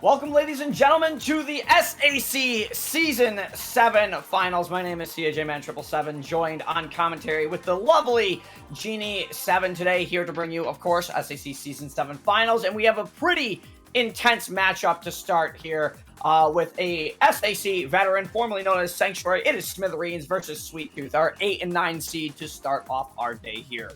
Welcome, ladies and gentlemen, to the SAC Season 7 Finals. My name is CAJman777, joined on commentary with the lovely Genie7 today, here to bring you, of course, SAC Season 7 Finals. And we have a pretty intense matchup to start here with a SAC veteran, formerly known as Sanctuary. It is Smithereens versus Sweet Tooth, our 8 and 9 seed to start off our day here.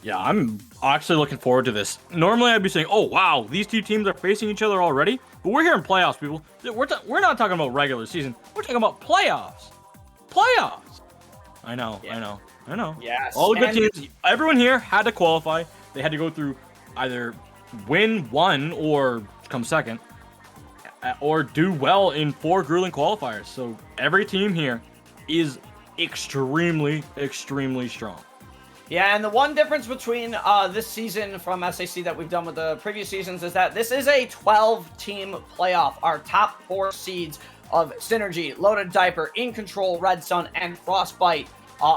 Yeah, I'm actually looking forward to this. Normally, I'd be saying, oh, wow, these two teams are facing each other already. But we're here in playoffs, people. We're not talking about regular season. We're talking about playoffs. Playoffs. I know. Yes. All the good teams, everyone here had to qualify. They had to go through either win one or come second, or do well in 4 grueling qualifiers. So every team here is extremely, extremely strong. Yeah, and the one difference between this season from SAC that we've done with the previous seasons is that this is a 12-team playoff. Our top 4 seeds of Synergy, Loaded Diaper, In Control, Red Sun, and Frostbite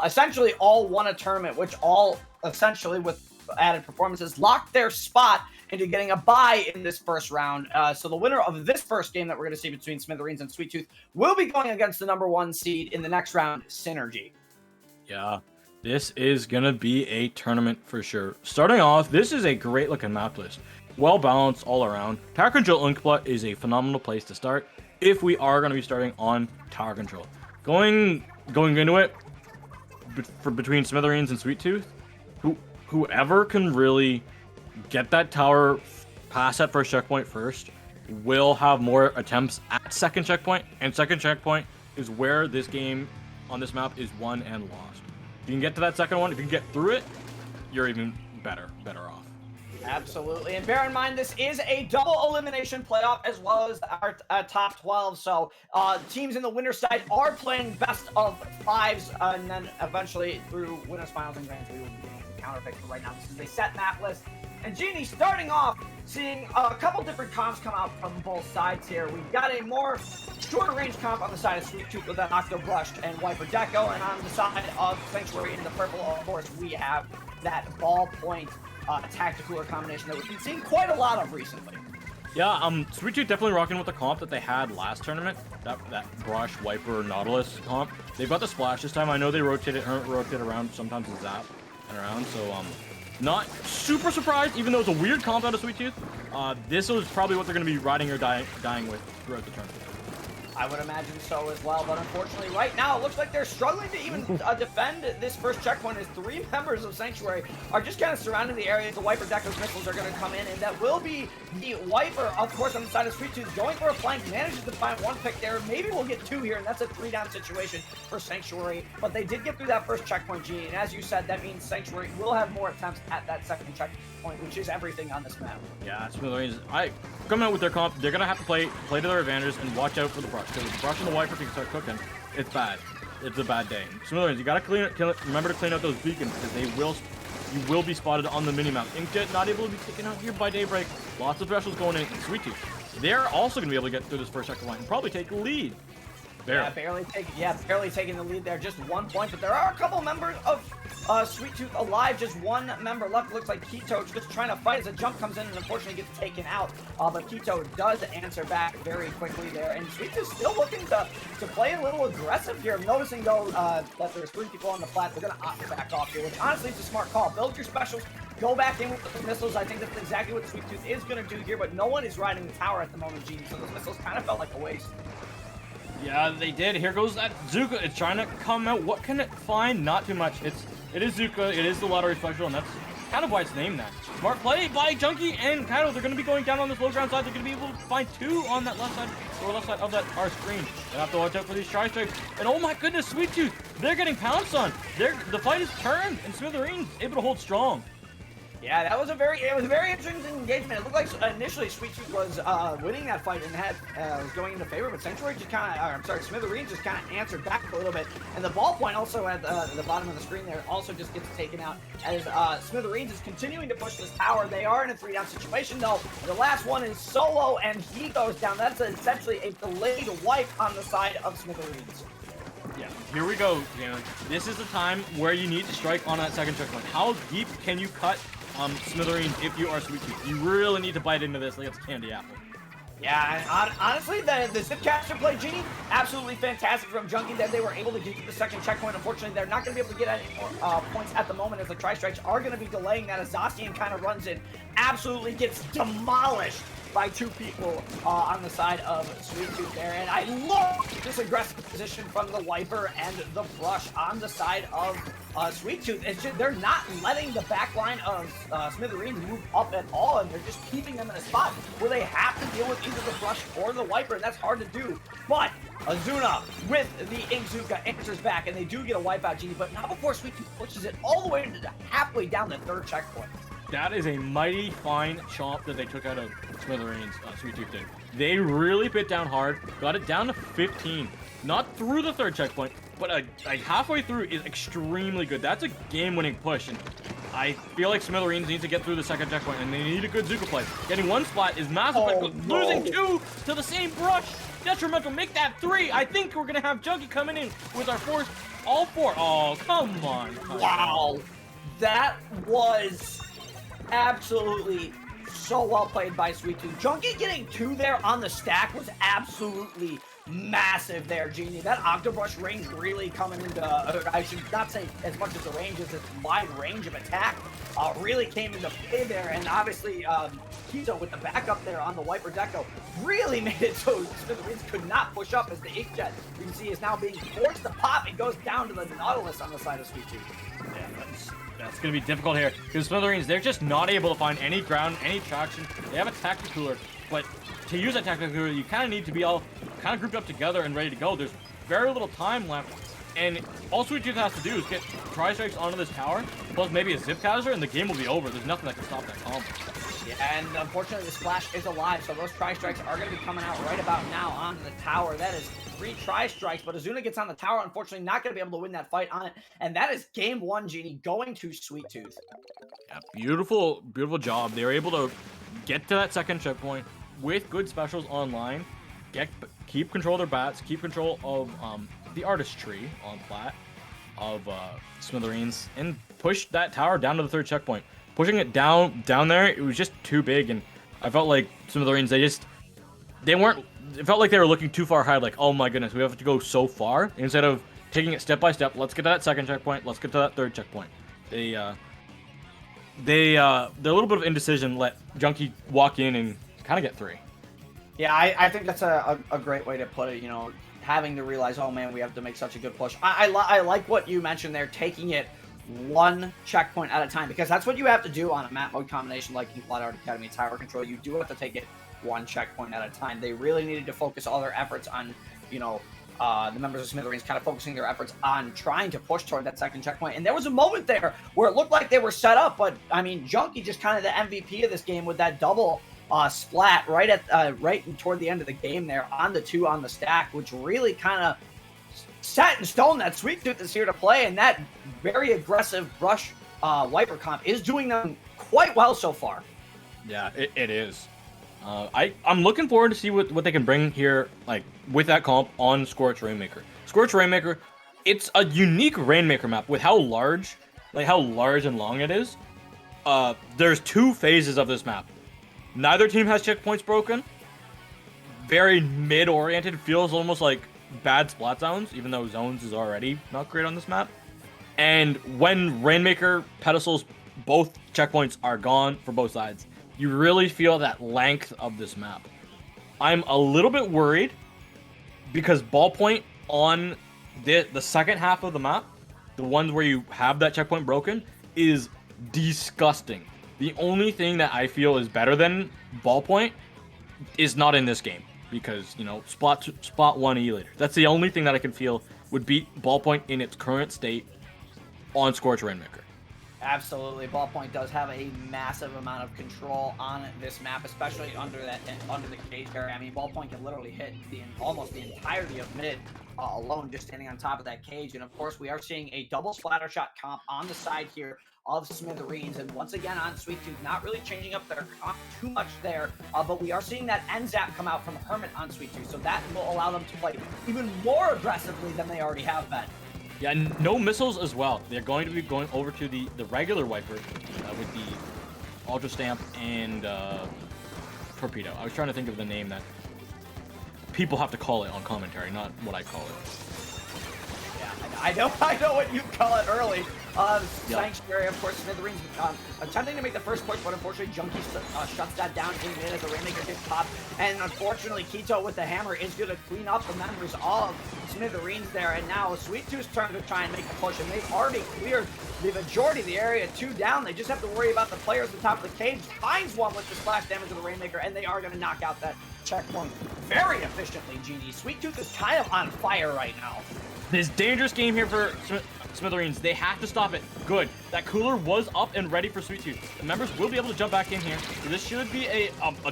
essentially all won a tournament, which all essentially with added performances locked their spot into getting a bye in this first round. So the winner of this first game that we're going to see between Smithereens and Sweet Tooth will be going against the number 1 seed in the next round, Synergy. Yeah. This is going to be a tournament for sure. Starting off, this is a great looking map list. Well balanced all around. Tower Control Inkling is a phenomenal place to start if we are going to be starting on Tower Control. Going into it between Smithereens and Sweet Tooth, whoever can really get that tower past that first checkpoint first will have more attempts at second checkpoint, and second checkpoint is where this game on this map is won and lost. If you can get to that second one, if you can get through it, you're even better off. Absolutely. And bear in mind, this is a double elimination playoff as well as our top 12. So teams in the winner's side are playing best of 5s, and then eventually through winners, finals, and grands, we will be getting the counter pick. But right now, this is a set map list. And Genie, starting off, seeing a couple different comps come out from both sides here. We've got a more shorter range comp on the side of Sweet Tooth with that Octopi and Wiper Deco, and on the side of Sanctuary in the purple, of course, we have that ballpoint tactical combination that we've been seeing quite a lot of recently. Yeah, Sweet Tooth definitely rocking with the comp that they had last tournament, that Brush, Wiper, Nautilus comp. They've got the Splash this time. I know they rotate around sometimes with Zap and around, so not super surprised, even though it's a weird comp out of Sweet Tooth. This was probably what they're going to be riding or dying with throughout the tournament. I would imagine so as well, but unfortunately right now it looks like they're struggling to even defend this first checkpoint, as 3 members of Sanctuary are just kind of surrounding the area. The Wiper Deco's missiles are going to come in, and that will be the Wiper, of course, on the side of Sweet Tooth, going for a flank, manages to find 1 pick there. Maybe we'll get 2 here, and that's a 3-down situation for Sanctuary, but they did get through that first checkpoint, Genie, and as you said, that means Sanctuary will have more attempts at that second checkpoint, which is everything on this map. Yeah, Smithereens, coming out with their comp, they're going to have to play to their advantages and watch out for the Brush. Because if the Brush and the Wiper can start cooking, it's bad. It's a bad day. Smithereens, you got to remember to clean out those beacons, because you will be spotted on the minimap. Inkjet not able to be taken out here by Daybreak. Lots of specials going in. And Sweet Tooth, they're also going to be able to get through this first checkpoint and probably take the lead. Barely taking the lead there, just 1 point, but there are a couple members of Sweet Tooth alive, just 1 member left. Looks like Keto just trying to fight as a jump comes in and unfortunately gets taken out, but Keto does answer back very quickly there, and Sweet Tooth still looking to play a little aggressive here. I'm noticing though that there's 3 people on the flat. They're going to opt to back off here, which honestly is a smart call. Build your specials, go back in with the missiles. I think that's exactly what Sweet Tooth is going to do here, but no one is riding the tower at the moment, Gene, so those missiles kind of felt like a waste. Yeah, they did. Here goes that Zuka. It's trying to come out. What can it find? Not too much. It is Zuka. It is the lottery special, and that's kind of why it's named that. Smart play by Junkie and Kaido. They're going to be going down on this low ground side. They're going to be able to find 2 on that left side of that our screen. They have to watch out for these tri-strikes. And oh my goodness, Sweet Tooth, they're getting pounced on. The fight is turned, and Smithereens able to hold strong. Yeah, that was a very interesting engagement. It looked like initially Sweet Tooth was winning that fight and was going into favor, but Sanctuary just Smithereens just kind of answered back a little bit, and the ballpoint also at the bottom of the screen there also just gets taken out as Smithereens is continuing to push this tower. They are in a 3-down situation though. The last one is solo and he goes down. That's essentially a delayed wipe on the side of Smithereens. Yeah, here we go, Jalen. This is the time where you need to strike on that second checkpoint. How deep can you cut Smithereens if you are Sweet Tooth? You really need to bite into this like it's a candy apple. Yeah, honestly, the Zipcaster play, Genie, absolutely fantastic from Junkie that they were able to get to the second checkpoint. Unfortunately, they're not going to be able to get any more points at the moment as the Tri-Strikes are going to be delaying that as Zacian kind of runs in, absolutely gets demolished by two people on the side of Sweet Tooth there. And I love this aggressive position from the Wiper and the Brush on the side of Sweet Tooth. It's just, they're not letting the back line of Smithereens move up at all, and they're just keeping them in a spot where they have to deal with either the Brush or the Wiper, and that's hard to do. But Azuna with the Inkzuka answers back, and they do get a wipeout, Genie, but not before Sweet Tooth pushes it all the way to halfway down the third checkpoint. That is a mighty fine chomp that they took out of Smithereens, Sweet Tooth did. They really bit down hard, got it down to 15. Not through the third checkpoint, but like halfway through is extremely good. That's a game-winning push, and I feel like Smithereens needs to get through the second checkpoint, and they need a good Zuka play. Getting one spot is massive, but losing two to the same Brush, detrimental. Make that 3. I think we're gonna have Junkie coming in with our fourth, all 4. Oh, come on. Wow, that was absolutely so well played by Sweet Tooth. Junkie getting 2 there on the stack was absolutely massive there, Genie. That Octobrush range really coming into, I should not say as much as the range as its wide range of attack, really came into play there. And obviously, Kizo with the backup there on the Wiper Deco really made it so Smithereens could not push up as the Inkjet, you can see, is now being forced to pop. It goes down to the Nautilus on the side of Sweet Tooth. Yeah, that's going to be difficult here because Smithereens, they're just not able to find any ground, any traction. They have a tactical cooler, but to use that tactical cooler, you kind of need to be all kind of grouped up together and ready to go. There's very little time left, and all Sweet Tooth has to do is get Tri-Strikes onto this tower, plus maybe a Zipcaster, and the game will be over. There's nothing that can stop that combo. Yeah, and unfortunately, the Splash is alive, so those Tri-Strikes are going to be coming out right about now onto the tower. That is 3 Tri-Strikes, but Azuna gets on the tower, unfortunately not going to be able to win that fight on it, and that is game 1, Genie, going to Sweet Tooth. Yeah, beautiful, beautiful job. They were able to get to that second checkpoint with good specials online, keep control of their bats, keep control of the artistry on plat of Smithereens, and push that tower down to the third checkpoint. Pushing it down there, it was just too big, and I felt like Smithereens, it felt like they were looking too far ahead, like, oh my goodness, we have to go so far. Instead of taking it step by step, let's get to that second checkpoint, let's get to that third checkpoint. Their little bit of indecision let Junkie walk in and kind of get 3. Yeah, I think that's a great way to put it, you know, having to realize, oh man, we have to make such a good push. I like what you mentioned there, taking it 1 checkpoint at a time, because that's what you have to do on a map mode combination like Flat Art Academy Tower Control. You do have to take it 1 checkpoint at a time. They really needed to focus all their efforts on, you know, the members of Smithereens kind of focusing their efforts on trying to push toward that second checkpoint. And there was a moment there where it looked like they were set up, but I mean, Junkie just kind of the MVP of this game with that double splat right toward the end of the game there on the 2 on the stack, which really kind of set in stone that Sweet Tooth is here to play, and that very aggressive Brush Wiper comp is doing them quite well so far. Yeah, it is. I'm looking forward to see what they can bring here, like with that comp on Scorch Rainmaker. Scorch Rainmaker, it's a unique Rainmaker map with how large and long it is. There's 2 phases of this map. Neither team has checkpoints broken. Very mid-oriented, feels almost like bad splat zones, even though zones is already not great on this map. And when Rainmaker pedestals, both checkpoints are gone for both sides. You really feel that length of this map. I'm a little bit worried because ballpoint on the second half of the map, the ones where you have that checkpoint broken, is disgusting. The only thing that I feel is better than ballpoint is not in this game because, you know, spot 1 E later. That's the only thing that I can feel would beat ballpoint in its current state on Scorch Rainmaker. Absolutely, Ballpoint does have a massive amount of control on this map, especially under the cage area. I mean, Ballpoint can literally hit almost the entirety of mid alone, just standing on top of that cage. And of course, we are seeing a double splatter shot comp on the side here of Smithereens, and once again on Sweet Tooth, not really changing up their comp too much there, but we are seeing that end zap come out from Hermit on Sweet Tooth, so that will allow them to play even more aggressively than they already have been. Yeah, no missiles as well. They're going to be going over to the regular Wiper with the Ultra Stamp and torpedo. I was trying to think of the name that people have to call it on commentary, not what I call it. I know what you call it early. Sanctuary, of course, Smithereens attempting to make the first push, but unfortunately Junkie shuts that down in mid as the Rainmaker gets popped. And unfortunately, Keto with the hammer is going to clean up the members of Smithereens there. And now Sweet Tooth's turn to try and make a push, and they've already cleared the majority of the area, 2 down. They just have to worry about the players at the top of the cage. Finds one with the splash damage of the Rainmaker, and they are going to knock out that checkpoint very efficiently, Genie. Sweet Tooth is kind of on fire right now. This dangerous game here for Smithereens. They have to stop it. Good. That cooler was up and ready for Sweet Tooth. The members will be able to jump back in here. So this should be a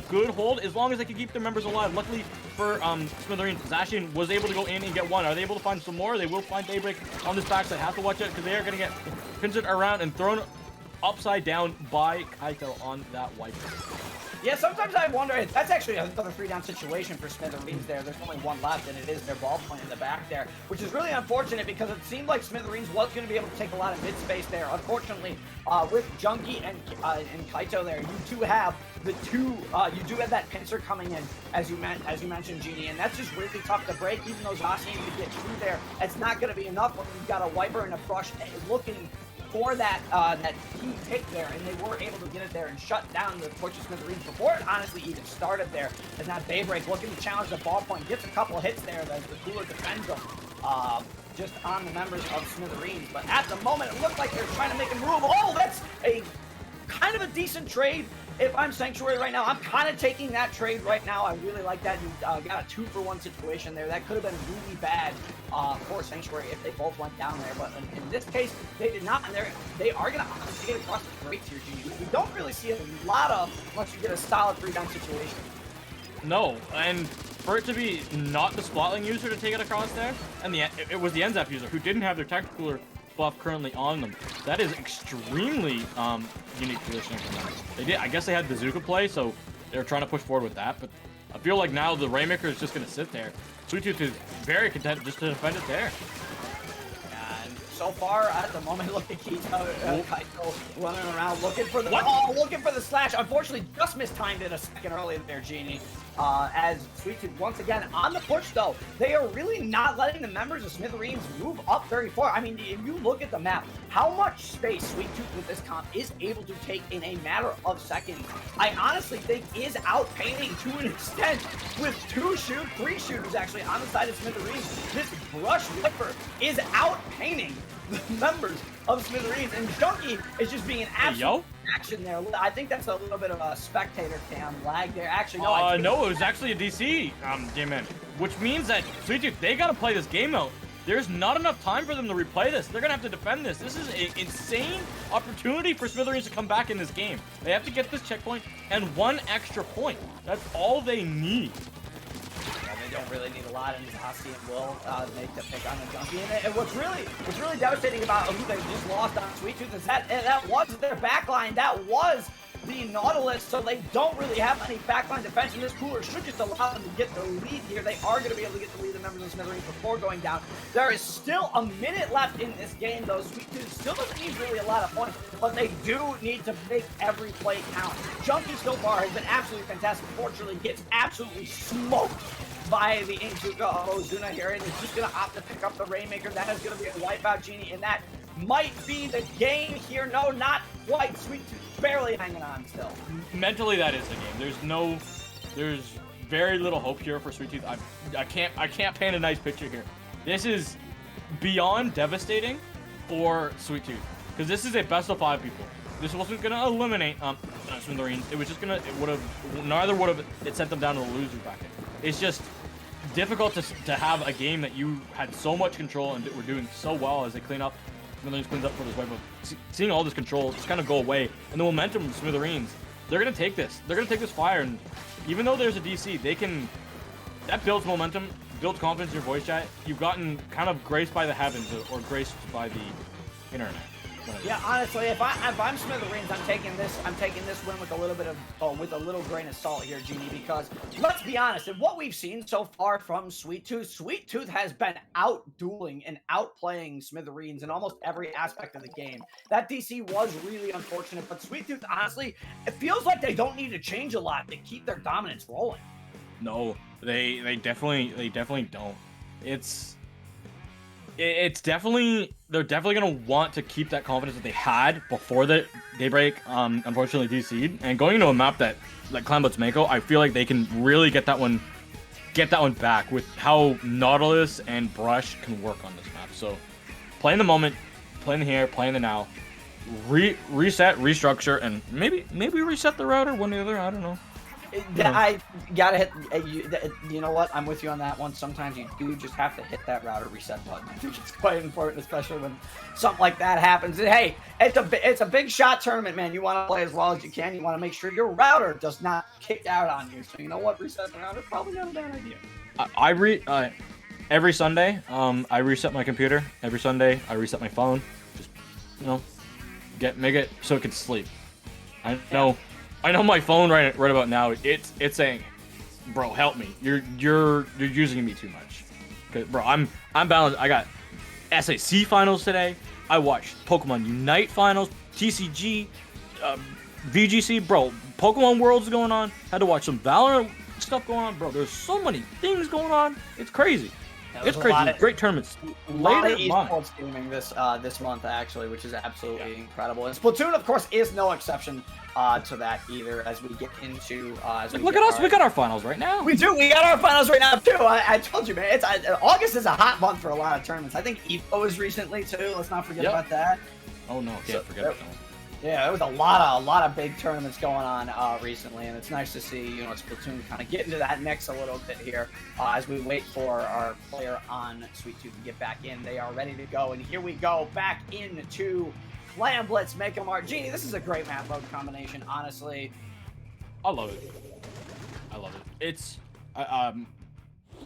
good hold as long as they can keep their members alive. Luckily for Smithereens, Zacian was able to go in and get one. Are they able to find some more? They will find Daybreak on this backside. Have to watch out because they are going to get pinched around and thrown upside down by Kaito on that wiper. Yeah, sometimes I wonder, that's actually another 3-down situation for Smithereens there. There's only one left, and it is their ball point in the back there, which is really unfortunate because it seemed like Smithereens was going to be able to take a lot of mid-space there. Unfortunately, with Junkie and Kaito there, you do have you do have that pincer coming in, as you mentioned, Genie, and that's just really tough to break. Even though Zacian could get through there, it's not going to be enough when you've got a wiper and a brush looking for that key pick there, and they were able to get it there and shut down the push of Smithereens before it honestly even started there. As now Daybreak looking to challenge the ball point, gets a couple hits there as the cooler defends them just on the members of Smithereens. But at the moment, it looked like they're trying to make a move. Oh, that's a kind of a decent trade. If I'm Sanctuary right now, I'm kind of taking that trade right now. I really like that. You got a 2-for-1 situation there. That could have been really bad for Sanctuary if they both went down there. But in this case, they did not. And they are going to get across the breaks here, Genie. We don't really see a lot of unless you get a solid 3-down situation. No, and for it to be not the Splatling user to take it across there, and it was the NZAP user who didn't have their tactical cooler buff currently on them. That is extremely unique positioning from them. I guess they had Bazooka play, so they were trying to push forward with that, but I feel like now the Rainmaker is just going to sit there. Sweet Tooth is very content just to defend it there. And so far, at the moment, look at Kaito running around looking for the slash. Unfortunately, just mistimed it a second earlier there, Genie. As Sweet Tooth once again on the push, though, they are really not letting the members of Smithereens move up very far. I mean, if you look at the map, how much space Sweet Tooth with this comp is able to take in a matter of seconds, I honestly think is outpainting to an extent with 3 shooters actually on the side of Smithereens. This brush flipper is outpainting the members of Smithereens, and Junkie is just being an absolute action there. I think that's a little bit of a spectator cam lag there. Actually, no. No, it was actually a DC game in, which means that Sweet Tooth, they got to play this game out. There's not enough time for them to replay this. They're going to have to defend this. This is an insane opportunity for Smithereens to come back in this game. They have to get this checkpoint and 1 extra point. That's all they need. They don't really need a lot, and Zacian will make the pick on the Junkie. And what's really devastating about who they just lost on Sweet Tooth is that was their backline. That was the Nautilus, so they don't really have any backline defense, and this cooler should just allow them to get the lead here. They are going to be able to get the lead, the members of Smithereens, before going down. There is still a minute left in this game, though. Sweet Tooth still doesn't need really a lot of points, but they do need to make every play count. Junkie so far has been absolutely fantastic. Fortunately, gets absolutely smoked by the Inkzuka of Ozuna here, and is just going to opt to pick up the Rainmaker. That is going to be a wipeout, Genie, and that might be the game here. No, not quite. Sweet Tooth barely hanging on still. Mentally, that is the game. There's very little hope here for Sweet Tooth. I can't paint a nice picture here. This is beyond devastating for Sweet Tooth, because this is a best of 5 people. This wasn't gonna eliminate Smithereens. It was just gonna. Neither would have. It sent them down to the loser bracket. It's just difficult to have a game that you had so much control and were doing so well as they clean up. Smithereens cleans up for this wave of seeing all this control just kind of go away, and the momentum of Smithereens, they're gonna take this. They're gonna take this fire, and even though there's a DC, they can. That builds momentum, builds confidence in your voice chat. You've gotten kind of graced by the heavens or graced by the internet. Yeah, honestly, if I'm Smithereens, I'm taking this win with a little bit of with a little grain of salt here, Genie, because let's be honest, and what we've seen so far from Sweet Tooth has been out-dueling and outplaying Smithereens in almost every aspect of the game. That DC was really unfortunate, but Sweet Tooth, honestly, it feels like they don't need to change a lot to keep their dominance rolling. No, they definitely don't. It's definitely, they're definitely gonna want to keep that confidence that they had before the Daybreak unfortunately DC'd, and going into a map that like Clambots Mako, I feel like they can really get that one back with how Nautilus and Brush can work on this map. So playing the moment, playing the here, playing the now, reset, restructure, and maybe reset the router, one or the other, I don't know. I gotta hit. You know what? I'm with you on that one. Sometimes you do just have to hit that router reset button. I think it's quite important, especially when something like that happens. And hey, it's a big shot tournament, man. You want to play as well as you can. You want to make sure your router does not kick out on you. So you know what? Reset the router, probably not a bad idea. Every Sunday, I reset my computer. Every Sunday, I reset my phone. Just make it so it can sleep. I know. Yeah. I know my phone right about now. It's saying, "Bro, help me. You're using me too much." Cause bro, I'm balanced. I got SAC finals today. I watched Pokemon Unite finals, TCG, VGC. Bro, Pokemon Worlds going on. Had to watch some Valorant stuff going on. Bro, there's so many things going on. It's crazy. It's crazy. Great tournaments. A lot of esports gaming this month actually, which is absolutely incredible. And Splatoon, of course, is no exception to that either. As we get into, look at us, we got our finals right now. We do. We got our finals right now too. I told you, man. It's August is a hot month for a lot of tournaments. I think EVO was recently too. Let's not forget about that. Oh no, can't forget about that. Yeah, there was a lot of big tournaments going on recently, and it's nice to see Splatoon kind of get into that mix a little bit here as we wait for our player on Sweet Tooth to get back in. They are ready to go, and here we go back into Flam Blitz Mega Mart. Genie, this is a great map mode combination, honestly. I love it. It's I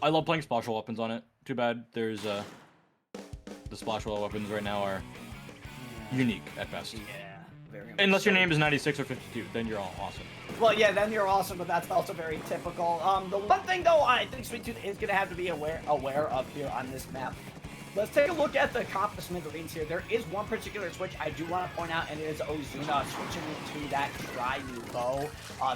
love playing splash wall weapons on it. Too bad there's the splash wall weapons right now are unique at best. Yeah. Unless your name is 96 or 52, then you're all awesome. Well, yeah, then you're awesome, but that's also very typical. The one thing, though, I think Sweet Tooth is going to have to be aware of here on this map. Let's take a look at the comp of Smithereens here. There is one particular switch I do want to point out, and it is Ozuna switching into that Ryu bow.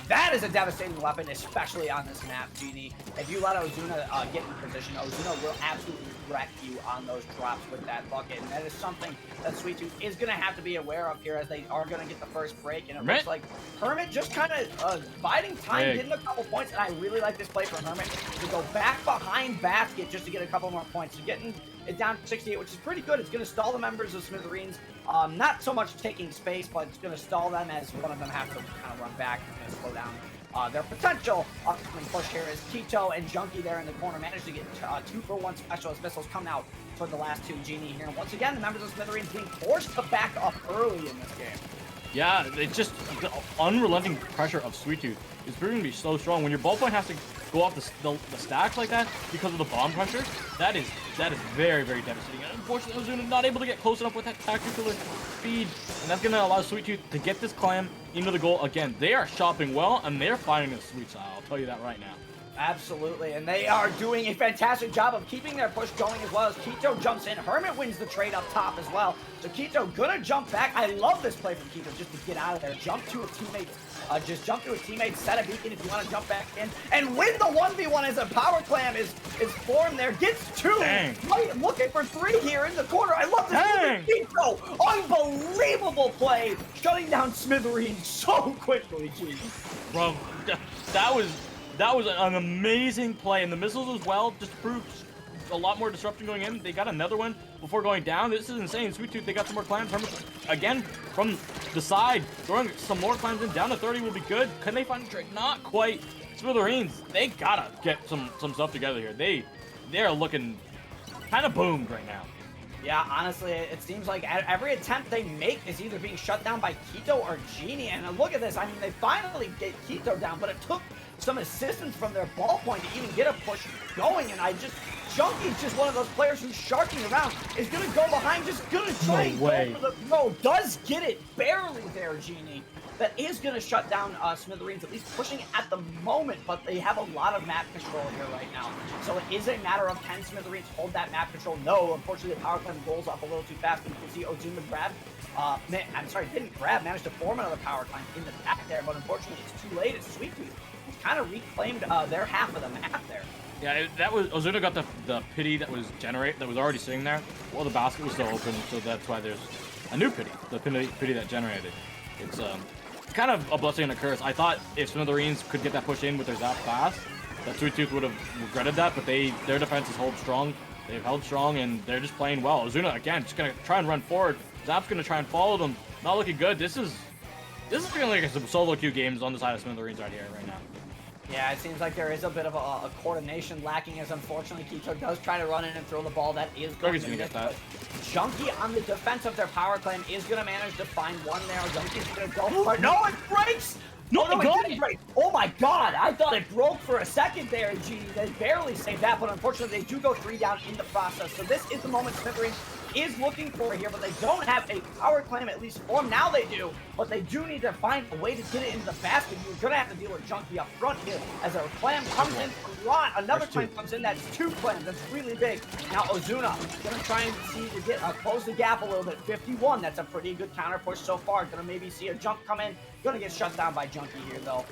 That is a devastating weapon, especially on this map, Genie. If you let Ozuna get in position, Ozuna will absolutely wreck you on those drops with that bucket, and that is something that Sweet Tooth is going to have to be aware of here as they are going to get the first break, and it looks like Hermit just kind of biding time, getting a couple points, and I really like this play from Hermit to go back behind basket just to get a couple more points. He's getting it down to 68, which is pretty good. It's going to stall the members of Smithereens. Not so much taking space, but it's going to stall them as one of them have to kind of run back and slow down their potential upcoming push here as Tito and Junkie there in the corner managed to get 2-for-1 specialist missiles coming out for the last two. Genie here. And once again, the members of Smithereens being forced to back up early in this game. Yeah, it's just the unrelenting pressure of Sweet Tooth is proving to be so strong. When your ballpoint has to go off the stacks like that because of the bomb pressure, that is very, very devastating. And unfortunately, Ozuna not able to get close enough with that tactical speed, and that's going to allow Sweet Tooth to get this clan into the goal. Again, they are shopping well, and they're finding a sweet style. I'll tell you that right now. Absolutely, and they are doing a fantastic job of keeping their push going as well as Kito jumps in. Hermit wins the trade up top as well. So Kito gonna jump back. I love this play from Kito just to get out of there. Jump to a teammate. Just jump to a teammate, set a beacon if you want to jump back in, and win the 1v1 as a power clam is formed there. Gets two. Right, looking for three here in the corner. I love this. Kito, unbelievable play, shutting down Smithereens so quickly, geez. Bro, that was an amazing play, and the missiles as well just proved a lot more disruption going in. They got another one before going down. This is insane. Sweet Tooth, they got some more clams. Again, from the side, throwing some more clams in. Down to 30 will be good. Can they find a trade? Not quite. Smithereens, they gotta get some stuff together here. They're looking kind of boomed right now. Yeah, honestly, it seems like every attempt they make is either being shut down by Kito or Genie. And look at this. I mean, they finally get Kito down, but it took some assistance from their ball point to even get a push going. And Junky's just one of those players who's sharking around, is gonna go behind, just gonna try and go for the throw. Does get it barely there, Genie. That is gonna shut down Smithereens, at least pushing at the moment, but they have a lot of map control here right now. So it is a matter of, can Smithereens hold that map control? No, unfortunately the power climb rolls up a little too fast, and you can see Ozuna grab, didn't grab, managed to form another power climb in the back there, but unfortunately it's too late. It's Sweet Tooth, who's kind of reclaimed their half of the map there. Yeah, that was Ozuna got the pity that was already sitting there. Well, the basket was still open, so that's why there's a new pity. The pity that generated. It's kind of a blessing and a curse. I thought if Smithereens could get that push in with their zap fast, that Sweet Tooth would have regretted that. But their defense is hold strong. They've held strong and they're just playing well. Ozuna again just gonna try and run forward. Zap's gonna try and follow them. Not looking good. This is feeling like some solo queue games on the side of Smithereens right here right now. Yeah, it seems like there is a bit of a coordination lacking, as unfortunately Kito does try to run in and throw the ball. That is going to get that. Junky on the defense of their power claim is going to manage to find one there. Junky's going to go for it. No, it breaks! No, it didn't break. Oh my god, I thought it broke for a second there, G. They barely saved that, but unfortunately they do go 3 down in the process. So this is the moment Smithereens is looking for here, but they don't have a power clam at least formed. Now they do, but they do need to find a way to get it into the basket. You're gonna have to deal with Junky up front here as a clam comes in from Ron. Another clam comes in. That's 2 clams. That's really big. Now Ozuna gonna try and see to get close the gap a little bit. 51. That's a pretty good counter push so far. Gonna maybe see a jump come in. Gonna get shut down by Junky here though.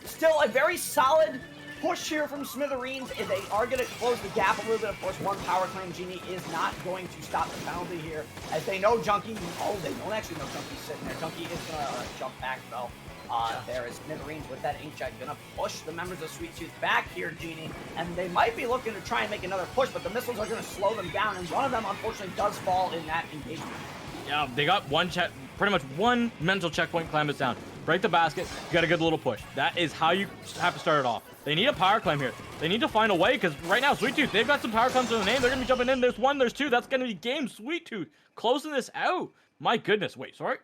Still a very solid push here from Smithereens. They are going to close the gap a little bit. Of course, one power claim Genie is not going to stop the penalty here, as they know Junky. Oh, they don't actually know Junky's sitting there. Junky is going to jump back though. There is Smithereens with that inkjet going to push the members of Sweet Tooth back here, Genie, and they might be looking to try and make another push, but the missiles are going to slow them down, and one of them unfortunately does fall in that engagement. Yeah, they got pretty much one mental checkpoint. Clam is down. Break the basket. You got a good little push. That is how you have to start it off. They need a power climb here. They need to find a way, because right now Sweet Tooth, they've got some power climbs in the name. They're gonna be jumping in. There's 1, there's 2. That's gonna be game. Sweet Tooth closing this out. My goodness. Wait, sorry.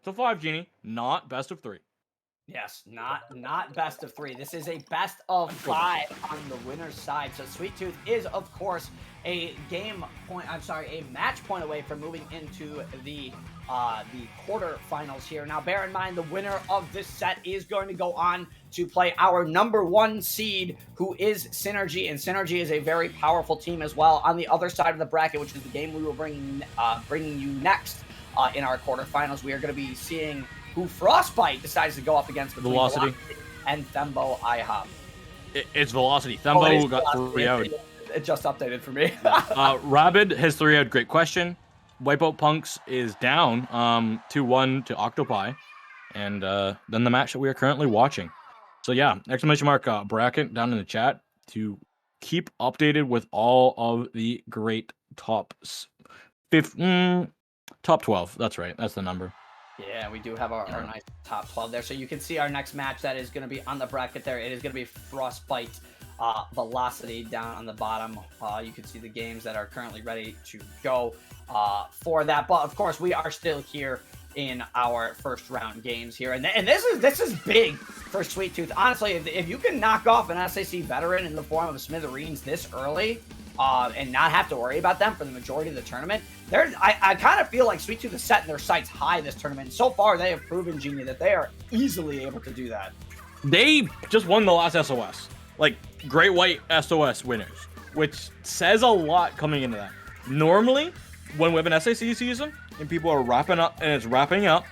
So 5, Genie. Not best of 3. Yes, not best of 3. This is a best of 5 on the winner's side. So Sweet Tooth is, of course, a match point away from moving into the quarterfinals here. Now, bear in mind, the winner of this set is going to go on to play our #1 seed, who is Synergy, and Synergy is a very powerful team as well. On the other side of the bracket, which is the game we will bringing you next in our quarterfinals, we are going to be seeing who Frostbite decides to go up against between Velocity and Thembo IHOP. It's Velocity. Thembo got 3 out. It just updated for me. Rabid has 3 out. Great question. Wipeout Punks is down 2-1 to Octopi. And then the match that we are currently watching. So yeah, exclamation mark bracket down in the chat to keep updated with all of the great top 12. That's right. That's the number. Yeah, we do have our nice top 12 there. So you can see our next match that is going to be on the bracket there. It is going to be Frostbite Velocity down on the bottom. You can see the games that are currently ready to go for that. But of course, we are still here in our first round games here. And this is big for Sweet Tooth. Honestly, if you can knock off an SAC veteran in the form of Smithereens this early, and not have to worry about them for the majority of the tournament, I kind of feel like Sweet Tooth is setting their sights high this tournament. And so far, they have proven, Genie, that they are easily able to do that. They just won the last SOS. Like, Great White SOS winners, which says a lot coming into that. Normally, when we have an SAC season and people are wrapping up, and it's wrapping up,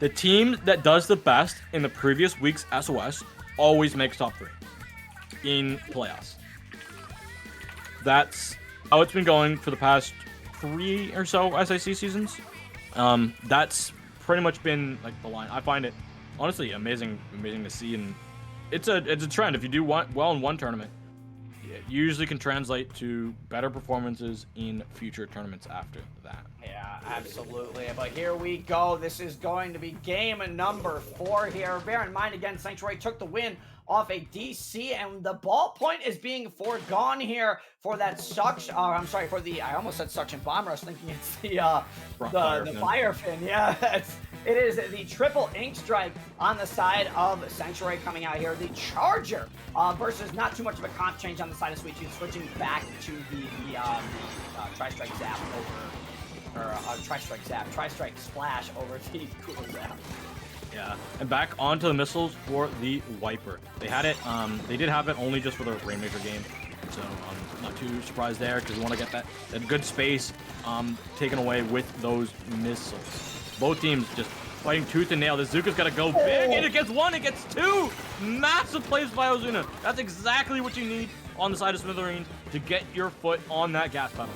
the team that does the best in the previous week's SOS always makes top 3 in playoffs. That's how it's been going for the past 3 or so SAC seasons. That's pretty much been like the line. I find it honestly amazing to see, and it's a trend. If you do well in one tournament, it usually can translate to better performances in future tournaments after that. Yeah, absolutely. But here we go. This is going to be game number 4 here. Bear in mind, again, Sanctuary took the win off a DC, and the ball point is being foregone here for that suction. I almost said suction bomber. I was thinking it's the fire fin. Yeah, It is the triple ink strike on the side of Sanctuary coming out here. The Charger versus not too much of a comp change on the side of Sweet Tooth, switching back to the Tri-Strike Zap over, or Tri-Strike Splash over the Cooler Zap. Yeah, and back onto the missiles for the Wiper. They had it, they did have it only just for the Rainmaker game, so not too surprised there, because we want to get that good space taken away with those missiles. Both teams just fighting tooth and nail. The Zuka's got to go big, and it gets one, it gets two! Massive plays by Ozuna. That's exactly what you need on the side of Smithereens to get your foot on that gas pedal.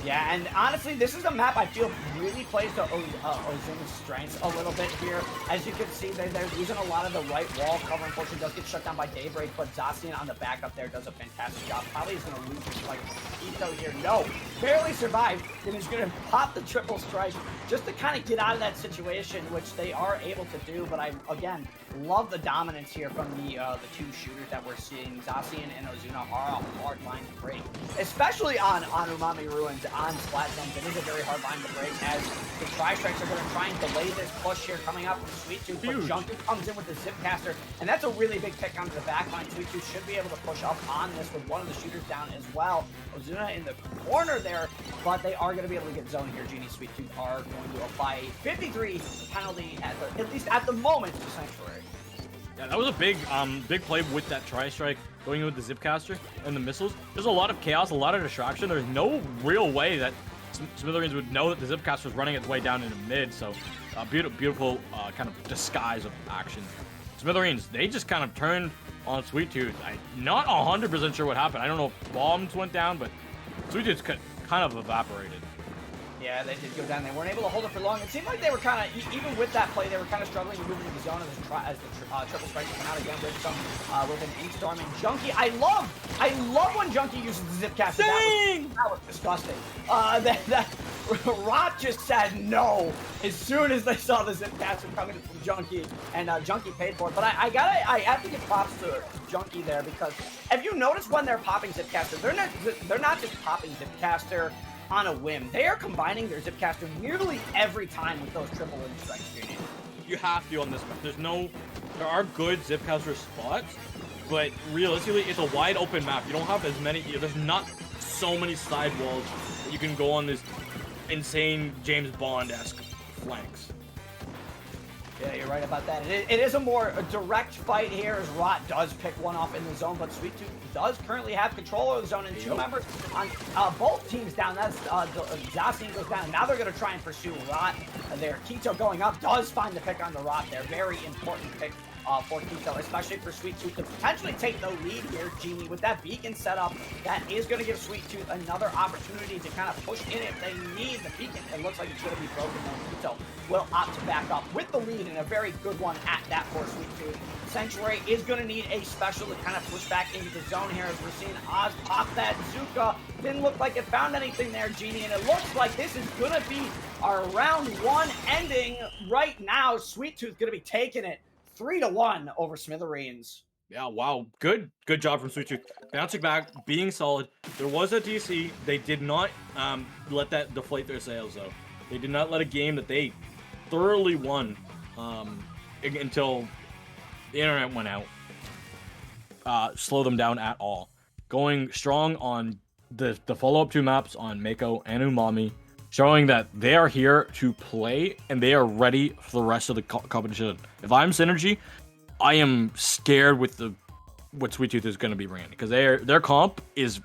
Yeah, and honestly, this is a map I feel really plays to Ozuna's strengths a little bit here. As you can see, they're using a lot of the right wall cover. Unfortunately, does get shut down by Daybreak, but Zacian on the backup there does a fantastic job. Probably is going to lose his like Ito here. No, barely survived, and he's going to pop the triple strike just to kind of get out of that situation, which they are able to do. But I, again, love the dominance here from the two shooters that we're seeing. Zacian and Ozuna are a hard line to break, especially on Umami Ruins. On Splat Zones, it is a very hard line to break, as the Tri-Strikes are going to try and delay this push here coming up from Sweet Tooth, but Junkie comes in with the Zipcaster, and that's a really big pick onto the back line. Sweet Tooth should be able to push up on this with one of the shooters down as well. Ozuna in the corner there, but they are going to be able to get zone here. Genie Sweet Tooth are going to apply a 53 penalty, at least at the moment, to Sanctuary. Yeah, that was a big play with that Tri-Strike going in with the Zipcaster and the missiles. There's a lot of chaos, a lot of distraction. There's no real way that Smithereens would know that the Zipcaster was running its way down into mid, so beautiful kind of disguise of action. Smithereens, they just kind of turned on Sweet Tooth. I'm not 100% sure what happened. I don't know if bombs went down, but Sweet Tooth kind of evaporated. Yeah, they did go down. They weren't able to hold it for long. It seemed like they were kind of, even with that play, they were kind of struggling to move into the zone as the triple strike came out again with an ink storm. And Junkie, I love when Junkie uses the Zipcaster. That was disgusting. Rot just said no as soon as they saw the Zipcaster coming from Junkie, and Junkie paid for it. But I have to give props to Junkie there, because if you notice when they're popping Zipcaster, they're not just popping Zipcaster on a whim. They are combining their Zipcaster nearly every time with those triple ink strikes. You have to on this map. There are good Zipcaster spots, but realistically, it's a wide open map. You don't have as many. There's not so many side walls that you can go on this insane James Bond-esque flanks. Yeah, you're right about that. It is a more direct fight here, as Rot does pick one off in the zone, but Sweet Tooth does currently have control of the zone, and two members on both teams down. That's Zacian goes down, and now they're going to try and pursue Rot there. Kito going up does find the pick on the Rot there. Very important pick for Kito, especially for Sweet Tooth to potentially take the lead here. Genie, with that beacon set up, that is going to give Sweet Tooth another opportunity to kind of push in if they need the beacon. It looks like it's going to be broken, though. Kito will opt to back up with the lead, and a very good one at that for Sweet Tooth. Sanctuary is going to need a special to kind of push back into the zone here, as we're seeing Oz pop that Zuka. Didn't look like it found anything there, Genie, and it looks like this is going to be our round one ending right now. Sweet Tooth going to be taking it 3-1 over Smithereens. Yeah, wow. Good job from Sweet Tooth. Bouncing back, being solid. There was a DC. They did not let that deflate their sails, though. They did not let a game that they thoroughly won until the internet went out slow them down at all. Going strong on the follow-up two maps on Mako and Umami, showing that they are here to play and they are ready for the rest of the competition. If I'm Synergy, I am scared with what Sweet Tooth is going to be bringing, because their comp is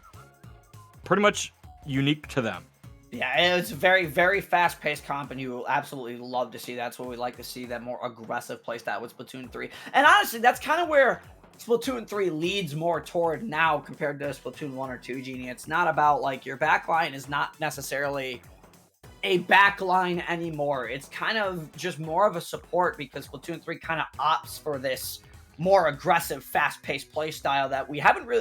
pretty much unique to them. Yeah, it's a very, very fast-paced comp, and you will absolutely love to see that. That's what we like to see, that more aggressive playstyle with Splatoon 3. And honestly, that's kind of where Splatoon 3 leads more toward now compared to Splatoon 1 or 2, Genie. It's not about, like, your backline is not necessarily a backline anymore. It's kind of just more of a support, because Splatoon 3 kind of opts for this more aggressive, fast-paced play style that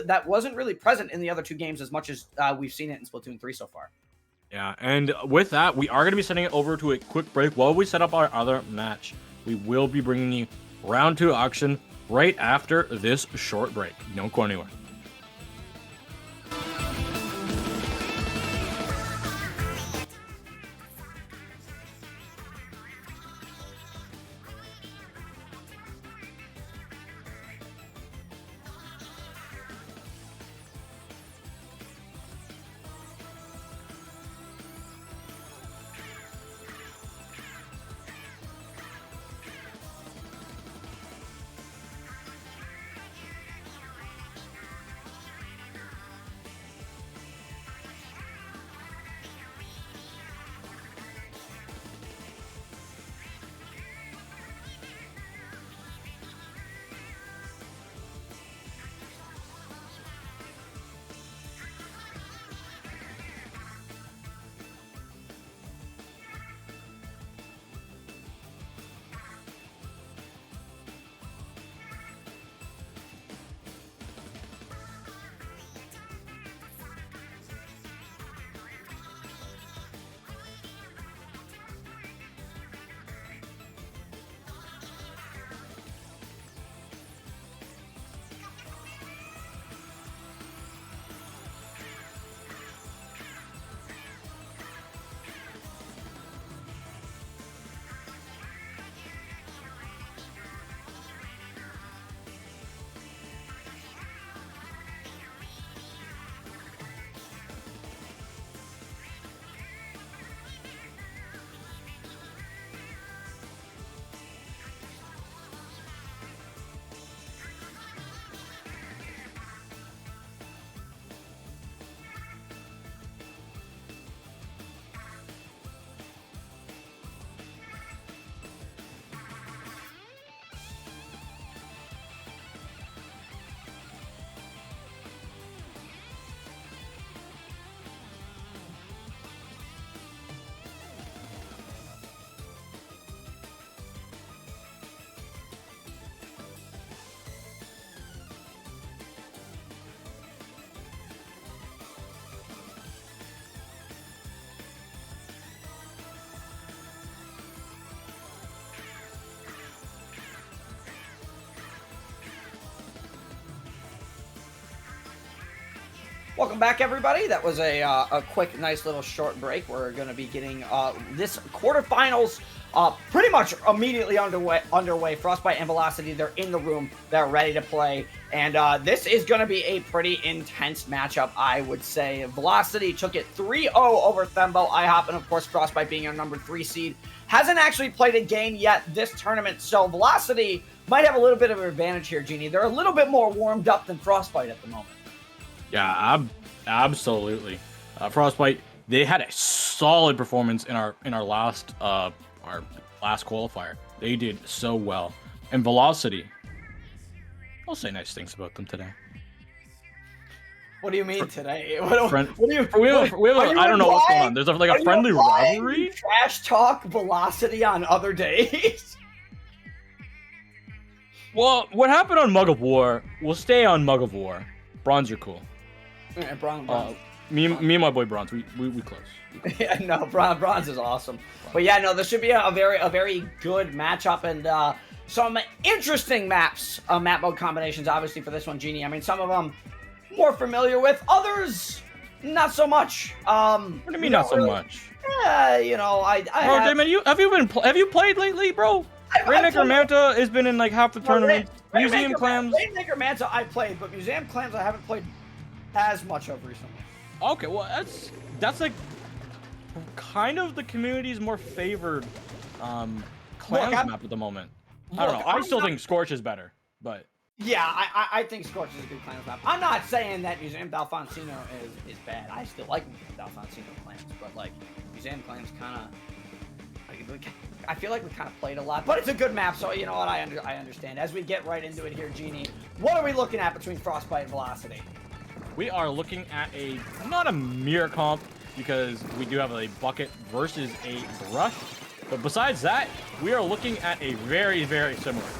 that wasn't really present in the other two games as much as we've seen it in Splatoon 3 so far. Yeah, and with that, we are going to be sending it over to a quick break while we set up our other match. We will be bringing you round 2 action right after this short break. Don't go anywhere. Welcome back, everybody. That was a quick, nice little short break. We're going to be getting this quarterfinals pretty much immediately underway. Frostbite and Velocity, they're in the room. They're ready to play. And this is going to be a pretty intense matchup, I would say. Velocity took it 3-0 over Thembo IHOP, and of course, Frostbite being our number 3 seed, hasn't actually played a game yet this tournament. So Velocity might have a little bit of an advantage here, Genie. They're a little bit more warmed up than Frostbite at the moment. Yeah, absolutely. Frostbite, they had a solid performance in our last qualifier. They did so well. And Velocity, I'll say nice things about them today. What do you mean today? I don't know what's going on. There's like a friendly rivalry. Trash talk Velocity on other days. Well, what happened on Mug of War will stay on Mug of War. Bronze, you're cool. Yeah, Bronze. Me and my boy Bronze, we close. Yeah, no, Bronze is awesome. But yeah, no, this should be a very good matchup, and some interesting map mode combinations, obviously, for this one, Genie. I mean, some of them more familiar with, others not so much. What do you mean not so much? Yeah, you know, Bro, Damon, have you played lately, bro? Rainmaker Manta has been in like half the tournament. Museum Clams. Rainmaker Manta I played, but Museum Clams I haven't played as much of recently. Okay, well that's like kind of the community's more favored clams map at the moment. I don't know. I still think Scorch is better, but yeah, I think Scorch is a good clams map. I'm not saying that Museum D'Alfonsino is bad. I still like Museum D'Alfonsino clams, but like Museum Clams kind of. I feel like we kind of played a lot, but it's a good map, so you know what, I understand. As we get right into it here, Genie, what are we looking at between Frostbite and Velocity? We are looking at not a mirror comp, because we do have a bucket versus a brush, but besides that, we are looking at a very, very similar comp.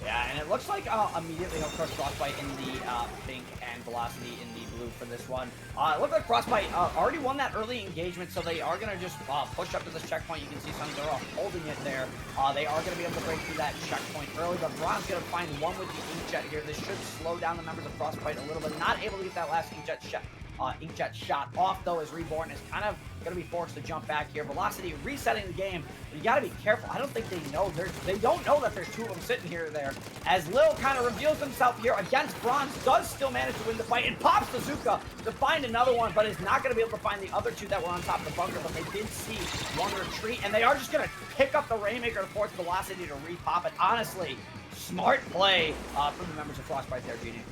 Yeah, and it looks like immediately, of course, Frostbite in the pink and Velocity in the blue for this one. It looks like Frostbite already won that early engagement, so they are going to just push up to this checkpoint. You can see Sunzero holding it there. They are going to be able to break through that checkpoint early, but Bron's going to find one with the Inkjet here. This should slow down the members of Frostbite a little bit. Not able to get that last Inkjet shot off, though, as Reborn is kind of going to be forced to jump back here. Velocity resetting the game, but you got to be careful. I don't think they know. They don't know that there's two of them sitting here or there. As Lil kind of reveals himself here against Bronze, does still manage to win the fight and pops the Zuka to find another one, but is not going to be able to find the other two that were on top of the bunker, but they did see one retreat, and they are just going to pick up the Rainmaker to force Velocity to repop it. Honestly, smart play from the members of Frostbite there, Genie.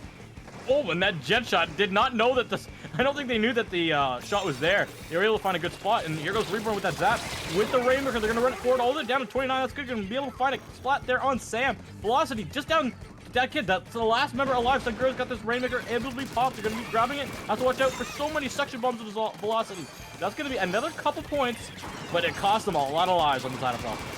Oh, and that jet shot did not know that this. I don't think they knew that the shot was there. They were able to find a good spot, and here goes Reborn with that zap with the Rainmaker. They're gonna run it forward all the way down to 29. That's good. Gonna be able to find a spot there on Sam. Velocity just down. That kid, that's the last member alive. Sunzero's got this Rainmaker able to be popped. They're gonna be grabbing it. Have to watch out for so many suction bombs with this Velocity. That's gonna be another couple points, but it cost them a lot of lives on the side of Frostbite.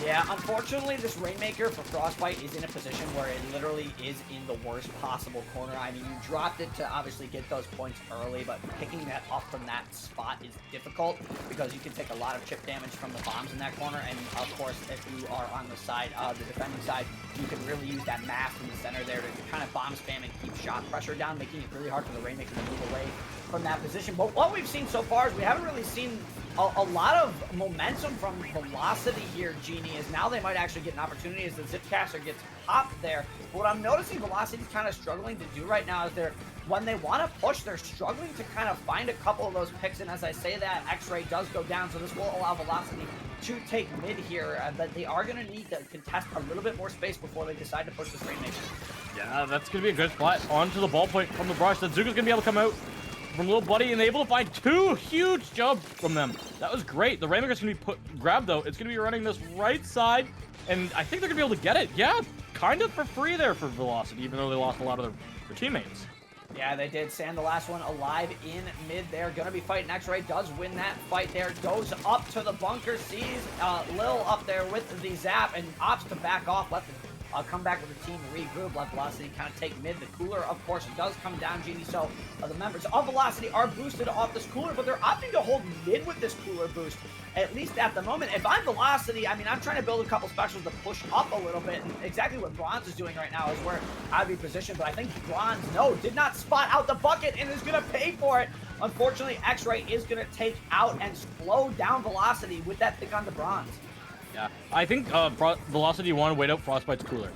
Yeah, unfortunately, this Rainmaker for Frostbite is in a position where it literally is in the worst possible corner. I mean, you dropped it to obviously get those points early, but picking that up from that spot is difficult because you can take a lot of chip damage from the bombs in that corner, and of course, if you are on the side, the defending side, you can really use that mass in the center there to kind of bomb spam and keep shot pressure down, making it really hard for the Rainmaker to move away from that position. But what we've seen so far is we haven't really seen a lot of momentum from Velocity here, Genie, is now they might actually get an opportunity as the Zipcaster gets popped there. But what I'm noticing Velocity's kind of struggling to do right now is when they want to push, they're struggling to kind of find a couple of those picks, and as I say that, X-Ray does go down, so this will allow Velocity to take mid here, but they are going to need to contest a little bit more space before they decide to push this Rainmaker. Yeah, that's going to be a good spot onto the ballpoint from the brush. That Zuka's going to be able to come out from Little Buddy and able to find two huge jumps from them. That was great. The Rainmaker's going to be grabbed, though. It's going to be running this right side, and I think they're going to be able to get it. Yeah, kind of for free there for Velocity, even though they lost a lot of their teammates. Yeah, they did. Sand the last one alive in mid there. Gonna be fighting X-Ray. Does win that fight there. Goes up to the bunker. Sees Lil up there with the zap and opts to back off. Left come back with the team, regroup, let Velocity kind of take mid. The cooler, of course, does come down, Genie, so the members of Velocity are boosted off this cooler, but they're opting to hold mid with this cooler boost, at least at the moment. If I'm Velocity, I mean, I'm trying to build a couple specials to push up a little bit, and exactly what Bronze is doing right now is where I'd be positioned, but I think Bronze, no, did not spot out the bucket and is going to pay for it. Unfortunately, X-Ray is going to take out and slow down Velocity with that pick on the Bronze. Yeah, I think Velocity want to wait out Frostbite's cooler.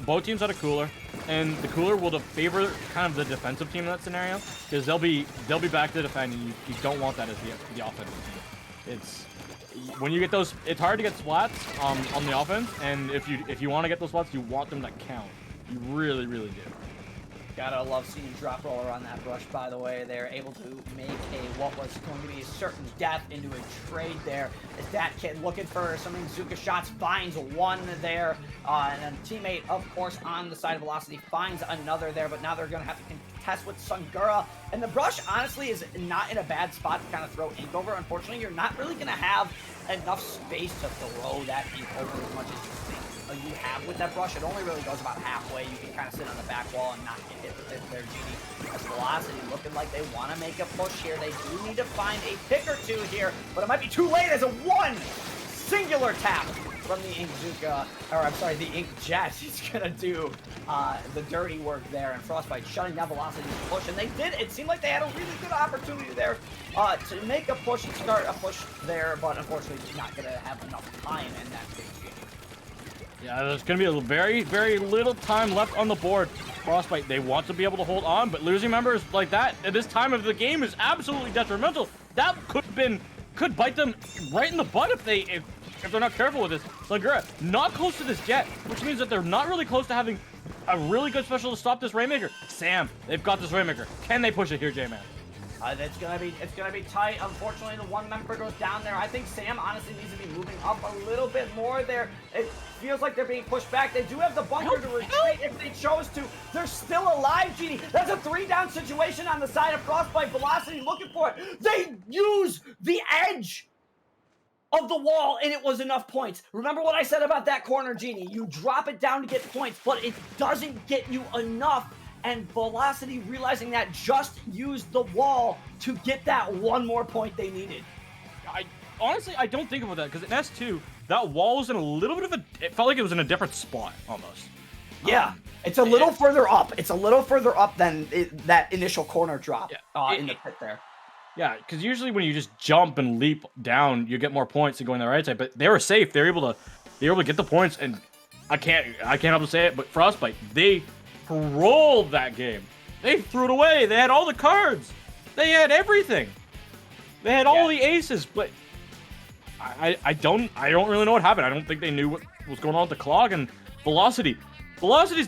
Both teams had a cooler, and the cooler will favor kind of the defensive team in that scenario, because they'll be back to defend, and you don't want that as the offensive team. It's when you get those, it's hard to get splats on the offense, and if you want to get those splats, you want them to count. You really, really do. Gotta love seeing drop roller on that brush, by the way. They're able to make what was going to be a certain death into a trade there. As that kid looking for some Inkzuka shots, finds one there. And then teammate, of course, on the side of Velocity finds another there, but now they're going to have to contest with Sungura. And the brush, honestly, is not in a bad spot to kind of throw ink over. Unfortunately, you're not really going to have enough space to throw that ink over as much as you think you have with that brush. It only really goes about halfway. You can kind of sit on the back wall and not get hit with it there, Genie. As Velocity looking like they want to make a push here. They do need to find a pick or two here, but it might be too late as a one singular tap from the Inkzuka, or I'm sorry, the Inkjet. He's gonna do the dirty work there, and Frostbite shutting down Velocity's push, and they did. It seemed like they had a really good opportunity there to make a push and start a push there, but unfortunately not gonna have enough time in that case. Yeah, there's going to be a very, very little time left on the board. Frostbite, they want to be able to hold on, but losing members like that at this time of the game is absolutely detrimental. That could bite them right in the butt if they're not careful with this. Sungura, not close to this jet, which means that they're not really close to having a really good special to stop this Rainmaker. Sam, they've got this Rainmaker. Can they push it here, J-Man? It's gonna be tight. Unfortunately, the one member goes down there. I think Sam honestly needs to be moving up a little bit more there. It feels like they're being pushed back. They do have the bunker to retreat if they chose to. They're still alive, Genie. That's a 3-down situation on the side of Frostbite. Velocity looking for it. They use the edge of the wall, and it was enough points. Remember what I said about that corner, Genie. You drop it down to get points, but it doesn't get you enough. And Velocity, realizing that, just used the wall to get that one more point they needed. Honestly, I don't think about that, because in S2, that wall was in a little bit of it felt like it was in a different spot, almost. Yeah, it's a little further up. It's a little further up than that initial corner drop in the pit there. Yeah, because usually when you just jump and leap down, you get more points than going the right side, but they were safe. They were able to get the points, and I can't help but say it, but Frostbite, they rolled that game. They threw it away. They had all the cards. They had everything. They had all the aces, but I don't really know what happened. I don't think they knew what was going on with the clock. And Velocity's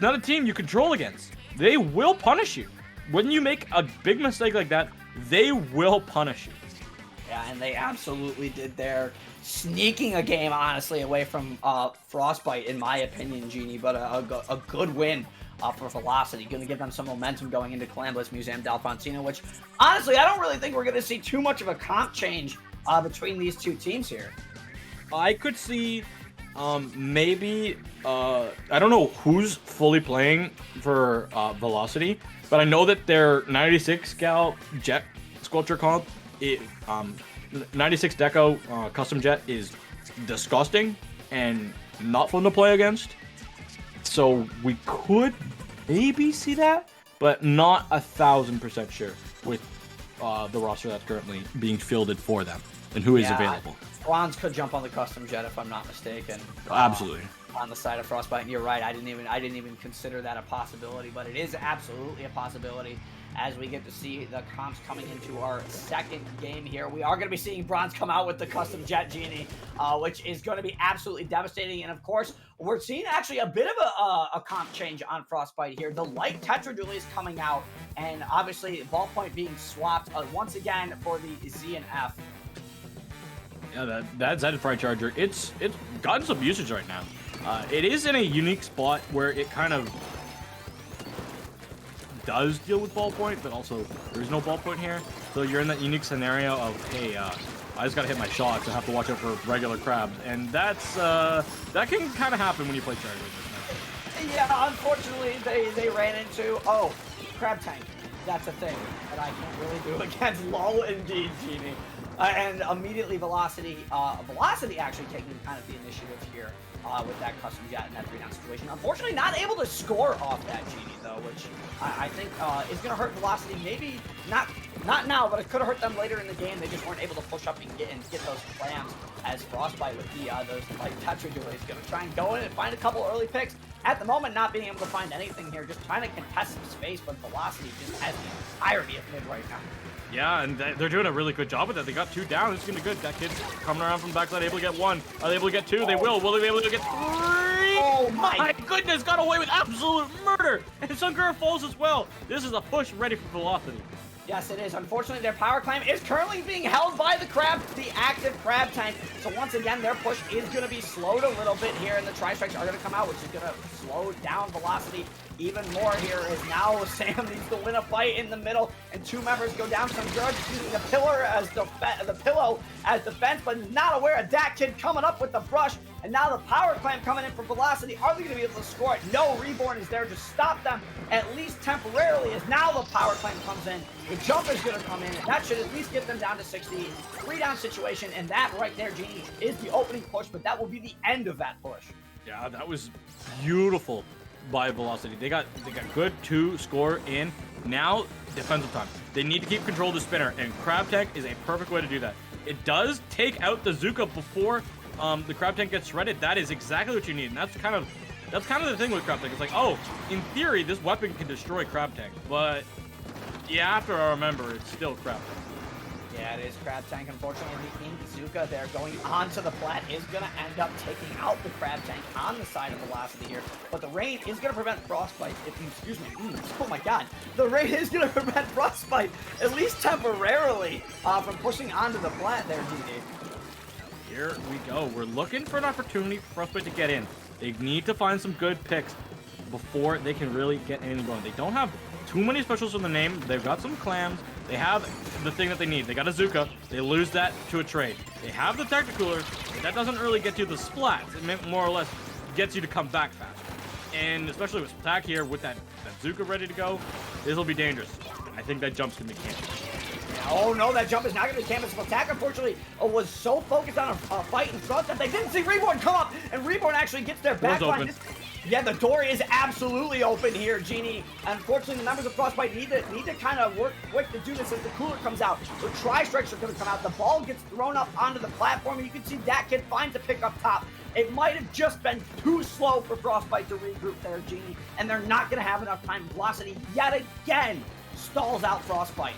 not a team you control against. They will punish you. When you make a big mistake like that, they will punish you. Yeah, and they absolutely did there. Sneaking a game, honestly, away from Frostbite, in my opinion, Genie, but a good win for Velocity. Going to give them some momentum going into Clambless Museum D'Alfonsina, which, honestly, I don't really think we're going to see too much of a comp change between these two teams here. I could see maybe, I don't know who's fully playing for Velocity, but I know that their 96 Gal Jet Sculpture comp, 96 Deco Custom Jet is disgusting and not fun to play against. So we could maybe see that, but not 1,000% sure with the roster that's currently being fielded for them and who is available. Bronze could jump on the custom jet if I'm not mistaken. Absolutely. On the side of Frostbite, and you're right. I didn't even consider that a possibility, but it is absolutely a possibility. As we get to see the comps coming into our second game here, we are going to be seeing Bronze come out with the custom jet, Genie, which is going to be absolutely devastating. And of course, we're seeing actually a bit of a comp change on Frostbite here. The light Tetra Dually is coming out, and obviously ballpoint being swapped once again for the Z and F. Yeah, that Zenfire Charger, it's gotten some usage right now. It is in a unique spot where it kind of does deal with ballpoint, but also there's no ballpoint here. So you're in that unique scenario of, hey, I just gotta hit my shots. I have to watch out for regular crabs, and that can kind of happen when you play Charger. Yeah, unfortunately, they ran into, oh, Crab Tank. That's a thing that I can't really do against. Lol, indeed, Genie. And immediately Velocity actually taking kind of the initiative here with that custom jet in that 3-down situation. Unfortunately, not able to score off that Genie, though, which I think is going to hurt Velocity. Maybe not now, but it could have hurt them later in the game. They just weren't able to push up and get those clams as Frostbite with those like Tetra Duel is going to try and go in and find a couple early picks. At the moment, not being able to find anything here, just trying to contest some space, but Velocity just has the entirety of mid right now. Yeah, and they're doing a really good job with that. They got 2 down. It's going to be good. That kid's coming around from the backside, able to get 1. Are they able to get 2? They will. Will they be able to get 3? Oh my goodness, got away with absolute murder. And Sunkura falls as well. This is a push ready for Velocity. Yes, it is. Unfortunately, their power climb is currently being held by the active Crab Tank. So once again, their push is going to be slowed a little bit here, and the Tri-Strikes are going to come out, which is going to slow down Velocity even more here, as now Sam needs to win a fight in the middle, and 2 members go down. Some Judge using the pillow as defense, but not aware of that kid coming up with the brush, and now the power climb coming in from Velocity. Are they going to be able to score it? No, Reborn is there to stop them, at least temporarily, as now the power climb comes in. The jump is going to come in, and that should at least get them down to 60. 3-down situation, and that right there, Genie, is the opening push, but that will be the end of that push. Yeah, that was beautiful by Velocity. They got good 2 score in. Now, defensive time. They need to keep control of the spinner, and Crab Tank is a perfect way to do that. It does take out the Zuka before the Crab Tank gets shredded. That is exactly what you need, and that's kind of the thing with Crab Tank. It's like, oh, in theory, this weapon can destroy Crab Tank, but you have to remember it's still Crab Tank. Yeah, it is Crab Tank. Unfortunately, the Ink Zuka there going onto the plat is going to end up taking out the Crab Tank on the side of Velocity here. But the rain is going to prevent Frostbite. Excuse me. Oh my god. The rain is going to prevent Frostbite, at least temporarily, from pushing onto the plat there, GD. Here we go. We're looking for an opportunity for Frostbite to get in. They need to find some good picks before they can really get anything going. They don't have too many specials in the name. They've got some clams. They have the thing that they need. They got a Zuka. They lose that to a trade. They have the Tacticooler, but that doesn't really get you the splats. It more or less gets you to come back faster. And especially with Splat here, with that Zuka ready to go, this will be dangerous. I think that jump's going to be canceled. Oh no, that jump is not going to be canceled. Attack, unfortunately, was so focused on a fight in front that they didn't see Reborn come up, and Reborn actually gets their back line. Yeah, the door is absolutely open here, Genie. Unfortunately, the members of Frostbite need to kind of work quick to do this as the cooler comes out. The Tri-Strikes are going to come out. The ball gets thrown up onto the platform, and you can see that kid finds a pick up top. It might have just been too slow for Frostbite to regroup there, Genie, and they're not going to have enough time. Velocity, yet again, stalls out Frostbite.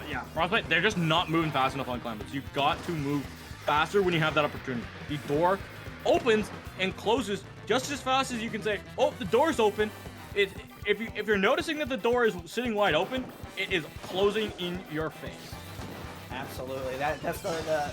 Yeah, Frostbite, they're just not moving fast enough on climbers. You've got to move faster when you have that opportunity. The door opens and closes just as fast as you can say, oh, the door's open. If you're noticing that the door is sitting wide open, it is closing in your face. Absolutely. That's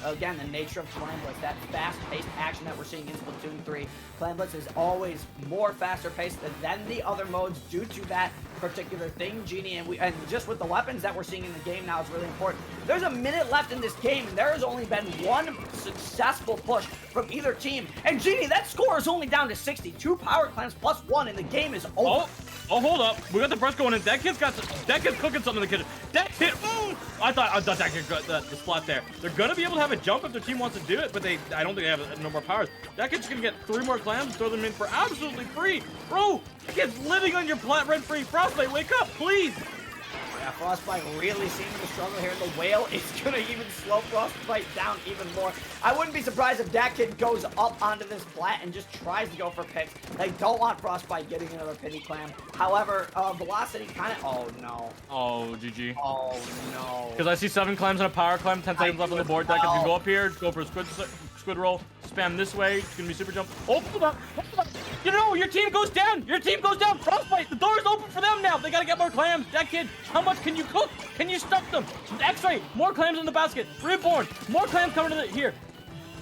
again, the nature of Clan Blitz, that fast-paced action that we're seeing in Splatoon 3. Clan Blitz is always more faster-paced than the other modes due to that particular thing, Genie, and just with the weapons that we're seeing in the game now is really important. There's a minute left in this game, and there has only been one successful push from either team. And Genie, that score is only down to 60. 2 power clams plus 1, and the game is over. Oh, hold up. We got the brush going in. That kid's cooking something in the kitchen. That kid, I thought that kid got the splat there. They're gonna be able to have a jump if their team wants to do it, but I don't think they have no more powers. That kid's gonna get 3 more clams and throw them in for absolutely free. Bro, that kid's living on your plat rent-free. Frostbite, wake up, please. Yeah, Frostbite really seems to struggle here. The whale is going to even slow Frostbite down even more. I wouldn't be surprised if that kid goes up onto this flat and just tries to go for picks. They don't want Frostbite getting another pity clam. However, Velocity kind of... Oh, no. Oh, GG. Oh, no. Because I see 7 clams and a power clam, 10 seconds left on the board. That kid can go up here, go for a squid roll, spam this way. It's going to be super jump. Oh, hold on. You know, your team goes down. Your team goes down. Frostbite, the door is open for them now. They got to get more clams. That kid, how much can you cook? Can you stuff them? X-ray, more clams in the basket. Reborn, more clams coming to here.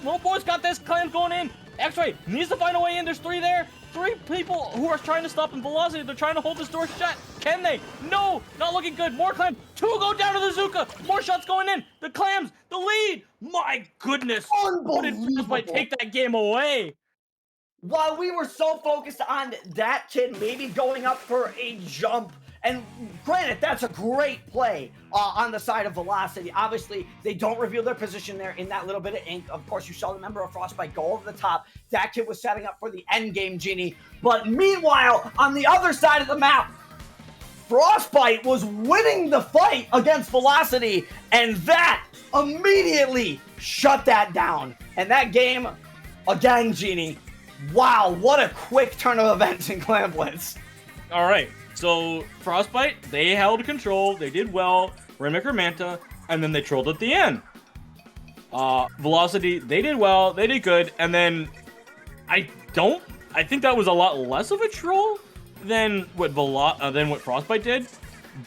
Little boy's got this clam going in. X-ray needs to find a way in. There's 3 there. 3 people who are trying to stop in Velocity. They're trying to hold this door shut. Can they? No, not looking good. More clams. 2 go down to the Zuka. More shots going in. The clams, the lead. My goodness. Unbelievable. How did Frostbite take that game away? while we were so focused on that kid maybe going up for a jump, and granted, that's a great play on the side of Velocity. Obviously, they don't reveal their position there in that little bit of ink. Of course, you saw the member of Frostbite go over the top. That kid was setting up for the end game, Genie. But meanwhile, on the other side of the map, Frostbite was winning the fight against Velocity, and that immediately shut that down. And that game, again, Genie, wow, what a quick turn of events in Clan Blitz. All right. So Frostbite, they held control, they did well, Rainmaker Manta, and then they trolled at the end. Velocity, they did well, they did good, and then I think that was a lot less of a troll than what Frostbite did,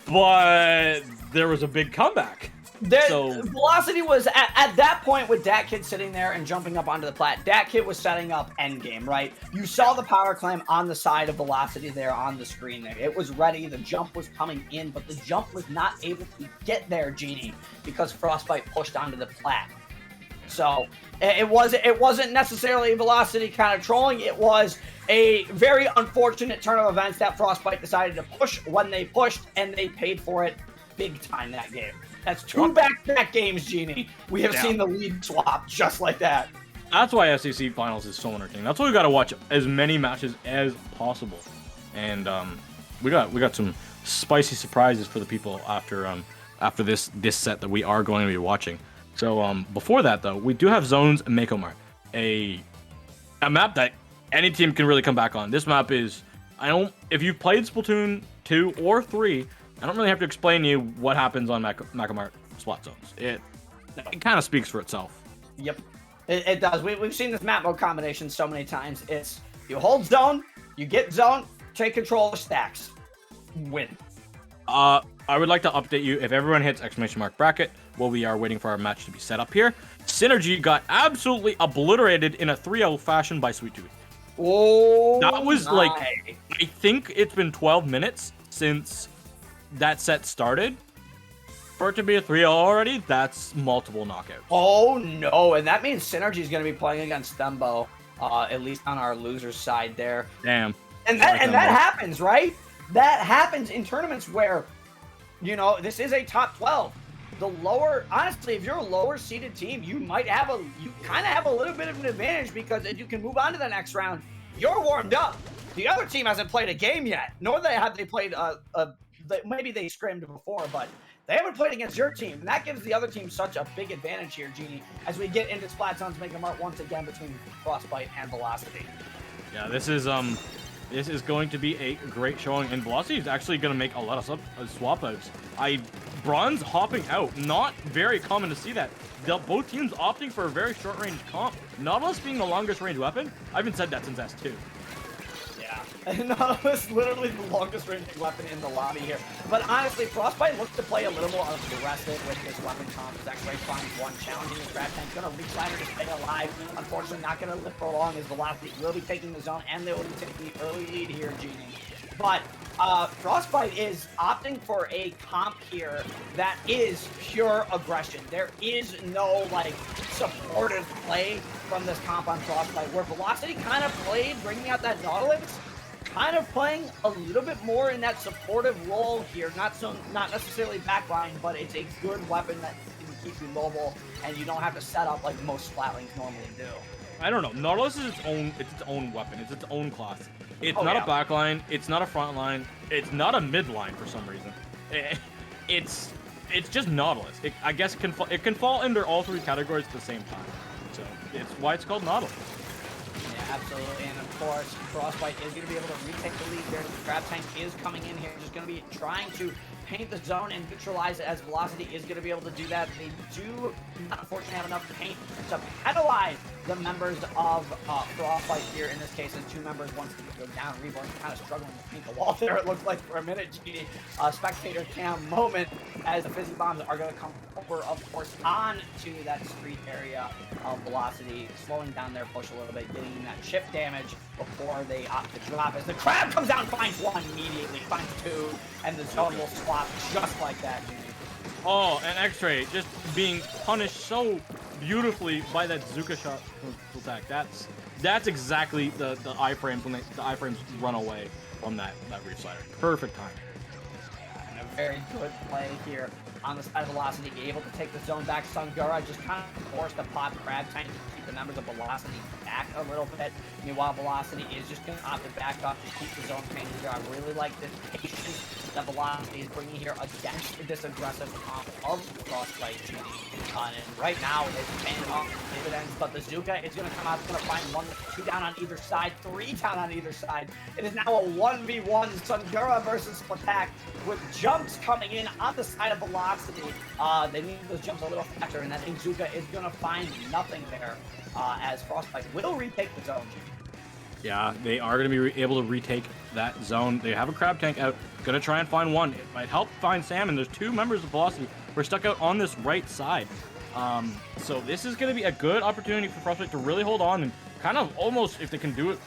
but there was a big comeback. Velocity was at that point with Dat Kid sitting there and jumping up onto the plat. Dat Kid was setting up endgame, right? You saw the power climb on the side of Velocity there on the screen there. It was ready. The jump was coming in, but the jump was not able to get there, Genie, because Frostbite pushed onto the plat. So it wasn't necessarily Velocity kind of trolling. It was a very unfortunate turn of events that Frostbite decided to push when they pushed, and they paid for it big time that game. That's 2 back-to-back games, Genie. We have seen the lead swap just like that. That's why SEC Finals is so entertaining. That's why we got to watch as many matches as possible. And we got some spicy surprises for the people after this set that we are going to be watching. So before that, though, we do have Zones and Makomar, a map that any team can really come back on. This map is, if you've played Splatoon 2 or 3, I don't really have to explain to you what happens on Makomar spot zones. It kind of speaks for itself. Yep, it does. We've seen this map mode combination so many times. It's you hold zone, you get zone, take control of stacks, win. I would like to update you if everyone hits ! bracket while we are waiting for our match to be set up here. Synergy got absolutely obliterated in a 3-0 fashion by Sweet Tooth. Oh, that was I think it's been 12 minutes since that set started. For it to be a 3-0 already, that's multiple knockouts. Oh no, and that means Synergy is going to be playing against Thembo, at least on our loser's side there. Damn. And that happens, right? That happens in tournaments where, this is a top 12. Honestly, if you're a lower seeded team, you kind of have a little bit of an advantage, because if you can move on to the next round, you're warmed up. The other team hasn't played a game yet, nor have they played maybe they scrimmed before, but they haven't played against your team, and that gives the other team such a big advantage here, Genie, as we get into Splat Zones Makomar once again between Frostbite and Velocity. Yeah, this is going to be a great showing, and Velocity is actually going to make a lot of swap outs. Bronze hopping out, not very common to see that. Both teams opting for a very short range comp. Nautilus being the longest range weapon. I haven't said that since S2. And Nautilus literally the longest range weapon in the lobby here. But honestly, Frostbite looks to play a little more aggressive with his weapon comp. X-Ray finds one, challenging his grab tank, gonna reach ladder to stay alive. Unfortunately, not gonna live for long, as Velocity will be taking the zone, and they will be taking the early lead here, Genie. But Frostbite is opting for a comp here that is pure aggression. There is no supportive play from this comp on Frostbite, where Velocity kind of played, bringing out that Nautilus, kind of playing a little bit more in that supportive role here. Not necessarily backline, but it's a good weapon that can keep you mobile, and you don't have to set up like most Splatlings normally do. I don't know. Nautilus is its own weapon. It's its own class. It's not a backline. It's not a front line. It's not a mid line for some reason. It's just Nautilus. I guess it can fall under all three categories at the same time. So it's why it's called Nautilus. Yeah, absolutely. And of course, Frostbite is going to be able to retake the lead there. The grab tank is coming in here, just going to be trying to paint the zone and neutralize it, as Velocity is going to be able to do that. They do, unfortunately, have enough paint to penalize the members of Frostbite here. In this case, as two members, once they go down, Reborn kind of struggling to paint the wall there, it looked like for a minute. Spectator cam moment, as the Fizzy Bombs are going to come over, of course, on to that street area of Velocity, slowing down their push a little bit, getting that chip damage before they opt to drop. As the Crab comes down, finds one immediately, finds two, and the zone will swap just like that. Oh, and X-Ray just being punished so beautifully by that Zuka shot attack. That's exactly the iframes when the iframes run away from that reef slider. Perfect time. And a very good play here on the side of Velocity, able to take the zone back. Sungura just kind of forced the pop Crab Tank to keep the members of Velocity back a little bit. Meanwhile, Velocity is just going to opt to back up to keep the zone change here. I really like this patience that Velocity is bringing here against this aggressive comp of Frostbite GD. And right now, it's paying off dividends, but the Zuka is going to come out, it's going to find 1, 2 down on either side, 3 down on either side. It is now a 1v1 Sungura versus Splatak with jumps coming in on the side of Velocity. They need those jumps a little faster, and I think Zuka is going to find nothing there as Frostbite will retake the zone. Yeah, they are going to be able to retake that zone. They have a Crab Tank out, going to try and find one. It might help find Sam, and there's 2 members of Velocity who are stuck out on this right side. So this is going to be a good opportunity for Frostbite to really hold on and kind of almost, if they can do it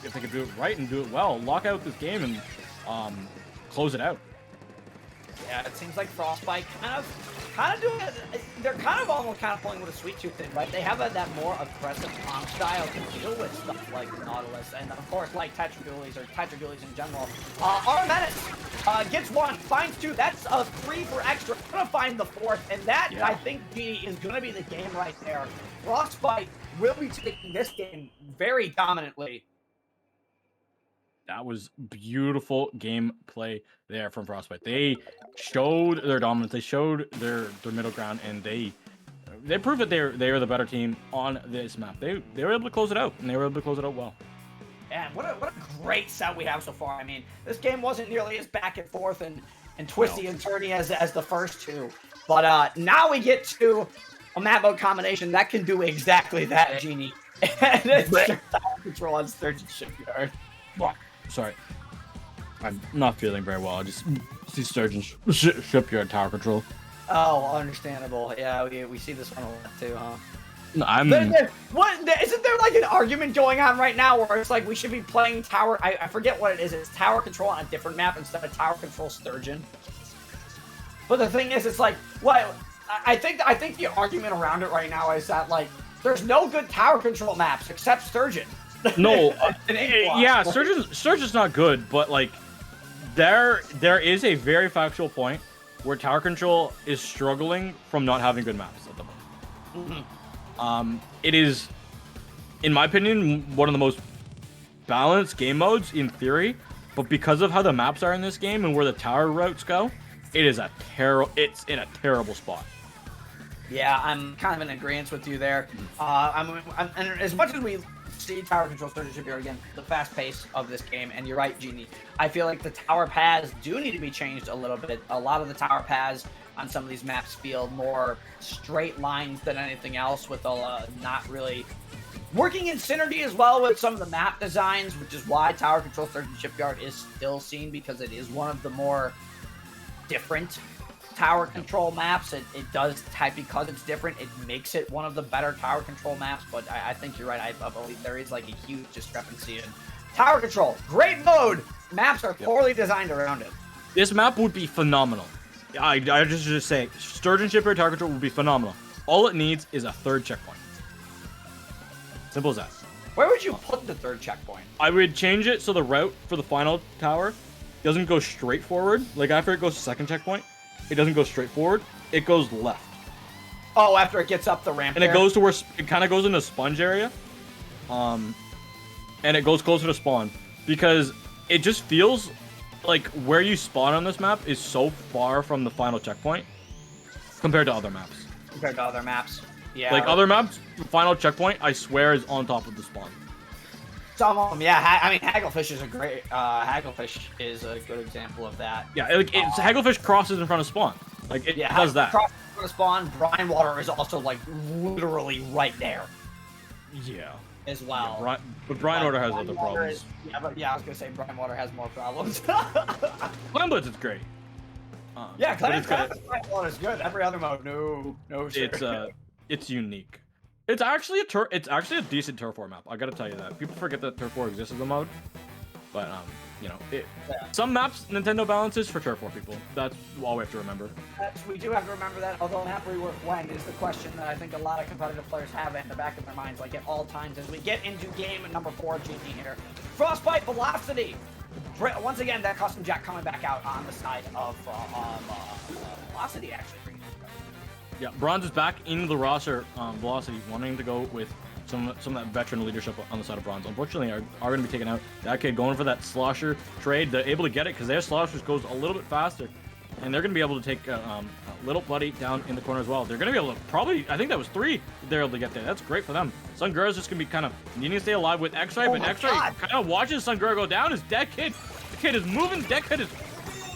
right and do it well, lock out this game and close it out. Yeah, it seems like Frostbite kind of doing it. They're almost pulling with a sweet tooth thing, right? They have that more aggressive comp style to deal with stuff like Nautilus, and of course, like Tetragulies or Tetragulies in general. Armenis gets 1, finds 2. That's a 3 for extra. Gonna find the 4th, and that I think is gonna be the game right there. Frostbite will be taking this game very dominantly. That was beautiful gameplay there from Frostbite. They showed their dominance. They showed their middle ground, and they proved that they are the better team on this map. They were able to close it out, and they were able to close it out well. And what a great set we have so far. I mean, this game wasn't nearly as back and forth and twisty and turny as the first 2, but now we get to a map mode combination that can do exactly that, Genie. And it's Tower Control on Sturgeon Shipyard. Sorry, I'm not feeling very well. I just see Sturgeon Shipyard Tower Control. Oh, understandable. Yeah, we see this one a lot too, huh? No, isn't there like an argument going on right now where it's like we should be playing Tower? I forget what it is. It's Tower Control on a different map instead of Tower Control Sturgeon. But the thing is, it's like what I think the argument around it right now is that like there's no good Tower Control maps except Sturgeon. No, yeah, Sturgeon's not good, but like there is a very factual point where Tower Control is struggling from not having good maps at the moment. Mm-hmm. It is, in my opinion, one of the most balanced game modes in theory, but because of how the maps are in this game and where the tower routes go, it's in a terrible spot. Yeah, I'm kind of in agreement with you there. And as much as we see Tower Control Sturgeon Shipyard again, the fast pace of this game, and you're right, Genie. I feel like the tower paths do need to be changed a little bit. A lot of the tower paths on some of these maps feel more straight lines than anything else, with not really working in synergy as well with some of the map designs, which is why Tower Control Sturgeon Shipyard is still seen, because it is one of the more different tower control maps. It does type, because it's different, it makes it one of the better tower control maps. But I think you're right. I believe there is like a huge discrepancy in tower control. Great mode. Maps are poorly designed around it. This map would be phenomenal. I just say Sturgeon Shipyard Tower Control would be phenomenal. All it needs is a 3rd checkpoint. Simple as that. Where would you put the 3rd checkpoint? I would change it so the route for the final tower doesn't go straight forward. Like after it goes to 2nd checkpoint, it doesn't go straight forward. It goes left. Oh, after it gets up the ramp. And it goes to where it kind of goes into sponge area. And it goes closer to spawn, because it just feels like where you spawn on this map is so far from the final checkpoint compared to other maps. Yeah. Like other maps, the final checkpoint, I swear, is on top of the spawn. Some of them, yeah. I mean, Hagglefish is a great. Hagglefish is a good example of that. Yeah, like Hagglefish crosses in front of spawn. Like it does that. Crosses in front of spawn. Brine water is also like literally right there. Yeah. As well. Yeah, but Brine water has other problems. I was gonna say Brine water has more problems. Clam Blitz is great. Clam water is good. Every other mode, no. Sure. It's unique. It's actually a decent Turf War map. I gotta tell you that. People forget that Turf War exists as a mode, But you know, some maps Nintendo balances for sure for people. That's all we have to remember. We do have to remember that, although map rework when is the question that I think a lot of competitive players have in the back of their minds, like at all times as we get into game number 4, Genie here. Frostbite Velocity. Once again, that custom jack coming back out on the side of Velocity, actually. Yeah, Bronze is back into the roster. Velocity wanting to go with some of that veteran leadership on the side of Bronze. Unfortunately, are going to be taken out. That kid going for that slosher trade. They're able to get it because their sloshers goes a little bit faster. And they're going to be able to take Little Buddy down in the corner as well. They're going to be able to probably, I think that was 3 they're able to get there. That's great for them. Sungura's just going to be kind of needing to stay alive with X-Ray, but X-Ray kind of watches Sungura go down. His dead kid, the kid is moving. Dead kid is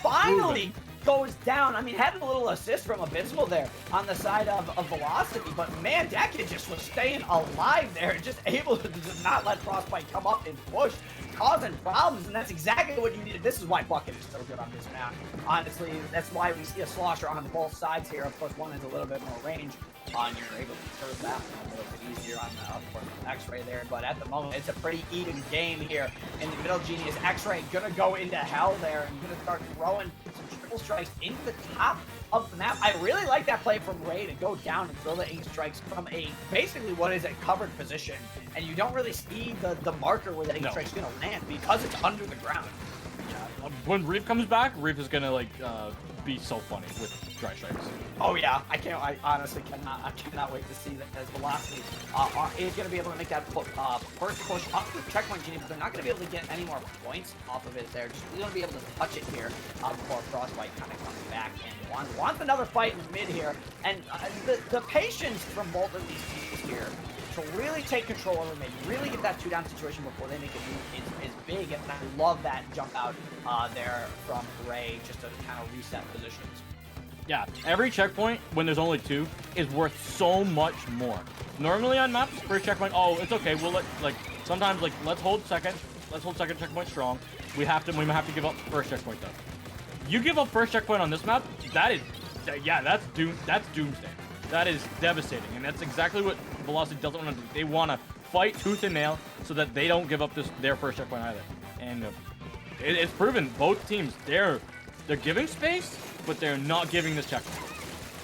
finally goes down. I mean, had a little assist from Abysmal there on the side of Velocity, but man, that kid just was staying alive there, just able to just not let Frostbite come up and push, causing problems, and that's exactly what you needed. This is why Bucket is so good on this map. Honestly, that's why we see a slosher on both sides here. Of course, one is a little bit more range. You're able to curve that one a little bit easier on the, of course, X-Ray there, but at the moment, it's a pretty even game here. In the middle, Genie is X-Ray gonna go into hell there and gonna start throwing some triple strikes into the top of the map. I really like that play from Ray to go down and throw the ink strikes from basically what is a covered position, and you don't really see the marker where the ink strike's gonna land because it's under the ground. Yeah, when Reef comes back, Reef is gonna like be so funny with dry strikes. Oh yeah, I honestly cannot wait to see that as Velocity is going to be able to make that first push up to the checkpoint, Genie, but they're not going to be able to get any more points off of it there. Just going to be able to touch it here before Frostbite kind of comes back and wants another fight in mid here. And the patience from both of these teams here to really take control over mid, really get that 2-down situation before they make a move is big, and I love that jump out there from Ray just to kind of reset positions. Yeah, every checkpoint, when there's only 2, is worth so much more. Normally on maps, first checkpoint, oh, it's okay, we'll let, like, sometimes, like, let's hold second checkpoint strong. We have to give up first checkpoint, though. You give up first checkpoint on this map, that is, yeah, that's doomsday. That is devastating, and that's exactly what Velocity doesn't want to do. They want to fight tooth and nail so that they don't give up their first checkpoint either. And it's proven, both teams, they're giving space, but they're not giving this checkpoint.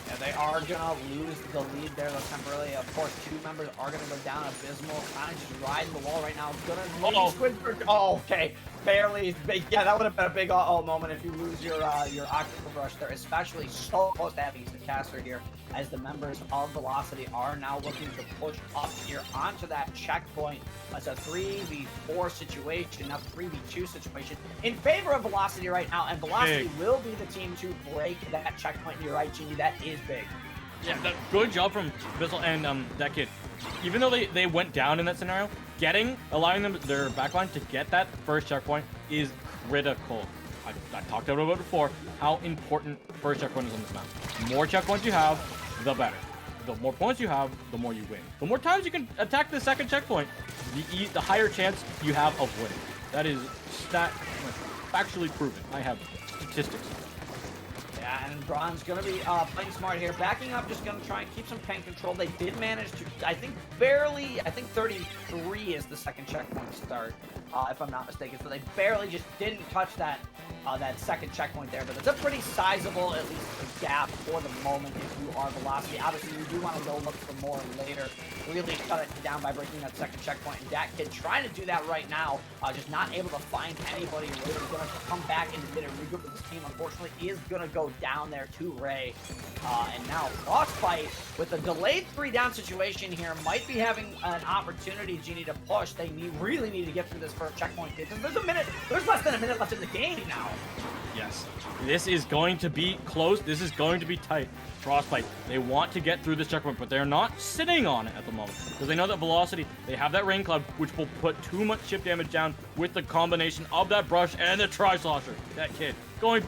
Yeah, they are gonna lose the lead there though temporarily. Of course, 2 members are gonna go down. Abysmal kind of just riding the wall right now. Gonna Squid. Oh, okay. Barely. Yeah, that would have been a big moment if you lose your Octopi rush there, especially so close to having the caster here, as the members of Velocity are now looking to push up here onto that checkpoint. It's a 3v4 situation, not 3v2 situation in favor of Velocity right now, and Velocity will be the team to break that checkpoint. You're right, Genie, that is big. Yeah, good job from Bissell and that kid. Even though they went down in that scenario, allowing them their backline to get that first checkpoint is critical. I talked about it before, how important first checkpoint is on this map. The more checkpoints you have, the better. The more points you have, the more you win. The more times you can attack the second checkpoint, the higher chance you have of winning. That is factually proven. I have statistics. Yeah, and Bronze gonna be playing smart here, backing up, just gonna try and keep some tank control. They did manage to, I think 33 is the second checkpoint start, if I'm not mistaken. So they barely just didn't touch that that second checkpoint there, but it's a pretty sizable, at least, gap for the moment if you are Velocity. Obviously, you do want to go look for more later, really cut it down by breaking that second checkpoint, and that kid trying to do that right now, just not able to find anybody. Really going to come back into mid and regroup with his team. Unfortunately, is going to go down there to Ray, and now Frostbite with a delayed 3-down situation here might be having an opportunity, Genie, to push. They really need to get through this first checkpoint because there's less than a minute left in the game now. Yes, this is going to be close. This is going to be tight. Frostbite, they want to get through this checkpoint, but they're not sitting on it at the moment because they know that Velocity, they have that rain cloud, which will put too much chip damage down with the combination of that brush and the tri-slosher. That kid going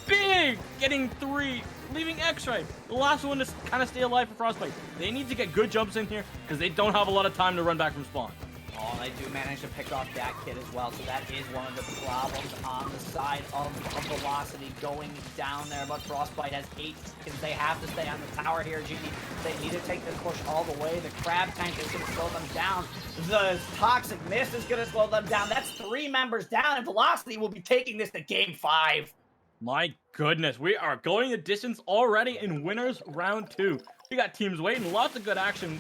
big, getting 3, leaving X-Ray. The last one to kind of stay alive for Frostbite. They need to get good jumps in here because they don't have a lot of time to run back from spawn. Oh, they do manage to pick off that kid as well, so that is one of the problems on the side of Velocity going down there. But Frostbite has 8 seconds. They have to stay on the tower here, Genie. They need to take this push all the way. The Crab Tank is going to slow them down. The Toxic Mist is going to slow them down. That's 3 members down, and Velocity will be taking this to Game 5. My goodness, we are going the distance already in winners round 2. We got teams waiting, lots of good action,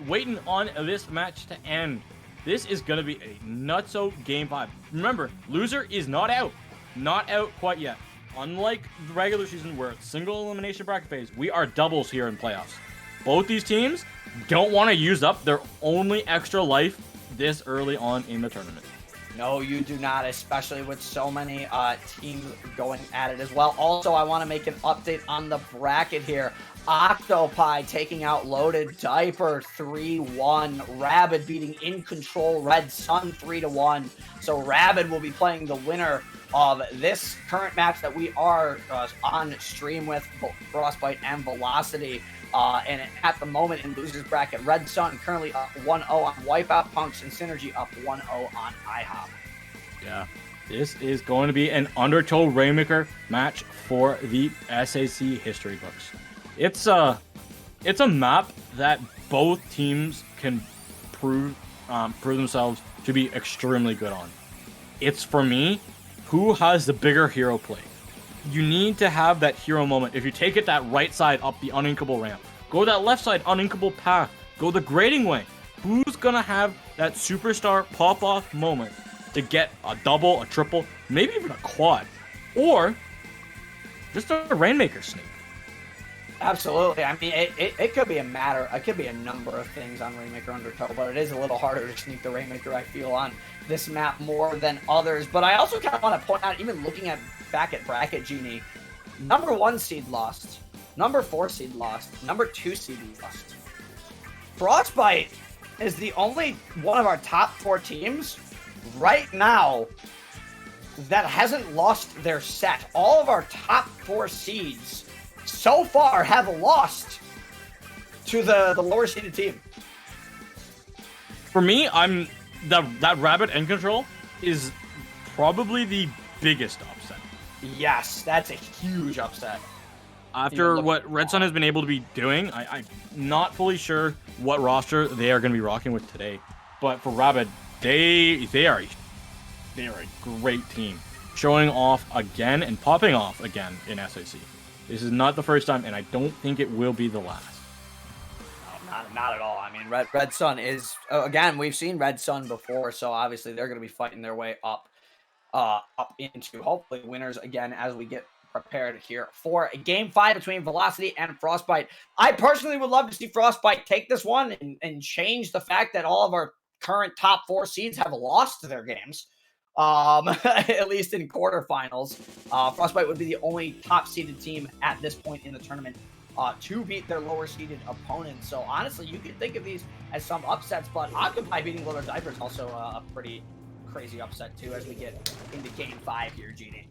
waiting on this match to end. This is going to be a nutso Game 5. Remember, loser is not out quite yet. Unlike the regular season where it's single elimination bracket phase, we are doubles here in playoffs. Both these teams don't want to use up their only extra life this early on in the tournament. No, you do not, especially with so many teams going at it as well. Also, I want to make an update on the bracket here. Octopi taking out Loaded Diaper 3-1. Rabid beating In Control Red Sun 3-1. So Rabid will be playing the winner of this current match that we are on stream with, Frostbite and Velocity. And at the moment in losers bracket, Red Sun currently up 1-0 on Wipeout, Punks and Synergy up 1-0 on IHOP. Yeah, this is going to be an Undertow Rainmaker match for the SAC history books. It's a map that both teams can prove themselves to be extremely good on. It's, for me, who has the bigger hero play. You need to have that hero moment. If you take it that right side up the uninkable ramp, go that left side uninkable path, go the grading way. Who's gonna have that superstar pop-off moment to get a double, a triple, maybe even a quad, or just a Rainmaker sneak? Absolutely. I mean, it could be it could be a number of things on Rainmaker Undertow, but it is a little harder to sneak the Rainmaker, I feel, on this map more than others. But I also kind of want to point out, even looking back at Bracket Genie, number 1 seed lost, number 4 seed lost, number 2 seed lost. Frostbite is the only one of our top 4 teams right now that hasn't lost their set. All of our top 4 seeds so far have lost to the lower seeded team. For me, that Rabid end control is probably the biggest upset. Yes, that's a huge upset. After what Red Sun has been able to be doing, I'm not fully sure what roster they are going to be rocking with today. But for Rabid, they are a great team, showing off again and popping off again in SAC. This is not the first time, and I don't think it will be the last. No, not at all. I mean, Red Sun is, again, we've seen Red Sun before, so obviously they're going to be fighting their way up into, hopefully, winners again as we get prepared here for a Game 5 between Velocity and Frostbite. I personally would love to see Frostbite take this one and change the fact that all of our current top 4 seeds have lost their games. At least in quarterfinals. Frostbite would be the only top-seeded team at this point in the tournament to beat their lower-seeded opponents. So, honestly, you could think of these as some upsets, but Octopi beating Loaded Diaper is also a pretty crazy upset, too, as we get into Game 5 here, Genie.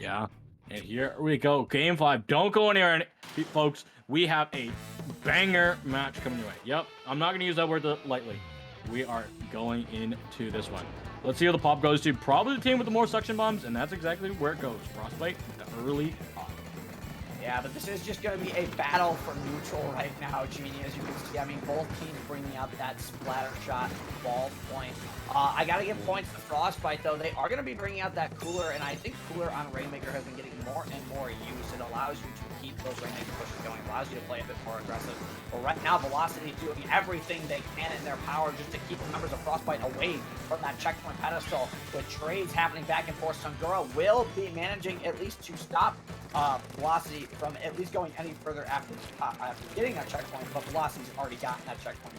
Yeah, and here we go. Game 5. Don't go anywhere, folks. We have a banger match coming your way. Yep, I'm not going to use that word lightly. We are going into this one. Let's see who the pop goes to. Probably the team with the more suction bombs, and that's exactly where it goes. Frostbite, the early pop. Yeah, but this is just going to be a battle for neutral right now, Genie, as you can see. I mean, both teams bringing out that splatter shot ball point. I got to give points to Frostbite, though. They are going to be bringing out that Cooler, and I think Cooler on Rainmaker has been getting more and more use. It allows you to keep those Rainmaker pushes going. It allows you to play a bit more aggressive. But right now, Velocity is doing everything they can in their power just to keep the members of Frostbite away from that checkpoint pedestal. With trades happening back and forth, Sungura will be managing at least to stop Velocity from at least going any further after getting that checkpoint, but Velocity's already gotten that checkpoint.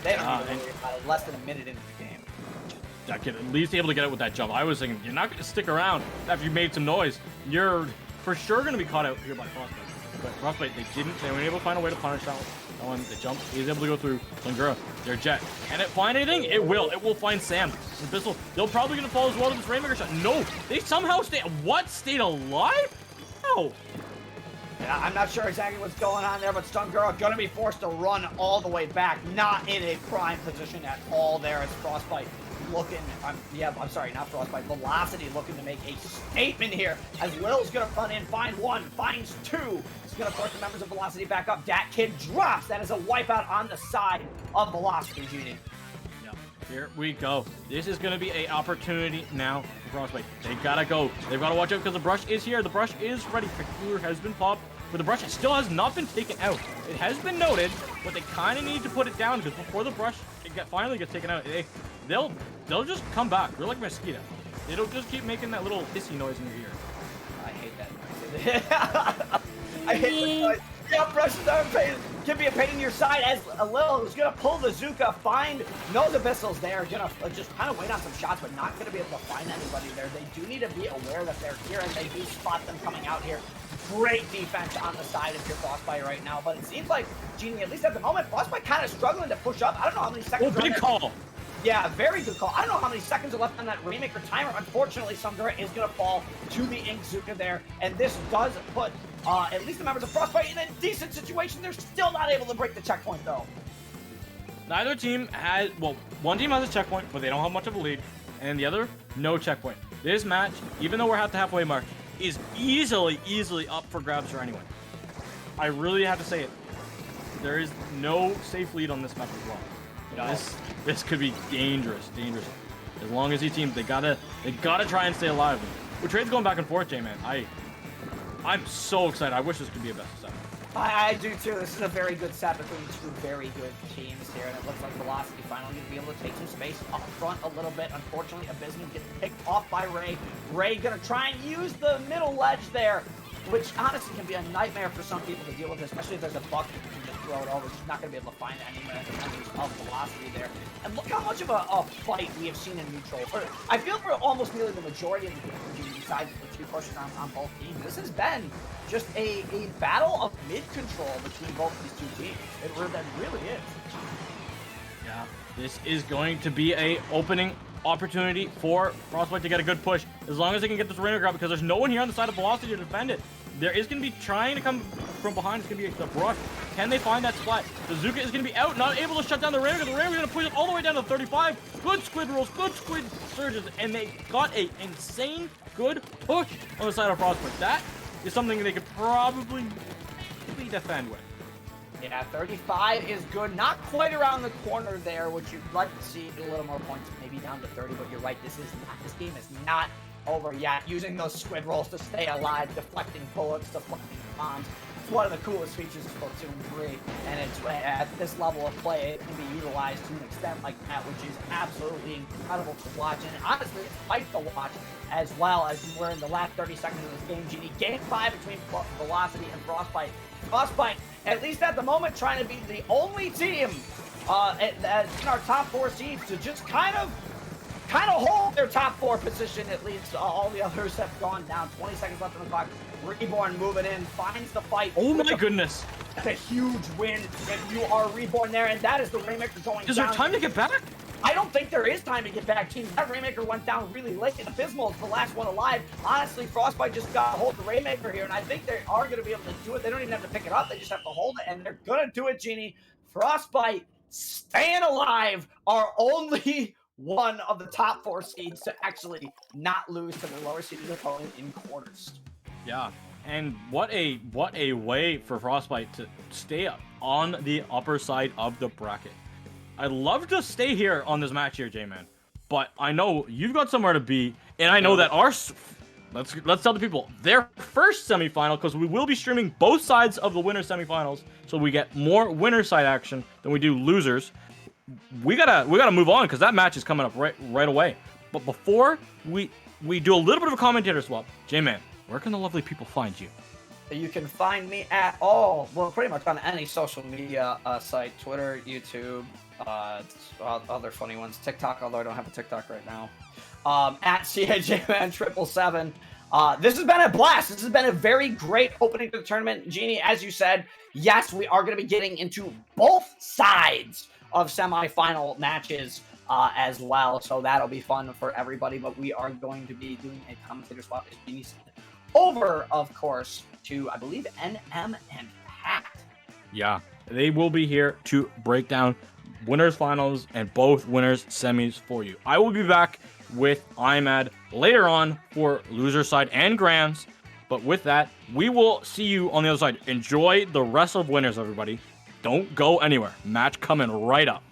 They don't need to worry about it less than a minute into the game. That kid at least able to get it with that jump. I was thinking, you're not going to stick around after you made some noise. You're for sure going to be caught out here by Frostbite. But Frostbite, they weren't able to find a way to punish that one. The jump is able to go through Sungura. Their jet. Can it find anything? It will. It will find Sam. And Bissell, they're probably going to fall as well to this Rainmaker shot. No, they somehow stayed alive? No. Yeah, I'm not sure exactly what's going on there, but Stun Girl going to be forced to run all the way back. Not in a prime position at all there as Frostbite looking, I'm sorry, not Frostbite, Velocity looking to make a statement here as Lil's going to run in, find one, finds two. He's going to force the members of Velocity back up. Dat Kid drops. That is a wipeout on the side of Velocity, Genie. Here we go. This is going to be an opportunity now for Frostbite. They gotta go. They've got to watch out because the brush is here. The brush is ready. Cooler has been popped, but the brush still has not been taken out. It has been noted, but they kind of need to put it down because before the brush finally gets taken out, they'll just come back. They're like mosquito. It'll just keep making that little hissy noise in your ear. I hate that noise. I hate the noise. Yeah, brushes are can be a pain in your side as Lil is going to pull the Zuka, find Nose Abyssals there, going to just kind of wait on some shots, but not going to be able to find anybody there. They do need to be aware that they're here, and they do spot them coming out here. Great defense on the side if you're Frostbite right now, but it seems like, Genie, at least at the moment, Frostbite kind of struggling to push up. I don't know how many seconds. Oh, big call. Yeah, very good call. I don't know how many seconds are left on that Rainmaker timer. Unfortunately, Sundara is going to fall to the Ink Zuka there, and this does put at least the members of Frostbite in a decent situation. They're still not able to break the checkpoint, though. Neither team has, well, one team has a checkpoint, but they don't have much of a lead, and the other, no checkpoint. This match, even though we're at the halfway mark, is easily up for grabs for anyone. I really have to say it. There is no safe lead on this map as well. No. This could be dangerous. As long as these teams, they gotta try and stay alive. With trades going back and forth, J-Man, I'm so excited. I wish this could be a best of seven. I do too. This is a very good set between two very good teams here, and it looks like Velocity finally going to be able to take some space up front a little bit. Unfortunately, Abysmal gets picked off by Ray. Ray going to try and use the middle ledge there, which honestly can be a nightmare for some people to deal with, especially if there's a bucket you can just throw it over. She's not going to be able to find any members of Velocity there. And look how much of a fight we have seen in neutral. I feel for almost nearly the majority of the game, besides the two pushes on both teams. This has been just a battle of mid-control between both these two teams. It really is. Yeah, this is going to be a opening opportunity for Frostbite to get a good push. As long as they can get this Rainer grab, because there's no one here on the side of Velocity to defend it. There is going to be trying to come from behind. It's going to be the brush. Can they find that spot? The Zuka is going to be out, not able to shut down the Rainer. The Rainer is going to push it all the way down to 35. Good squid rolls, good squid surges, and they got a insane good push on the side of Frostbite. That is something they could probably defend with. Yeah, 35 is good. Not quite around the corner there, which you'd like to see a little more points, maybe down to 30, but you're right, this game is not over yet. Using those squid rolls to stay alive, deflecting bullets, deflecting bombs. It's one of the coolest features of Splatoon 3, and it's at this level of play, it can be utilized to an extent like that, which is absolutely incredible to watch, and honestly, it's fun to watch, as well as we're in the last 30 seconds of this game, Genie. Game 5 between Velocity and Frostbite. Frostbite, at least at the moment, trying to be the only team in our top 4 seeds to just kind of hold their top 4 position, at least. All the others have gone down. 20 seconds left on the clock. Reborn moving in, finds the fight. Oh my goodness. That's a huge win if you are Reborn there, and that is the Rainmaker going down. Is there time to get back? I don't think there is time to get back, team. That Rainmaker went down really late, and Abysmal is the last one alive. Honestly, Frostbite just got a hold of the Rainmaker here, and I think they are going to be able to do it. They don't even have to pick it up. They just have to hold it, and they're going to do it, Genie. Frostbite, staying alive, are only one of the top 4 seeds to actually not lose to their lower seeded opponent in quarters. Yeah, and what a way for Frostbite to stay up on the upper side of the bracket. I'd love to stay here on this match here, J-Man, but I know you've got somewhere to be, and I know that our let's tell the people their first semifinal, because we will be streaming both sides of the winner semifinals, so we get more winner side action than we do losers. We gotta move on because that match is coming up right away. But before we do a little bit of a commentator swap, J-Man, where can the lovely people find you? You can find me at pretty much on any social media site, Twitter, YouTube, other funny ones, TikTok, although I don't have a TikTok right now. At CAJman777. This has been a blast. This has been a very great opening to the tournament. Genie, as you said, yes, we are going to be getting into both sides of semifinal matches as well, so that'll be fun for everybody. But we are going to be doing a commentator swap, as Genie said, over, of course, to, I believe, NM and Pat. Yeah, they will be here to break down winners finals and both winners semis for you. I will be back with IMAD later on for loser side and grands. But with that, we will see you on the other side. Enjoy the rest of winners, everybody. Don't go anywhere. Match coming right up.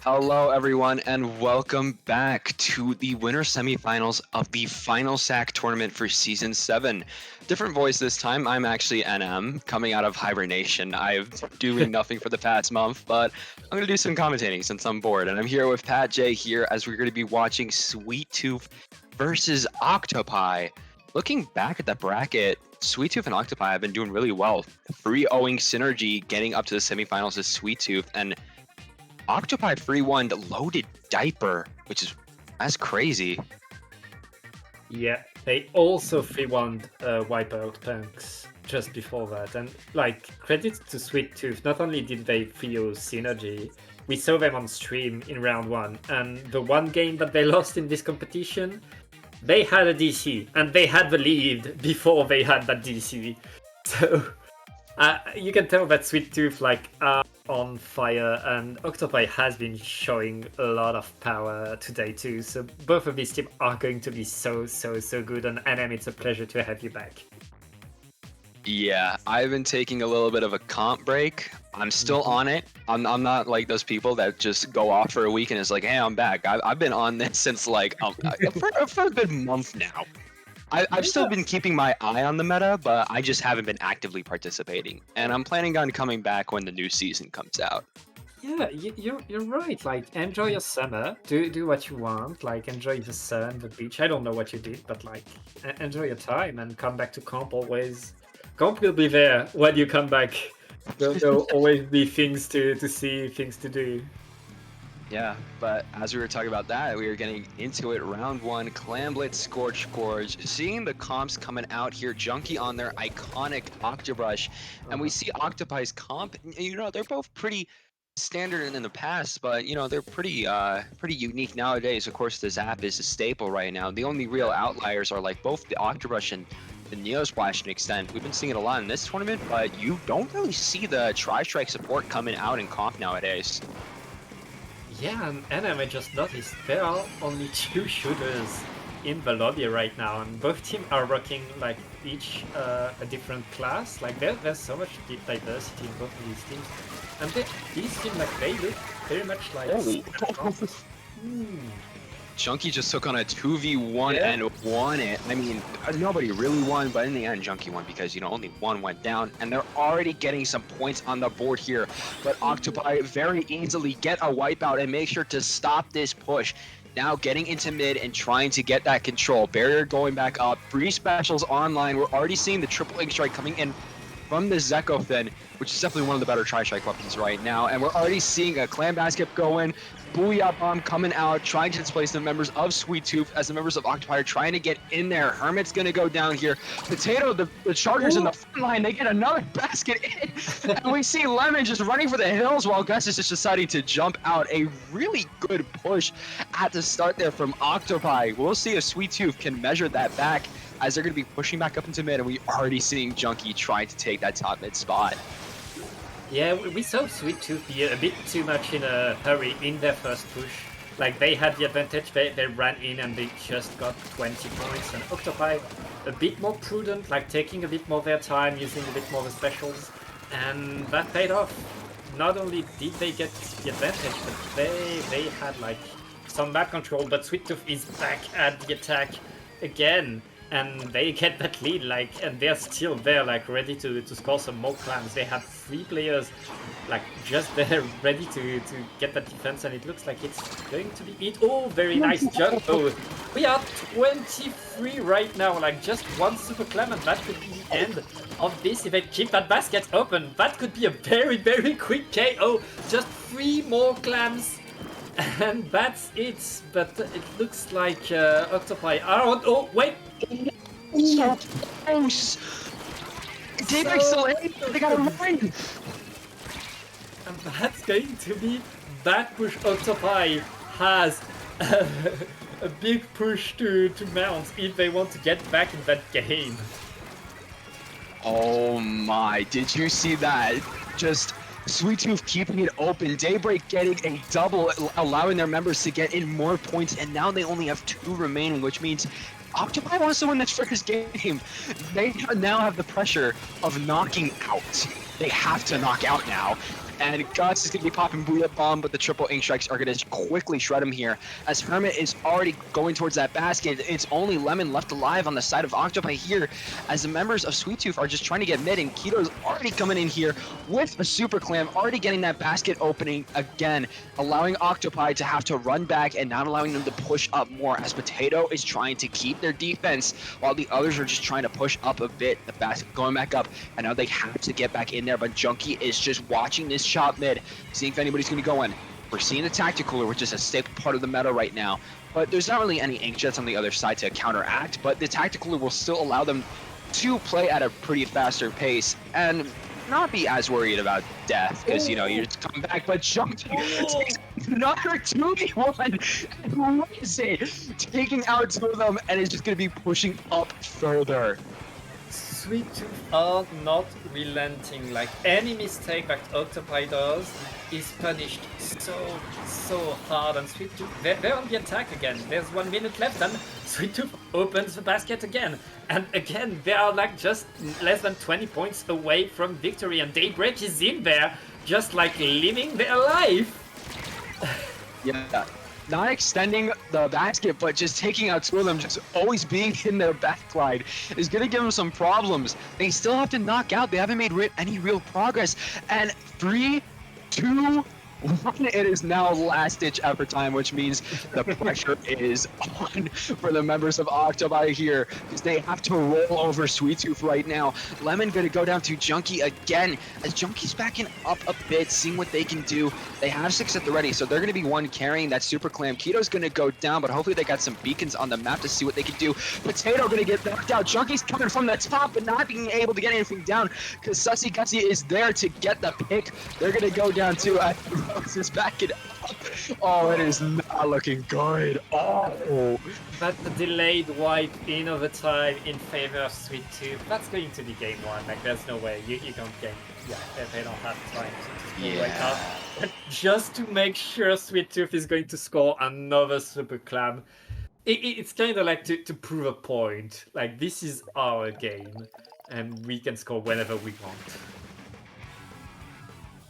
Hello, everyone, and welcome back to the winter semifinals of the Final Sack tournament for Season 7. Different voice this time. I'm actually NM, coming out of hibernation. I've been doing nothing for the past month, but I'm going to do some commentating since I'm bored. And I'm here with Pat J here as we're going to be watching Sweet Tooth versus Octopi. Looking back at the bracket, Sweet Tooth and Octopi have been doing really well. 3-0ing Synergy getting up to the semifinals is Sweet Tooth, and Octopi free won Loaded Diaper, that's crazy. Yeah, they also free won Wipeout Punks just before that. And like, credit to Sweet Tooth, not only did they 3-0 Synergy, we saw them on stream in round 1, and the one game that they lost in this competition, they had a DC, and they had the lead before they had that DC. So you can tell that Sweet Tooth are on fire, and Octopi has been showing a lot of power today too. So both of these teams are going to be so good. And NM, it's a pleasure to have you back. Yeah, I've been taking a little bit of a comp break. I'm still on it. I'm not like those people that just go off for a week and is like, hey, I'm back. I've been on this since for a good month now. I've still been keeping my eye on the meta, but I just haven't been actively participating. And I'm planning on coming back when the new season comes out. Yeah, you're right. Like, enjoy your summer. Do what you want. Like, enjoy the sun, the beach. I don't know what you did, but like, enjoy your time and come back to comp always. Comp will be there when you come back. There'll always be things to see, things to do. Yeah, but as we were talking about that, we were getting into it. Round 1, Clamblitz, Scorch Gorge. Seeing the comps coming out here, Junkie on their iconic Octobrush, and we see Octopi's comp. You know, they're both pretty standard in the past, but you know, they're pretty unique nowadays. Of course, the Zap is a staple right now. The only real outliers are like both the Octobrush and the Neo Splash to an extent. We've been seeing it a lot in this tournament, but you don't really see the Tri-Strike support coming out in comp nowadays. Yeah, and I just noticed there are only 2 shooters in the lobby right now, and both teams are rocking like each a different class. Like there's so much diversity in both of these teams, and these teams, like, they look very much like. Junkie just took on a 2v1 Yeah. and won it. I mean, nobody really won, but in the end, Junkie won because, you know, only one went down, and they're already getting some points on the board here. But Octopi very easily get a wipeout and make sure to stop this push. Now getting into mid and trying to get that control. Barrier going back up. 3 specials online. We're already seeing the triple ink strike coming in from the Zeko Fin, which is definitely one of the better tri-strike weapons right now. And we're already seeing a clan basket go in. Booyah Bomb coming out, trying to displace the members of Sweet Tooth as the members of Octopi are trying to get in there. Hermit's gonna go down here. Potato, the Chargers in the front line, they get another basket in. And we see Lemon just running for the hills while Gus is just deciding to jump out. A really good push at the start there from Octopi. We'll see if Sweet Tooth can measure that back as they're gonna be pushing back up into mid, and we already seeing Junkie trying to take that top mid spot. Yeah, we saw Sweet Tooth be a bit too much in a hurry in their first push. Like, they had the advantage, they ran in and they just got 20 points. And Octopi, a bit more prudent, like taking a bit more of their time, using a bit more of the specials. And that paid off. Not only did they get the advantage, but they had like some map control, but Sweet Tooth is back at the attack again. And they get that lead, like, and they're still there, like, ready to score some more clams. They have 3 players, like, just there, ready to get that defense, and it looks like it's going to be it. Oh, very nice jump. Oh, we are 23 right now, like, just 1 super clam, and that could be the end of this. If they keep that basket open, that could be a very, very quick KO. Just 3 more clams. And that's it, but it looks like Octopi are on. Oh, wait! So close! Daybreak's still in! They got a run! And that's going to be that push. Octopi has a big push to mount if they want to get back in that game. Oh my, did you see that? Just Sweet Tooth keeping it open, Daybreak getting a double, allowing their members to get in more points, and now they only have 2 remaining, which means Octopi wants to win this first game. They now have the pressure of knocking out. They have to knock out now. And Gus is going to be popping Booyah Bomb, but the triple ink strikes are going to quickly shred him here. As Hermit is already going towards that basket, it's only Lemon left alive on the side of Octopi here, as the members of Sweet Tooth are just trying to get mid, and Keto's already coming in here with a super clam, already getting that basket opening again, allowing Octopi to have to run back and not allowing them to push up more, as Potato is trying to keep their defense while the others are just trying to push up a bit. The basket going back up, and now they have to get back in there, but Junkie is just watching this shot mid, seeing if anybody's going to go in. We're seeing the Tacticooler, which is a staple part of the meta right now, but there's not really any Inkjets on the other side to counteract, but the Tacticooler will still allow them to play at a pretty faster pace and not be as worried about death, because, you know, you're just coming back, but Junkie takes another 2v1, and what is it? Taking out 2 of them, and is just going to be pushing up further. Sweet Tooth are not relenting. Like, any mistake that Octopi does is punished so hard. And Sweet Tooth, they're on the attack again. There's 1 minute left, and Sweet Tooth opens the basket again. And again, they are like just less than 20 points away from victory, and Daybreak is in there, just like living their life. Yeah. Not extending the basket, but just taking out 2 of them, just always being in their backline is going to give them some problems. They still have to knock out. They haven't made any real progress. And 3, 2, 1, it is now last-ditch effort time, which means the pressure is on for the members of Octopi here, because they have to roll over Sweet Tooth right now. Lemon going to go down to Junkie again, as Junkie's backing up a bit, seeing what they can do. They have 6 at the ready, so they're going to be 1 carrying that super clam. Keto's going to go down, but hopefully they got some beacons on the map to see what they can do. Potato going to get knocked out. Junkie's coming from the top, but not being able to get anything down, because Sussy Gutsy is there to get the pick. They're going to go down to Roses back it up. Oh, it is not looking good. Oh. But the delayed wipe in overtime in favor of Sweet Tooth, that's going to be game 1. Like, there's no way. You can't game. Yeah, they don't have time to score right now. But just to make sure Sweet Tooth is going to score another super clam, it's kind of like to prove a point. Like, this is our game, and we can score whenever we want.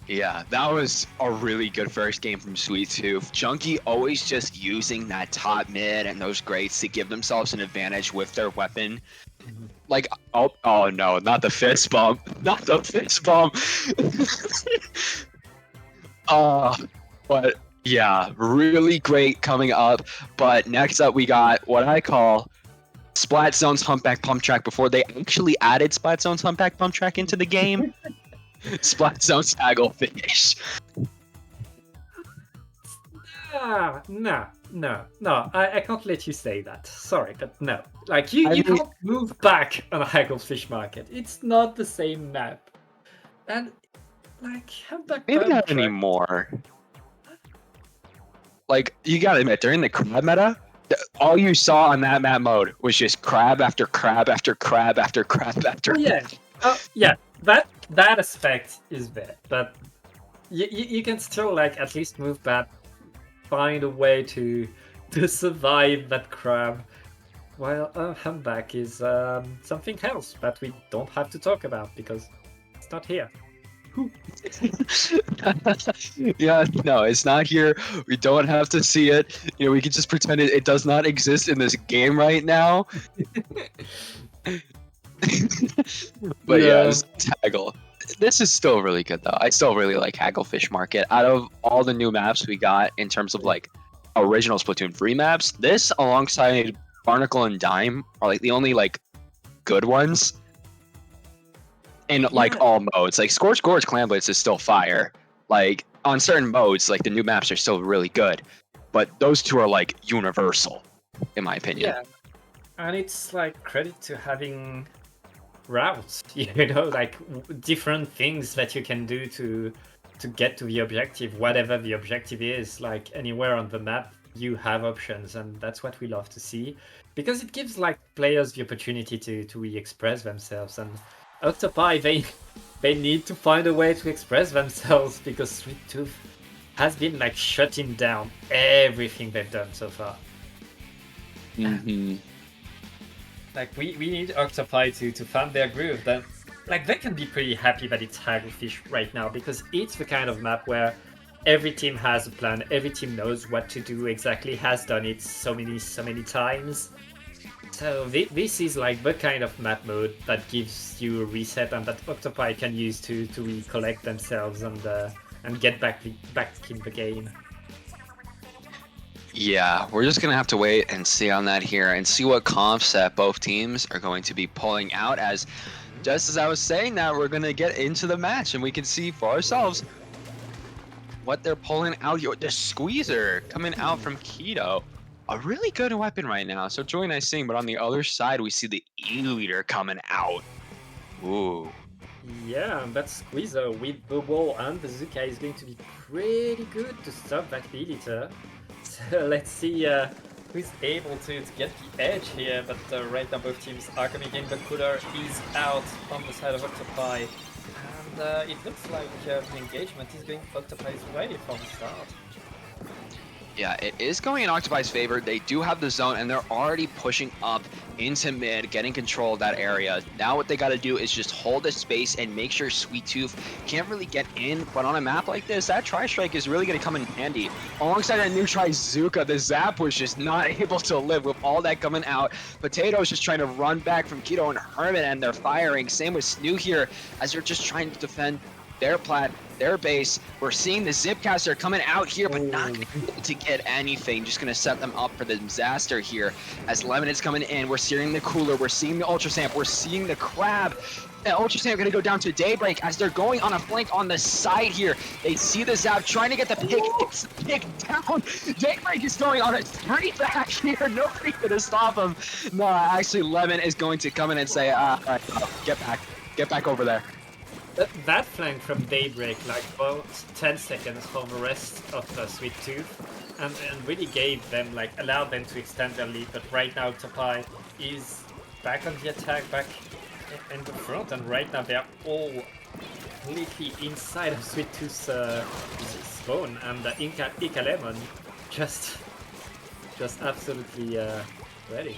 Yeah, that was a really good first game from Sweet Tooth. Junkie always just using that top mid and those greats to give themselves an advantage with their weapon. Like, oh no, not the fist bump. Not the fist bump. But yeah, really great coming up. But next up, we got what I call Splat Zone's Humpback Pump Track before they actually added Splat Zone's Humpback Pump Track into the game. Splat Zone's Taggle Finish. No. I can't let you say that. Sorry, but no. Like, you can't move back on a Hagglefish Market. It's not the same map. And, like, Humpback Maybe Pump not Track... anymore. Like, you gotta admit, during the crab meta, all you saw on that map mode was just crab after crab after crab after crab after crab. Yeah, that aspect is there, but you can still, like, at least move back, find a way to survive that crab, while Humpback is something else that we don't have to talk about because it's not here. Yeah, no, it's not here. We don't have to see it. You know, we can just pretend it does not exist in this game right now. But yeah, it's Taggle. This is still really good though. I still really like Hagglefish Market. Out of all the new maps we got in terms of like original Splatoon 3 maps, this alongside Barnacle and Dime are like the only like good ones. In like all modes, like Scorch Gorge Clan Blitz is still fire. Like on certain modes, like the new maps are still really good, but those two are like universal, in my opinion. Yeah, and it's like credit to having routes, you know, like different things that you can do to get to the objective, whatever the objective is. Like anywhere on the map, you have options, and that's what we love to see because it gives like players the opportunity to re-express themselves. And Octopi, they need to find a way to express themselves because Sweet Tooth has been like shutting down everything they've done so far. Mm-hmm. Like we need Octopi to find their groove. Then, like they can be pretty happy that it's Hagglefish right now because it's the kind of map where every team has a plan, every team knows what to do exactly, has done it so many times. So this is like the kind of map mode that gives you a reset and that Octopi can use to recollect themselves and get back in the game. Yeah, we're just gonna have to wait and see on that here and see what comps that both teams are going to be pulling out. As just as I was saying that, we're gonna get into the match and we can see for ourselves what they're pulling out. The Squeezer coming out from Keto. A really good weapon right now. So Joy nice seeing, but on the other side we see the E-Leader coming out. Ooh. Yeah, and that Squeezer with the wall and bazooka is going to be pretty good to stop that E-Leader. So let's see who's able to get the edge here. But right now both teams are coming in. The cooler is out on the side of Octopi. And it looks like the engagement is going Octopi's way from the start. Yeah, it is going in Octopi's favor. They do have the zone, and they're already pushing up into mid, getting control of that area. Now what they got to do is just hold the space and make sure Sweet Tooth can't really get in. But on a map like this, that Tri-Strike is really going to come in handy. Alongside that new Trizuka, the Zap was just not able to live with all that coming out. Potato's just trying to run back from Keto and Hermit, and they're firing. Same with Snoo here, as they're just trying to defend their plat, their base. We're seeing the Zipcaster coming out here, but not going to be able to get anything. Just going to set them up for the disaster here. As Lemon is coming in, we're seeing the Cooler, we're seeing the Ultra Stamp, we're seeing the Crab. And Ultra Stamp going to go down to Daybreak as they're going on a flank on the side here. They see the Zap trying to get the pick. It's the pick down. Daybreak is going on a straight back here. Nobody going to stop him. No, actually Lemon is going to come in and say, all right, get back over there. That flank from Daybreak, like about 10 seconds for the rest of Sweet Tooth, and really gave them, like, allowed them to extend their lead. But right now, Octopi is back on the attack, back in the front, and right now they're all completely inside of Sweet Tooth's spawn, and Ika Lemon just absolutely ready.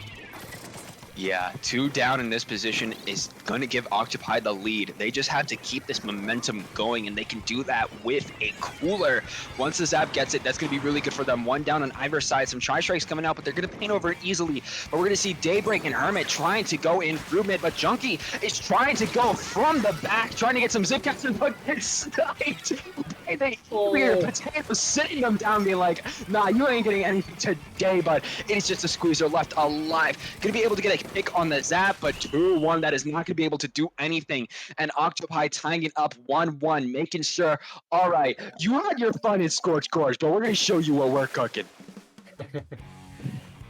Yeah, 2 down in this position is going to give Octopi the lead. They just have to keep this momentum going, and they can do that with a cooler. Once the Zap gets it, that's going to be really good for them. 1 down on either side. Some Tri-Strikes coming out, but they're going to paint over it easily. But we're going to see Daybreak and Hermit trying to go in through mid, but Junkie is trying to go from the back, trying to get some zip caps, but it's sniped. They Potato sitting them down, being like, nah, you ain't getting anything today, but it's just a squeezer left alive. Gonna be able to get a pick on the Zap, but 2-1, that is not gonna be able to do anything. And Octopi tying it up 1-1, making sure, all right, you had your fun in Scorch Gorge, but we're gonna show you what we're cooking.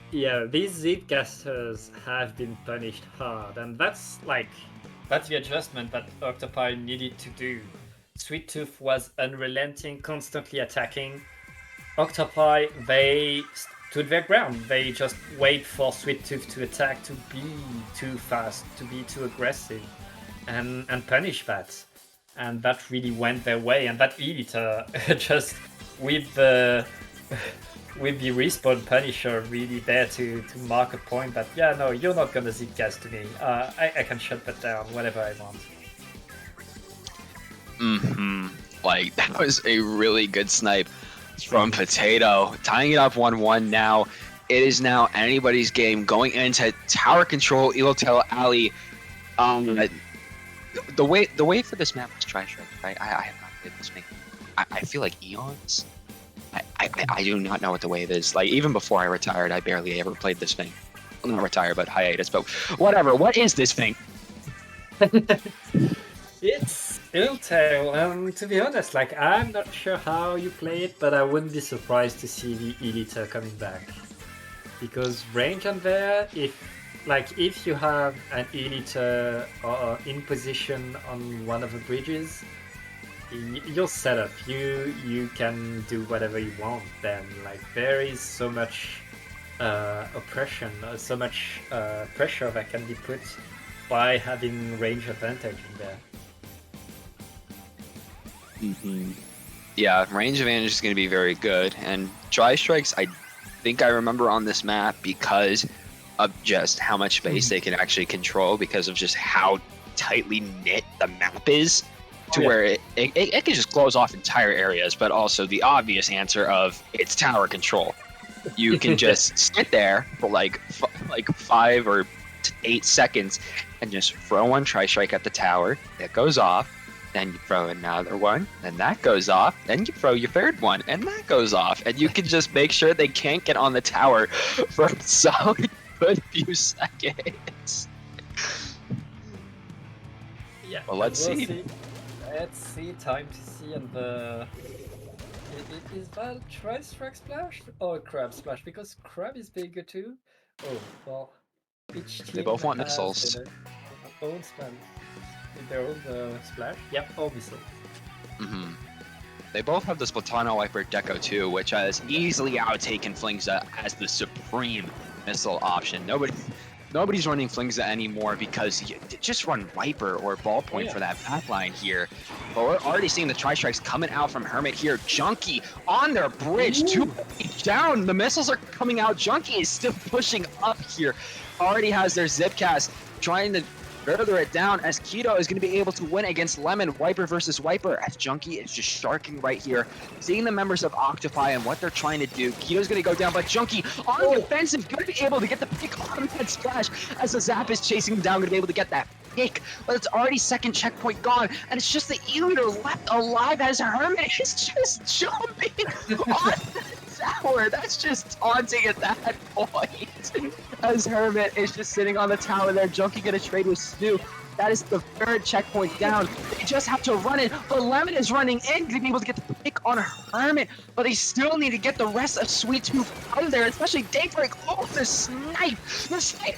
Yeah, these Zipcasters have been punished hard, and that's the adjustment that Octopi needed to do. Sweet Tooth was unrelenting, constantly attacking. Octopi, they stood their ground. They just wait for Sweet Tooth to attack, to be too fast, to be too aggressive, and punish that. And that really went their way. And that Eliter, just with the respawn Punisher really there to mark a point that, yeah, no, you're not gonna Zcast to me. I can shut that down whenever I want. Like, that was a really good snipe from Potato. Tying it up 1-1 now. It is now anybody's game going into tower control, Elotel Alley. The way for this map was Tri-Strike, right? I have not played this thing. I feel like eons. I do not know what the wave is. Like, even before I retired, I barely ever played this thing. Well, not retired, but hiatus, but whatever. What is this thing? It's Illtail, to be honest, like, I'm not sure how you play it, but I wouldn't be surprised to see the Eliter coming back. Because range on there, if you have an Eliter in position on one of the bridges, you're set up. You can do whatever you want then. Like, there is so much oppression, so much pressure that can be put by having range advantage in there. Yeah, range advantage is going to be very good. And Tri-Strikes, I think I remember on this map because of just how much space they can actually control, because of just how tightly knit the map is, to where it can just close off entire areas, but also the obvious answer of it's tower control. You can just sit there for like 5 or 8 seconds and just throw one Tri-Strike at the tower. It goes off. Then you throw another one, and that goes off. Then you throw your third one, and that goes off. And you can just make sure they can't get on the tower for a solid good few seconds. Yeah. Well, let's see. Let's see. Time to see. And is that Tri-Strike splash or Crab splash? Because Crab is bigger too. Oh well. Each team They both want has missiles. their own spam. Their own splash? Yep, all missile. They both have the Splatoon Wiper Deco too, which has easily outtaken Flingza as the supreme missile option. Nobody's running Flingza anymore because you just run Viper or Ballpoint for that backline here. But we're already seeing the Tri-Strikes coming out from Hermit here. Junkie on their bridge, 2 down. The missiles are coming out. Junkie is still pushing up here. Already has their Zipcast trying to further it down, as Keto is going to be able to win against Lemon. Wiper versus Wiper, as Junkie is just sharking right here. Seeing the members of Octopi and what they're trying to do. Keto's going to go down, but Junkie on defensive, going to be able to get the pick on that splash, as the Zap is chasing him down, going to be able to get that pick. But it's already second checkpoint gone, and it's just the Eliter left alive, as Hermit is just jumping on the tower. That's just taunting at that point. As Hermit is just sitting on the tower there. Junkie gonna trade with Snoop. That is the third checkpoint down. They just have to run it, but Lemon is running in to be able to get the pick on Hermit, but they still need to get the rest of Sweet Tooth out of there, especially Daybreak. Oh, the snipe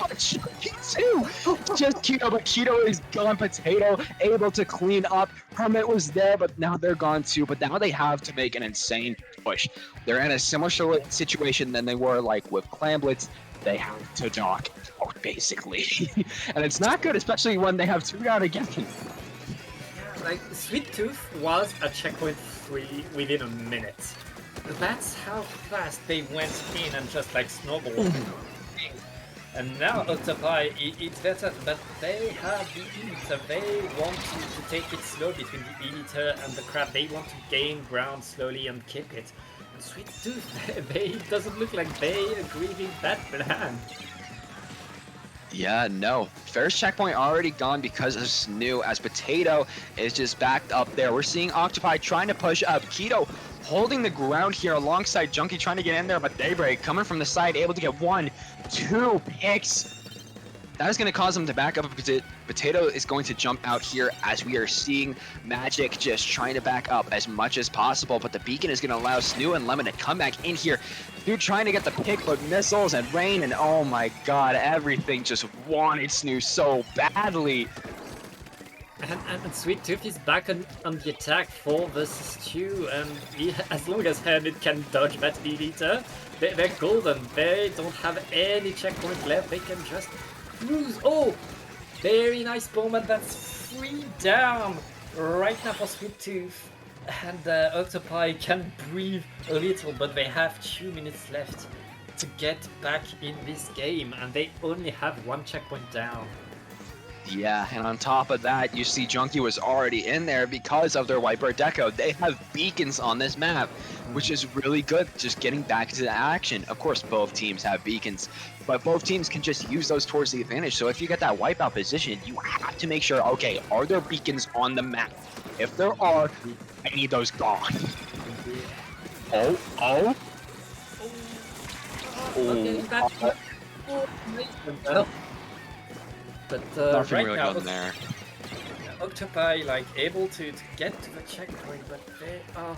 on Junkie too. Just Keto, but Keto is gone. Potato able to clean up. Hermit was there, but now they're gone too. But now they have to make an insane push. They're in a similar situation than they were like with Clamblitz. They have to knock out, basically. And it's not good, especially when they have 2 down again. Like, Sweet Tooth was at checkpoint 3 within a minute. That's how fast they went in and just like snowballed. And now Octopi, it's better, but they have the Eliter. They want to take it slow between the Eliter and the Crab. They want to gain ground slowly and keep it. And Sweet Tooth, it doesn't look like they agree with that plan. Yeah, no. First checkpoint already gone because of Snoo, as Potato is just backed up there. We're seeing Octopi trying to push up. Keto holding the ground here alongside Junkie trying to get in there, but Daybreak coming from the side, able to get 1, 2 picks. That is going to cause him to back up. Potato is going to jump out here as we are seeing Magic just trying to back up as much as possible, but the beacon is going to allow Snoo and Lemon to come back in here. Snoo trying to get the pick, but missiles and rain, and oh my god, everything just wanted Snoo so badly. And Sweet Tooth is back on the attack 4 versus 2, and as long as Hermit can dodge that Eliter, they're golden. They don't have any checkpoint left, they can just cruise. Oh, very nice bomb, and that's 3 down right now for Sweet Tooth. And Octopi can breathe a little, but they have 2 minutes left to get back in this game, and they only have 1 checkpoint down. Yeah, and on top of that, you see Junkie was already in there because of their Whitebird Deco. They have beacons on this map, which is really good, just getting back to the action. Of course, both teams have beacons, but both teams can just use those towards the advantage. So if you get that wipeout position, you have to make sure, okay, are there beacons on the map? If there are, I need those gone. Oh. Okay, that's but Nothing right really now, done there. Octopi able to get to the checkpoint, but they are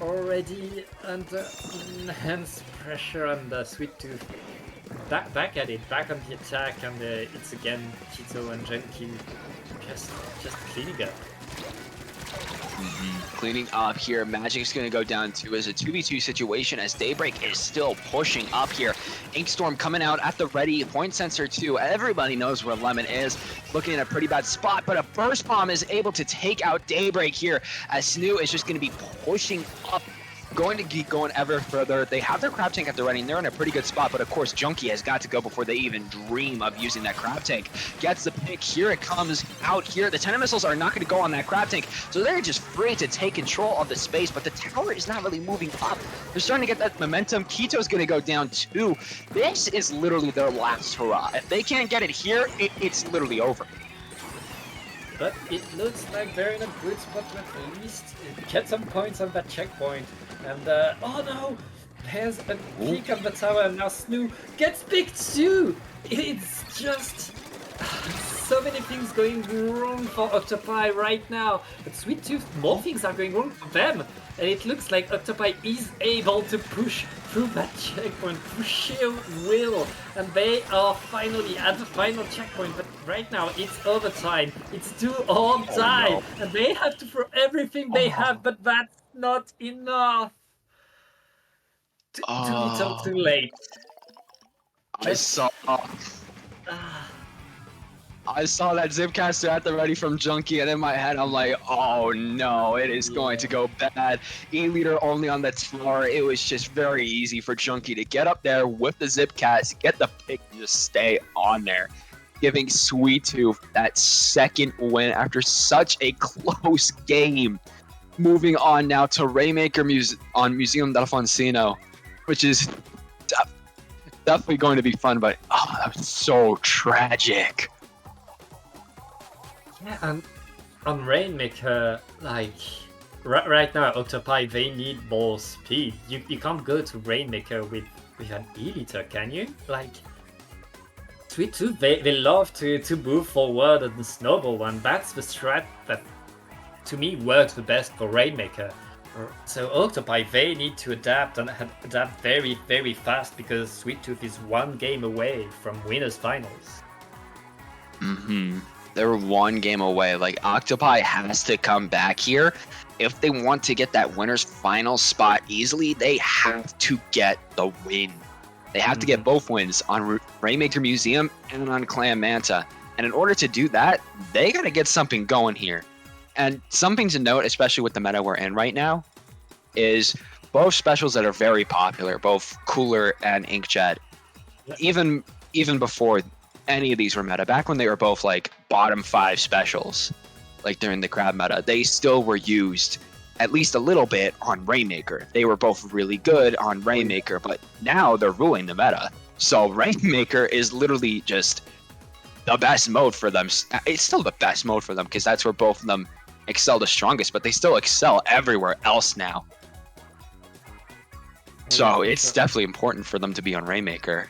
already under enhanced pressure, and Sweet Tooth back at it, back on the attack, and it's again Tito and Junkie just cleaning up. Cleaning up here. Magic is going to go down to as a 2v2 situation as Daybreak is still pushing up here. Inkstorm coming out at the ready. Point sensor too. Everybody knows where Lemon is. Looking in a pretty bad spot, but a burst bomb is able to take out Daybreak here as Snoo is just going to be pushing up. Going to keep going ever further. They have their crab tank at the ready, and they're in a pretty good spot, but of course Junkie has got to go before they even dream of using that crab tank. Gets the pick. Here it comes out here. The 10 missiles are not going to go on that crab tank, so they're just free to take control of the space, but the tower is not really moving up. They're starting to get that momentum. Keto's going to go down too. This is literally their last hurrah. If they can't get it here, it's literally over. But it looks like they're in a good spot to at least get some points on that checkpoint. And oh no! There's a peek of the tower, and now Snoo gets picked too! It's just so many things going wrong for Octopi right now. But Sweet Tooth, more things are going wrong for them. And it looks like Octopi is able to push through that checkpoint through sheer will. And they are finally at the final checkpoint. But right now it's overtime. It's do or die. No. And they have to throw everything they have, but that's not enough. Too little, too late. I saw that Zipcaster at the ready from Junkie, and in my head I'm like, oh no, it is going to go bad. E-leader only on the tower. It was just very easy for Junkie to get up there with the Zipcast, get the pick, and just stay on there, giving Sweet Tooth that second win after such a close game. Moving on now to Rainmaker on Museum d'Alfonsino, which is definitely going to be fun, but oh, that was so tragic. Yeah, and on Rainmaker, like right now, Octopi, they need more speed. You can't go to Rainmaker with an E-liter, can you? Like, Sweet Tooth, they love to move forward and snowball one. That's the strat that, to me, works the best for Rainmaker. So Octopi, they need to adapt and adapt very, very fast because Sweet Tooth is 1 game away from winners finals. They're 1 game away. Like, Octopi has to come back here. If they want to get that winner's final spot easily, they have to get the win. They have to get both wins on Rainmaker Museum and on Clan Manta. And in order to do that, they got to get something going here. And something to note, especially with the meta we're in right now, is both specials that are very popular, both Cooler and Inkjet. Even even before any of these were meta, back when they were both like bottom 5 specials, like during the crab meta, they still were used at least a little bit on Rainmaker. They were both really good on Rainmaker, but now they're ruling the meta. So Rainmaker is literally just the best mode for them. It's still the best mode for them because that's where both of them excel the strongest, but they still excel everywhere else now. So it's definitely important for them to be on Rainmaker.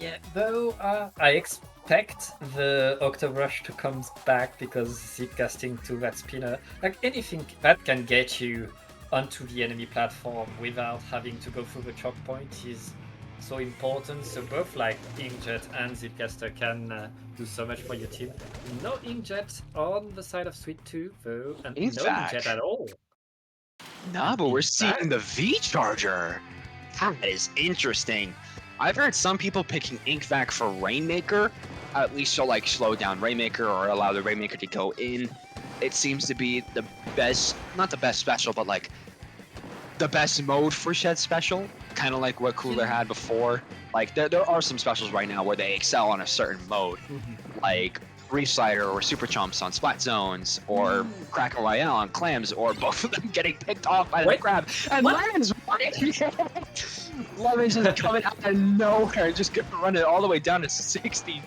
Yeah, though I expect the Octobrush to come back because zip casting to that spinner, like anything that can get you onto the enemy platform without having to go through the choke point is so important. So both like Inkjet and Zipcaster can do so much for your team. No Inkjet on the side of Sweet 2 though, and In no fact, Inkjet at all. Nah, but we're In seeing fact- the V Charger. That is interesting. I've heard some people picking Inkvac for Rainmaker, at least to like slow down Rainmaker or allow the Rainmaker to go in. It seems to be the best, not the best special, but like the best mode for Shed Special, kind of like what Cooler had before. Like there are some specials right now where they excel on a certain mode, like Reef Slider or Super Chomps on Splat Zones, or Kraken Royale on Clams, or both of them getting picked off by the crab. And Lemon's Lemon's just coming out of nowhere and just gonna run it all the way down to 60.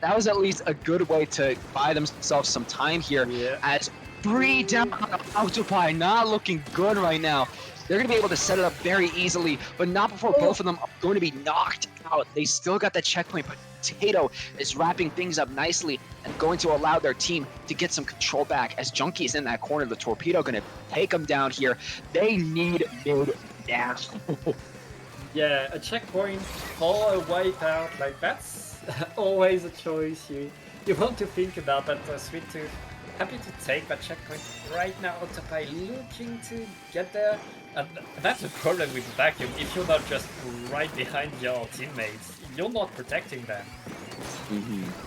That was at least a good way to buy themselves some time here. Yeah. As 3 down on Octopi, not looking good right now. They're going to be able to set it up very easily, but not before both of them are going to be knocked out. They still got the checkpoint, but Potato is wrapping things up nicely and going to allow their team to get some control back. As Junkie is in that corner, the Torpedo going to take them down here. They need mid now. Yeah, a checkpoint or a wipeout, like that's always a choice you want to think about, but Sweet Tooth happy to take that checkpoint right now. Octopi looking to get there, and that's the problem with Vacuum. If you're not just right behind your teammates, you're not protecting them.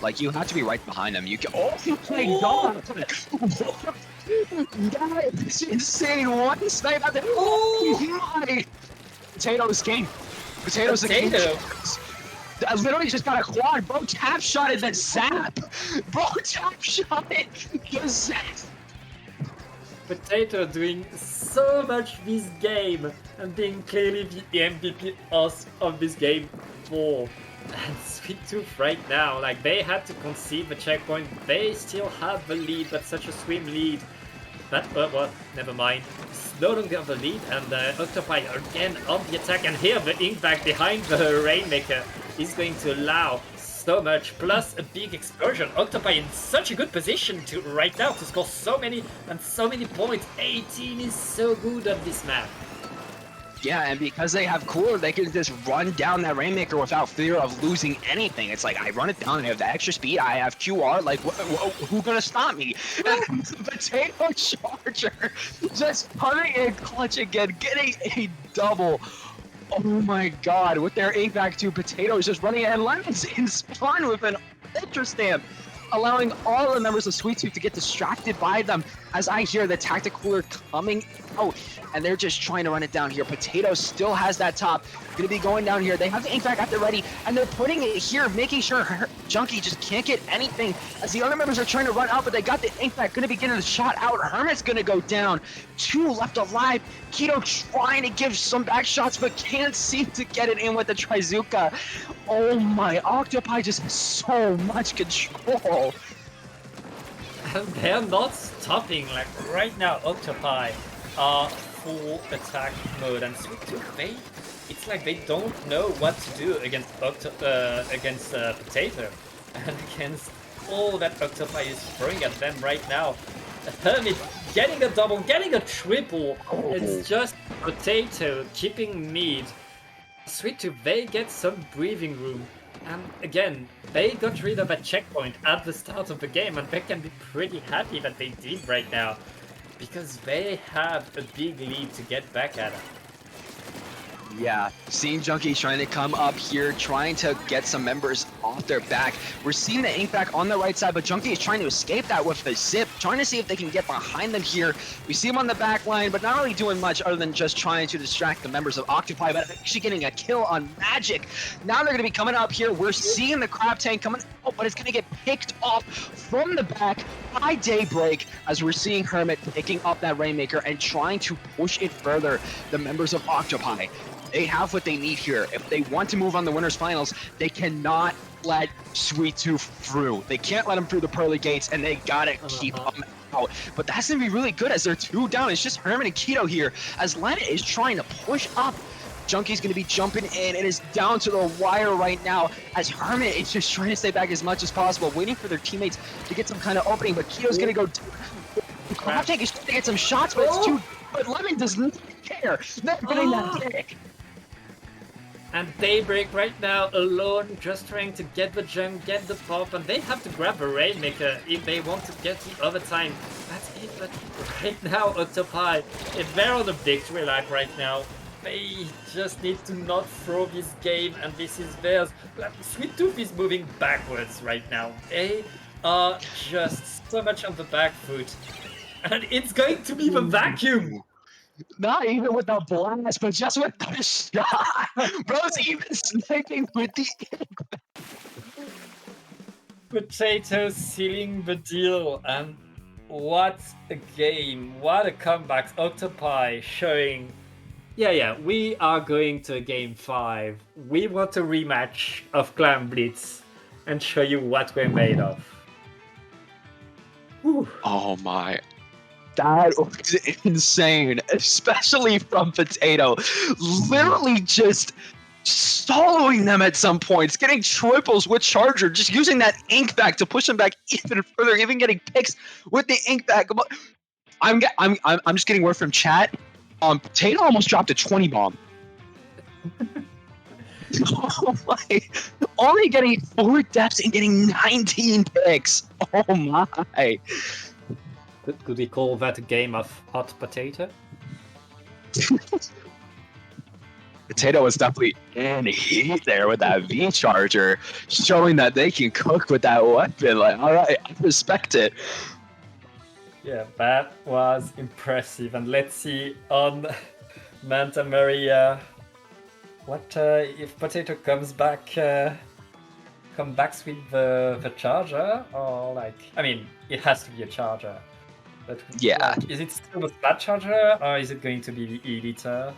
Like, you have to be right behind them. You can. Oh my god! That is insane! One snipe out there! Oh my! Potato's king! Potato's the king! I literally just got a quad. Bro tap shot it, then zap! Bro tap shot it, then zap! Potato doing so much this game and being clearly the MVP of this game for. And Sweet Tooth right now, like they had to concede the checkpoint. They still have the lead, but such a swim lead. That, well, never mind. It's no longer the lead, and Octopi again on the attack. And here the Inkvac behind the Rainmaker is going to allow so much, plus a big explosion. Octopi in such a good position to right now to score so many points. 18 is so good on this map. Yeah, and because they have Cooler, they can just run down that Rainmaker without fear of losing anything. It's like, I run it down, I have the extra speed, I have QR, like, who gonna stop me? And Potato Charger just coming in clutch again, getting a double. Oh my god, with their Inkvac 2, Potato is just running, and Lemon's in spawn with an Ultra Stamp, allowing all the members of Sweet Tooth to get distracted by them as I hear the Tactic Cooler coming out, and they're just trying to run it down here. Potato still has that top, gonna be going down here. They have the Inkvac at the ready, and they're putting it here, making sure Junkie just can't get anything as the other members are trying to run out, but they got the Inkvac, gonna be getting the shot out. Hermit's gonna go down, 2 left alive. Keto trying to give some back shots, but can't seem to get it in with the Trizuka. Oh my, Octopi just has so much control. And they're not stopping, like right now Octopi are full attack mode, and Sweet Tooth, it's like they don't know what to do against Potato and against all that Octopi is throwing at them right now. Hermit getting a double, getting a triple. It's just Potato keeping mid. Sweet Tooth, they get some breathing room. And again, they got rid of a checkpoint at the start of the game, and they can be pretty happy that they did right now, because they have a big lead to get back at it. Yeah, seeing Junkie trying to come up here, trying to get some members off their back. We're seeing the ink back on the right side, but Junkie is trying to escape that with the zip, trying to see if they can get behind them here. We see him on the back line, but not really doing much other than just trying to distract the members of Octopi, but actually getting a kill on Magic. Now they're going to be coming up here. We're seeing the crab tank coming out, but it's going to get picked off from the back by Daybreak as we're seeing Hermit picking up that Rainmaker and trying to push it further. The members of Octopi, they have what they need here. If they want to move on the winners finals, they cannot let Sweet Tooth through. They can't let him through the pearly gates, and they gotta keep him out. But that's gonna be really good as they're 2 down. It's just Hermit and Keto here as Lena is trying to push up. Junkie's gonna be jumping in. It is down to the wire right now as Hermit is just trying to stay back as much as possible, waiting for their teammates to get some kind of opening. But Keto's gonna go. Crab Tank is trying to get some shots, but it's too. But Lemon does not care. They're getting that pick. And Daybreak right now alone, just trying to get the jump, get the pop, and they have to grab the Rainmaker if they want to get the overtime. That's it, but right now Octopi, if they're on the victory lap right now, they just need to not throw this game, and this is theirs. Sweet Tooth is moving backwards right now. They are just so much on the back foot. And it's going to be the vacuum! Not even with the blast, but just with the shot. Bro's even sniping with the Potatoes sealing the deal, and what a game, what a comeback. Octopi showing, yeah, we are going to game 5. We want a rematch of Clan Blitz and show you what we're made of. Whew. Oh my. That was insane, especially from Potato. Literally just soloing them at some points, getting triples with Charger, just using that ink back to push them back even further, even getting picks with the ink back. I'm just getting word from chat. Potato almost dropped a 20 bomb. Oh my! Only getting 4 deaths and getting 19 picks. Oh my! Could we call that a game of hot potato? Potato was definitely in heat there with that V charger, showing that they can cook with that weapon. Like, all right, I respect it. Yeah, that was impressive. And let's see on Manta Maria, what if Potato comes back, with the charger, or like, I mean, it has to be a charger. But yeah, like, is it still a flat charger, or is it going to be the E-liter?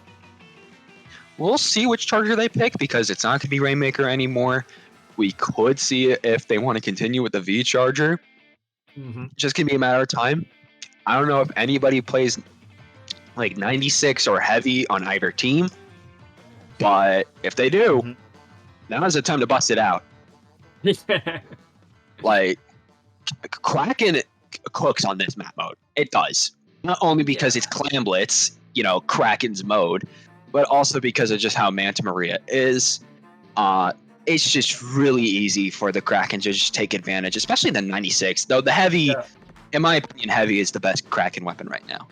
We'll see which charger they pick because it's not going to be Rainmaker anymore. We could see if they want to continue with the V charger. Just going to be a matter of time. I don't know if anybody plays like 96 or heavy on either team, but if they do, now is the time to bust it out. Like, Kraken cooks on this map mode. It does. Not only because it's Clan Blitz, you know, Kraken's mode, but also because of just how Manta Maria is. It's just really easy for the Kraken to just take advantage, especially the 96. Though the heavy, in my opinion, heavy is the best Kraken weapon right now.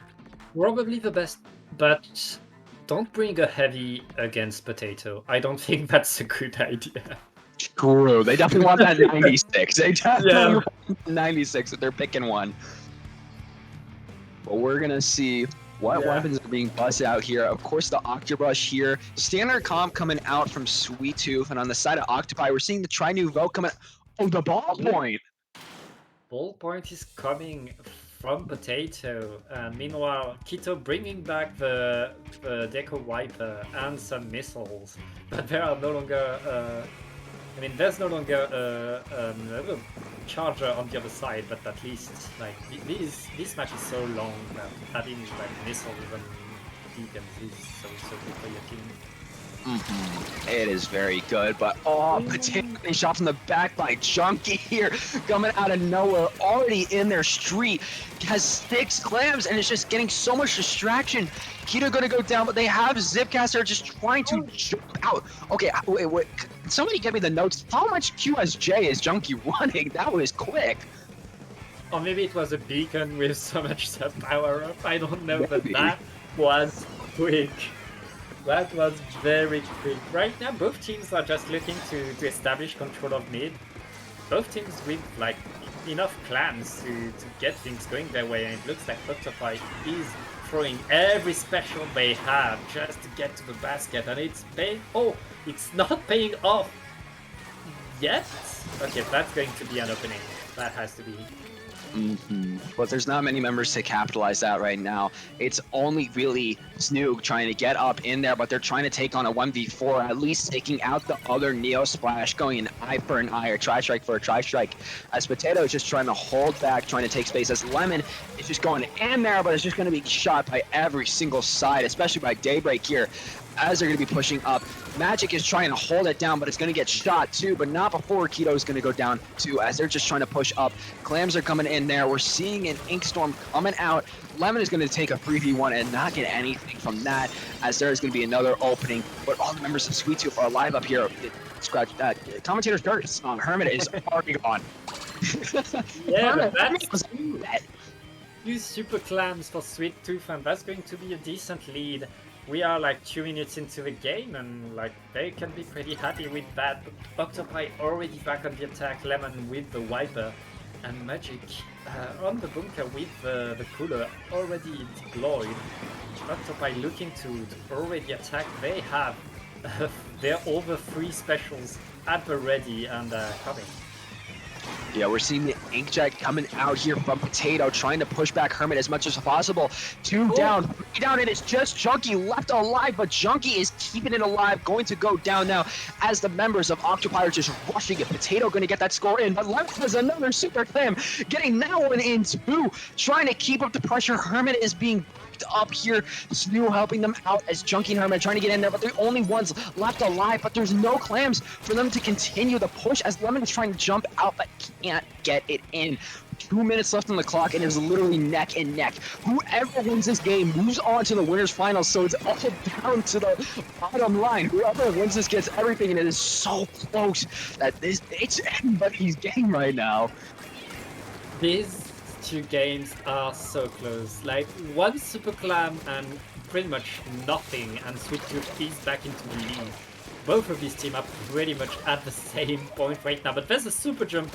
Probably the best, but don't bring a heavy against Potato. I don't think that's a good idea. True. They definitely want that 96. They definitely want 96 if they're picking one. But we're going to see what weapons are being busted out here. Of course, the Octobrush here. Standard comp coming out from Sweet Tooth. And on the side of Octopi, we're seeing the Tri-Nouveau coming out. Oh, the ballpoint! Ballpoint is coming from Potato. Meanwhile, Keto bringing back the Deco Wiper and some missiles. But there are no longer... I mean, there's no longer a charger on the other side, but at least like this match is so long that having like missiles and beacons is so good for your team. It is very good, but particularly shots in the back by Junkie here, coming out of nowhere, already in their street, has 6 clams, and it's just getting so much distraction. Keto gonna go down, but they have Zipcaster just trying to jump out. Okay, wait. Somebody get me the notes. How much QSJ is Junkie running? That was quick. Or maybe it was a beacon with so much sub power up. I don't know, but that was quick. That was very quick. Right now, both teams are just looking to establish control of mid. Both teams with like enough clans to get things going their way, and it looks like Octopi is throwing every special they have just to get to the basket, and it's it's not paying off yet. Okay, that's going to be an opening. That has to be. But there's not many members to capitalize that right now. It's only really Snoog trying to get up in there, but they're trying to take on a 1v4, at least taking out the other Neo Splash, going an eye for an eye or tri-strike for a tri-strike. As Potato is just trying to hold back, trying to take space. As Lemon is just going in there, but it's just going to be shot by every single side, especially by Daybreak here, as they're going to be pushing up. Magic is trying to hold it down, but it's going to get shot too, but not before Keto is going to go down too, as they're just trying to push up. Clams are coming in there. We're seeing an Inkstorm coming out. Lemon is going to take a 3v1 and not get anything from that, as there is going to be another opening. But all the members of Sweet Tooth are live up here. Scratch that. Commentators Dirt on Hermit is already gone. Yeah, but that's two super clams for Sweet Tooth, and that's going to be a decent lead. We are like 2 minutes into the game, and like they can be pretty happy with that. Octopi already back on the attack, Lemon with the Wiper, and Magic on the bunker with the cooler already deployed. Octopi looking to already attack. They have their over 3 specials at the ready and coming. Yeah, we're seeing the Inkjet coming out here from Potato, trying to push back Hermit as much as possible. 2 down, 3 down, and it's just Junkie left alive, but Junkie is keeping it alive, going to go down now as the members of Octopi are just rushing it. Potato going to get that score in, but Left has another super clam, getting that one in too, trying to keep up the pressure. Hermit is being up here, Snoo helping them out as Junkie and Hermit trying to get in there, but they're the only ones left alive, but there's no clams for them to continue the push as Lemon is trying to jump out but can't get it in. 2 minutes left on the clock, and it's literally neck and neck. Whoever wins this game moves on to the winners finals, so it's all down to the bottom line. Whoever wins this gets everything, and it is so close that it's anybody's game right now. These 2 games are so close. Like, one super clam and pretty much nothing, and Sweet Tooth is back into the lead. Both of these teams are pretty much at the same point right now, but there's a super jump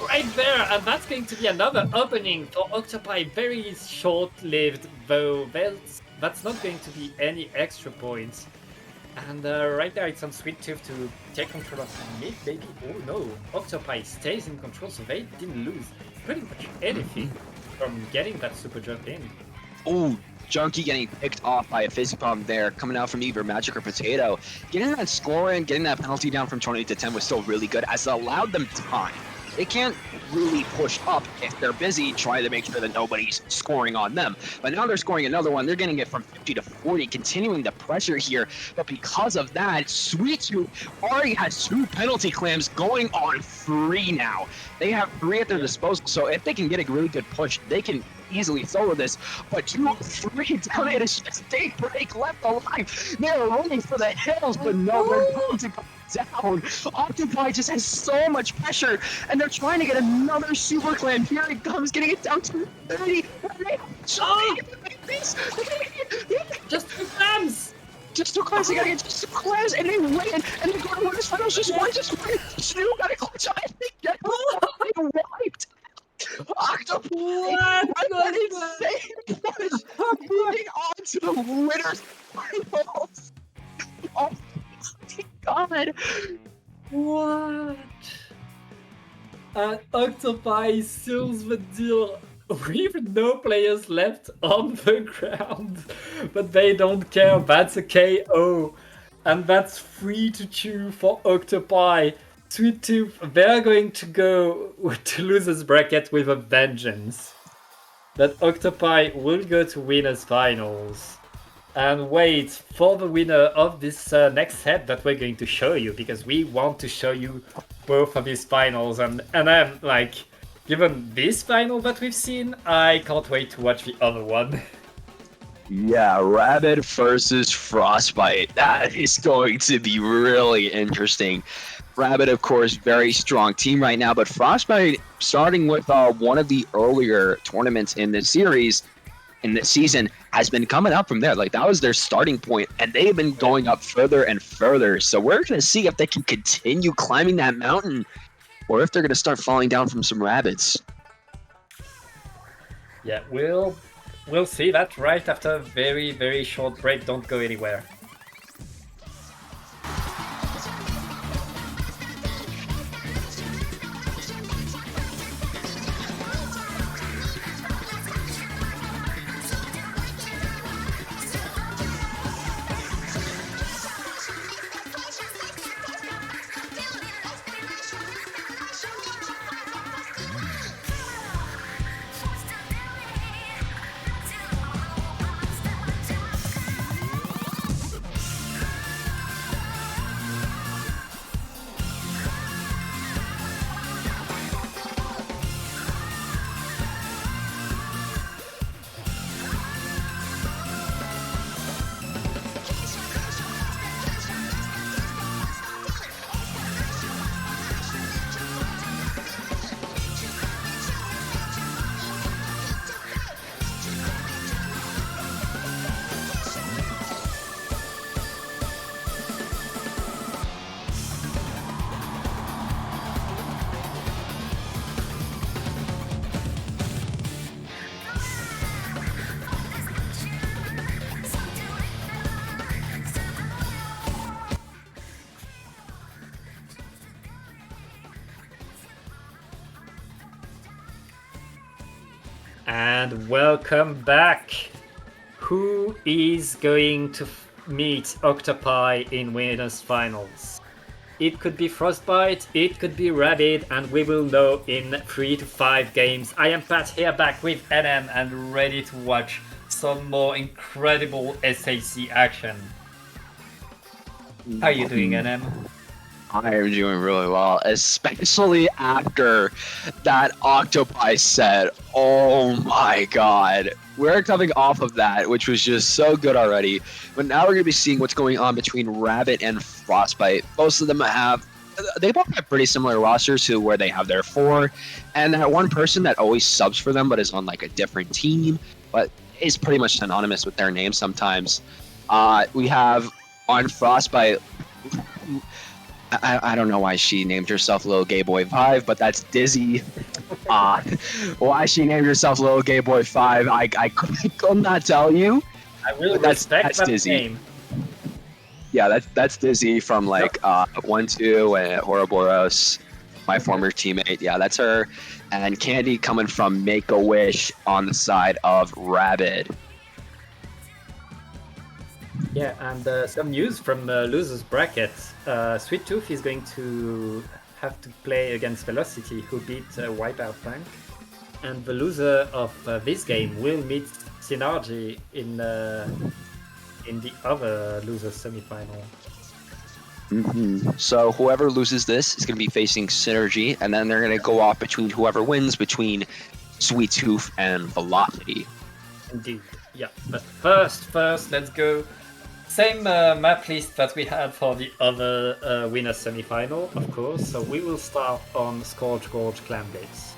right there, and that's going to be another opening for Octopi. Very short-lived, though. That's not going to be any extra points. And right now it's on Sweet Tooth to take control of mid, maybe. Oh no, Octopi stays in control, so they didn't lose pretty much anything from getting that super jump in. Oh, Junkie getting picked off by a physic bomb there, coming out from either Magic or Potato. Getting that score in, getting that penalty down from 20 to 10 was still really good, as it allowed them time. They can't really push up if they're busy trying to make sure that nobody's scoring on them. But now they're scoring another one. They're getting it from 50 to 40, continuing the pressure here. But because of that, Sweet Tooth already has 2 penalty clams going on 3 now. They have 3 at their disposal, so if they can get a really good push, they can easily solo this. But 2, 3 down, it is just Daybreak left alive. They are running for the hills, but no, they're going to go down. Octopi just has so much pressure, and they're trying to get another super clan. Here it comes, getting it down to 30. Just 2 clams! Just 2 clams, they gotta get just 2 clams, and they win, and they go to winners finals. Just one. Snoo got a clutch on it. They wiped. Octopi what insane push, moving on to the winners finals. Oh my god. What? And Octopi seals the deal with no players left on the ground, but they don't care. That's a KO, and that's 3-2 for Octopi. Sweet Tooth, they're going to go to losers bracket with a vengeance. That Octopi will go to winners finals and wait for the winner of this next set that we're going to show you, because we want to show you both of these finals, and I'm like, given this final that we've seen, I can't wait to watch the other one. Yeah, Rabid versus Frostbite. That is going to be really interesting. Rabid, of course, very strong team right now, but Frostbite, starting with one of the earlier tournaments in this series, in the season has been coming up from there. Like that was their starting point, and they've been going up further and further. So we're gonna see if they can continue climbing that mountain, or if they're gonna start falling down from some rabbits. Yeah, we'll see that right after a very, very short break. Don't go anywhere. And welcome back. Who is going to meet Octopi in winners finals? It could be Frostbite, it could be Rabid, and we will know in 3 to 5 games. I am Pat here back with NM and ready to watch some more incredible SAC action. How are you doing, NM? I am doing really well, especially after that Octopi set. Oh my god. We're coming off of that, which was just so good already. But now we're going to be seeing what's going on between Rabid and Frostbite. Most of them they both have pretty similar rosters to where they have their 4. And that one person that always subs for them but is on like a different team, but is pretty much synonymous with their name sometimes. We have on Frostbite... I don't know why she named herself Little Gay Boy 5, but that's Dizzy. Why she named herself Little Gay Boy 5, I could not tell you. I will respect that Dizzy. name. Yeah, that's Dizzy from like 1-2 and Ouroboros, my former teammate. Yeah, that's her. And Candy coming from Make-A-Wish on the side of Rabid. Yeah, and some news from losers bracket. Sweet Tooth is going to have to play against Velocity, who beat Wipeout Bank, and the loser of this game will meet Synergy in the other loser semi-final. So whoever loses this is going to be facing Synergy, and then they're going to go off between whoever wins between Sweet Tooth and Velocity. Indeed, yeah. But first, let's go. Same map list that we had for the other winner semi-final, of course. So we will start on Scourge Gorge Clan Blitz.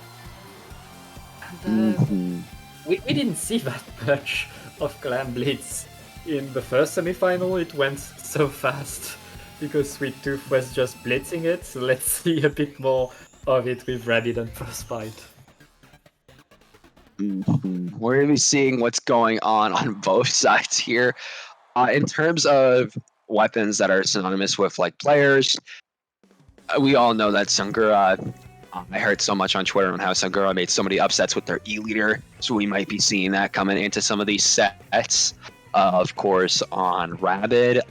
And we didn't see that much of Clan Blitz in the first semi-final. It went so fast because Sweet Tooth was just blitzing it. So let's see a bit more of it with Rabid and Frostbite. We're going to be seeing what's going on both sides here. In terms of weapons that are synonymous with like players, we all know that Sungura. I heard so much on Twitter on how Sungura made so many upsets with their E-Leader, so we might be seeing that coming into some of these sets. Of course, on Rabid,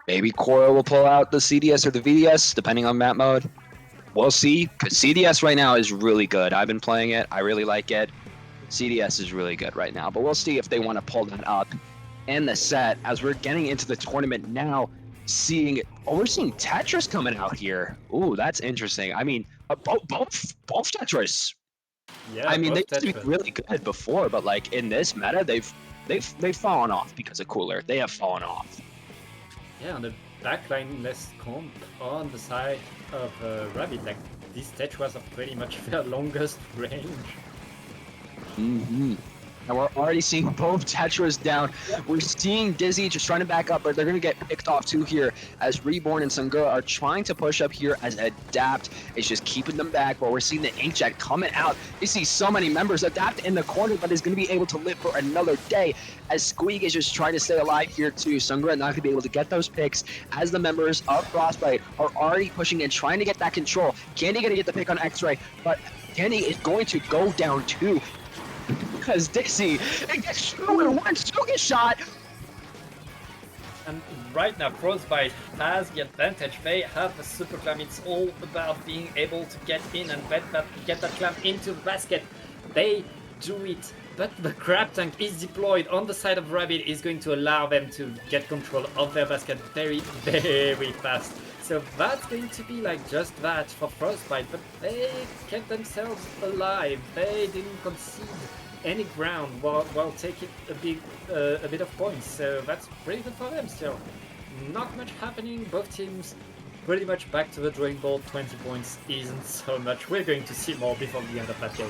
maybe Korra will pull out the CDS or the VDS, depending on map mode. We'll see, because CDS right now is really good. I've been playing it. I really like it. CDS is really good right now, but we'll see if they want to pull that up in the set as we're getting into the tournament now. We're seeing Tetris coming out here. Ooh, that's interesting. I mean, both Tetris. Yeah, I mean, they both used to be really good before, but like in this meta, they've fallen off because of Cooler. They have fallen off. Yeah, on the backline less comp on the side of Rabid, like these Tetras are pretty much their longest range. And we're already seeing both Tetras down. We're seeing Dizzy just trying to back up, but they're going to get picked off too here as Reborn and Sungura are trying to push up here as Adapt is just keeping them back. But we're seeing the Inkjet coming out. You see so many members. Adapt in the corner, but is going to be able to live for another day as Squeak is just trying to stay alive here too. Sungura not going to be able to get those picks as the members of Frostbite are already pushing and trying to get that control. Candy going to get the pick on X-Ray, but Candy is going to go down too. Because Dixie, it gets through in one Suga shot. And right now, Frostbite has the advantage. They have the super clam. It's all about being able to get in and get that clam into the basket. They do it, but the crab tank is deployed on the side of Rabid is going to allow them to get control of their basket very, very fast. So that's going to be like just that for Frostbite, but they kept themselves alive. They didn't concede any ground while taking a bit of points. So that's pretty good for them still. Not much happening. Both teams pretty much back to the drawing board. 20 points isn't so much. We're going to see more before the end of that game.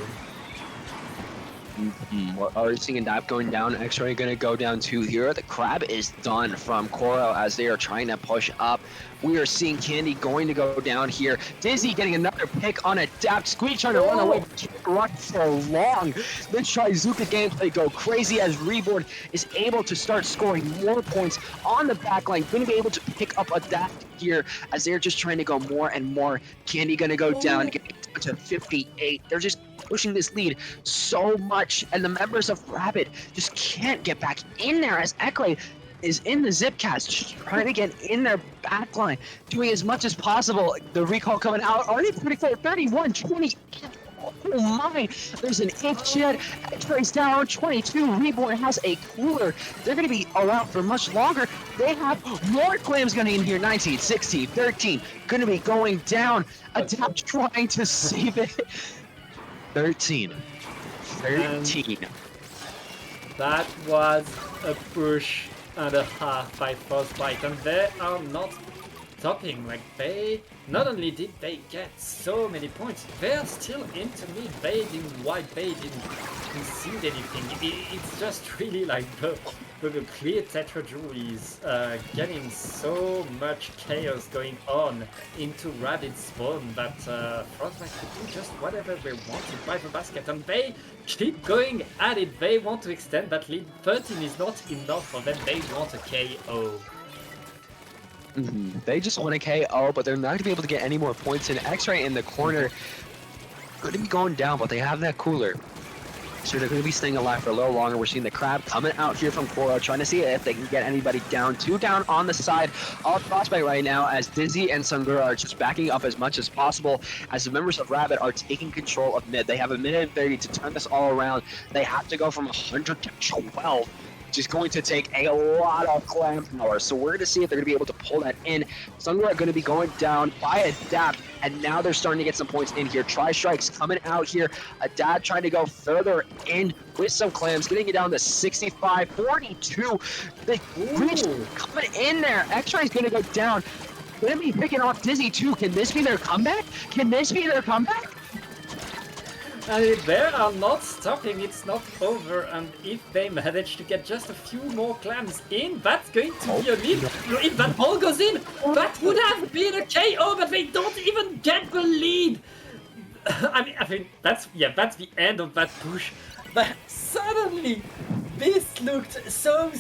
We're already seeing Adapt going down. X-Ray gonna go down too here. The crab is done from Koro as they are trying to push up. We are seeing Candy going to go down here. Dizzy getting another pick on Adapt. Squeak trying to run away, but can't run for long. Then Shizuka gameplay go crazy as Reborn is able to start scoring more points on the backline. Gonna be able to pick up Adapt here as they're just trying to go more and more. Candy gonna go down, get down to 58. They're just pushing this lead so much, and the members of Rabid just can't get back in there as Ekle is in the zip cast, just trying to get in their backline, doing as much as possible. The recall coming out already pretty clear, 31-20. Oh my, there's an Inkjet, X-Ray's down, 22, Reborn has a cooler. They're going to be around for much longer. They have more clams going in here, 19, 16, 13, going to be going down. Adapt trying to save it. 13. That was a push and a half by Frostbite, and they are not stopping. Like, they not only did they get so many points, they are still into mid. They didn't wipe, they didn't concede anything. It's just really like the clear Tetra Jewel is getting so much chaos going on into Rabid spawn that Frostbite could do just whatever they wanted by the basket, and they keep going at it. They want to extend that lead. 13 is not enough for them. They want a KO. They just want a KO, but they're not going to be able to get any more points in. X-Ray in the corner going to be going down, but they have that cooler. So they're going to be staying alive for a little longer. We're seeing the crab coming out here from Koro, trying to see if they can get anybody down. 2 down on the side of Frostbite right now as Dizzy and Sungura are just backing up as much as possible as the members of Rabid are taking control of mid. They have a minute and 30 to turn this all around. They have to go from 100 to 12. Which is going to take a lot of clam power. So we're going to see if they're going to be able to pull that in. Sungura are going to be going down by Adapt, and now they're starting to get some points in here. Tri-Strikes coming out here. Adapt trying to go further in with some clams, getting it down to 65, 42. The reach coming in there. X-Ray's going to go down. Going to be picking off Dizzy too. Can this be their comeback? Can this be their comeback? And they are not stopping, it's not over, and if they manage to get just a few more clams in, that's going to be a lead. If that ball goes in, that would have been a KO, but they don't even get the lead. I mean, that's the end of that push. But suddenly, this looked so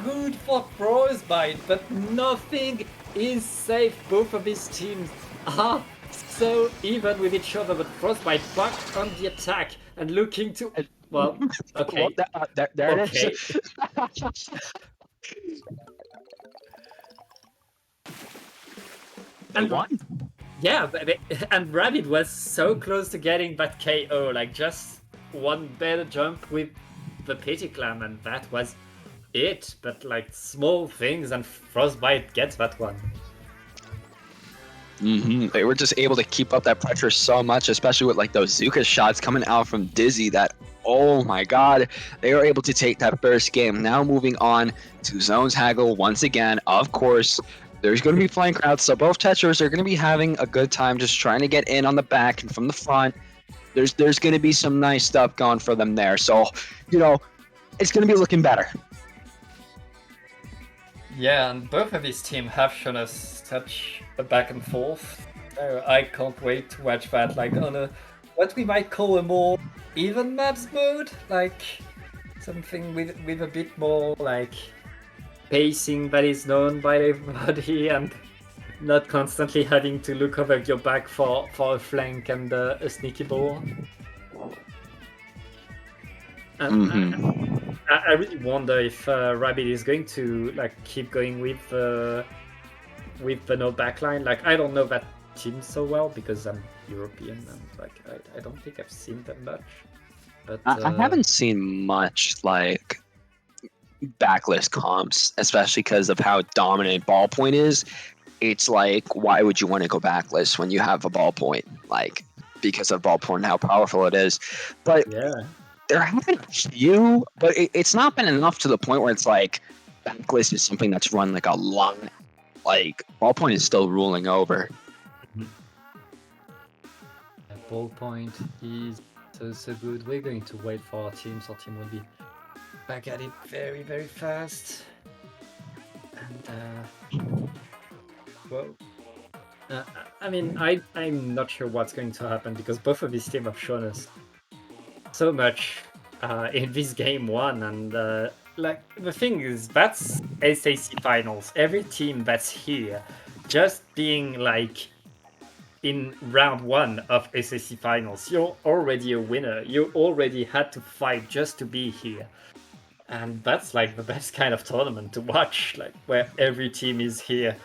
good for Frostbite, but nothing is safe. Both of these teams are so even with each other, but Frostbite back on the attack and looking to... Well, okay. There okay. it is. And won. Yeah, and Rabid was so close to getting that KO, like just one better jump with the Pity Clam, and that was it. But like small things, and Frostbite gets that one. They were just able to keep up that pressure so much, especially with like those Zuka shots coming out from Dizzy that, oh my god, they were able to take that first game. Now moving on to Zones Haggle once again. Of course, there's going to be flying crowds, so both Tetras are going to be having a good time just trying to get in on the back and from the front. There's going to be some nice stuff going for them there. So, you know, it's going to be looking better. Yeah, and both of these teams have shown us such a back and forth. So I can't wait to watch that, like on a what we might call a more even maps mode, like something with a bit more like pacing that is known by everybody, and not constantly having to look over your back for a flank and a sneaky ball. And I really wonder if Rabid is going to like keep going with the no backline. Like I don't know that team so well because I'm European and like I don't think I've seen them much. But I haven't seen much like backlist comps, especially because of how dominant ballpoint is. It's like, why would you want to go backlist when you have a ballpoint? Like, because of ballpoint and how powerful it is. But yeah, there have been a few, but it's not been enough to the point where it's like backlist is something that's run like a lot. Like ballpoint is still ruling over. ballpoint is so good. We're going to wait for our teams. Our team will be back at it very, very fast. And well, I mean, I'm not sure what's going to happen because both of these teams have shown us so much in this game one, and like the thing is, that's SAC finals. Every team that's here, just being like in round one of SAC finals, you're already a winner. You already had to fight just to be here. And that's like the best kind of tournament to watch, like where every team is here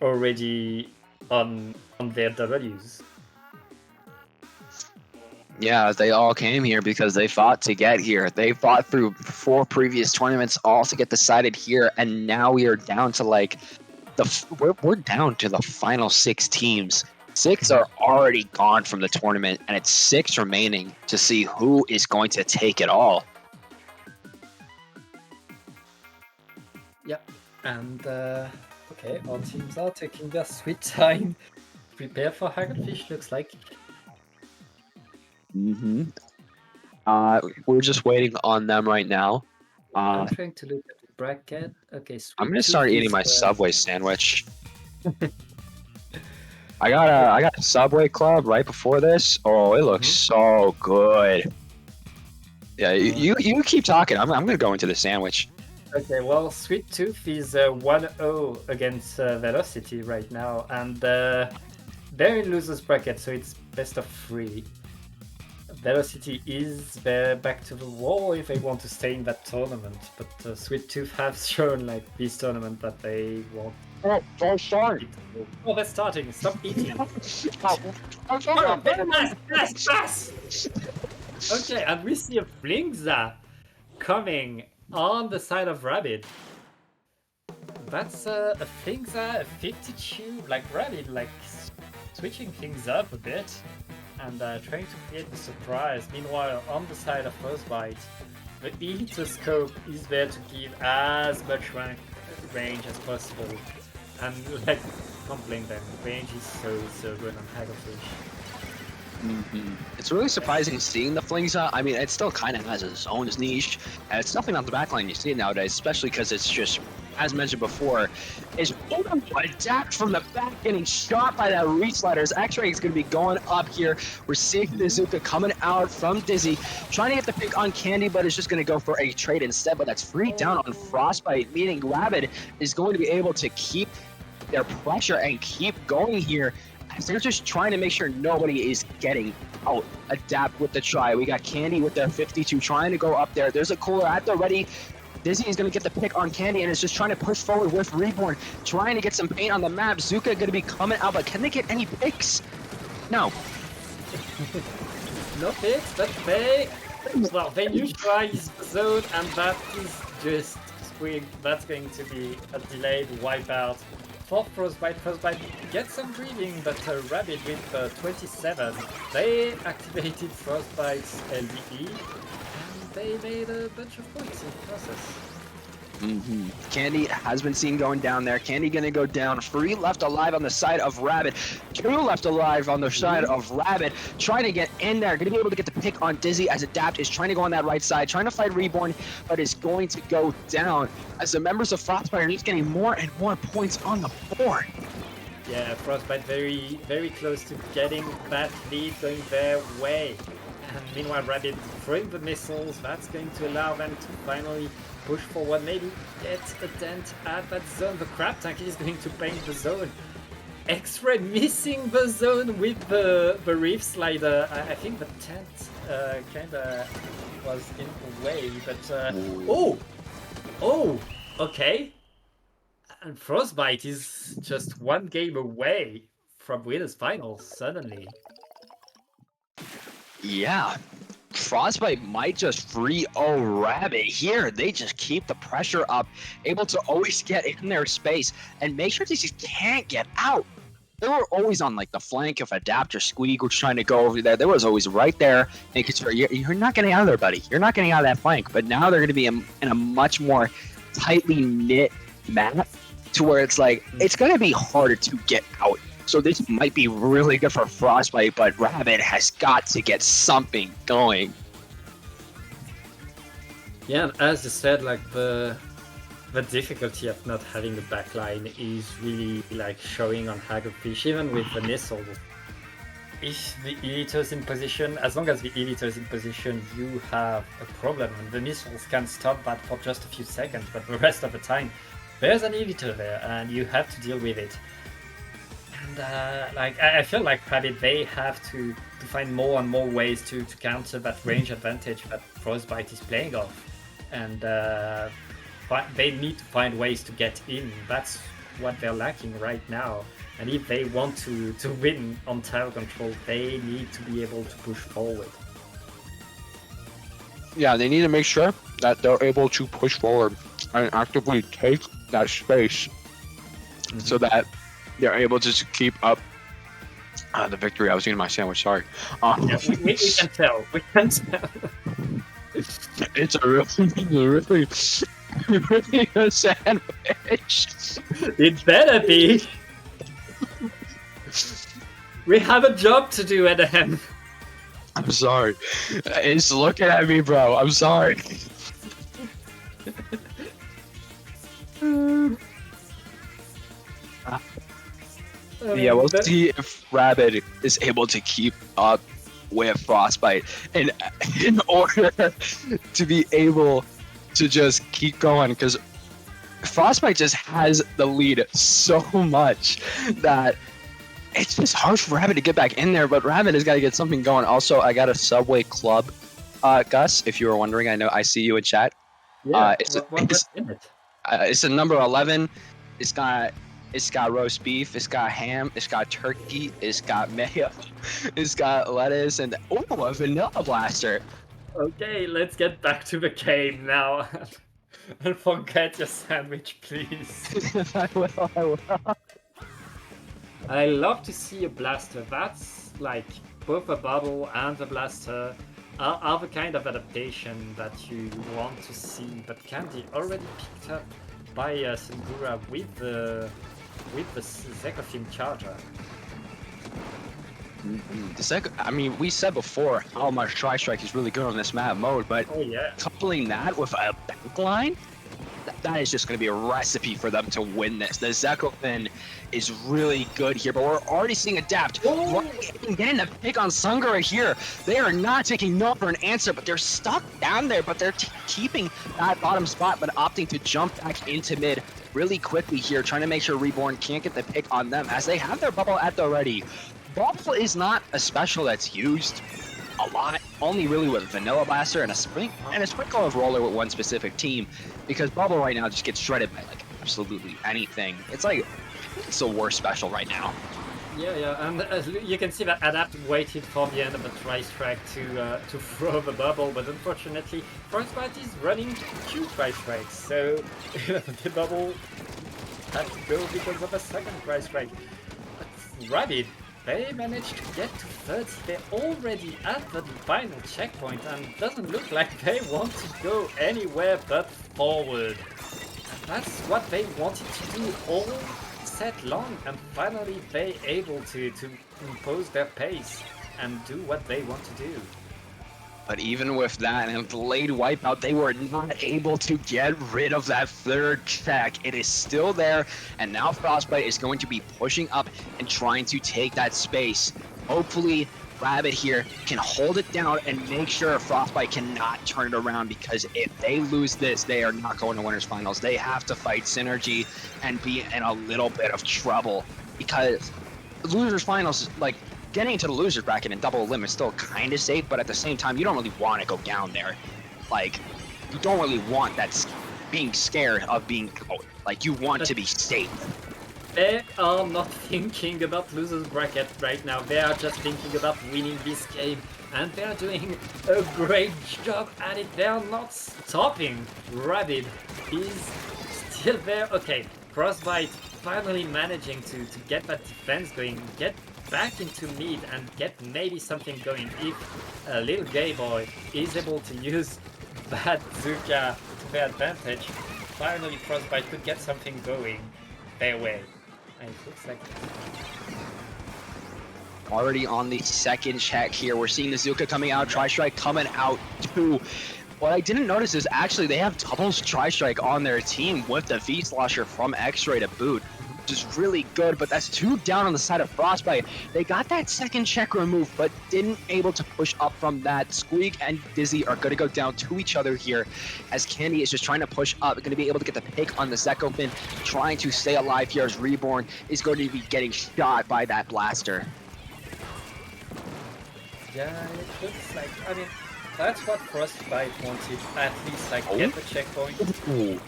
already on their Ws. Yeah, they all came here because they fought to get here. They fought through 4 previous tournaments all to get decided here, and now we are down to like we're down to the final 6 teams. 6 are already gone from the tournament, and it's 6 remaining to see who is going to take it all. Yep, and okay, our teams are taking their sweet time. Prepare for Haggardfish, looks like. We're just waiting on them right now. I'm trying to look at the bracket. Okay, I'm gonna start eating my Subway sandwich. I got a Subway Club right before this. Oh, it looks so good. Yeah, you keep talking. I'm gonna go into the sandwich. Okay, well, Sweet Tooth is 1-0 against Velocity right now, and they're in losers bracket, so it's best of 3. Velocity is back to the wall if they want to stay in that tournament, but Sweet Tooth have shown like this tournament that they want. Oh, sorry. Oh, they're starting. Stop eating. Pass. Okay, and we see a Flingza coming on the side of Rabid. That's a Flingza, a 52, like Rabid, like switching things up a bit and trying to create a surprise. Meanwhile, on the side of Frostbite, the Elitoscope is there to give as much range as possible. And like, can't blame them. Range is so good on Haggardfish. It's really surprising seeing the Flingza. I mean, it still kind of has its own niche, and it's definitely not the backline you see it nowadays, especially because it's just, as mentioned before, is attacked from the back, getting shot by that reach slider. His X-ray is going to be going up here. We're seeing Nizuka coming out from Dizzy, trying to get the pick on Candy, but it's just going to go for a trade instead, but that's free down on Frostbite, meaning Rabid is going to be able to keep their pressure and keep going here. They're just trying to make sure nobody is getting out. Adapt with the try. We got Candy with their 52 trying to go up there. There's a cooler at the ready. Dizzy is going to get the pick on Candy and is just trying to push forward with Reborn, trying to get some paint on the map. Zuka going to be coming out, but can they get any picks? No. No picks, but they neutralize the zone, and that is just Squid. That's going to be a delayed wipeout for Frostbite. Frostbite gets some breathing, but Rabid with 27. They activated Frostbite's LDE, and they made a bunch of points in the process. Candy has been seen going down there. Candy gonna go down. 3 left alive on the side of Rabid. 2 left alive on the side of Rabid. Trying to get in there. Gonna be able to get the pick on Dizzy as Adapt is trying to go on that right side. Trying to fight Reborn, but is going to go down as the members of Frostbite are just getting more and more points on the board. Yeah, Frostbite very, very close to getting that lead going their way. And meanwhile, Rabid throwing the missiles. That's going to allow them to finally push forward, maybe get a dent at that zone. The crab tank is going to paint the zone. X-Ray missing the zone with the reef slider. I think the tent kind of was in the way, but okay. And Frostbite is just one game away from winners finals suddenly. Yeah. Frostbite might just 3-0 Rabid here. They just keep the pressure up, able to always get in their space and make sure they just can't get out. They were always on like the flank of Adapt or Squeak was trying to go over there. They was always right there, making sure you're not getting out of there, buddy. You're not getting out of that flank. But now they're going to be in a much more tightly knit map to where it's like it's going to be harder to get out. So this might be really good for Frostbite, but Rabid has got to get something going. Yeah, and as you said, like the difficulty of not having the backline is really like showing on Hagglefish, even with the missiles. If the Eliter's in position, as long as the Eliter's in position, you have a problem, and the missiles can stop that for just a few seconds, but the rest of the time, there's an Eliter there, and you have to deal with it. And like I feel like Rabid, they have to find more and more ways to counter that range advantage that Frostbite is playing off, and they need to find ways to get in. That's what they're lacking right now. And if they want to win on tower control, they need to be able to push forward. Yeah, they need to make sure that they're able to push forward and actively take that space so that they're able to just keep up the victory. I was eating my sandwich, sorry. Yeah, we can tell. We can tell. It's a really good sandwich. It better be. We have a job to do at him. I'm sorry. It's looking at me, bro. I'm sorry. Yeah, we'll see if Rabid is able to keep up with Frostbite, and in order to be able to just keep going, because Frostbite just has the lead so much that it's just hard for Rabid to get back in there, but Rabid has got to get something going. Also, I got a Subway Club, Gus, if you were wondering. I know I see you in chat. Yeah, it's a number 11. It's got roast beef, it's got ham, it's got turkey, it's got mayo, it's got lettuce, and a vanilla blaster. Okay, let's get back to the game now. And forget your sandwich, please. I will. I love to see a blaster. That's like both a bubble and a blaster are the kind of adaptation that you want to see. But Candy already picked up by Sungura with the Zekofim charger. I mean, we said before how much Tri-Strike is really good on this map mode, but coupling that with a backline, that is just going to be a recipe for them to win this. The Zekofin is really good here, but we're already seeing Adapt. Getting the pick on Sungura here. They are not taking no for an answer, but they're stuck down there, but they're keeping that bottom spot, but opting to jump back into mid really quickly here, trying to make sure Reborn can't get the pick on them as they have their bubble at the ready. Bubble is not a special that's used a lot, only really with Vanilla Blaster and a sprinkle of Roller with one specific team, because Bubble right now just gets shredded by like absolutely anything. It's like, it's the worst special right now. Yeah, and you can see that Adapt waited for the end of the Tri-Strike to throw the bubble, but unfortunately Frostbite is running 2 Tri-Strikes, so the bubble had to go because of a second Tri-Strike. But Rabid, they managed to get to 30. They're already at the final checkpoint, and it doesn't look like they want to go anywhere but forward. that's what they wanted to do all set long, and finally they able to impose their pace and do what they want to do. But even with that and a delayed wipeout, they were not able to get rid of that third check. It is still there, and now Frostbite is going to be pushing up and trying to take that space. Hopefully, Rabid here can hold it down and make sure Frostbite cannot turn it around, because if they lose this, they are not going to winners finals. They have to fight Synergy and be in a little bit of trouble, because losers finals, like, getting into the losers bracket and double elim is still kind of safe, but at the same time, you don't really want to go down there. Like, you don't really want that being scared of being out. Like, you want to be safe. They are not thinking about losers bracket right now. They are just thinking about winning this game, and they are doing a great job at it. They are not stopping. Rabid is still there. Okay, Frostbite finally managing to get that defense going, get back into mid and get maybe something going. If a little gay boy is able to use Bazooka to their advantage, finally Frostbite could get something going their way. And it looks like already on the second check here. We're seeing the Zuka coming out, Tri-Strike coming out too. What I didn't notice is actually they have doubles Tri-Strike on their team with the V-Slosher from X-Ray to boot. Which is really good, but that's 2 down on the side of Frostbite. They got that second check removed, but didn't able to push up from that. Squeak and Dizzy are going to go down to each other here, as Candy is just trying to push up, going to be able to get the pick on the Zeko Fin, trying to stay alive here as Reborn is going to be getting shot by that blaster. yeah, it looks like, I mean, that's what Frostbite wanted, at least like get the checkpoint. Ooh.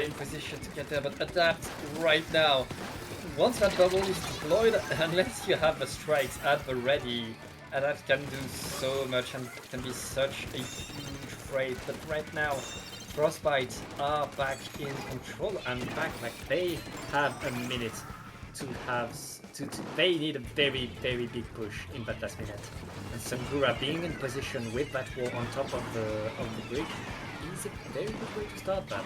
In position to get there, but adapt right now. Once that bubble is deployed, unless you have the strikes at the ready, Adapt can do so much and can be such a huge threat. But right now, Frostbite are back in control and back, like they have a minute to have they need a very big push in that last minute. And Sangura being in position with that wall on top of the bridge is a very good way to start that.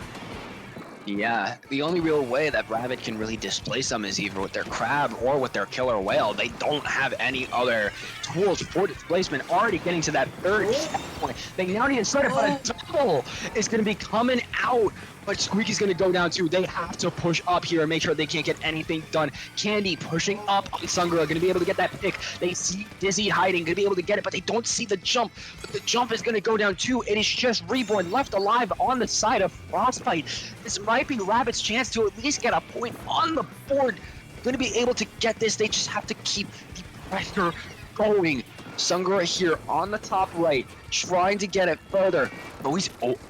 Yeah, the only real way that Rabid can really displace them is either with their Crab or with their Killer Whale. They don't have any other tools for displacement. Already getting to that third checkpoint. They now need to start it, but a double is going to be coming out. But Squeaky's going to go down too. They have to push up here and make sure they can't get anything done. Candy pushing up on Sangura, going to be able to get that pick. They see Dizzy hiding, going to be able to get it, but they don't see the jump. But the jump is going to go down too. It is just Reborn left alive on the side of Frostbite. This might be Rabid's chance to at least get a point on the board. Going to be able to get this. They just have to keep the pressure going. Sangura here on the top right, trying to get it further. Oh, he's ooh.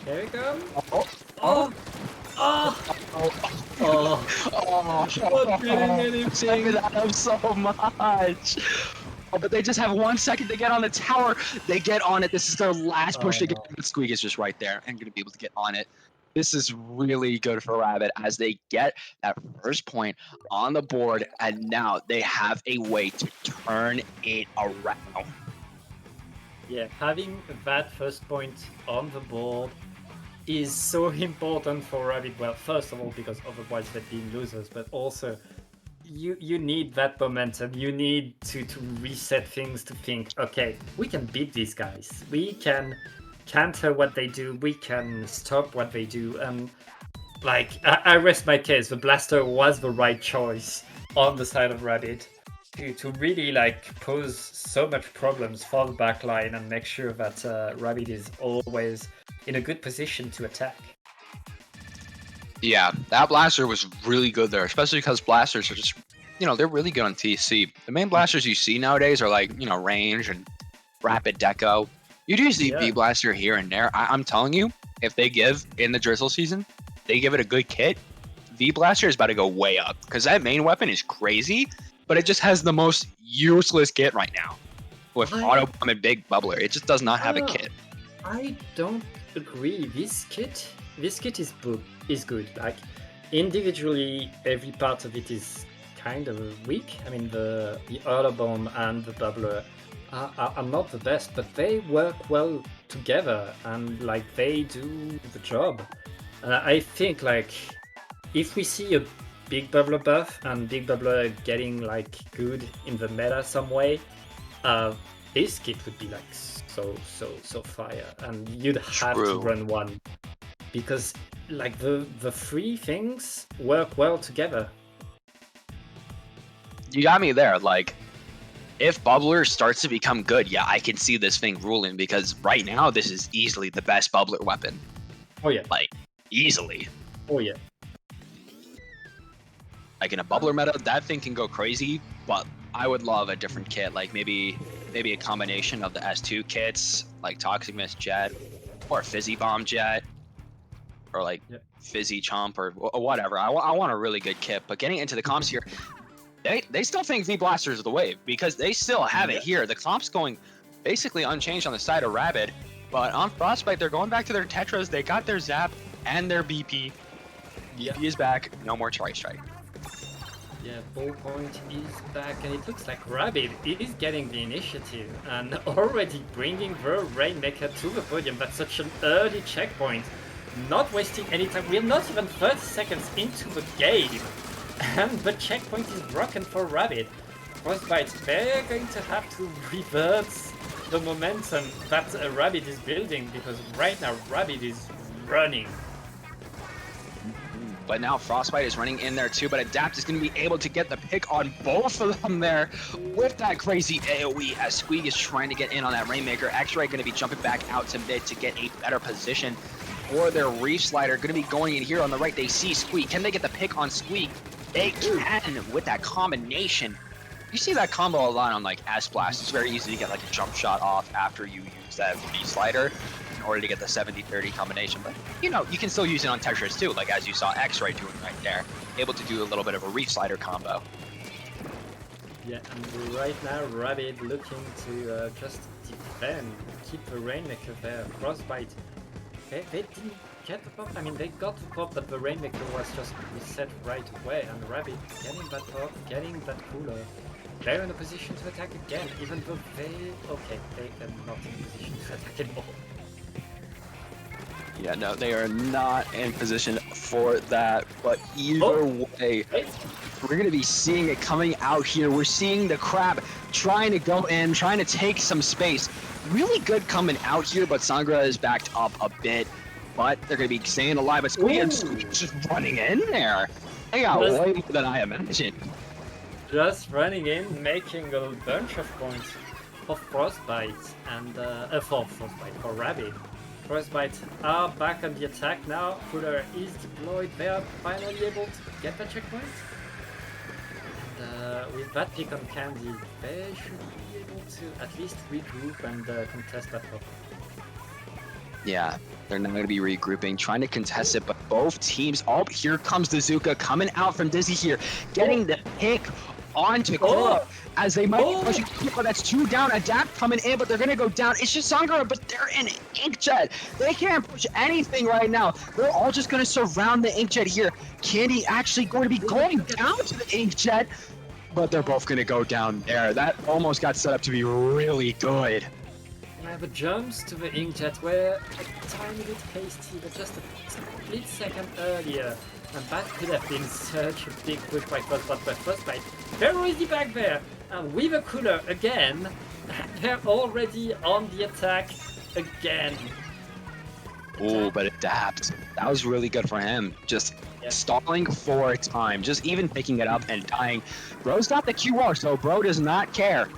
There we go. Not getting anything. That up so much. Oh, but they just have 1 second to get on the tower. They get on it. This is their last push to get on. Squeak is just right there and going to be able to get on it. This is really good for Rabid as they get that first point on the board, and now they have a way to turn it around. Yeah, having that first point on the board is so important for Rabid. Well, first of all, because otherwise they'd be losers, but also you need that momentum. You need to reset things, to think, okay, we can beat these guys. We can counter what they do. We can stop what they do. And like, I rest my case. The blaster was the right choice on the side of Rabid to really like pose so much problems for the backline and make sure that Rabid is always in a good position to attack. Yeah, that blaster was really good there, especially because blasters are just, they're really good on TC. The main blasters you see nowadays are like, range and rapid deco. You do see V-Blaster here and there. I'm telling you, if they give, in the Drizzle season, they give it a good kit, V-Blaster is about to go way up. Because that main weapon is crazy, but it just has the most useless kit right now. With Auto Bomb and Big Bubbler. It just does not have a kit. I don't agree. This kit is good. Like, individually, every part of it is kind of weak. I mean, the Auto Bomb and the Bubbler I'm not the best, but they work well together, and like they do the job. And I think like if we see a Big Bubbler buff and Big Bubbler getting like good in the meta some way, this kit would be like so fire, and you'd have to run one because like the three things work well together. You got me there. Like, if Bubbler starts to become good, yeah, I can see this thing ruling, because right now this is easily the best Bubbler weapon. Oh yeah. Like, easily. Oh yeah. Like in a Bubbler meta, that thing can go crazy, but I would love a different kit, like maybe a combination of the S2 kits, like Toxic Mist Jet, or Fizzy Bomb Jet, or like Fizzy Chomp, or whatever. I want a really good kit, but getting into the comps here, they still think V-Blaster is the wave, because they still have it here. The comp's going basically unchanged on the side of Rabid, but on Frostbite, they're going back to their Tetras. They got their Zap and their BP. BP is back, no more Tri-Strike. Yeah, Ballpoint is back, and it looks like Rabid is getting the initiative and already bringing the Rainmaker to the podium. That's such an early checkpoint. Not wasting any time. We're not even 30 seconds into the game, and the checkpoint is broken for Rabid. Frostbite, they're going to have to revert the momentum that Rabid is building, because right now Rabid is running. But now Frostbite is running in there too, but Adapt is going to be able to get the pick on both of them there with that crazy AoE as Squeak is trying to get in on that Rainmaker. X-Ray going to be jumping back out to mid to get a better position for their Reef Slider. Going to be going in here on the right. They see Squeak. Can they get the pick on Squeak? They can with that combination. You see that combo a lot on like S-Blast. It's very easy to get like a jump shot off after you use that Reef Slider in order to get the 70-30 combination, but you know, you can still use it on Tetris too, like as you saw X-Ray doing right there, able to do a little bit of a Reef Slider combo. Yeah, and right now Rabid looking to just defend, keep the Rainmaker there. Frostbite, they didn't get the pop, I mean they got the pop, but the Rainmaker was just reset right away, and Rabid getting that pop, getting that cooler. They're in a position to attack again, even though they are not in position to attack anymore. Yeah, no, they are not in position for that, but either way, we're going to be seeing it coming out here. We're seeing the Crab trying to go in, trying to take some space. Really good coming out here, but Sangra is backed up a bit, but they're going to be staying alive. But Squeak just running in there. They got way more than I imagined. Just running in, making a bunch of points for Frostbite, and for Rabid. Frostbite are back on the attack now. Cooler is deployed. They are finally able to get the checkpoint. And with that pick on Candy, they should be able to at least regroup and contest that top. Yeah, they're now going to be regrouping, trying to contest it, but both teams, here comes the Zuka coming out from Dizzy here, getting the pick onto Kuro as they might be pushing people. That's 2 down. Adapt coming in, but they're going to go down. It's just Sangra, but they're in Inkjet. They can't push anything right now. They're all just going to surround the Inkjet here. Candy actually going to be going down to the Inkjet, but they're both going to go down there. That almost got set up to be really good. The jumps to the Inkjet were a tiny bit hasty, but just a split second earlier. And that could have been such a big push by Frostbite. They're already back there, and with a cooler again, they're already on the attack again. Oh, but Adapt. That was really good for him. Just stalling for time, just even picking it up and dying. Bro's got the QR, so Bro does not care.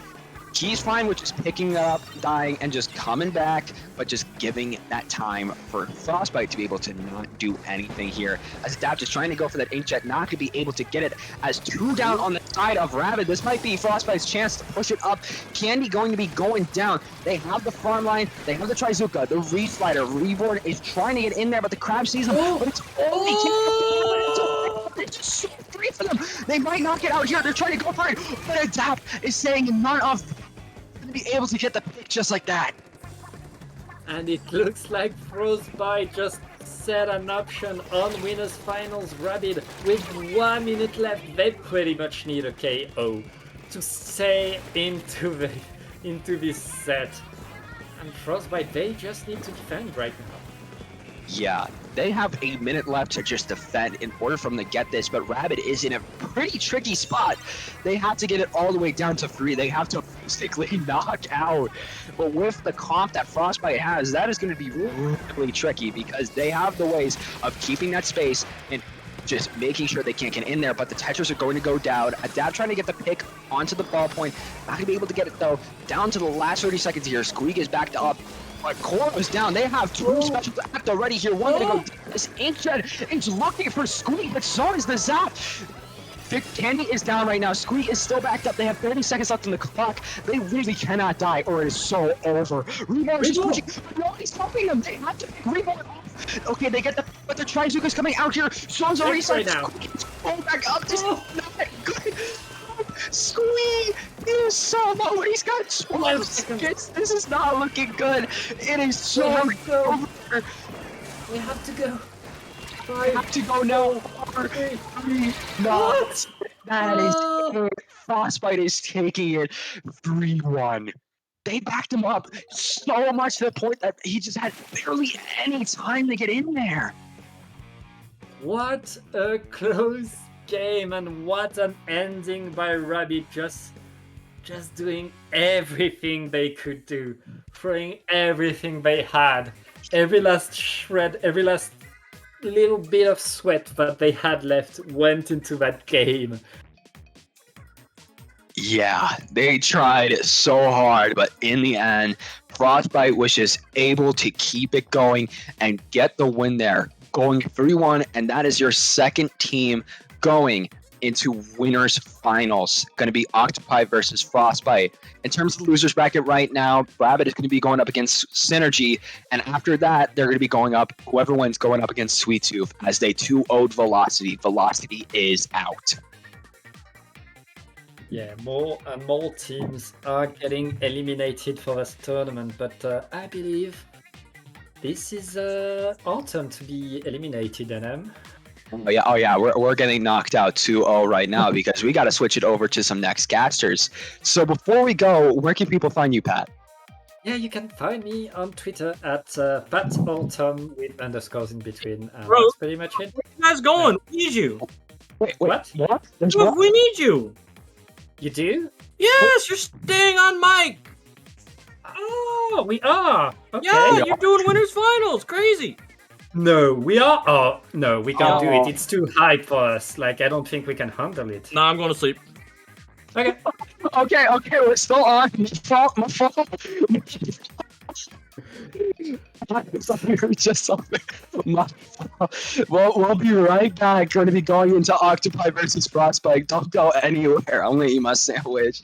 He's fine with just picking it up, dying, and just coming back, but just giving that time for Frostbite to be able to not do anything here. As Adapt is trying to go for that Inkjet, not going to be able to get it. As 2 down on the side of Rabid, this might be Frostbite's chance to push it up. Candy going to be going down. They have the farm line, they have the Trizuka, the Reef Slider. Reborn is trying to get in there, but the Crab sees him. But it's only it's just so free for them. They might not get out here. They're trying to go for it, but Adapt is saying none of be able to get the pick just like that. And it looks like Frostbite just set an option on Winners Finals Rabid. With 1 minute left, they pretty much need a KO to stay into the into this set. And Frostbite, they just need to defend right now. Yeah, they have a minute left to just defend in order for them to get this, but Rabid is in a pretty tricky spot. They have to get it all the way down to 3. They have to basically knock out. But with the comp that Frostbite has, that is going to be really tricky because they have the ways of keeping that space and just making sure they can't get in there, but the Tetris are going to go down. Adapt trying to get the pick onto the ball point. Not going to be able to get it, though. Down to the last 30 seconds here. Squeak is backed up. But Core was down. They have 2 special act already here. One gonna go. This Inkjet is looking for Squeak, but so is the Zap. Candy is down right now. Squeak is still backed up. They have 30 seconds left on the clock. They really cannot die, or it is so over. Reborn is pushing. No, he's helping them. They have to pick Reborn off. Okay, they get the. But the Trizuka's coming out here. So's a reset. Squeak is pulling back up. This is not good. Squeak is so low. He's got 12 seconds. This is not looking good. It is so over. We have to go. I have to go now. 3, not. That is it. Frostbite is taking it 3-1. They backed him up so much to the point that he just had barely any time to get in there. What a close game, and what an ending by Rabid, just doing everything they could do, throwing everything they had, every last shred, every last little bit of sweat that they had left went into that game. Yeah, they tried so hard, but in the end, Frostbite was just able to keep it going and get the win there, going 3-1, and that is your second team going into winners finals. Going to be Octopi versus Frostbite. In terms of the losers bracket right now, Rabid is going to be going up against Synergy, and after that, they're going to be going up, whoever wins going up against Sweet Tooth as they 2-0'd Velocity. Velocity is out. Yeah, more and more teams are getting eliminated for this tournament, but I believe this is our turn to be eliminated, NM. Oh yeah, we're getting knocked out 2-0 right now because we got to switch it over to some next casters. So before we go, where can people find you, Pat? Yeah, you can find me on Twitter at PatAutumn with underscores in between. And Bro, that's pretty much it. Where you guys going? We need you. Wait, What? There's Look, what? we need you. You do? Yes, you're staying on mic. Oh, we are. Okay. Yeah, you're doing winners finals. Crazy. No, we are. Oh, no, we can't do it. It's too high for us. Like, I don't think we can handle it. Nah, I'm going to sleep. Okay. Okay, we're still on. My fault. Just something. We'll be right back. Going to be going into Octopi versus Frostbite. Don't go anywhere. I'm gonna eat my sandwich.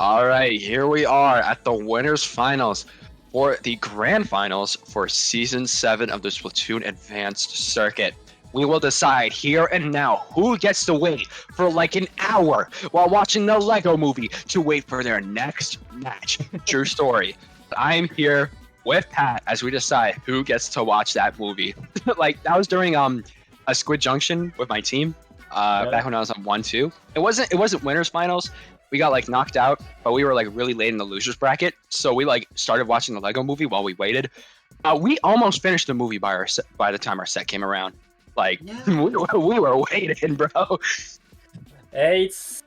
All right, here we are at the winners finals for the grand finals for season 7 of the Splatoon Advanced Circuit. We will decide here and now who gets to wait for like an hour while watching the Lego movie to wait for their next match. True story. I'm here with Pat as we decide who gets to watch that movie. Like that was during a Squid Junction with my team back when I was on 1-2. It wasn't winners finals. We got like knocked out, but we were like really late in the losers bracket, so we like started watching the Lego movie while we waited. We almost finished the movie by the time our set came around. Like we were waiting, bro. It's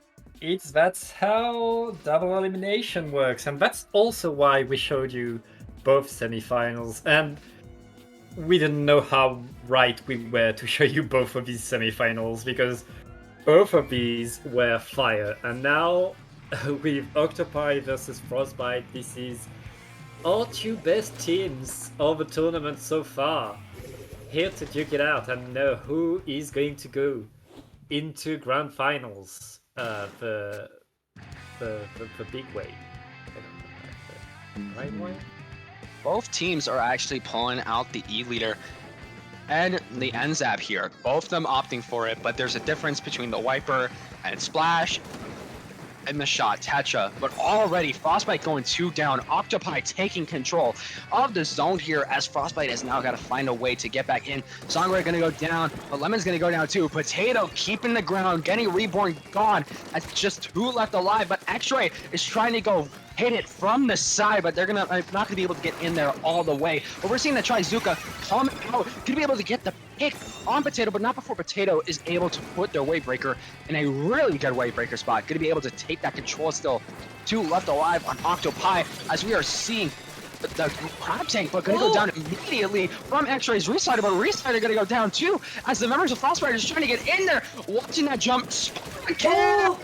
that's how double elimination works, and that's also why we showed you both semifinals. And we didn't know how right we were to show you both of these semifinals because both of these were fire. And now with Octopi versus Frostbite, this is our two best teams of the tournament so far, here to duke it out and know who is going to go into grand finals the big way. Right way? Both teams are actually pulling out the E-Leader and the NZAP here. Both of them opting for it, but there's a difference between the Wiper and Splash and the shot Tetra. But already Frostbite going 2 down. Octopi taking control of the zone here as Frostbite has now got to find a way to get back in. Songray gonna go down, but Lemon's gonna go down too. Potato keeping the ground, getting Reborn gone. That's just 2 left alive, but X-Ray is trying to go hit it from the side, but they're not gonna be able to get in there all the way. But we're seeing the Trizuka come out, gonna be able to get the pick on Potato, but not before Potato is able to put their wave breaker in a really good wave breaker spot. Gonna be able to take that control still. 2 left alive on Octopi as we are seeing the crab tank, but gonna go down immediately from X-Ray's Reslider, but Reslider gonna go down too as the members of Frostbite are just trying to get in there, watching that jump. Kill!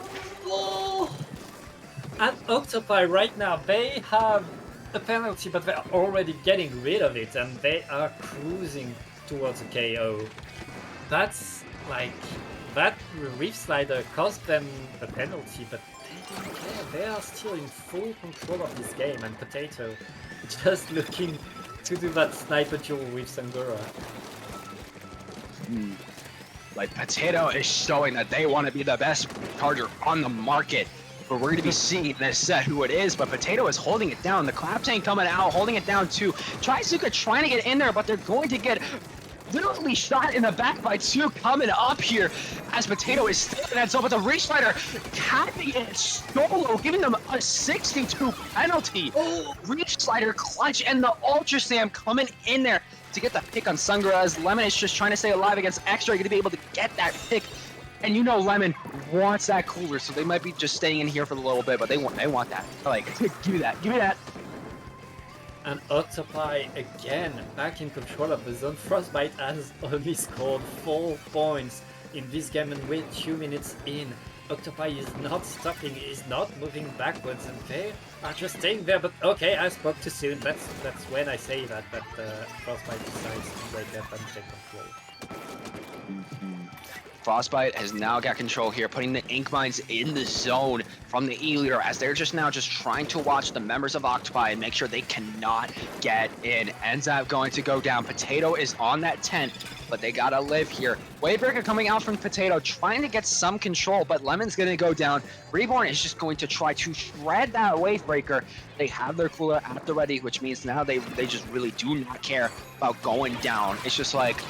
And Octopi right now, they have a penalty, but they're already getting rid of it, and they are cruising towards a KO. That's like, that Reef Slider cost them a penalty, but they don't care. They are still in full control of this game, and Potato just looking to do that sniper duel with Sangura. Like Potato is showing that they want to be the best charger on the market. But we're going to be seeing in this set who it is, but Potato is holding it down. The Clap Tank coming out, holding it down too. Trizuka trying to get in there, but they're going to get literally shot in the back by 2 coming up here as Potato is still in that zone, but the Reach Slider capping it solo, giving them a 62 penalty. Reach Slider clutch and the Ultra Sam coming in there to get the pick on Sungura as Lemon is just trying to stay alive against X-Ray, going to be able to get that pick. And you know Lemon wants that cooler, so they might be just staying in here for a little bit, but they want that. Like, give me that. And Octopi again back in control of the zone. Frostbite has only scored 4 points in this game, and we're 2 minutes in. Octopi is not stopping, is not moving backwards, and they are just staying there. But okay, I spoke too soon. That's when I say that Frostbite decides to wake up and take control. Frostbite has now got control here, putting the Ink Mines in the zone from the E-Leader as they're just trying to watch the members of Octopi and make sure they cannot get in. Ends up going to go down. Potato is on that tent, but they gotta live here. Wavebreaker coming out from Potato, trying to get some control, but Lemon's gonna go down. Reborn is just going to try to shred that Wavebreaker. They have their cooler at the ready, which means now they just really do not care about going down. It's just like,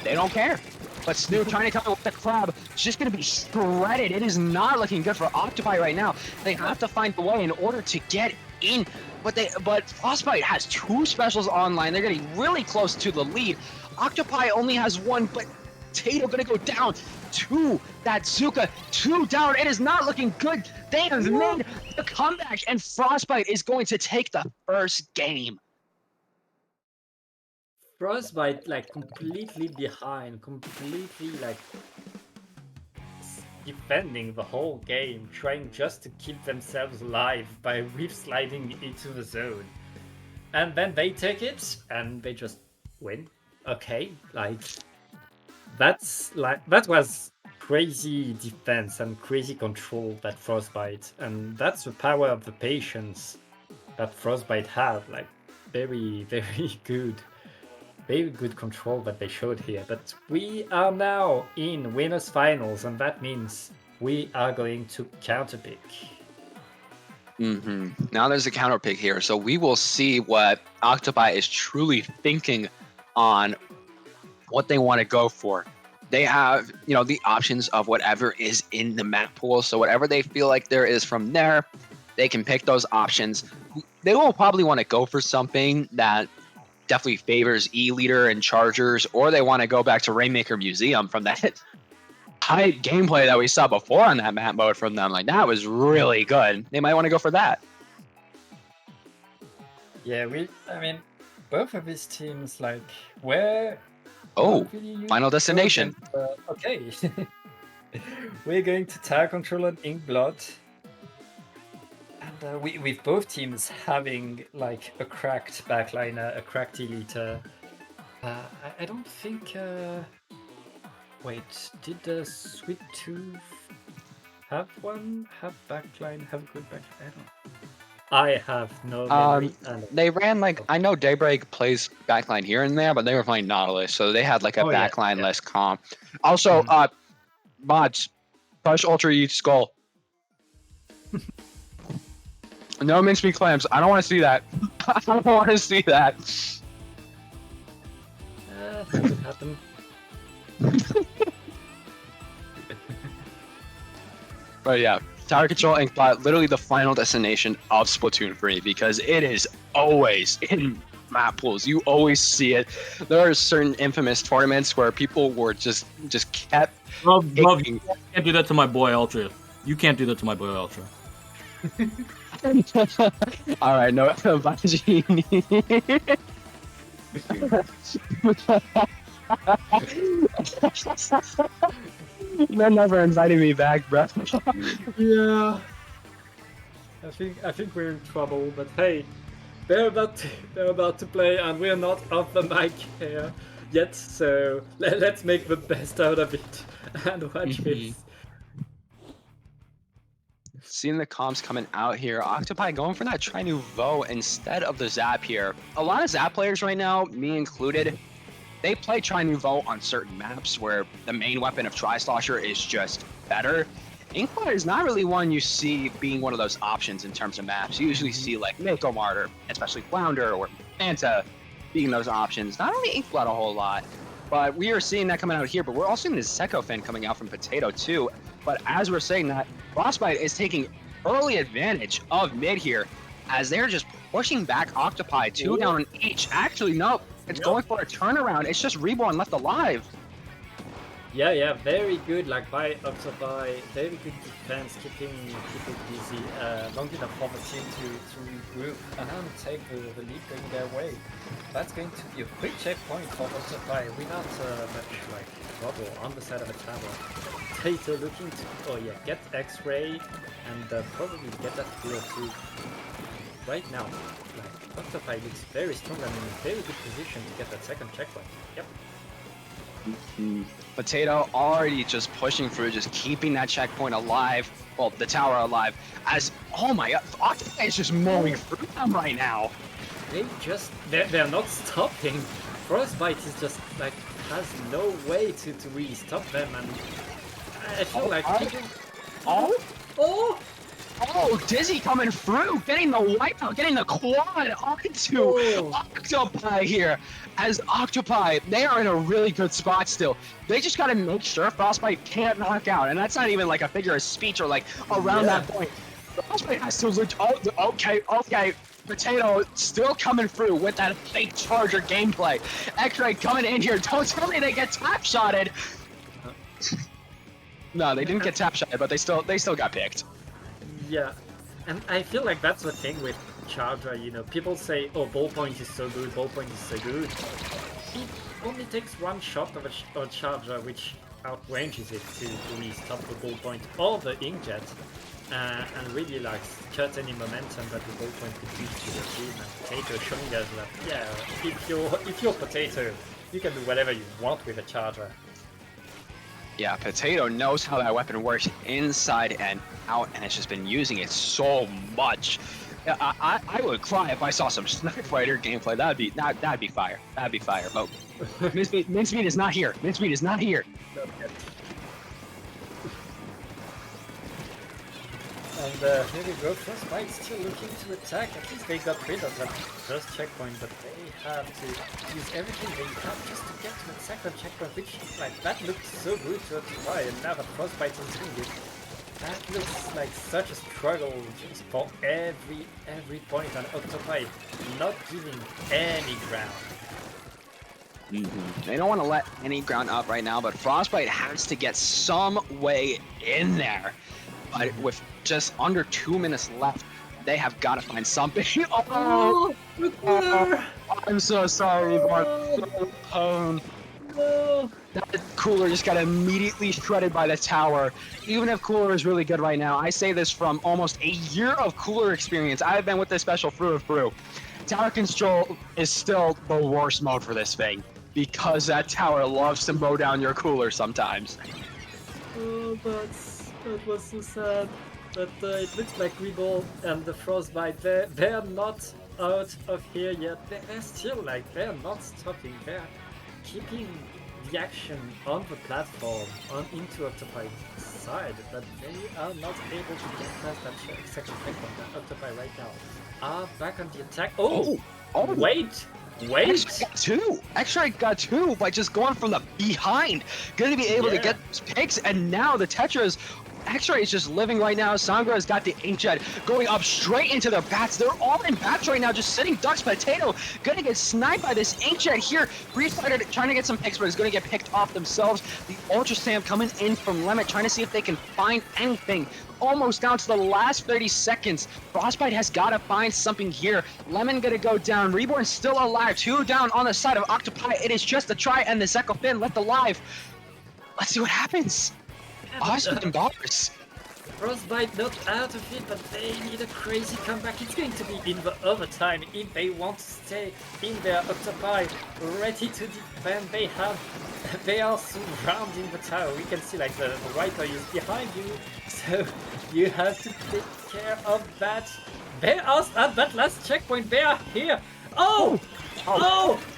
they don't care. But Snoop trying to come with the crab, it's just going to be shredded. It is not looking good for Octopi right now. They have to find a way in order to get in. But Frostbite has 2 specials online. They're getting really close to the lead. Octopi only has 1, but Potato going to go down to that Zuka. 2 down. It is not looking good. They have made the comeback, and Frostbite is going to take the first game. Frostbite like completely behind, completely like defending the whole game, trying just to keep themselves alive by reef sliding into the zone. And then they take it and they just win. Okay, like that was crazy defense and crazy control that Frostbite, and that's the power of the patience that Frostbite have. Like very, very good control that they showed here. But we are now in winners finals, and that means we are going to counterpick. Now there's a counter pick here, so we will see what Octopi is truly thinking on what they want to go for. They have, the options of whatever is in the map pool, so whatever they feel like there is from there, they can pick those options. They will probably want to go for something that definitely favors E-Leader and Chargers, or they want to go back to Rainmaker Museum from that high gameplay that we saw before on that map mode from them. Like, that was really good. They might want to go for that. Yeah, I mean, both of these teams, like, where... Oh, Final Destination. Okay. We're going to Tower Control and Inkblood. And with both teams having, like, a cracked backliner, a cracked E-Leader. I don't think... Wait, did Squid Tooth have one? Have backline? Have a good backline? I have no memory. They ran I know Daybreak plays backline here and there, but they were playing Nautilus, so they had like a backline less comp. Also, mods, push Ultra Eat Skull. No mincemeat clams. I don't want to see that. I don't want to see that. That could happen. But yeah, Tower Control Inkbot, literally the final destination of Splatoon 3, because it is always in map pools. You always see it. There are certain infamous tournaments where people were just kept. Love, you can't do that to my boy Ultra. You can't do that to my boy Ultra. All right, no, Baji. They're never inviting me back, bro. Yeah. I think we're in trouble, but hey, they're about to play, and we're not off the mic here yet, so let's make the best out of it and watch this. Seeing the comps coming out here, Octopi going for that Tri Nouveau instead of the Zap here. A lot of Zap players right now, me included, they play Tri Nouveau on certain maps where the main weapon of Tri-Slosher is just better. Inkblood is not really one you see being one of those options in terms of maps. You usually see like Mako Martyr, especially Flounder or Manta being those options. Not only Inkblood a whole lot, but we are seeing that coming out here, but we're also seeing the Seco fan coming out from Potato too. But as we're saying that, Frostbite is taking early advantage of mid here as they're just pushing back Octopi 2 down on each. Actually, no, it's going for a turnaround. It's just Reborn left alive. Yeah, very good, like by Octopi, very good defense, keeping people busy long enough for the team to regroup and take the lead going their way. That's going to be a quick checkpoint for Octopi without much like trouble on the side of the tower. Potato looking to get X-ray and probably get that kill too. Right now, like Octopi looks very strong and in a very good position to get that second checkpoint. Yep. Potato already just pushing through, just keeping that checkpoint alive. Well, the tower alive. As, oh my god, Octopi is just mowing through them right now. They're not stopping. Frostbite is just like, has no way to really stop them, and I feel like Oh, Dizzy coming through, getting the wipeout, getting the quad onto Octopi here. As Octopi, they are in a really good spot still. They just gotta make sure Frostbite can't knock out, and that's not even like a figure of speech or like around that point. Frostbite has to look, okay. Potato still coming through with that fake Charger gameplay. X-Ray coming in here, don't tell me they get tap-shotted. No, they didn't get tap-shotted, but they still got picked. Yeah, and I feel like that's the thing with Charger, you know, people say, oh, ballpoint is so good, ballpoint is so good. It only takes one shot of a Charger, which outranges it to really stop the ballpoint or the inkjet, and really like cut any momentum that the ballpoint could give to the team. And Potato showing us that, yeah, if you're Potato, you can do whatever you want with a Charger. Yeah, Potato knows how that weapon works inside and out, and has just been using it so much. Yeah, I would cry if I saw some Sniper Fighter gameplay. That'd be fire. That'd be fire. But Mincemeat is not here. Mincemeat is not here. And here we go, Frostbite still looking to attack. At least they got rid of that first checkpoint, but they have to use everything they have just to get to the second checkpoint, which, like, that looked so good to apply, and now that Frostbite is doing it, that looks like such a struggle just for every point, and Octopi not giving any ground. They don't want to let any ground up right now, but Frostbite has to get some way in there. But with just under 2 minutes left, they have got to find something. Oh, I'm so sorry, but no. That Cooler just got immediately shredded by the tower. Even if Cooler is really good right now, I say this from almost a year of Cooler experience. I've been with this special Brew of Brew. Tower control is still the worst mode for this thing, because that tower loves to mow down your Cooler sometimes. Oh, but that was so sad. But it looks like Rebel and the Frostbite, they're not out of here yet. They're still, like, they're not stopping. They're keeping the action on the platform, into Octopi's side, but they are not able to get past that second checkpoint. Octopi right now are back on the attack. Oh, wait! X-Ray got two by just going from the behind. Going to be able to get those picks, and now the Tetras. X-Ray is just living right now. Sangra has got the Inkjet going up straight into their bats. They're all in bats right now, just sitting ducks. Potato gonna get sniped by this Inkjet here. Breeze Fighter trying to get some picks, but is gonna get picked off themselves. The Ultra Stamp coming in from Lemon, trying to see if they can find anything. Almost down to the last 30 seconds. Frostbite has got to find something here. Lemon gonna go down. Reborn still alive. 2 down on the side of Octopi. It is just a try, and the Zeko Fin left alive. Let's see what happens. Awesome and bars. Frostbite not out of it, but they need a crazy comeback. It's going to be in the overtime if they want to stay in their. Octopi ready to defend. They are surrounding the tower. We can see, like, the Viper is behind you, so you have to take care of that. They are at that last checkpoint. They are here. Oh!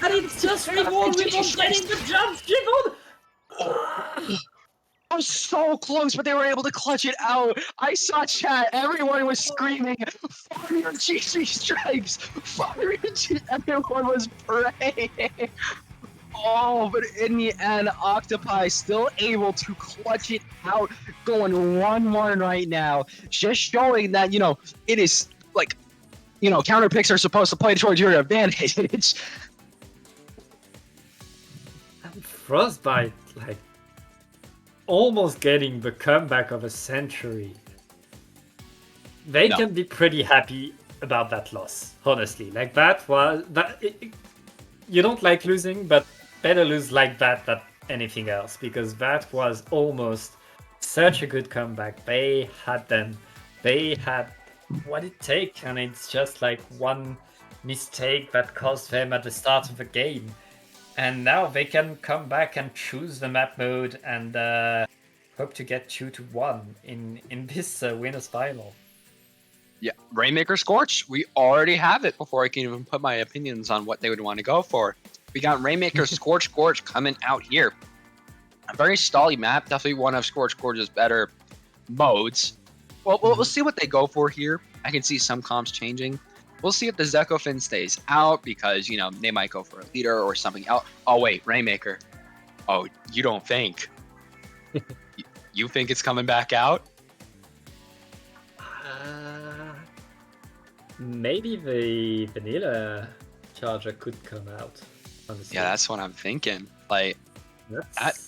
And it's just Reborn getting the jump. Reborn! I was so close, but they were able to clutch it out. I saw chat. Everyone was screaming, "Fire GG stripes! Fire GG!" Everyone was praying. Oh, but in the end, Octopi still able to clutch it out, going 1-1 right now. Just showing that, it is like, counter picks are supposed to play towards your advantage. And Frostbite, like, almost getting the comeback of a century. They can be pretty happy about that loss, honestly. Like, you don't like losing, but better lose like that than anything else, because that was almost such a good comeback. They had what it takes, and it's just like one mistake that cost them at the start of the game. And now they can come back and choose the map mode and hope to get 2-1 in this winners final. Yeah, Rainmaker Scorch. We already have it before I can even put my opinions on what they would want to go for. We got Rainmaker Scorch coming out here. A very stally map. Definitely one of Scorch's better modes. Well, we'll see what they go for here. I can see some comps changing. We'll see if the Zeko Fin stays out, because, they might go for a leader or something else. Oh, wait, Rainmaker. Oh, you don't think? You think it's coming back out? Maybe the vanilla charger could come out. Honestly. Yeah, that's what I'm thinking. Like,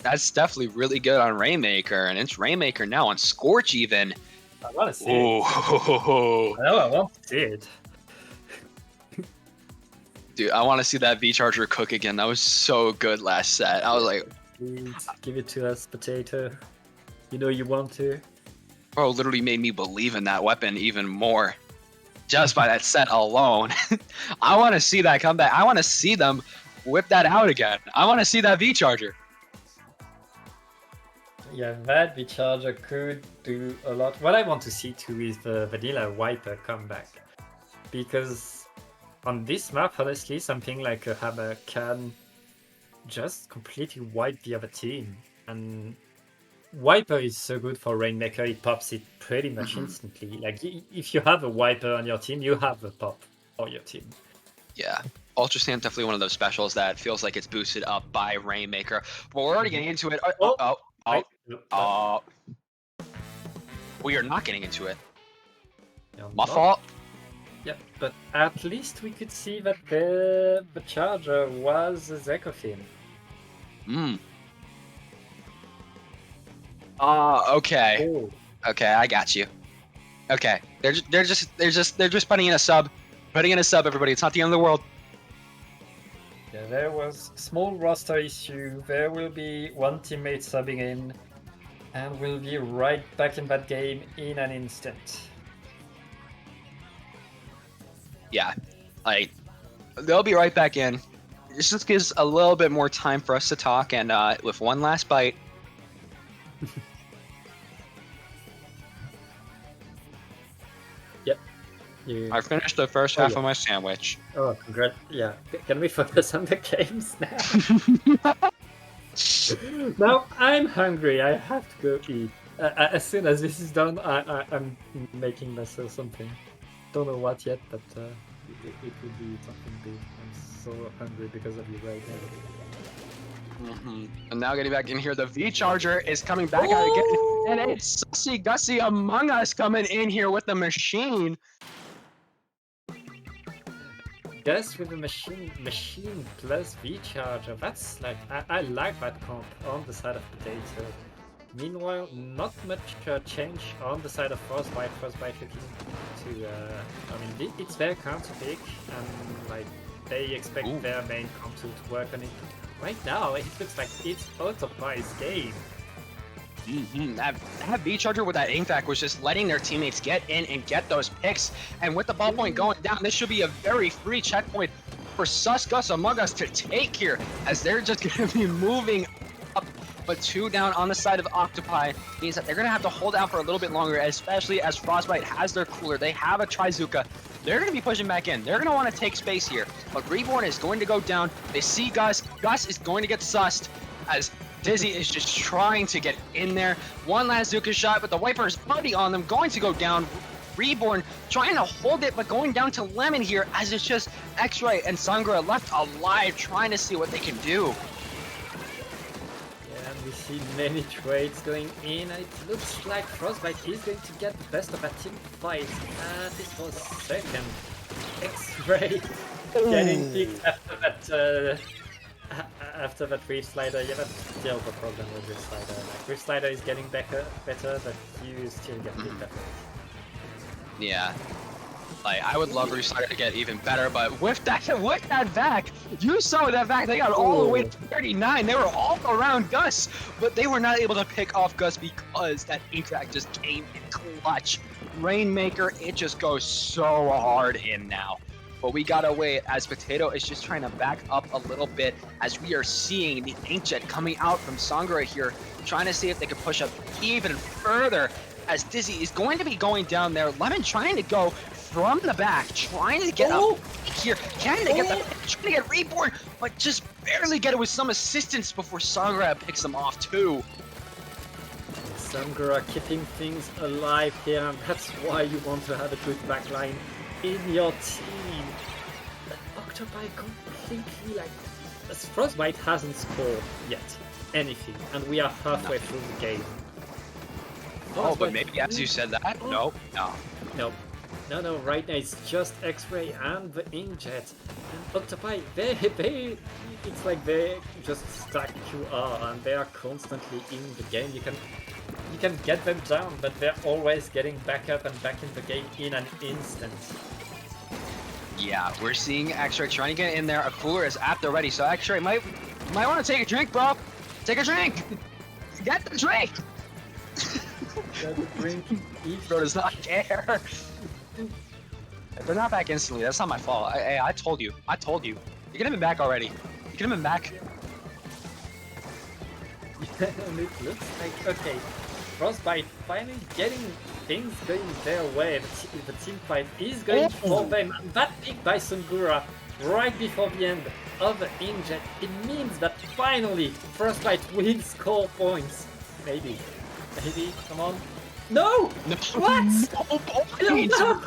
that's definitely really good on Rainmaker, and it's Rainmaker now on Scorch even. I want to see it. I want to see it. Dude, I want to see that V-Charger cook again. That was so good last set. I was like... Please, give it to us, Potato. You know you want to. Bro, literally made me believe in that weapon even more. Just by that set alone. I want to see that come back. I want to see them whip that out again. I want to see that V-Charger. Yeah, that the Charger could do a lot. What I want to see too is the Vanilla Wiper comeback. Because on this map, honestly, something like a hammer can just completely wipe the other team. And Wiper is so good for Rainmaker, it pops it pretty much instantly. Like, if you have a Wiper on your team, you have a pop for your team. Yeah. Ultra Stamp definitely one of those specials that feels like it's boosted up by Rainmaker. But we're already getting into it. We are not getting into it. My fault. Yeah, but at least we could see that the Charger was a Zekofin. Okay. Oh. Okay, I got you. Okay, they're just putting in a sub, everybody. It's not the end of the world. Yeah, there was small roster issue. There will be one teammate subbing in, and we'll be right back in that game in an instant. Yeah, like they'll be right back in. This just gives a little bit more time for us to talk, and with one last bite. Yep. I finished the first half of my sandwich. Oh, congrats. Yeah. Can we focus on the games now? Now I'm hungry. I have to go eat. As soon as this is done, I'm making myself something. Don't know what yet, but it will be something big. I'm so hungry because of you right now. And now getting back in here, the V Charger is coming back out again, and it's Sussy Gussy Among Us coming in here with the machine. Gus with the machine plus V Charger. That's like I like that comp on the side of Potato. Meanwhile, not much change on the side of Frostbite. Frostbite looking to, I mean, it's their counter pick, and like they expect their main comp to work on it. Right now, it looks like it's Octopi's game. That V Charger with that Inkling was just letting their teammates get in and get those picks. And with the ball point going down, this should be a very free checkpoint for Gus Among Us to take here, as they're just going to be moving up. But 2 down on the side of Octopi means that they're going to have to hold out for a little bit longer, especially as Frostbite has their cooler. They have a Trizuka. They're going to be pushing back in. They're going to want to take space here. But Reborn is going to go down. They see Gus. Gus is going to get sussed as Dizzy is just trying to get in there. One last Zuka shot, but the Wiper is already on them. Going to go down. Reborn trying to hold it, but going down to Lemon here as it's just X-Ray and Sangra left alive, trying to see what they can do. We see many trades going in. It looks like Frostbite is going to get the best of that team fight. This was second. X-Ray getting picked after that Reef Slider. Yeah, that's still the problem with Reef Slider. Like, Reef Slider is getting better, but you still get picked up. Yeah. Like, I would love Reef Slider to get even better, but with that vac, you saw that vac, they got all the way to 39. They were all around Gus, but they were not able to pick off Gus because that Inkling just came in clutch. Rainmaker, it just goes so hard in now. But we gotta wait as Potato is just trying to back up a little bit as we are seeing the Inkjet coming out from Sangra here, trying to see if they can push up even further as Dizzy is going to be going down there. Lemon trying to go from the back, trying to get up here. Can they get the trying to get Reborn, but just barely get it with some assistance before Sangra picks them off too. Sangra keeping things alive here, and that's why you want to have a good backline in your team. But Octopi completely like Frostbite hasn't scored yet anything, and we are halfway through the game. Oh, but maybe as you said that, no. No, right now it's just X-Ray and the Inkjet. And Octopi, it's like they just stack QR and they are constantly in the game. You can get them down, but they're always getting back up and back in the game in an instant. Yeah, we're seeing X-Ray trying to get in there. A cooler is at the ready, so X-Ray might want to take a drink, bro. Take a drink. Get the drink. Get the drink. Bro does not care. They're not back instantly. That's not my fault. I told you. You could have been back already. You could have been back. And it looks like, okay, Frostbite finally getting things going their way. The team fight is going for them. That pick by Sungura right before the end of the Inkjet, it means that finally Frostbite will score points. Maybe, come on. No! No, What? no points. No!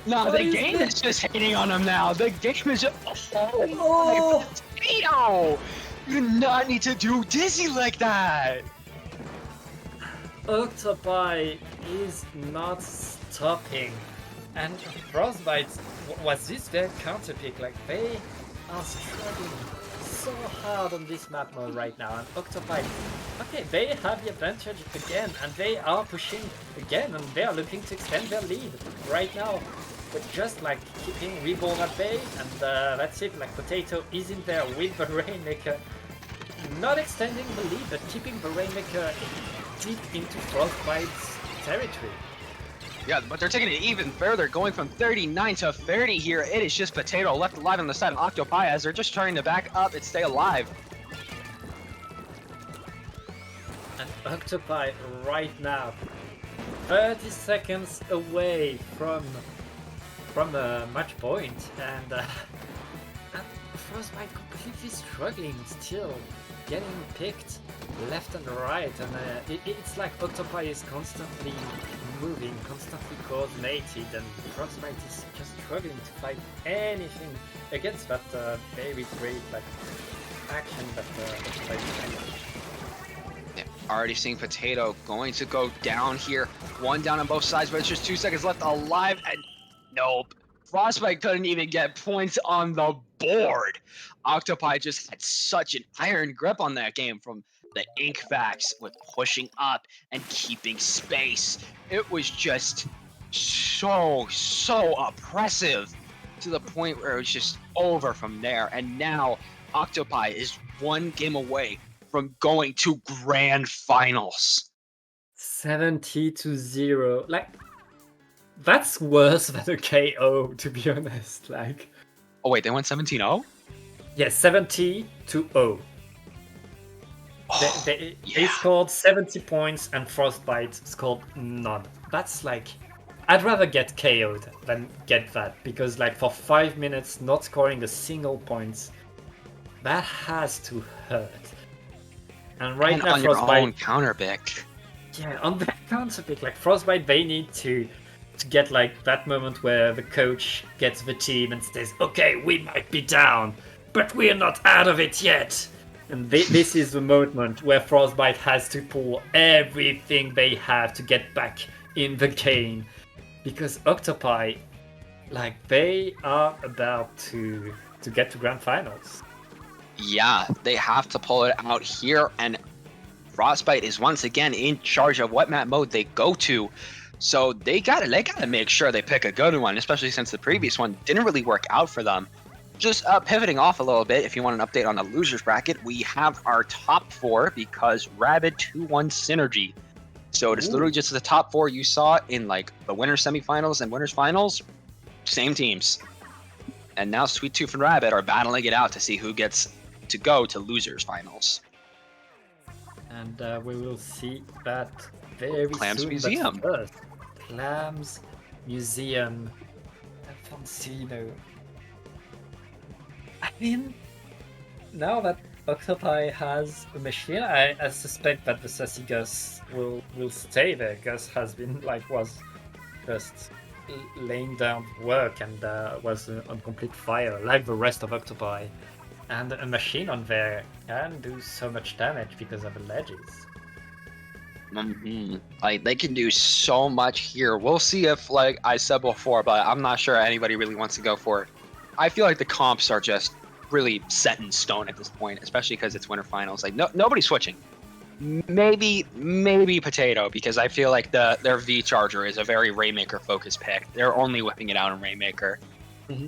No, What the is game this? is just hating on him now. The game is just. Oh! Potato! You do not need to do Dizzy like that. Octopi is not stopping. And Frostbite, was this their counter pick? Like, they are struggling so hard on this map mode right now. And Octopi, okay, they have the advantage again, and they are pushing again, and they are looking to extend their lead right now. But just like keeping Reborn at bay, and that's it, like Potato is in there with the Rainmaker. Not extending the lead, but keeping the Rainmaker deep into Frostbite's territory. Yeah, but they're taking it even further, going from 39 to 30 here. It is just Potato left alive on the side of Octopi as they're just trying to back up and stay alive. And Octopi right now, 30 seconds away from a match point, and Frostbite completely struggling still, getting picked left and right, and it's like Octopi is constantly moving, constantly coordinated, and Frostbite is just struggling to fight anything against that very great like action that Octopi is doing. Yeah, already seeing Potato going to go down here. One down on both sides, but it's just 2 seconds left alive, and nope. Frostbite couldn't even get points on the board. Octopi just had such an iron grip on that game from the ink facts with pushing up and keeping space. It was just so oppressive to the point where it was just over from there. And now Octopi is one game away from going to grand finals. 70-0. Like, that's worse than a KO, to be honest. Like, Oh wait, they went 17-0? yeah, 70-0. Oh, They yeah. scored 70 points and Frostbite scored none. That's like, I'd rather get KO'd than get that, because like for 5 minutes not scoring a single point, that has to hurt. And right And now on your Frostbite, own counter pick. yeah, on that counter pick, like Frostbite, they need to get like that moment where the coach gets the team and says, okay, we might be down, but we're not out of it yet. And this is the moment where Frostbite has to pull everything they have to get back in the game. Because Octopi, like, they are about to get to grand finals. Yeah, they have to pull it out here, and Frostbite is once again in charge of what map mode they go to. So they gotta make sure they pick a good one, especially since the previous one didn't really work out for them. Just pivoting off a little bit, if you want an update on the losers bracket, we have our top four because Rabid 2-1 synergy. So it's literally just the top four you saw in like the winners semifinals and winners finals, same teams. And now Sweet Tooth and Rabid are battling it out to see who gets to go to losers finals. And we will see that very Clams soon. Museum. But first, Clams Museum, Alfonsino. I mean, now that Octopi has a machine, I suspect that the Sassy Gus will stay there. Gus has been was just laying down work and was on complete fire, like the rest of Octopi. And a machine on there can do so much damage because of the ledges. Like they can do so much here. We'll see if, like I said before, but I'm not sure anybody really wants to go for it. I feel like the comps are just really set in stone at this point, especially because it's winter finals. Like nobody's switching. Maybe Potato, because I feel like their V Charger is a very Rainmaker focused pick. They're only whipping it out in Rainmaker. Yeah,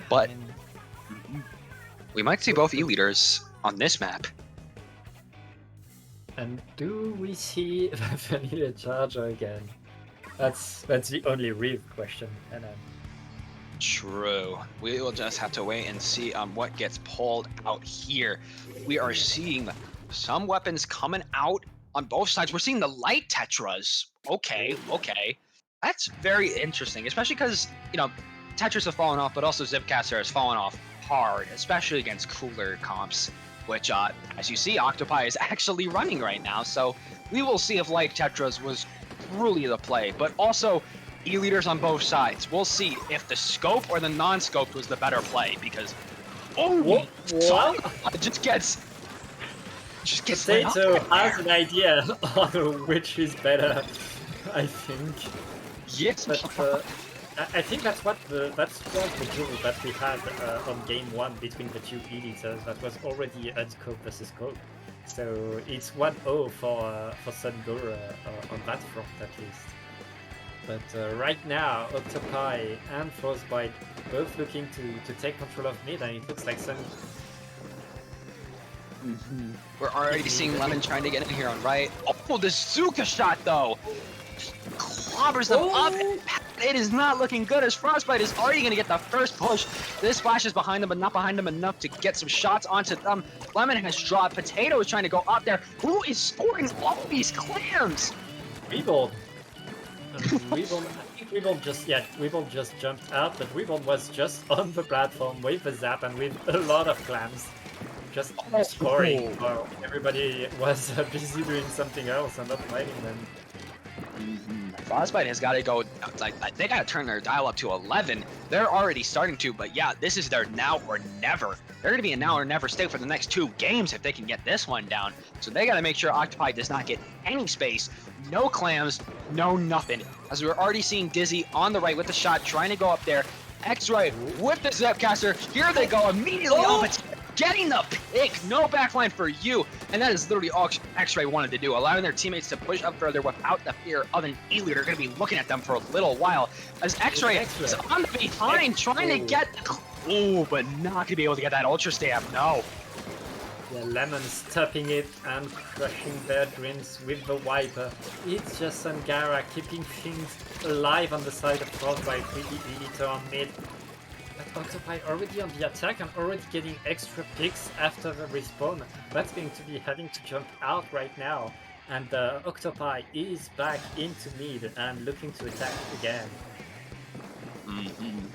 But I mean, we might see both E-leaders on this map. and do we see the Vanilla Charger again? That's the only real question. And True. We will just have to wait and see what gets pulled out here. We are seeing some weapons coming out on both sides. We're seeing the light Tetras. Okay, okay. That's very interesting, especially because, you know, Tetris have fallen off, but also Zipcaster has fallen off hard, especially against cooler comps, which, as you see, Octopi is actually running right now. So we will see if light Tetras was truly the play, but also E-leaders on both sides. We'll see if the scope or the non-scoped was the better play, because What? it just gets lit up Potato right has there. an idea on which is better, I think. Yes. But I think that's what the duel that we had on game 1 between the two editors. That was already unscope versus scope. So it's 1-0 for Sungura on that front at least. But right now, Octopi and Frostbite both looking to take control of mid, and it looks like Sun. We're already seeing Lemon trying to get in here on right. Oh, the Zuka shot though! Clobbers them up. It is not looking good as Frostbite is already going to get the first push. This Flash is behind them, but not behind them enough to get some shots onto them. Lemon has dropped. Potato is trying to go up there. Who is scoring all these clams? Reborn. I think Reborn just jumped out, but Reborn was just on the platform with the zap and with a lot of clams. Just scoring while everybody was busy doing something else and not fighting them. Frostbite has got to go, like, they got to turn their dial up to 11. They're already starting to, but yeah, this is their now or never. They're going to be a now or never state for the next 2 games if they can get this one down. So they got to make sure Octopi does not get any space. No clams, no nothing. As we're already seeing Dizzy on the right with the shot, trying to go up there. X-Ray with the Zepcaster. Here they go immediately on it. Getting the pick, no backline for you, and that is literally all X-Ray wanted to do, allowing their teammates to push up further without the fear of an E-leader going to be looking at them for a little while, as X-Ray is on the behind, trying to get, but not going to be able to get that Ultra Stab, no. Yeah, Lemon's tapping it and crushing their dreams with the Wiper. It's just Sangara keeping things alive on the side of Frostbite with the Editor on mid. But Octopi already on the attack and already getting extra picks after the respawn. That's going to be having to jump out right now. And Octopi is back into mid and looking to attack again.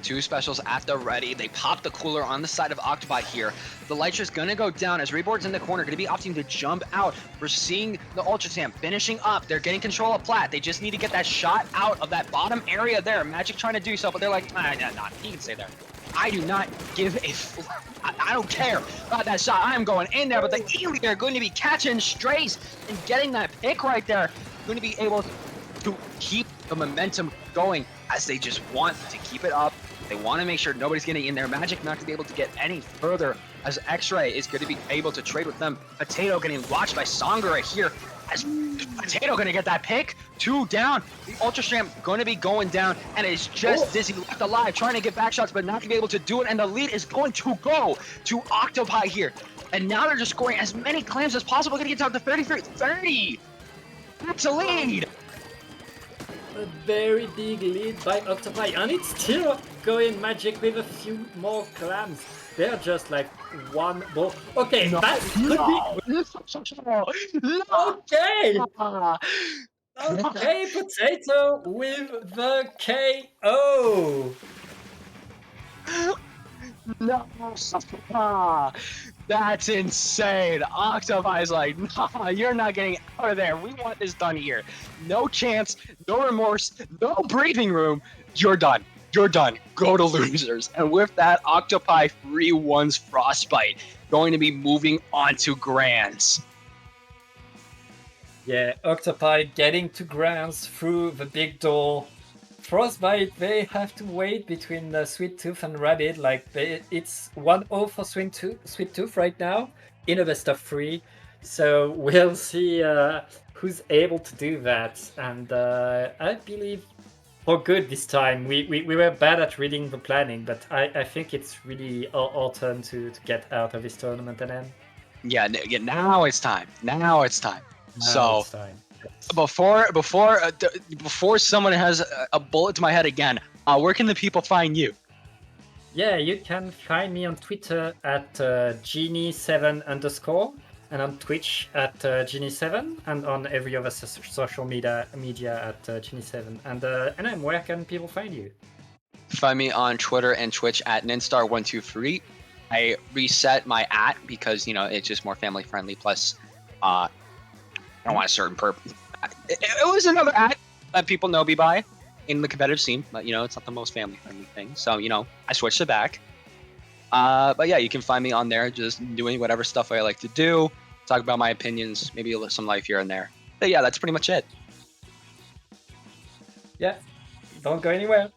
2 specials at the ready. They pop the cooler on the side of Octopi here. The Lytra's gonna go down as Reborn's in the corner, gonna be opting to jump out. We're seeing the Ultra Stamp finishing up. They're getting control of Plat. They just need to get that shot out of that bottom area there. Magic trying to do so, but they're like, nah, he can stay there. I do not give a I don't care about that shot. I am going in there, but the E-leader are going to be catching strays and getting that pick right there. Going to be able to keep the momentum going as they just want to keep it up. They want to make sure nobody's getting in there. Magic not going to be able to get any further as X-Ray is going to be able to trade with them. Potato getting watched by Sangara here as Potato going to get that pick. 2 down. The Ultra Stram going to be going down, and it's just Dizzy left alive trying to get back shots, but not going to be able to do it. And the lead is going to go to Octopi here. And now they're just scoring as many clams as possible. Going to get down to 30. That's a lead. A very big lead by Octopi, and it's still going Magic with a few more clams. They're just like one more. Okay, that could be. Okay! Okay, Potato with the KO! No, that's insane. Octopi's like, nah, you're not getting out of there. We want this done here. No chance, no remorse, no breathing room. You're done. You're done. Go to losers. And with that, Octopi 3-1's Frostbite going to be moving on to Grands. Yeah, Octopi getting to Grands through the big door. Frostbite, they have to wait between Sweet Tooth and Rabid. Like it's 1-0 for Sweet Tooth right now in a best of 3. So we'll see who's able to do that. And I believe for good this time. We were bad at reading the planning, but I think it's really our turn to get out of this tournament and end. Yeah, now it's time. Now it's time. Now it's time. Before someone has a bullet to my head again, where can the people find you? Yeah, you can find me on Twitter at genie7_, and on Twitch at genie7, and on every other social media at genie7. And where can people find you? Find me on Twitter and Twitch at ninstar123. I reset my @ because it's just more family friendly. Plus, I don't want a certain purpose. It was another @ that people know me by in the competitive scene, but it's not the most family friendly thing. So I switched it back. But yeah, you can find me on there, just doing whatever stuff I like to do, talk about my opinions, maybe some life here and there. But yeah, that's pretty much it. Yeah, don't go anywhere.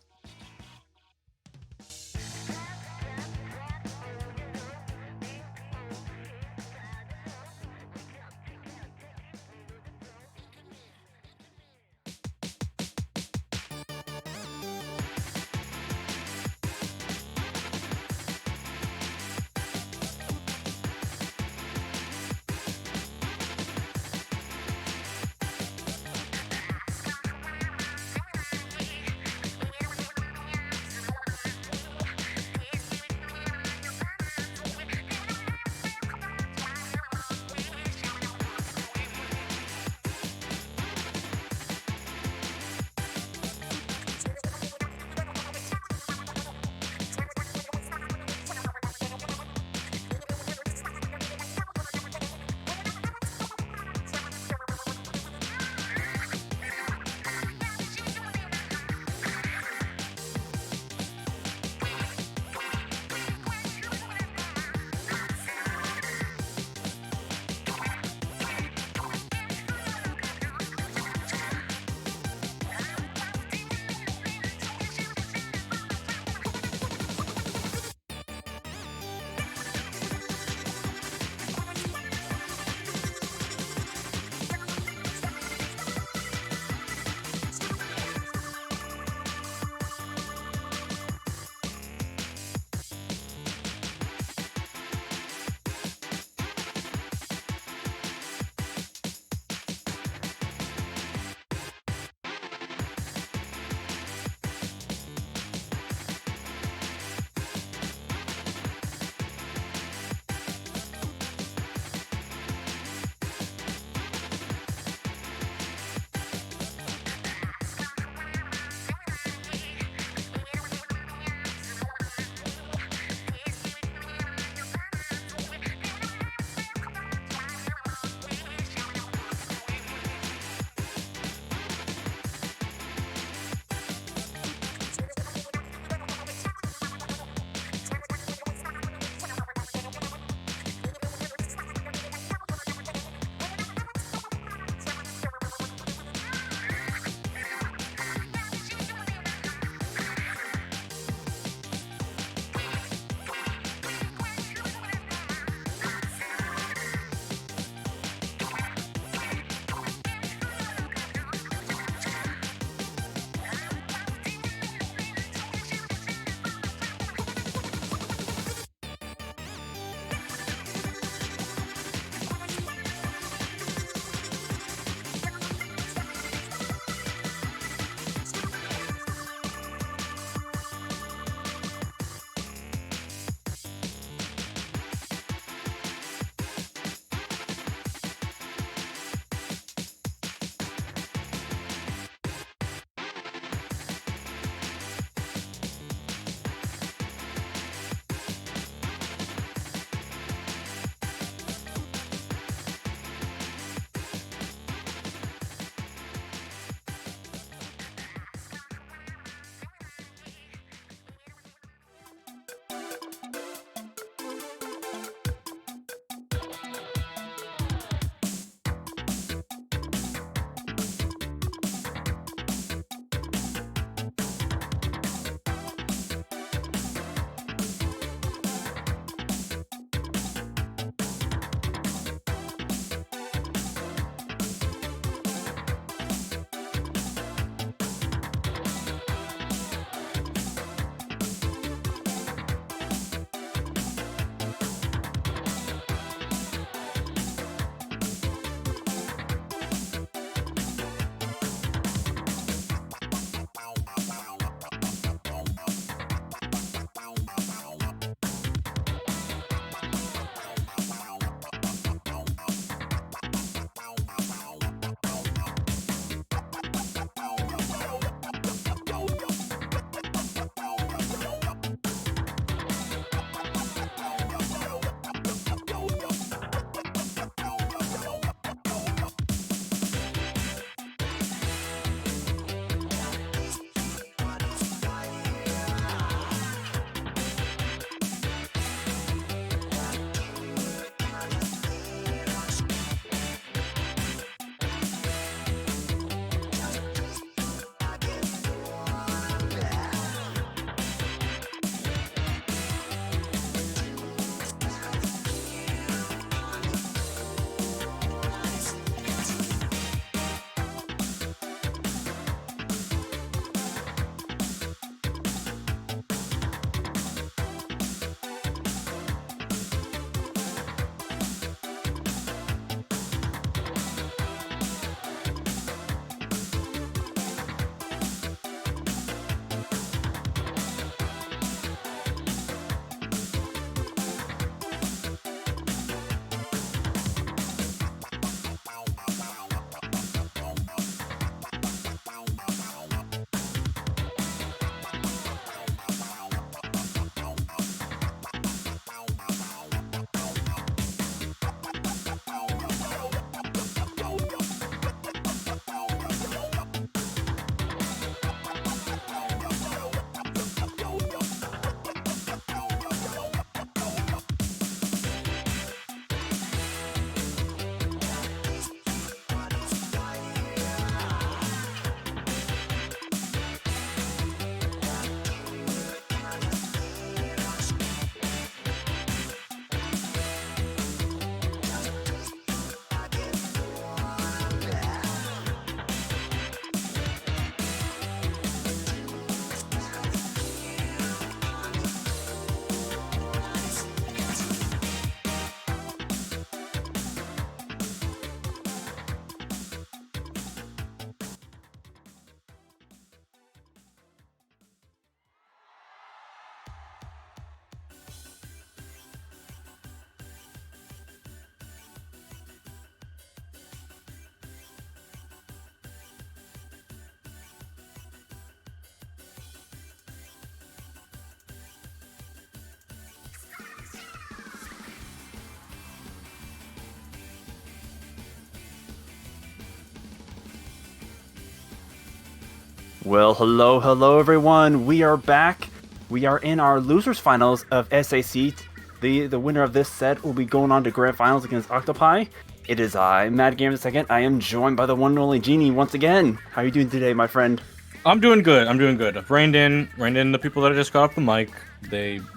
Well, hello everyone. We are back. We are in our losers finals of SAC. The winner of this set will be going on to grand finals against Octopi. It is I, Mad Gamer II. I am joined by the one and only Genie once again. How are you doing today, my friend? I'm doing good. I've reined in the people that I just got off the mic.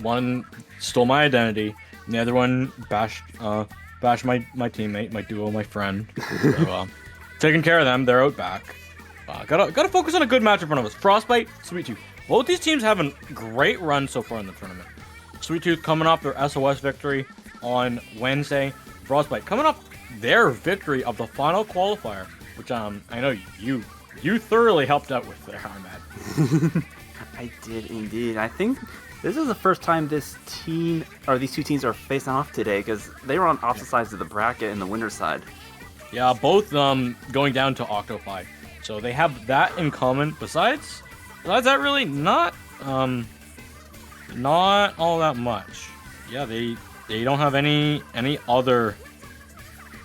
One stole my identity, and the other one bashed my teammate, my duo, my friend. So, taking care of them. They're out back. Gotta focus on a good match in front of us. Frostbite, Sweet Tooth. Both these teams have a great run so far in the tournament. Sweet Tooth coming off their SOS victory on Wednesday. Frostbite coming off their victory of the final qualifier, which I know you thoroughly helped out with there, Ahmed. I did indeed. I think this is the first time these two teams are facing off today because they were on opposite sides of the bracket in the winner's side. Yeah, both going down to Octopi. So they have that in common. Besides that, really not all that much. Yeah, they don't have any other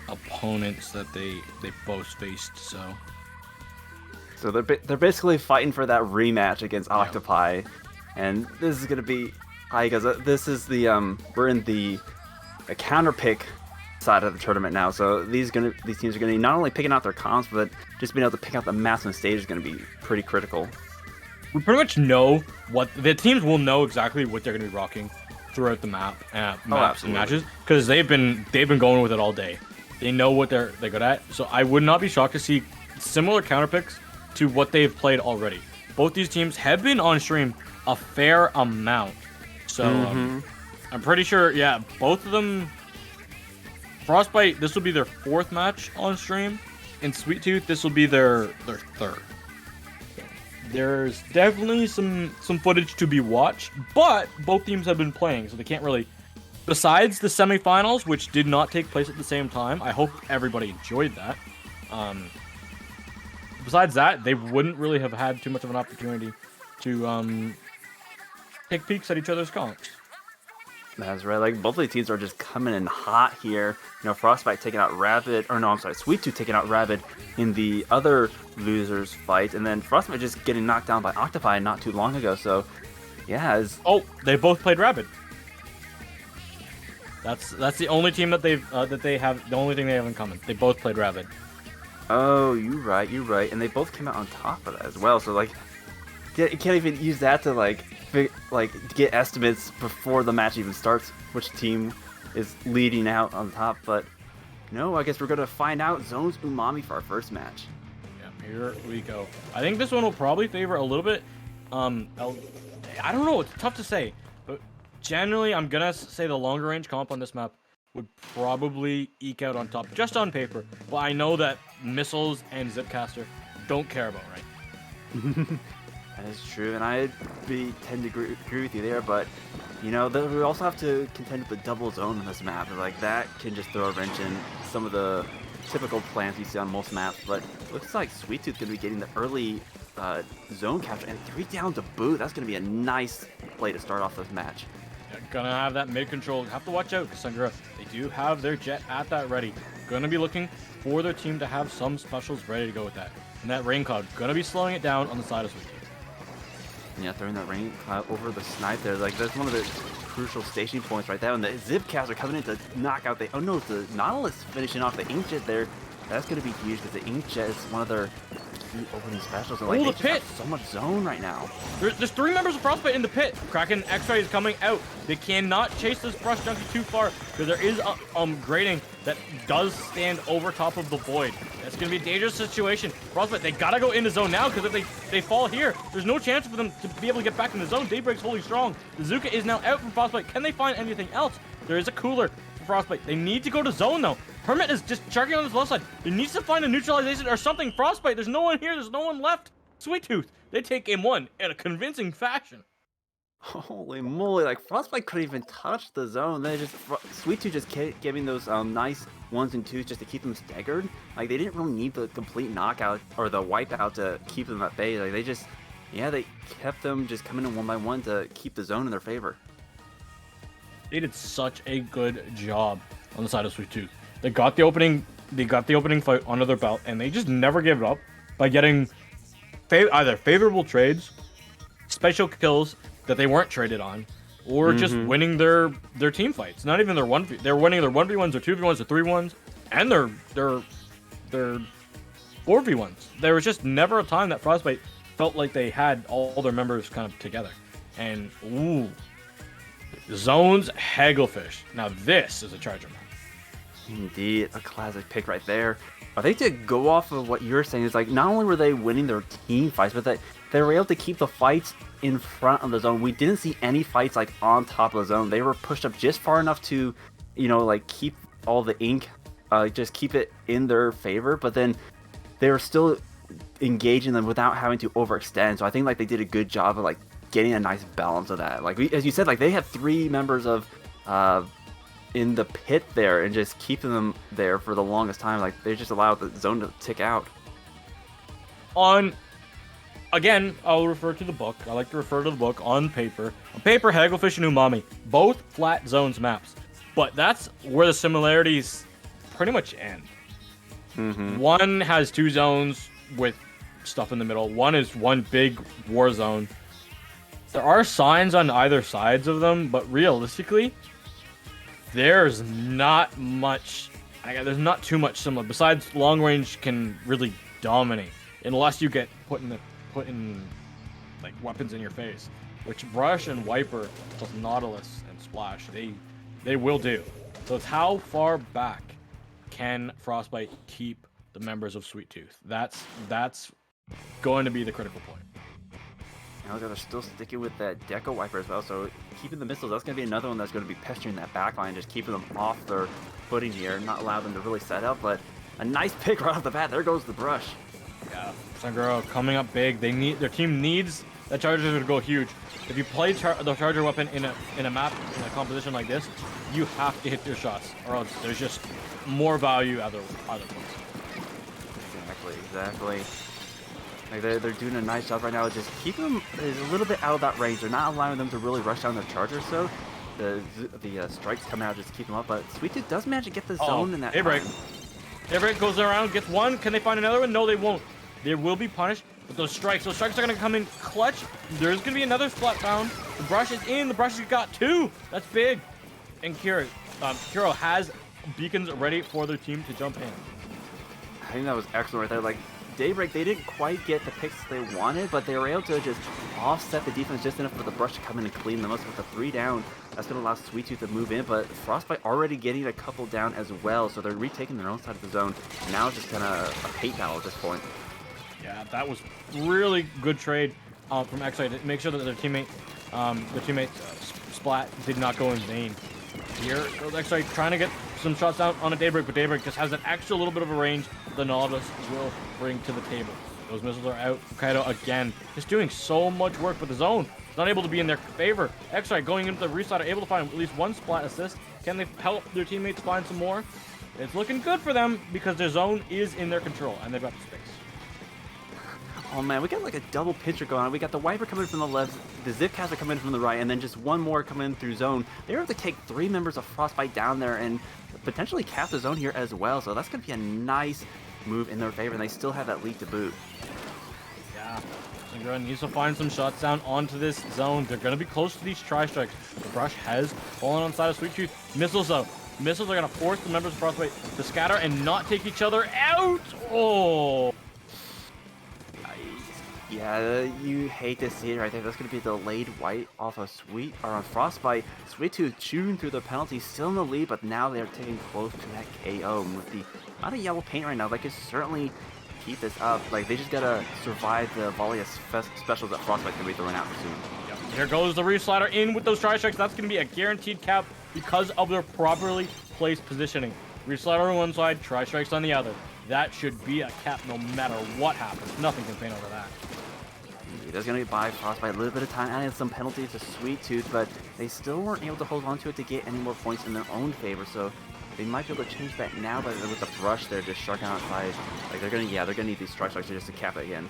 opponents that they both faced. So they're basically fighting for that rematch against Octopi, and this is gonna be because this is the we're in the counter pick side of the tournament now, so these teams are gonna be not only picking out their comps, but just being able to pick out the maps on stage is gonna be pretty critical. We pretty much know what the teams will know exactly what they're gonna be rocking throughout the maps and matches, because they've been going with it all day. They know what they're good at, so I would not be shocked to see similar counter picks to what they've played already. Both these teams have been on stream a fair amount, so I'm pretty sure. Yeah, both of them. Frostbite, this will be their 4th match on stream, and Sweet Tooth, this will be their 3rd. So there's definitely some footage to be watched, but both teams have been playing, so they can't really. Besides the semifinals, which did not take place at the same time, I hope everybody enjoyed that. Besides that, they wouldn't really have had too much of an opportunity to take peeks at each other's comps. That's right. Like, both of the teams are just coming in hot here. You know, Frostbite taking out Rabid, or no, I'm sorry, Sweet Tooth taking out Rabid in the other losers fight, and then Frostbite just getting knocked down by Octopi not too long ago. So, yeah. They both played Rabid. That's the only team that they have. The only thing they have in common. They both played Rabid. Oh, you're right, and they both came out on top of that as well. So, like, you can't even use that to get estimates before the match even starts, which team is leading out on top. But no, I guess we're gonna find out Zone's Umami for our first match. Yeah, here we go. I think this one will probably favor a little bit. I don't know. It's tough to say, but generally, I'm gonna say the longer range comp on this map would probably eke out on top, just on paper. But I know that missiles and Zipcaster don't care about, right? That is true, and I tend to agree with you there, but, you know, we also have to contend with the double zone on this map. Like, that can just throw a wrench in some of the typical plans you see on most maps, but looks like Sweet Tooth going to be getting the early zone capture, and 3 down to boot. That's going to be a nice play to start off this match. Yeah, gonna have that mid control. Have to watch out, Cassandra. They do have their jet at that ready. Gonna be looking for their team to have some specials ready to go with that. And that rain cloud, gonna be slowing it down on the side of Sweet Tooth. Yeah, throwing that rain cloud over the snipe there. Like, that's one of the crucial stationing points right there. And the Zipcaster coming in to knock out oh no, it's the Nautilus finishing off the Inkjet there. That's going to be huge because the Inkjet is one of their key opening specials. And, like, the they just pit! have so much zone right now. There's 3 members of Frostbite in the pit. Kraken X-Ray is coming out. They cannot chase this Frost Junkie too far because there is grading that does stand over top of the void. That's going to be a dangerous situation. Frostbite, they got to go into zone now because if they fall here, there's no chance for them to be able to get back in the zone. Daybreak's holding strong. The Zuka is now out from Frostbite. Can they find anything else? There is a cooler for Frostbite. They need to go to zone though. Hermit is just charging on his left side. He needs to find a neutralization or something. Frostbite, there's no one here. There's no one left. Sweet Tooth, they take game 1 in a convincing fashion. Holy moly, like, Frostbite couldn't even touch the zone. They just, Sweet Tooth just kept giving those nice 1s and 2s just to keep them staggered. Like, they didn't really need the complete knockout or the wipeout to keep them at bay. Like, they just, yeah, they kept them just coming in 1 by 1 to keep the zone in their favor. They did such a good job on the side of Sweet Tooth. They got the opening fight under their belt, and they just never gave it up by getting either favorable trades, special kills that they weren't traded on, or just winning their team fights. Not even their 1v. They're winning their 1v1s, their 2v1s, their 3v1s, and their 4v1s. There was just never a time that Frostbite felt like they had all their members kind of together. And ooh, Zone's Hagglefish. Now this is a charger map. Indeed, a classic pick right there. I think to go off of what you're saying is like not only were they winning their team fights, but that they were able to keep the fights in front of the zone. We didn't see any fights like on top of the zone. They were pushed up just far enough to, you know, like keep all the ink, just keep it in their favor. But then they were still engaging them without having to overextend. So I think like they did a good job of like getting a nice balance of that. Like as you said, like they had 3 members of in the pit there and just keeping them there for the longest time. Like they just allowed the zone to tick out. Again, I'll refer to the book. I like to refer to the book on paper. On paper, Hagglefish and Umami, both flat zones maps. But that's where the similarities pretty much end. One has 2 zones with stuff in the middle. One is one big war zone. There are signs on either sides of them, but realistically, there's not much. There's not too much similar. Besides, long range can really dominate unless you get put in like weapons in your face, which Brush and Wiper plus Nautilus and Splash they will do. So it's how far back can Frostbite keep the members of Sweet Tooth? That's going to be the critical point. Now they're still sticking with that Deco Wiper as well, so keeping the missiles, that's going to be another one that's going to be pestering that backline, just keeping them off their footing here, not allow them to really set up, but a nice pick right off the bat. There goes the Brush. Yeah, Sanguro coming up big. Their team needs that Charger to go huge. If you play the Charger weapon in a map, in a composition like this, you have to hit your shots, or else there's just more value other places. Exactly. Like they're doing a nice job right now. Just keep them a little bit out of that range. They're not allowing them to really rush down their charger. So the strikes coming out just keep them up. But Sweet Tooth does manage to get the zone in that. Daybreak. Daybreak goes around, gets one. Can they find another one? No, they won't. They will be punished. But those strikes are going to come in clutch. There's going to be another flat down. The Brush is in. The Brush has got 2. That's big. And Kiro has beacons ready for their team to jump in. I think that was excellent right there. Like Daybreak, they didn't quite get the picks they wanted, but they were able to just offset the defense just enough for the Brush to come in and clean them up with the 3 down. That's going to allow Sweet Tooth to move in, but Frostbite already getting a couple down as well, so they're retaking their own side of the zone. Now it's just kind of a hate battle at this point. Yeah, that was really good trade from Xi to make sure that their teammate Splat did not go in vain. Here goes Xi trying to get some shots out on a Daybreak, but Daybreak just has an extra little bit of a range the Nautilus will bring to the table. Those missiles are out. Kaido again, just doing so much work with the zone. It's not able to be in their favor. Xi going into the restart, able to find at least 1 Splat assist. Can they help their teammates find some more? It's looking good for them because their zone is in their control and they've got the space. Oh man, we got like a double pitcher going on. We got the Wiper coming from the left, the Zipcaster coming from the right, and then just one more coming in through zone. They were able to take 3 members of Frostbite down there and potentially cap the zone here as well. So that's going to be a nice move in their favor, and they still have that lead to boot. Yeah, Sangura needs to find some shots down onto this zone. They're going to be close to these tri-strikes. The Brush has fallen on the side of Sweet Tooth. Missiles though. Missiles are going to force the members of Frostbite to scatter and not take each other out. Oh. Yeah, you hate to see it right there. That's going to be a delayed white off of Frostbite. Sweet Tooth chewing through the penalty, still in the lead, but now they're taking close to that KO. And with the amount of yellow paint right now, they can certainly keep this up. Like, they just got to survive the volley of specials that Frostbite can be throwing out soon. Yep. Here goes the Reslider in with those tri-strikes. That's going to be a guaranteed cap because of their properly placed positioning. Reslider on one side, tri-strikes on the other. That should be a cap no matter what happens. Nothing can paint over that. There's going to be by Frostbite a little bit of time, adding some penalties to Sweet Tooth, but they still weren't able to hold on to it to get any more points in their own favor, so they might be able to change that now, but with the Brush, they're just sharking outside. Like, they're going to need these tri-strikes just to cap it again.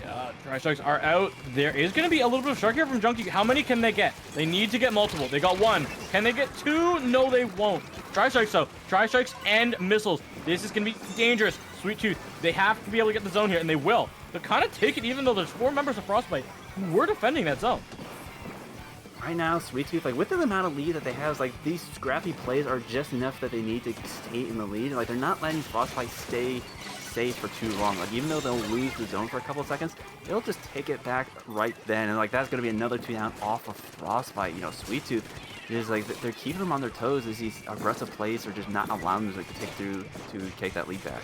Yeah, tri-strikes are out. There is going to be a little bit of shark here from Junkie. How many can they get? They need to get multiple. They got 1. Can they get 2? No, they won't. Tri-strikes, though. Tri-strikes and missiles. This is going to be dangerous. Sweet Tooth, they have to be able to get the zone here, and they will. They'll kind of take it, even though there's 4 members of Frostbite who were defending that zone. Right now, Sweet Tooth, like with the amount of lead that they have, like these scrappy plays are just enough that they need to stay in the lead. Like they're not letting Frostbite stay safe for too long. Like even though they'll lose the zone for a couple of seconds, they'll just take it back right then. And like that's gonna be another 2 down off of Frostbite. You know, Sweet Tooth is like they're keeping them on their toes as these aggressive plays are just not allowing them to take that lead back.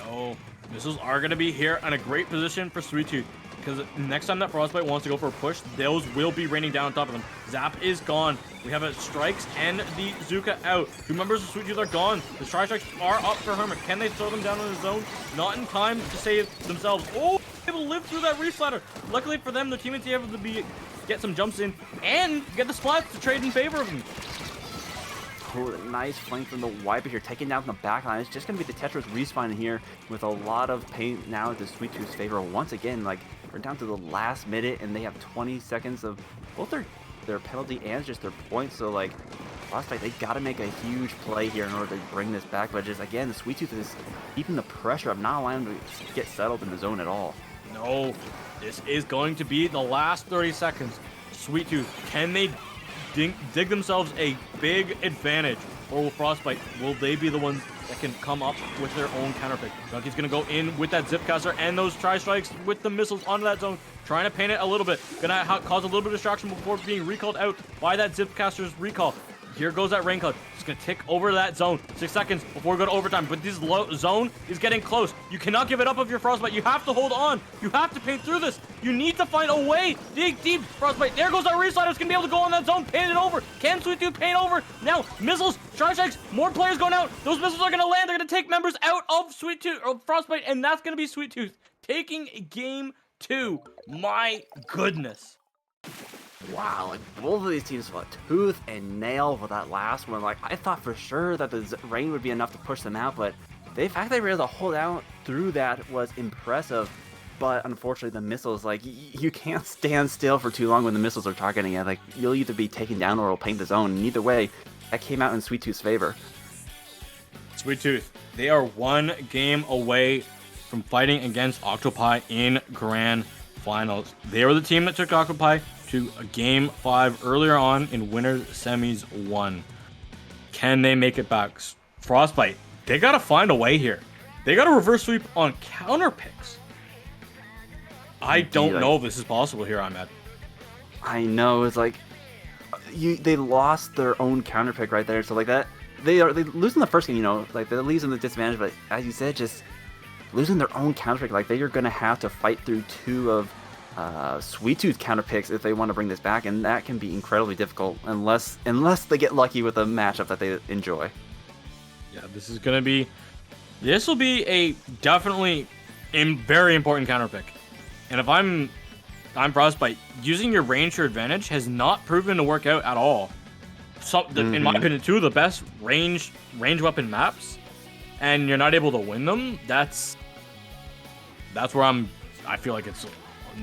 No, missiles are gonna be here in a great position for Sweet Tooth. Because next time that Frostbite wants to go for a push, those will be raining down on top of them. Zap is gone. We have a Strikes and the Zuka out. 2 members of Sweet Tooth are gone. The Tri-Strikes are up for Hermit. Can they throw them down in the zone? Not in time to save themselves. Oh, they will live through that Reef-Slider. Luckily for them, the teammates able to get some jumps in and get the splats to trade in favor of them. Oh, nice flank from the Wiper here, taking down the back line. It's just going to be the Tetris respawn here with a lot of pain now to Sweet Tooth's favor. Once again, like, we're down to the last minute, and they have 20 seconds of both their penalty and just their points. So, like, Frostbite, they got to make a huge play here in order to bring this back. But just, again, the Sweet Tooth is keeping the pressure of not allowing them to get settled in the zone at all. No, this is going to be the last 30 seconds. Sweet Tooth, can they dig themselves a big advantage, or will Frostbite, will they be the ones that can come up with their own counterpick? Donkey's gonna go in with that Zipcaster and those Tri-Strikes with the missiles onto that zone, trying to paint it a little bit, gonna cause a little bit of distraction before being recalled out by that Zipcaster's recall. Here goes that rain cloud. Just gonna tick over that zone. 6 seconds before we go to overtime. But this zone is getting close. You cannot give it up of your Frostbite. You have to hold on. You have to paint through this. You need to find a way. Dig deep, Frostbite. There goes that Reef-Slider. It's gonna be able to go on that zone, paint it over. Can Sweet Tooth paint over? Now, missiles, Tri-Strikes, more players going out. Those missiles are gonna land. They're gonna take members out of Sweet Tooth or Frostbite, and that's gonna be Sweet Tooth taking game 2. My goodness. Wow, like both of these teams fought tooth and nail for that last one. Like I thought for sure that the rain would be enough to push them out, but the fact they were able to hold out through that was impressive. But unfortunately, the missiles, like you can't stand still for too long when the missiles are targeting it. Like you'll either be taken down or it'll paint the zone. And either way, that came out in Sweet Tooth's favor. Sweet Tooth, they are 1 game away from fighting against Octopi in Grand Finals. They were the team that took Octopi to a game 5 earlier on in Winners Semis 1. Can they make it back? Frostbite, they gotta find a way here. They gotta reverse sweep on counter picks. I don't know if this is possible here, Ahmed. I know, it's like they lost their own counter pick right there. So like that, they losing the first game, you know, like they're losing the disadvantage. But as you said, just losing their own counter pick, like they are gonna have to fight through 2 of Sweet Tooth counter picks if they want to bring this back, and that can be incredibly difficult unless they get lucky with a matchup that they enjoy. Yeah, this will be a definitely very important counter pick. And if I'm Frostbite, using your range to your advantage has not proven to work out at all. In my opinion, 2 of the best range weapon maps, and you're not able to win them. That's where I feel like it's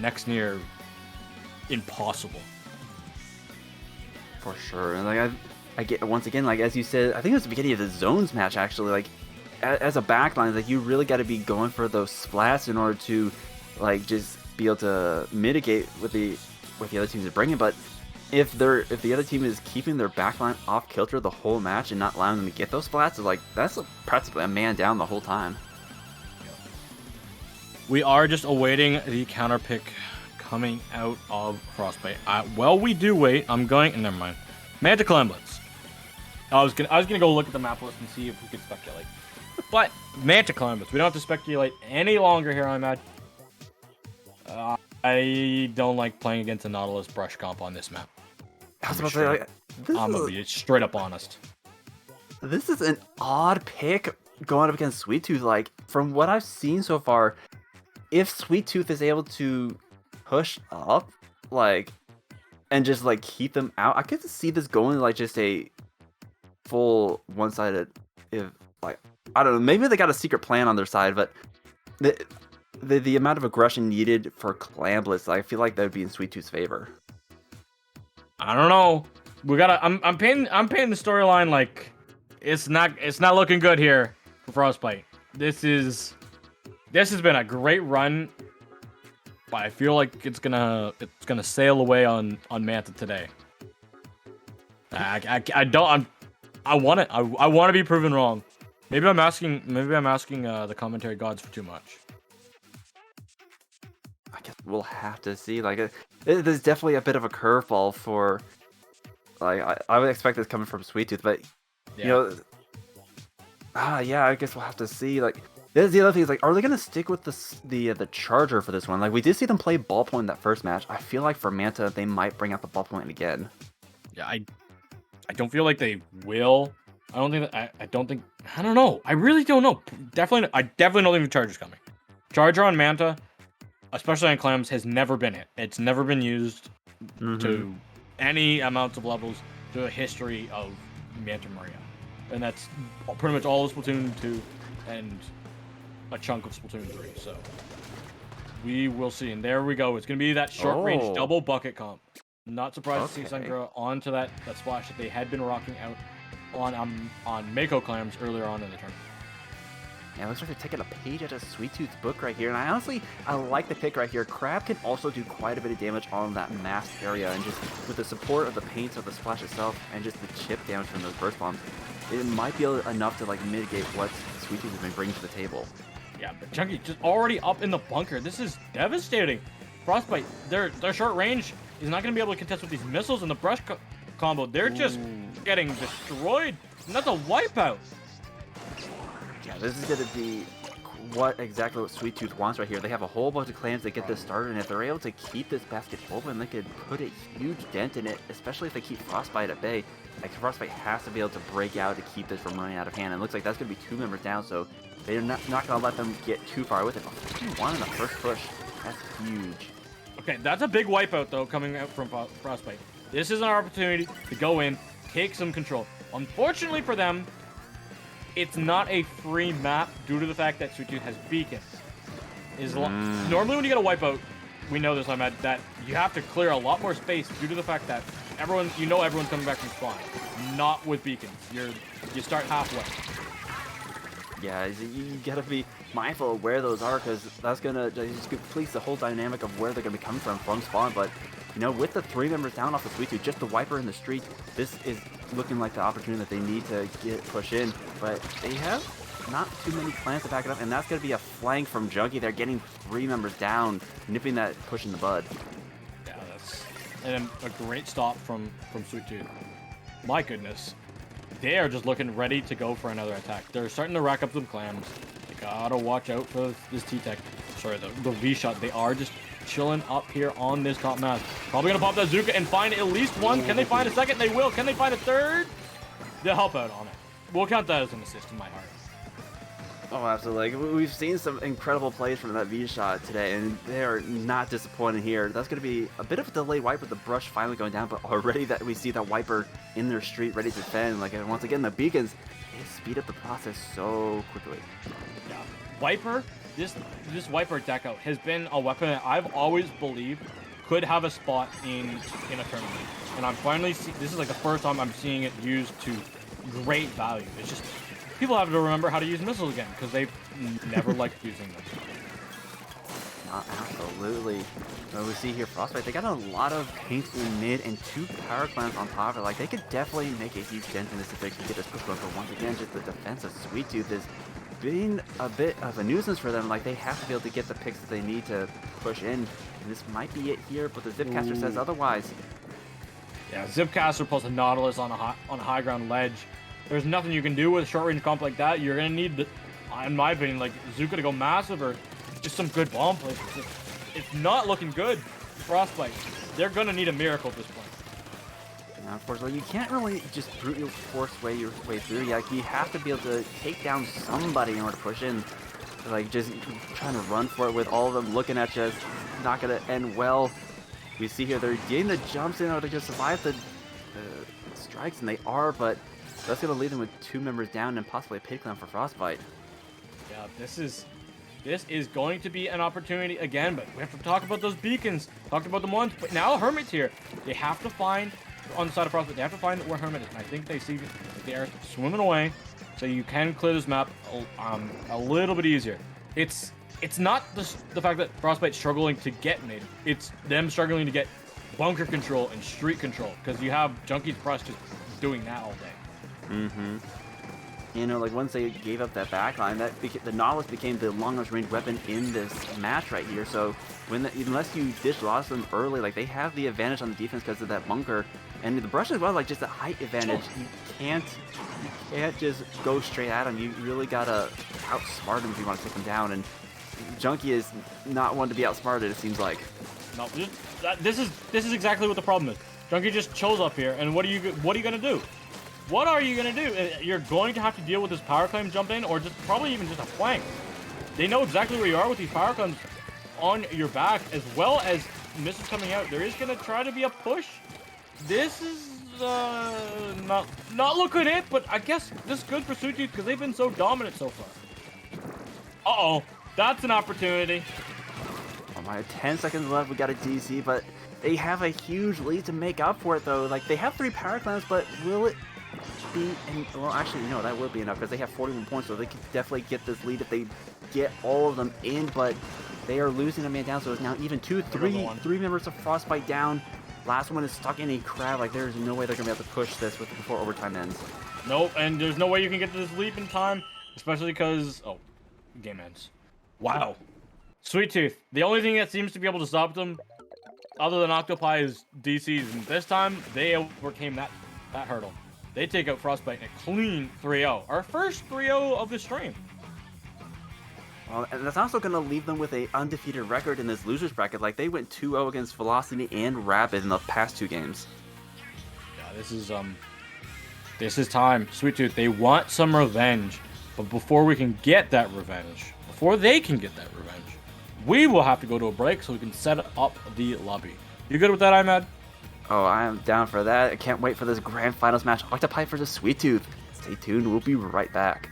next near impossible. For sure. And like I get, once again, like as you said, I think it was the beginning of the zones match actually, like as a backline, like you really got to be going for those splats in order to like just be able to mitigate with the other teams are bringing. But if the other team is keeping their backline off kilter the whole match and not allowing them to get those splats, it's like that's practically a man down the whole time. We are just awaiting the counter pick coming out of Frostbite. While we do wait, never mind. Magical Emblets. I was gonna go look at the map list and see if we could speculate. But Magical Emblets, we don't have to speculate any longer here on Mad. I don't like playing against a Nautilus brush comp on this map. I was about to say, like, I'm gonna be straight up honest. This is an odd pick going up against Sweet Tooth. Like from what I've seen so far, if Sweet Tooth is able to push up, like, and just like keep them out, I could see this going like just a full one-sided. If like I don't know, maybe they got a secret plan on their side, but the amount of aggression needed for Clambless, I feel like that would be in Sweet Tooth's favor. I don't know. I'm painting the storyline like it's not looking good here for Frostbite. This is this has been a great run, but I feel like it's gonna sail away on Manta today. I want it. I want to be proven wrong. Maybe I'm asking the commentary gods for too much. I guess we'll have to see. Like, there's definitely a bit of a curveball for. Like, I would expect this coming from Sweet Tooth, but you know, yeah, I guess we'll have to see. Like, there's the other thing is like, are they gonna stick with the charger for this one? Like, we did see them play ballpoint in that first match. I feel like for Manta, they might bring out the ballpoint again. Yeah, I don't feel like they will. I don't think that. I don't think. I don't know. I really don't know. I definitely don't think the charger's coming. Charger on Manta, especially on Clams, has never been it. It's never been used to any amounts of levels to a history of Manta Maria. And that's pretty much all of Splatoon 2 and a chunk of Splatoon 3. So we will see. And there we go. It's going to be that short-range double bucket comp. Not surprised to see Sunkura onto that splash that they had been rocking out on Mako Clams earlier on in the tournament. Yeah, it looks like they're taking a page out of Sweet Tooth's book right here, and I like the pick right here. Crab can also do quite a bit of damage on that masked area, and just with the support of the paint of the splash itself, and just the chip damage from those burst bombs, it might be enough to like mitigate what Sweet Tooth has been bringing to the table. Yeah, but Chunky just already up in the bunker. This is devastating. Frostbite, their short range is not going to be able to contest with these missiles and the brush combo. They're just getting destroyed, and that's a wipeout. Yeah, this is going to be exactly what Sweet Tooth wants right here. They have a whole bunch of clans that get this started, and if they're able to keep this basket open, they could put a huge dent in it, especially if they keep Frostbite at bay. Like, Frostbite has to be able to break out to keep this from running out of hand, and it looks like that's going to be 2 members down, so they're not going to let them get too far with it. 51 in the first push. That's huge. Okay, that's a big wipeout, though, coming out from Frostbite. This is an opportunity to go in, take some control. Unfortunately for them, it's not a free map due to the fact that Sweet Tooth has beacons. Normally when you get a wipeout, we know this, that you have to clear a lot more space due to the fact that everyone's coming back from spawn. Not with beacons. You start halfway. Yeah, you gotta be mindful of where those are, because that's gonna just complete the whole dynamic of where they're gonna be coming from spawn. But you know, with the 3 members down off the Sweet Tooth, just the wiper in the street, this is looking like the opportunity that they need to push in. But they have not too many plans to back it up, and that's gonna be a flank from Junkie. They're getting 3 members down, nipping that push in the bud. Yeah, that's a great stop from Sweet Tooth. My goodness. They are just looking ready to go for another attack. They're starting to rack up some clams. You gotta watch out for this T-Tech. Sorry, the V-Shot. They are just chilling up here on this top map. Probably gonna pop that Zuka and find at least one. Can they find a second? They will. Can they find a third? They'll help out on it. We'll count that as an assist in my heart. Oh, absolutely. Like, we've seen some incredible plays from that V-Shot today, and they are not disappointing here. That's going to be a bit of a delayed wipe with the brush finally going down, but already that we see that wiper in their street ready to defend. Like, and once again, the beacons, they speed up the process so quickly. Yeah. Wiper, this wiper deco has been a weapon that I've always believed could have a spot in a tournament. And I'm finally this is like the first time I'm seeing it used to great value. It's just people have to remember how to use missiles again, because they've never liked using them. Absolutely. So we see here Frostbite, they got a lot of paint in mid and 2 power clams on top of it. Like, they could definitely make a huge dent in this if they could get this push going, but once again, just the defense of Sweet Tooth is being a bit of a nuisance for them. Like, they have to be able to get the picks that they need to push in, and this might be it here, but the Zipcaster says otherwise. Yeah, Zipcaster plus a Nautilus on a high ground ledge. There's nothing you can do with a short-range comp like that. You're going to need, in my opinion, like Zuka to go massive or just some good bomb plays. It's not looking good. Frostbite, they're going to need a miracle at this point. Now, unfortunately, you can't really just brute force your way through. Like, you have to be able to take down somebody in order to push in. Like, just trying to run for it with all of them looking at you is not going to end well. We see here they're getting the jumps in order to survive the strikes, and they are, but that's going to leave them with 2 members down and possibly a pit clam for Frostbite. Yeah, this is going to be an opportunity again, but we have to talk about those beacons. Talked about them once, but now Hermit's here. They have to find, on the side of Frostbite, they have to find where Hermit is, and I think they see the air swimming away, so you can clear this map a little bit easier. It's it's not the fact that Frostbite's struggling to get native. It's them struggling to get bunker control and street control, because you have Junkie's Press just doing that all day. Mm-hmm. You know, like once they gave up that backline, the Nautilus became the longest range weapon in this match right here. So unless you dislodge them early, like they have the advantage on the defense because of that bunker, and the brush as well, like just a height advantage. You can't just go straight at them. You really gotta outsmart them if you want to take them down. And Junkie is not one to be outsmarted, it seems like. No, this is exactly what the problem is. Junkie just chills up here, and what are you gonna do? What are you gonna do? You're going to have to deal with this power claim jump in, or just probably even just a flank. They know exactly where you are with these power claims on your back, as well as missiles coming out. There is gonna try to be a push. This is not looking it, but I guess this is good for Sweet Tooth because they've been so dominant so far. Uh-oh, that's an opportunity. Oh my, 10 seconds left. We got a DC, but they have a huge lead to make up for it though. Like they have 3 power clams, but will it be? Well, actually, no, that will be enough because they have 41 points, so they can definitely get this lead if they get all of them in. But they are losing a man down, so it's now even 3 members of Frostbite down. Last one is stuck in a crab. Like there's no way they're gonna be able to push this before overtime ends. Nope, and there's no way you can get to this leap in time, especially because game ends. Wow. Sweet Tooth. The only thing that seems to be able to stop them, other than Octopi, is DCs, and this time they overcame that hurdle. They take out Frostbite in a clean 3-0. Our first 3-0 of the stream. Well, and that's also going to leave them with an undefeated record in this losers bracket. Like they went 2-0 against Velocity and Rabid in the past 2 games. Yeah, this is time. Sweet Tooth, they want some revenge, but before we can get that revenge, before they can get that revenge, we will have to go to a break so we can set up the lobby. You good with that, Imad? Oh, I am down for that. I can't wait for this grand finals match. Octopi versus Sweet Tooth. Stay tuned. We'll be right back.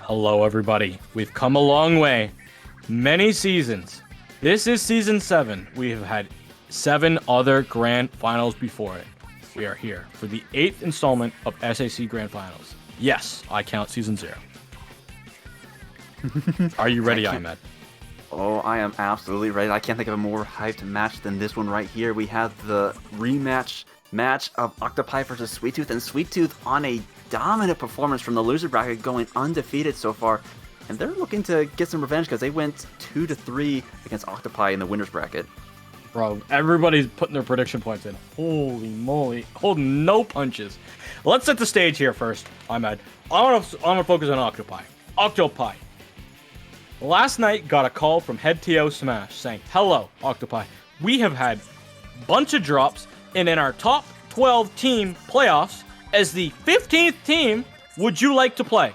Hello, everybody. We've come a long way. Many seasons. This is season 7. We have had 7 other grand finals before it. We are here for the 8th installment of SAC Grand Finals. Yes, I count season 0. Are you ready, Ahmed? Oh, I am absolutely ready. I can't think of a more hyped match than this one right here. We have the rematch match of Octopi versus Sweet Tooth, and Sweet Tooth on a dominant performance from the loser bracket, going undefeated so far. And they're looking to get some revenge because they went 2-3 against Octopi in the winners bracket. Bro, everybody's putting their prediction points in. Holy moly. Holding no punches. Let's set the stage here first, Ahmed. I want to focus on Octopi. Octopi. Last night got a call from head TO Smash saying, "Hello, Octopi. We have had a bunch of drops, and in our top 12 team playoffs, as the 15th team, would you like to play?"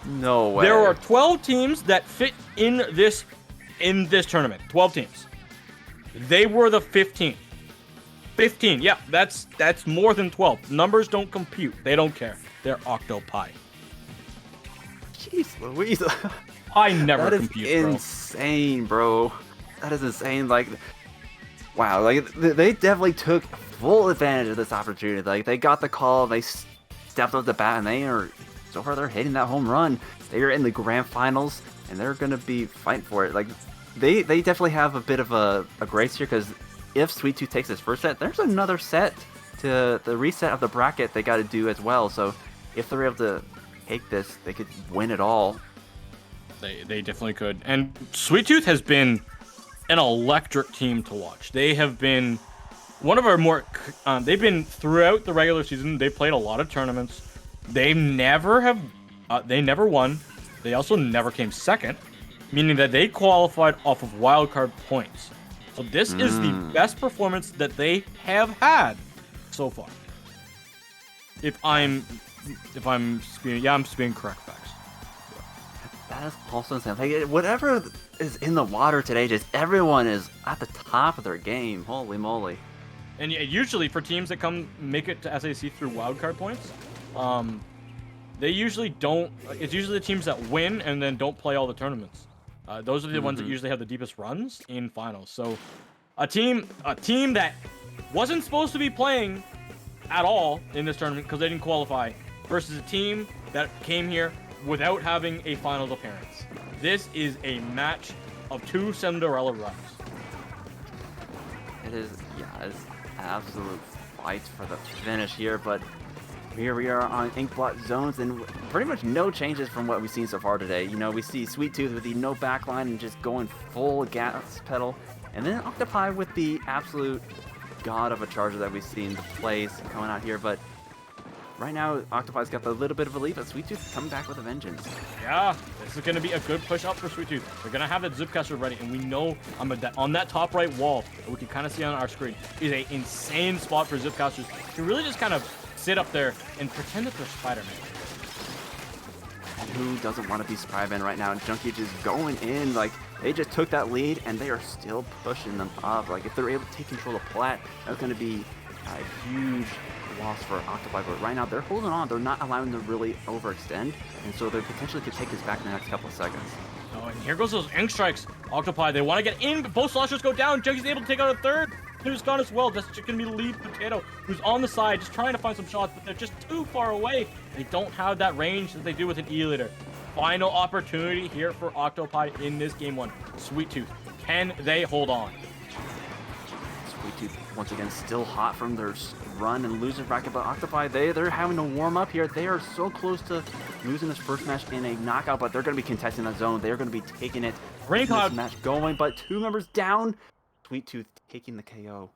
No way. There are 12 teams that fit in this tournament. 12 teams. They were the 15th. 15. Yeah, that's more than 12. Numbers don't compute. They don't care. They're Octopi. Jeez Louise. I never that is compute, bro. insane, bro. That is insane. Like, wow. Like, they definitely took full advantage of this opportunity. Like, they got the call. They stepped up the bat, and they are so far they're hitting that home run. They are in the grand finals, and they're gonna be fighting for it. Like, they definitely have a bit of a grace here, because if Sweet Tooth takes this first set, there's another set to the reset of the bracket they got to do as well. So if they're able to take this, they could win it all. They definitely could. And Sweet Tooth has been an electric team to watch. They have been one of our more... they've been throughout the regular season. They played a lot of tournaments. They never won. They also never came second, meaning that they qualified off of wildcard points. So this is the best performance that they have had so far. I'm speaking correct facts. That is also insane. Like, whatever is in the water today, just everyone is at the top of their game. Holy moly. And usually for teams that make it to SAC through wildcard points, they usually don't. It's usually the teams that win and then don't play all the tournaments. Those are the ones that usually have the deepest runs in finals. So a team that wasn't supposed to be playing at all in this tournament because they didn't qualify, versus a team that came here without having a finals appearance. This is a match of 2 Cinderella runs. It is, yeah, it's absolute fight for the finish here, but here we are on Inkblot zones, and pretty much no changes from what we've seen so far today. You know, we see Sweet Tooth with the no backline and just going full gas pedal, and then Octopi with the absolute god of a charger that we've seen the plays coming out here, but right now, Octopi's got a little bit of a lead, but Sweet Tooth coming back with a vengeance. Yeah, this is going to be a good push up for Sweet Tooth. They're going to have that Zipcaster ready, and we know on that top right wall, that we can kind of see on our screen, is an insane spot for Zipcasters to really just kind of sit up there and pretend that they're Spider-Man. And who doesn't want to be Spider-Man right now? And Junkie just going in, like, they just took that lead, and they are still pushing them up. Like, if they're able to take control of Plat, that's going to be a huge loss for Octopi, but right now they're holding on. They're not allowing them to really overextend, and so they potentially could take this back in the next couple of seconds. Oh, and here goes those Ink Strikes. Octopi, they want to get in, but both slashers go down. Junkie's able to take out a third. Who's gone as well. That's just going to be the lead Potato, who's on the side, just trying to find some shots, but they're just too far away. They don't have that range that they do with an E-Liter. Final opportunity here for Octopi in this game 1. Sweet Tooth, can they hold on? Sweet Tooth, once again, still hot from their run and losing bracket, but Octopi, they're having to warm up here. They are so close to losing this first match in a knockout, but they're going to be contesting that zone. They're going to be taking it. This match going, but 2 members down. Sweet Tooth taking the KO.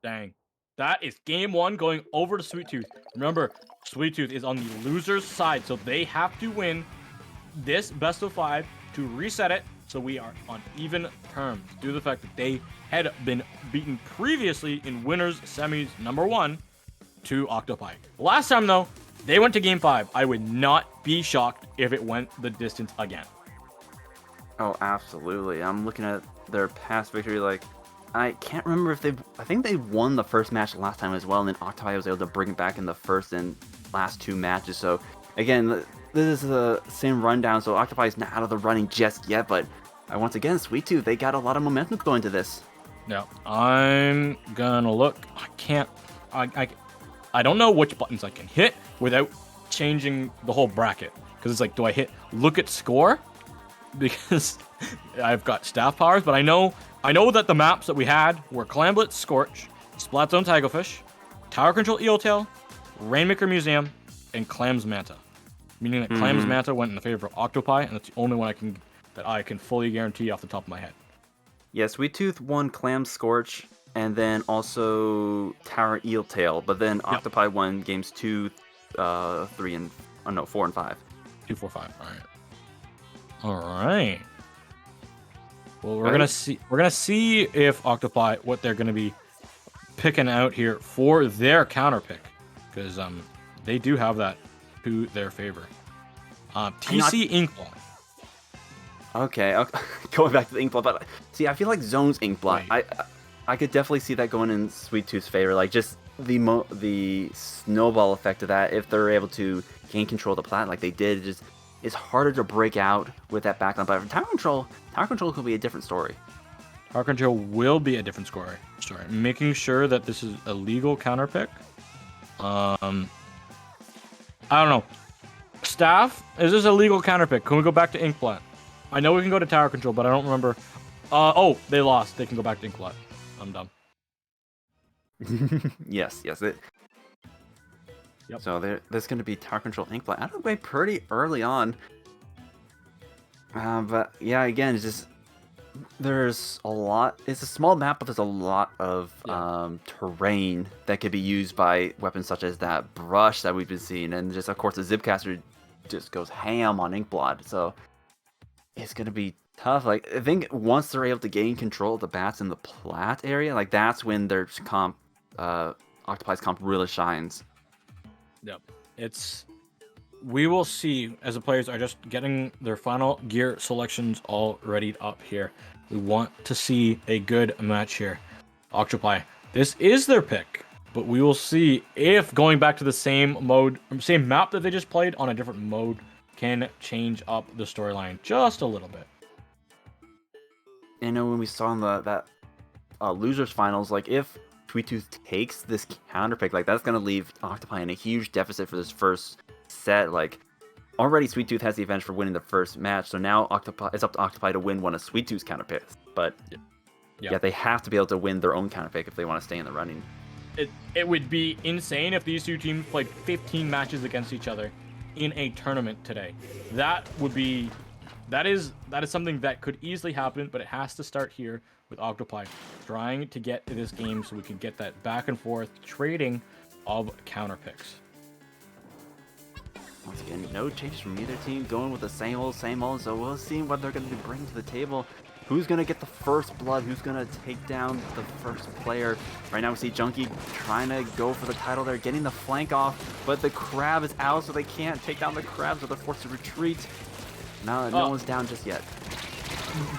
Dang. That is game 1 going over to Sweet Tooth. Remember, Sweet Tooth is on the loser's side, so they have to win this best of 5 to reset it, so we are on even terms due to the fact that they had been beaten previously in winners semis number 1 to Octopi. Last time, though, they went to game 5. I would not be shocked if it went the distance again. Oh, absolutely. I'm looking at their past victory, like, I can't remember if I think they won the first match last time as well, and then Octopi was able to bring it back in the first and last 2 matches. So, again, this is the same rundown, so Octopi is not out of the running just yet, but once again, Sweet Tooth, they got a lot of momentum going to this. Yeah, I'm gonna look. I can't. I don't know which buttons I can hit without changing the whole bracket. Because it's like, do I hit look at score? Because I've got staff powers, but I know that the maps that we had were Clamblitz Scorch, Splatoon Tigerfish, Tower Control Eeltail, Rainmaker Museum, and Clams Manta. Meaning that Clams Manta went in the favor of Octopi, and that's the only one that I can fully guarantee off the top of my head. Yeah, Sweet Tooth won Clam Scorch, and then also Tower Eeltail, but then Octopi won games 2, 3, and 4 and 5. 2, 4, 5. All right. Well, we're gonna see. We're gonna see if Octopi what they're gonna be picking out here for their counter pick, because they do have that to their favor. TC Inkling. Okay, going back to the Inkblot, but see, I feel like Zone's Inkblot. Wait. I could definitely see that going in Sweet Tooth's favor, like just the snowball effect of that. If they're able to gain control of the plat like they did, it's harder to break out with that backline. But for Tower Control could be a different story. Tower Control will be a different story. Making sure that this is a legal counter pick. I don't know. Staff, is this a legal counter pick? Can we go back to Inkblot? I know we can go to Tower Control, but I don't remember. Oh, they lost. They can go back to Inkblot. I'm dumb. yes. Yep. So there's going to be Tower Control Inkblot out of the way pretty early on. But yeah, again, it's just there's a lot. It's a small map, but there's a lot of terrain that could be used by weapons such as that brush that we've been seeing, and just of course the Zipcaster just goes ham on Inkblot. So it's going to be tough. Like, I think once they're able to gain control of the bats in the plat area, like that's when their comp, Octopi's comp really shines. Yep. We will see as the players are just getting their final gear selections all readied up here. We want to see a good match here. Octopi, this is their pick, but we will see if going back to the same map that they just played on a different mode can change up the storyline just a little bit. You know, when we saw in that losers finals, like if Sweet Tooth takes this counter pick, like that's gonna leave Octopi in a huge deficit for this first set. Like already Sweet Tooth has the advantage for winning the first match, so now it's up to Octopi to win one of Sweet Tooth's counter picks. But yeah, they have to be able to win their own counter pick if they want to stay in the running. It would be insane if these two teams played 15 matches against each other in a tournament today. That is something that could easily happen, but it has to start here with Octopi trying to get to this game so we can get that back and forth trading of counter picks. Once again, no changes from either team, going with the same old, so we'll see what they're going to be bringing to the table. Who's going to get the first blood? Who's going to take down the first player? Right now we see Junkie trying to go for the title there, getting the flank off, but the crab is out, so they can't take down the crab, so they're forced to retreat. No one's down just yet.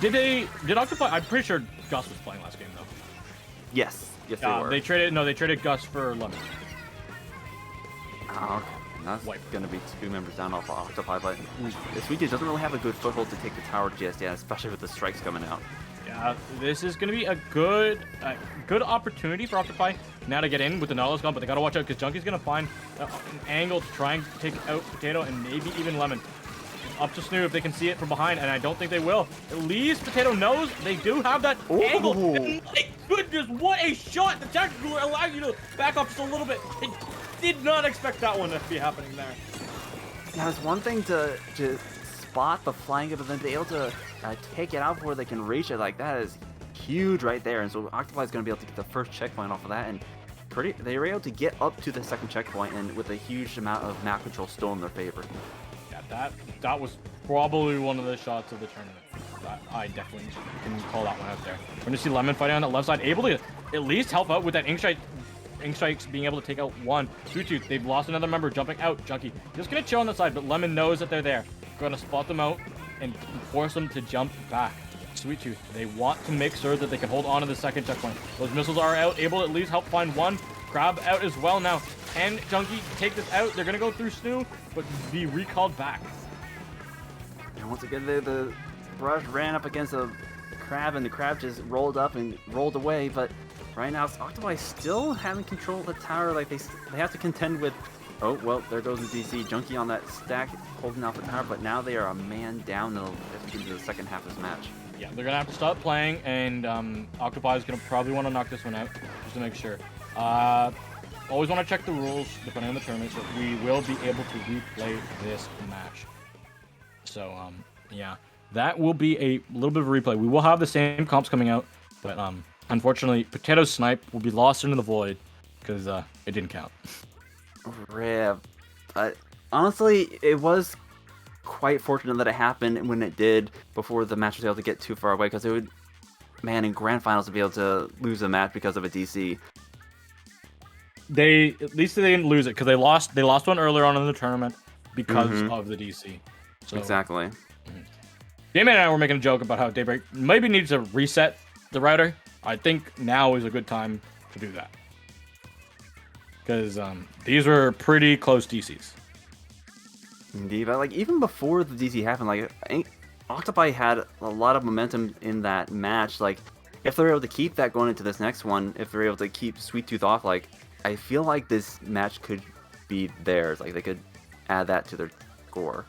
Did Octopi? I'm pretty sure Gus was playing last game though. Yes, they were. They traded Gus for Lemon. Oh, okay. That's going to be 2 members down off Octopi, but Sweet Tooth doesn't really have a good foothold to take the tower just yet, especially with the strikes coming out. Yeah, this is going to be a good opportunity for Octopi now to get in with the Nautilus gun, but they got to watch out because Junkie's going to find an angle to try and take out Potato and maybe even Lemon. Up to Snoo if they can see it from behind, and I don't think they will. At least Potato knows they do have that angle. And my goodness, what a shot! The tactical allows you to back up just a little bit. I did not expect that one to be happening there. Now, it's one thing to spot the flying, but then be able to take it out before they can reach it. Like, that is huge right there. And so Octopi is going to be able to get the first checkpoint off of that, and they were able to get up to the second checkpoint, and with a huge amount of map control still in their favor. That was probably one of the shots of the tournament. I definitely can call that one out there. We're going to see Lemon fighting on that left side, able to at least help out with that Ink Strikes being able to take out one. Sweet Tooth, they've lost another member, jumping out. Junkie just going to chill on the side, but Lemon knows that they're there. Going to spot them out and force them to jump back. Sweet Tooth, they want to make sure that they can hold on to the second checkpoint. Those missiles are out, able to at least help find one. Crab out as well now. Can Junkie take this out? They're gonna go through Snoo, but be recalled back. And once again, the brush ran up against a crab, and the crab just rolled up and rolled away. But right now, Octopi still having control of the tower. Like they have to contend with. Oh well, there goes the DC. Junkie on that stack, holding off the tower. But now they are a man down as we get into the second half of this match. Yeah, they're gonna have to stop playing, and Octopi is gonna probably want to knock this one out just to make sure. Always want to check the rules depending on the tournament, so we will be able to replay this match. So yeah, that will be a little bit of a replay. We will have the same comps coming out, but unfortunately, Potato's snipe will be lost into the void because it didn't count. Rip. Honestly, it was quite fortunate that it happened when it did before the match was able to get too far away, because it would, man, in grand finals to be able to lose a match because of a DC. At least they didn't lose it because they lost one earlier on in the tournament because of the DC. So, exactly. Damon and I were making a joke about how Daybreak maybe needs to reset the router. I think now is a good time to do that. Because these were pretty close DCs. Indeed, but like even before the DC happened, like I think Octopi had a lot of momentum in that match. Like if they're able to keep that going into this next one, if they're able to keep Sweet Tooth off, like I feel like this match could be theirs. Like they could add that to their score.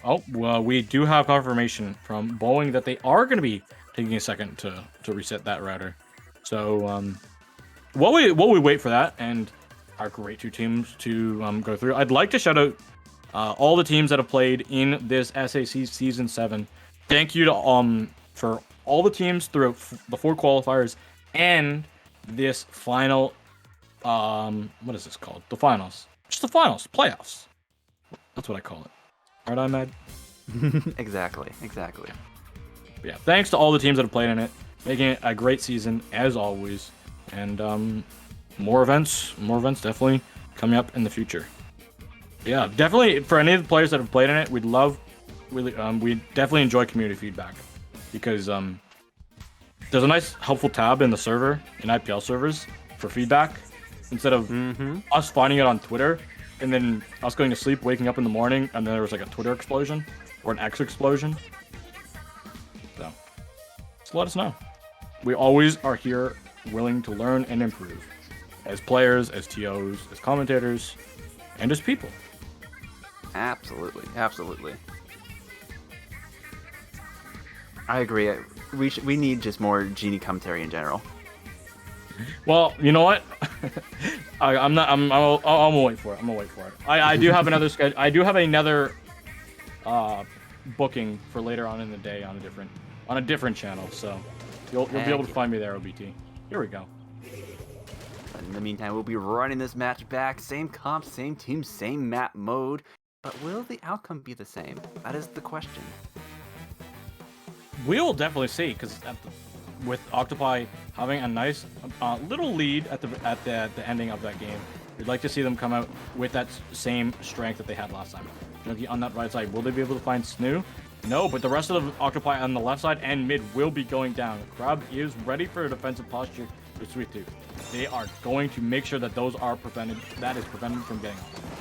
Oh, well, we do have confirmation from Boeing that they are going to be taking a second to reset that router. So, while we wait for that and our great two teams to go through, I'd like to shout out all the teams that have played in this SAC Season 7. Thank you to for all the teams throughout the 4 qualifiers and this final, what is this called? The finals. Just the finals. Playoffs. That's what I call it. Aren't I mad? Exactly. Yeah, thanks to all the teams that have played in it, making it a great season as always, and more events definitely coming up in the future. Yeah, definitely for any of the players that have played in it, we definitely enjoy community feedback because there's a nice helpful tab in the server in IPL servers for feedback instead of us finding it on Twitter. And then us going to sleep, waking up in the morning, and then there was like a Twitter explosion or an X explosion. So, just let us know. We always are here willing to learn and improve. As players, as TOs, as commentators, and as people. Absolutely. I agree. We need just more Genie commentary in general. Well, you know what? I'll wait for it. I do have another schedule. I do have another booking for later on in the day on a different channel. So you'll be able to find me there, OBT. Here we go. In the meantime, we'll be running this match back. Same comp, same team, same map mode. But will the outcome be the same? That is the question. We will definitely see, because with Octopi having a nice little lead at the ending of that game, we'd like to see them come out with that same strength that they had last time. Junkie on that right side, will they be able to find Snoo? No, but the rest of the Octopi on the left side and mid will be going down. Crab is ready for a defensive posture with Sweet Tooth. They are going to make sure that those are prevented. That is prevented from getting off.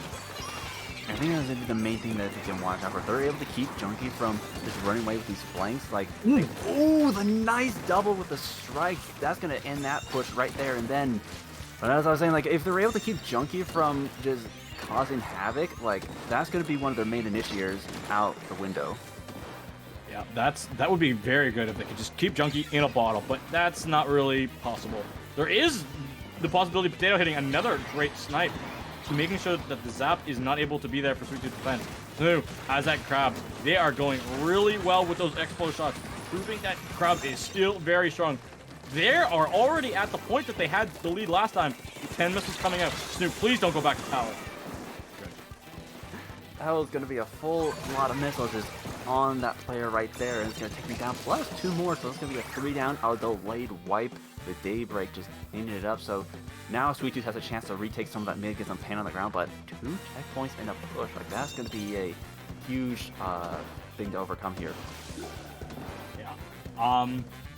I think that's gonna be the main thing that they can watch out for. If they're able to keep Junkie from just running away with these flanks, like, ooh, the nice double with the strike. That's gonna end that push right there. And then, but as I was saying, like, if they're able to keep Junkie from just causing havoc, like, that's gonna be one of their main initiators out the window. Yeah, that would be very good if they could just keep Junkie in a bottle, but that's not really possible. There is the possibility of Potato hitting another great snipe, making sure that the zap is not able to be there for Sweet Tooth defense. So, as that Crab, they are going really well with those explode shots, proving that Crab is still very strong. They are already at the point that they had the lead last time. 10 missiles coming out. Snoop, please don't go back to tower. Good. That was going to be a full lot of missiles just on that player right there, and it's going to take me down, plus 2 more, so it's going to be a 3 down. A delayed wipe with Daybreak just cleaning it up, so now Sweet Tooth has a chance to retake some of that mid, get some pain on the ground, but 2 checkpoints and a push, like, that's going to be a huge thing to overcome here. Yeah.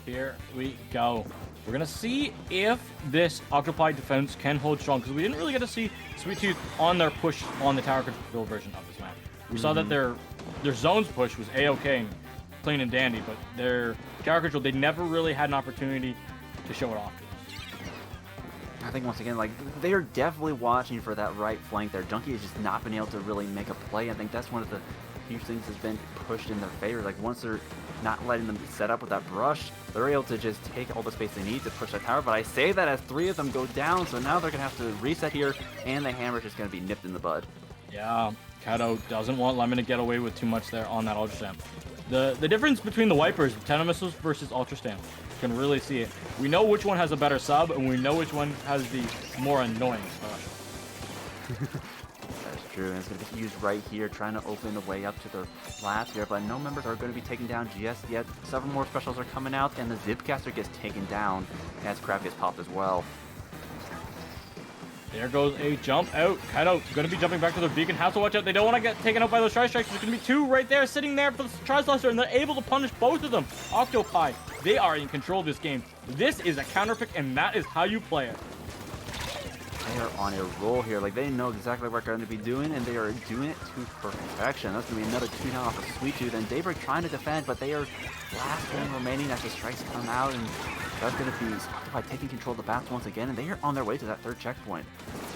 Here we go. We're going to see if this Octopi defense can hold strong, because we didn't really get to see Sweet Tooth on their push on the tower control version of this map. We saw that their zones push was A-okay and clean and dandy, but their tower control, they never really had an opportunity to show it off. I think once again, like, they are definitely watching for that right flank there. Junkie has just not been able to really make a play. I think that's one of the huge things that's been pushed in their favor. Like, once they're not letting them set up with that brush, they're able to just take all the space they need to push that tower. But I say that as 3 of them go down, so now they're going to have to reset here, and the hammer is just going to be nipped in the bud. Yeah, Kato doesn't want Lemon to get away with too much there on that Ultra Stamp. The difference between the Wipers, Tenno Missiles versus Ultra Stamp, you can really see it. We know which one has a better sub, and we know which one has the more annoying special. That's true, and it's going to be used right here, trying to open the way up to the last here, but no members are going to be taken down just yet. Several more specials are coming out, and the Zipcaster gets taken down as Crab gets popped as well. There goes a jump out. Kaito going to be jumping back to their beacon. Has to watch out. They don't want to get taken out by those Tri-Strikes. There's going to be 2 right there sitting there for the Tri-Slicer, and they're able to punish both of them. Octopi, they are in control of this game. This is a counter pick, and that is how you play it. They are on a roll here. Like, they know exactly what they're going to be doing, and they are doing it to perfection. That's going to be another 2 down off of Sweet Tooth, and Daybreak trying to defend, but they are last one remaining as the strikes come out, and that's going to be Octopi taking control of the bats once again, and they are on their way to that 3rd checkpoint.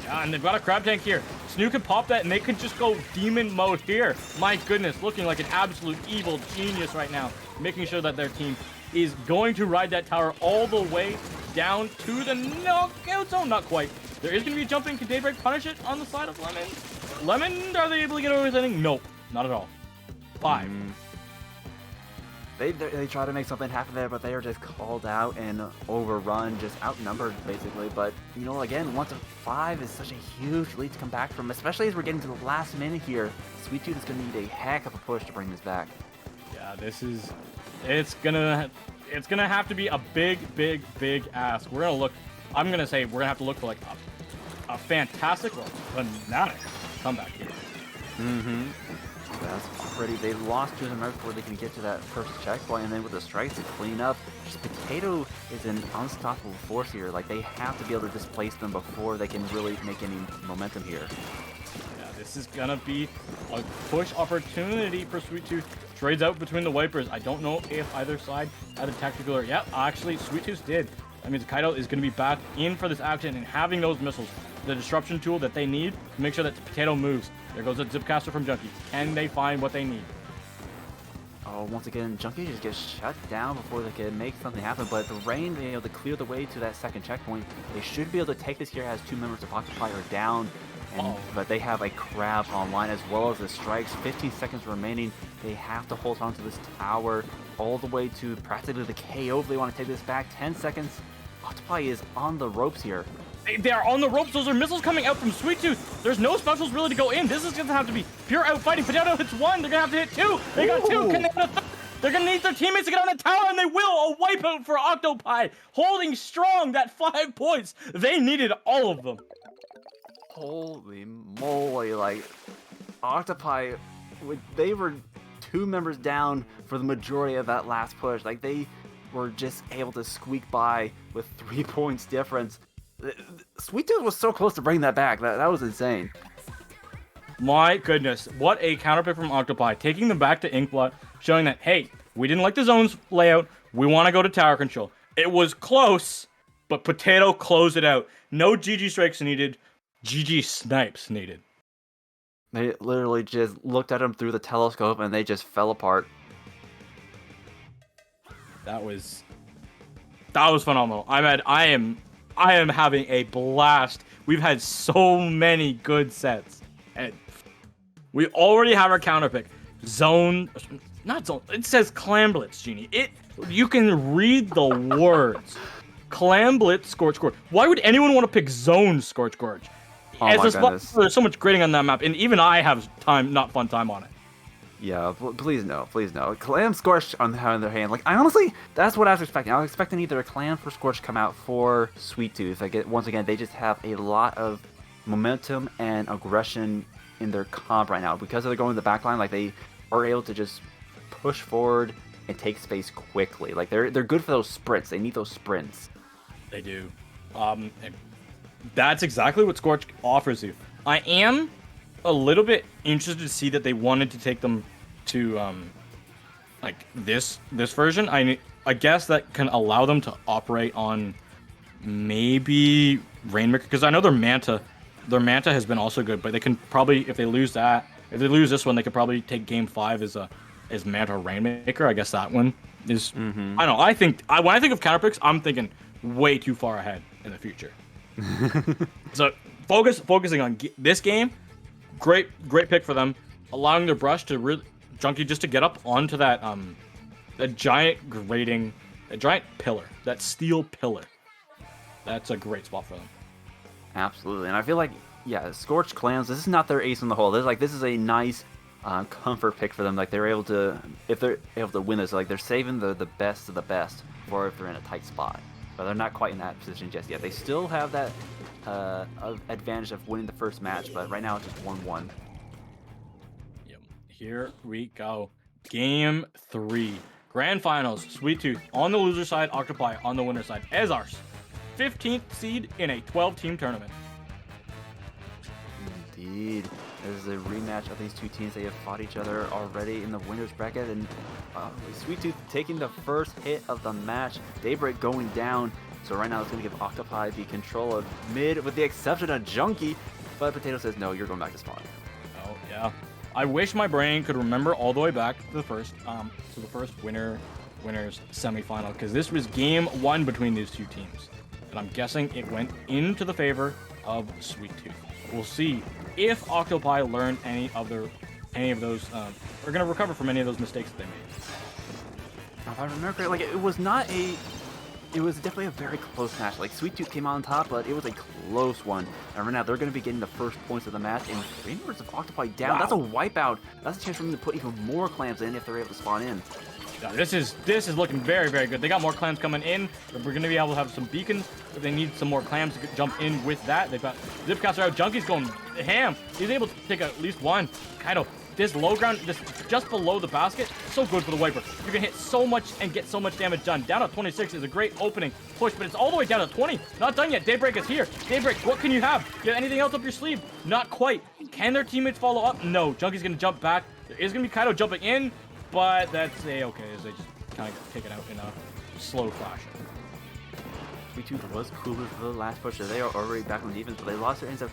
Yeah, and they've got a Crab Tank here. Snoo can pop that, and they could just go demon mode here. My goodness, looking like an absolute evil genius right now, making sure that their team is going to ride that tower all the way down to the knockout zone. Not quite. There is going to be jumping. Can Daybreak punish it on the side of Lemon? Lemon, are they able to get away with anything? Nope, not at all. 5. They try to make something happen there, but they are just called out and overrun, just outnumbered basically. But, you know, again, 1 to 5 is such a huge lead to come back from, especially as we're getting to the last minute here. Sweet Tooth is going to need a heck of a push to bring this back. Yeah, it's gonna have to be a big ask. We're gonna look, I'm gonna say we're gonna have to look for like a fantastic, well, fanatic comeback here. That's pretty. They lost 2 of them before they can get to that 1st checkpoint, and then with the strikes to clean up, just Potato is an unstoppable force here. Like, they have to be able to displace them before they can really make any momentum here. Yeah, this is gonna be a push opportunity for Sweet Tooth. Trades out between the Wipers. I don't know if either side had a tactical. Yeah, actually, Sweet Tooth did. That means Kaito is going to be back in for this action, and having those missiles, the disruption tool that they need to make sure that Potato moves. There goes a Zipcaster from Junkie. Can they find what they need? Oh, once again, Junkie just gets shut down before they can make something happen, but the rain being able to clear the way to that 2nd checkpoint, they should be able to take this here as 2 members of Octopi are down. But they have a Crab online as well as the strikes. 15 seconds remaining. They have to hold on to this tower all the way to practically the KO if they want to take this back. 10 seconds. Octopi is on the ropes here. They are on the ropes. Those are missiles coming out from Sweet Tooth. There's no specials really to go in. This is going to have to be pure outfighting. Potato hits 1. They're going to have to hit 2. They got 2. Can they hit a th They're going to need their teammates to get on the tower, and they will. A wipeout for Octopi. Holding strong that 5 points. They needed all of them. Holy moly, like, Octopi, they were 2 members down for the majority of that last push. Like, they were just able to squeak by with 3 points difference. Sweet Tooth was so close to bringing that back. That was insane. My goodness, what a counterpick from Octopi, taking them back to Inkblood, showing that, hey, we didn't like the zones layout, we want to go to tower control. It was close, but Potato closed it out. No GG strikes needed, GG snipes needed. They literally just looked at him through the telescope and they just fell apart. That was phenomenal. I am having a blast. We've had so many good sets. And we already have our counter pick. Not zone. It says Clam Blitz, Genie. You can read the words. Clam Blitz, Scorch Gorge. Why would anyone want to pick Zone Scorch Gorge? Oh my goodness. There's so much grading on that map, and even I have not fun time on it. Yeah, please no. Clam Scorch on the other hand, like, I honestly, that's what I was expecting. I was expecting either a Clam or Scorch come out for Sweet Tooth. Like, once again, they just have a lot of momentum and aggression in their comp right now. Because they're going to the back line, like, they are able to just push forward and take space quickly. Like, they're good for those sprints. They need those sprints. They do. And that's exactly what Scorch offers you. I am a little bit interested to see that they wanted to take them to like this version. I guess that can allow them to operate on maybe Rainmaker, because I know their Manta has been also good, but they can probably, if they lose this one, they could probably take Game 5 as Manta or Rainmaker. I guess that one is. I don't know. When I think of counter picks, I'm thinking way too far ahead in the future. So focusing on this game, great pick for them, allowing their brush to really Junkie just to get up onto that a giant pillar, that steel pillar. That's a great spot for them. Absolutely, and I feel like, yeah, Scorched Clams, this is not their ace in the hole. This is a nice comfort pick for them. Like, they're able to, if they're able to win this, like, they're saving the best of the best for if they're in a tight spot. But they're not quite in that position just yet. They still have that advantage of winning the first match, but right now it's just 1-1. Yep. Here we go. Game 3. Grand Finals. Sweet Tooth on the loser side, Octopi on the winner side. Ezars, 15th seed in a 12-team tournament. Indeed. This is a rematch of these two teams. They have fought each other already in the winner's bracket, and Sweet Tooth taking the first hit of the match. Daybreak going down, so right now it's going to give Octopi the control of mid, with the exception of Junkie, but Potato says, no, you're going back to spawn. Oh, yeah. I wish my brain could remember all the way back to the first winners semifinal, because this was game 1 between these two teams, and I'm guessing it went into the favor of Sweet Tooth. We'll see if Octopi learned any of those, are going to recover from any of those mistakes that they made. If I remember correctly, like, it was definitely a very close match. Like, Sweet Tooth came on top, but it was a close one. And right now, they're going to be getting the first points of the match. And 3 members of Octopi down. Wow. That's a wipeout. That's a chance for them to put even more clams in if they're able to spawn in. Yeah, this is looking very, very good. They got more clams coming in. We're going to be able to have some beacons. If they need some more clams to jump in with that, they've got Zipcaster out. Junkie's going ham. He's able to take at least one. Kaido, this low ground, this just below the basket, so good for the wiper. You can hit so much and get so much damage done. Down at 26 is a great opening push, but it's all the way down at 20. Not done yet. Daybreak is here. Daybreak, what can you have? You have anything else up your sleeve? Not quite. Can their teammates follow up? No. Junkie's going to jump back. There is going to be Kaido jumping in, but that's okay, as they just kind of take it out in a slow fashion. Sweet Tooth was cooler for the last push, so they are already back on defense, but they lost their ends up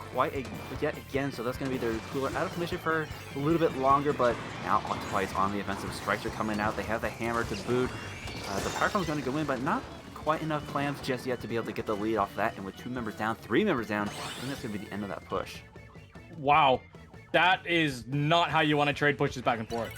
yet again, so that's going to be their cooler out of commission for a little bit longer, but now Octopi is on the offensive. Strikes are coming out. They have the hammer to boot. The power clam is going to go in, but not quite enough clams just yet to be able to get the lead off that, and with 2 members down, 3 members down, I think that's going to be the end of that push. Wow. That is not how you want to trade pushes back and forth.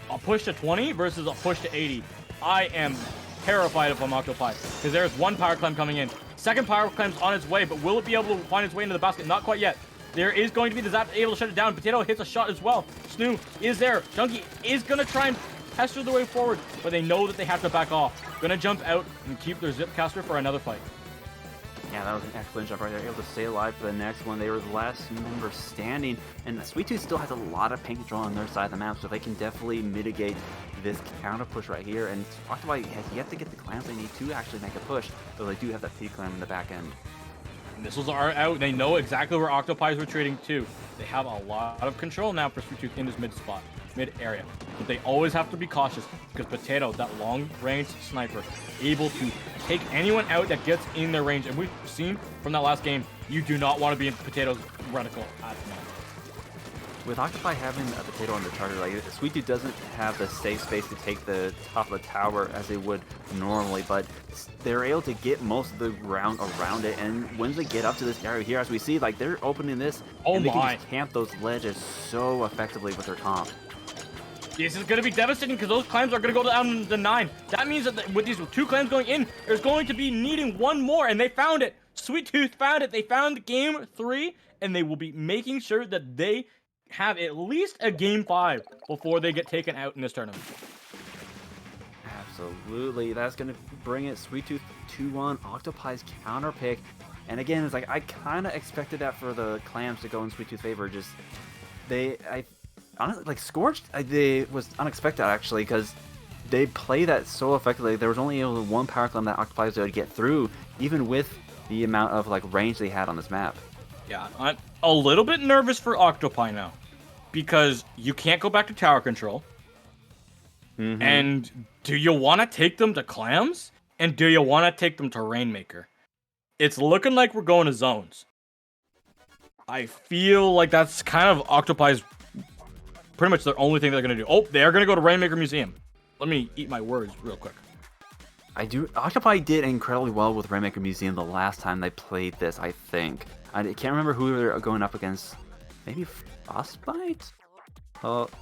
A push to 20 versus a push to 80. I am terrified of Octopi, because there's 1 power clam coming in. Second power clam's on its way, but will it be able to find its way into the basket? Not quite yet. There is going to be the zap able to shut it down. Potato hits a shot as well. Snoo is there. Junkie is going to try and pester their way forward, but they know that they have to back off. Going to jump out and keep their Zipcaster for another fight. Yeah, that was an excellent jump right there. Able to stay alive for the next one. They were the last member standing, and Sweet Tooth still has a lot of paint control on their side of the map, so they can definitely mitigate this counter push right here. And Octopi has yet to get the clams they need to actually make a push, though they do have that P clam in the back end. Missiles are out. They know exactly where Octopi is retreating to. They have a lot of control now for Sweet Tooth in this mid spot, mid area. But they always have to be cautious, because Potato, that long-range sniper, able to take anyone out that gets in their range. And we've seen from that last game, you do not want to be in Potato's reticle at the moment. With Octopi having a Potato on the charger, like, Sweet Tooth doesn't have the safe space to take the top of the tower as they would normally, but they're able to get most of the ground around it, and when they get up to this area here, as we see, like, they're opening this, and they can just camp those ledges so effectively with their comp. This is going to be devastating, because those clams are going to go down to 9. That means that with these 2 clams going in, there's going to be needing 1 more, and they found it. Sweet Tooth found it. They found game 3, and they will be making sure that they have at least a game 5 before they get taken out in this tournament. Absolutely. That's going to bring it. Sweet Tooth 2-1. Octopi's counter pick. And again, it's like, I kind of expected that for the clams to go in Sweet Tooth's favor. Just, honestly, like, Scorched, was unexpected, actually, because they play that so effectively. There was only one power climb that Octopi was able to get through, even with the amount of like range they had on this map. Yeah, I'm a little bit nervous for Octopi now, because you can't go back to tower control. And do you want to take them to clams? And do you want to take them to Rainmaker? It's looking like we're going to zones. I feel like that's kind of Octopi's pretty much the only thing they're going to do. Oh, they're going to go to Rainmaker Museum. Let me eat my words real quick. Octopi did incredibly well with Rainmaker Museum the last time they played this, I think. I can't remember who they were going up against. Maybe Frostbite?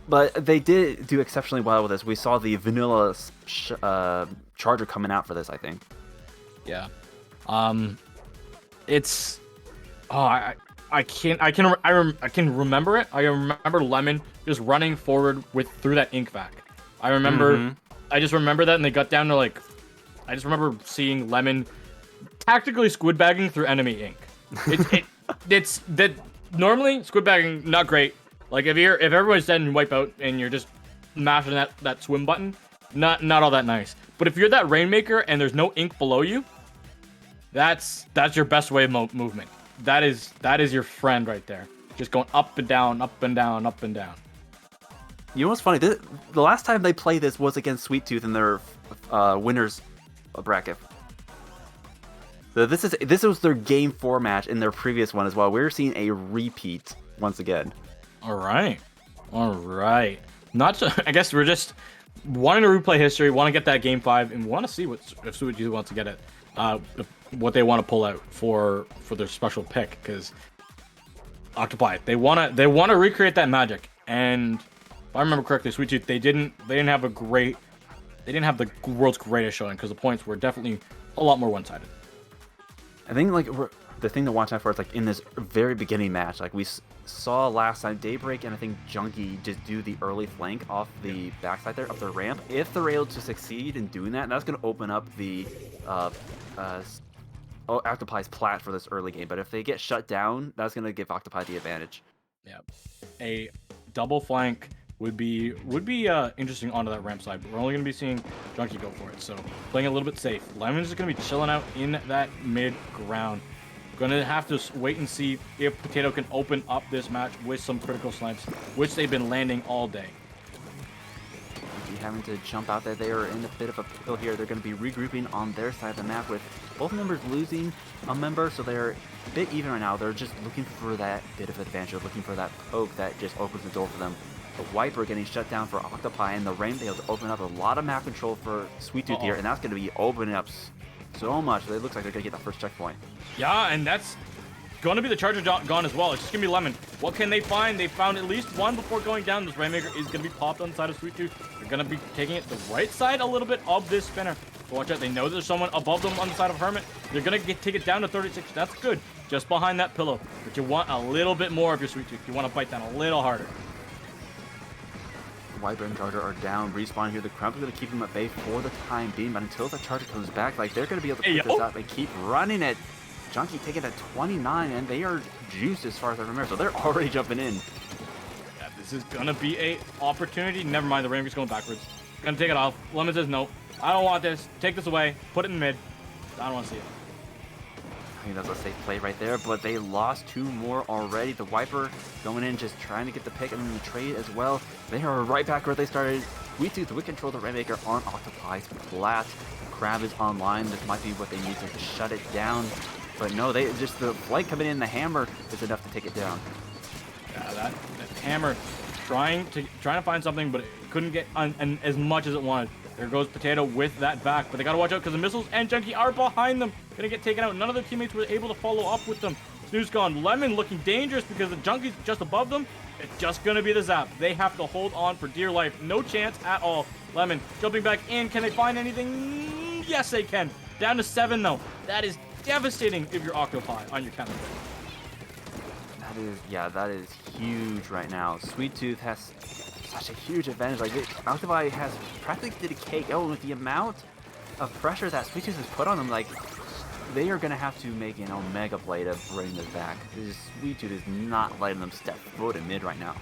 But they did do exceptionally well with this. We saw the vanilla charger coming out for this, I think. Yeah. It's... Oh, I can remember it. I remember Lemon just running forward through that ink vac. I remember... I just remember that, and they got down to, like... I just remember seeing Lemon tactically squid bagging through enemy ink. It's that normally squid bagging not great. Like if everyone's dead in Wipeout and you're just mashing that swim button, not all that nice. But if you're that Rainmaker and there's no ink below you, that's your best way of movement. That is your friend right there. Just going up and down, up and down, up and down. You know what's funny? The last time they played this was against Sweet Tooth in their winners bracket. So this was their game 4 match in their previous one as well. We're seeing a repeat once again. All right. I guess we're just wanting to replay history, want to get that game 5, and want to see if Sweet Tooth wants to get it, what they want to pull out for their special pick. Because Octopi, they want to recreate that magic. And if I remember correctly, Sweet Tooth, they didn't have the world's greatest showing, because the points were definitely a lot more one-sided. I think like the thing to watch out for is like in this very beginning match, like we saw last time, Daybreak and I think Junkie just do the early flank off the backside there of the ramp. If they're able to succeed in doing that, that's going to open up the Octopi's plat for this early game. But if they get shut down, that's going to give Octopi the advantage. Yeah, a double flank would be interesting onto that ramp side, but we're only going to be seeing Junkie go for it, so playing a little bit safe. Lemon's just going to be chilling out in that mid ground. Going to have to wait and see if Potato can open up this match with some critical snipes, which they've been landing all day. Having to jump out there, they are in a bit of a pickle here. They're going to be regrouping on their side of the map with both members losing a member, so they're a bit even right now. They're just looking for that bit of advantage, looking for that poke that just opens the door for them. The Wiper getting shut down for Octopi, and the Rain able to open up a lot of map control for Sweet Tooth here, and that's going to be opening up so much. It looks like they're going to get that first checkpoint. Yeah, and that's going to be the Charger gone as well. It's just going to be Lemon. What can they find? They found at least one before going down. This Rainmaker is going to be popped on the side of Sweet Tooth. They're going to be taking it the right side a little bit of this spinner. So watch out. They know there's someone above them on the side of Hermit. They're going to take it down to 36. That's good. Just behind that pillow. But you want a little bit more of your Sweet Tooth. You want to bite down a little harder. Wiper and Charger are down. Respawn here. The Crump is going to keep them at bay for the time being, but until the Charger comes back, like they're going to be able to pick this up and keep running it. Junkie taking it at 29, and they are juiced as far as I remember, so they're already jumping in. Yeah, this is going to be a opportunity. Never mind, the Rainmaker's going backwards. Going to take it off. Lemon says, no, I don't want this. Take this away. Put it in mid. I don't want to see it. I think that's a safe play right there, but they lost 2 more already. The Wiper going in, just trying to get the pick, and then the trade as well. They are right back where they started. Sweet Tooth will control the Rainmaker on Octopi's plat. Crab is online. This might be what they need to shut it down. But no, the flight coming in, the hammer is enough to take it down. Yeah, that hammer trying to find something, but it couldn't get on as much as it wanted. There goes Potato with that back, but they gotta watch out because the missiles and Junkie are behind them. Gonna get taken out. None of their teammates were able to follow up with them. Snooze gone. Lemon looking dangerous because the Junkie's just above them. It's just gonna be the zap. They have to hold on for dear life. No chance at all. Lemon jumping back in. Can they find anything? Yes, they can. Down to 7 though. That is devastating if you're Octopi on your counter. That is huge right now. Sweet Tooth has such a huge advantage. Like Octopi has practically did a KO with the amount of pressure that Sweet Tooth has put on them. Like they are gonna have to make an Omega play to bring this back. Sweet Tooth is not letting them step foot in mid right now.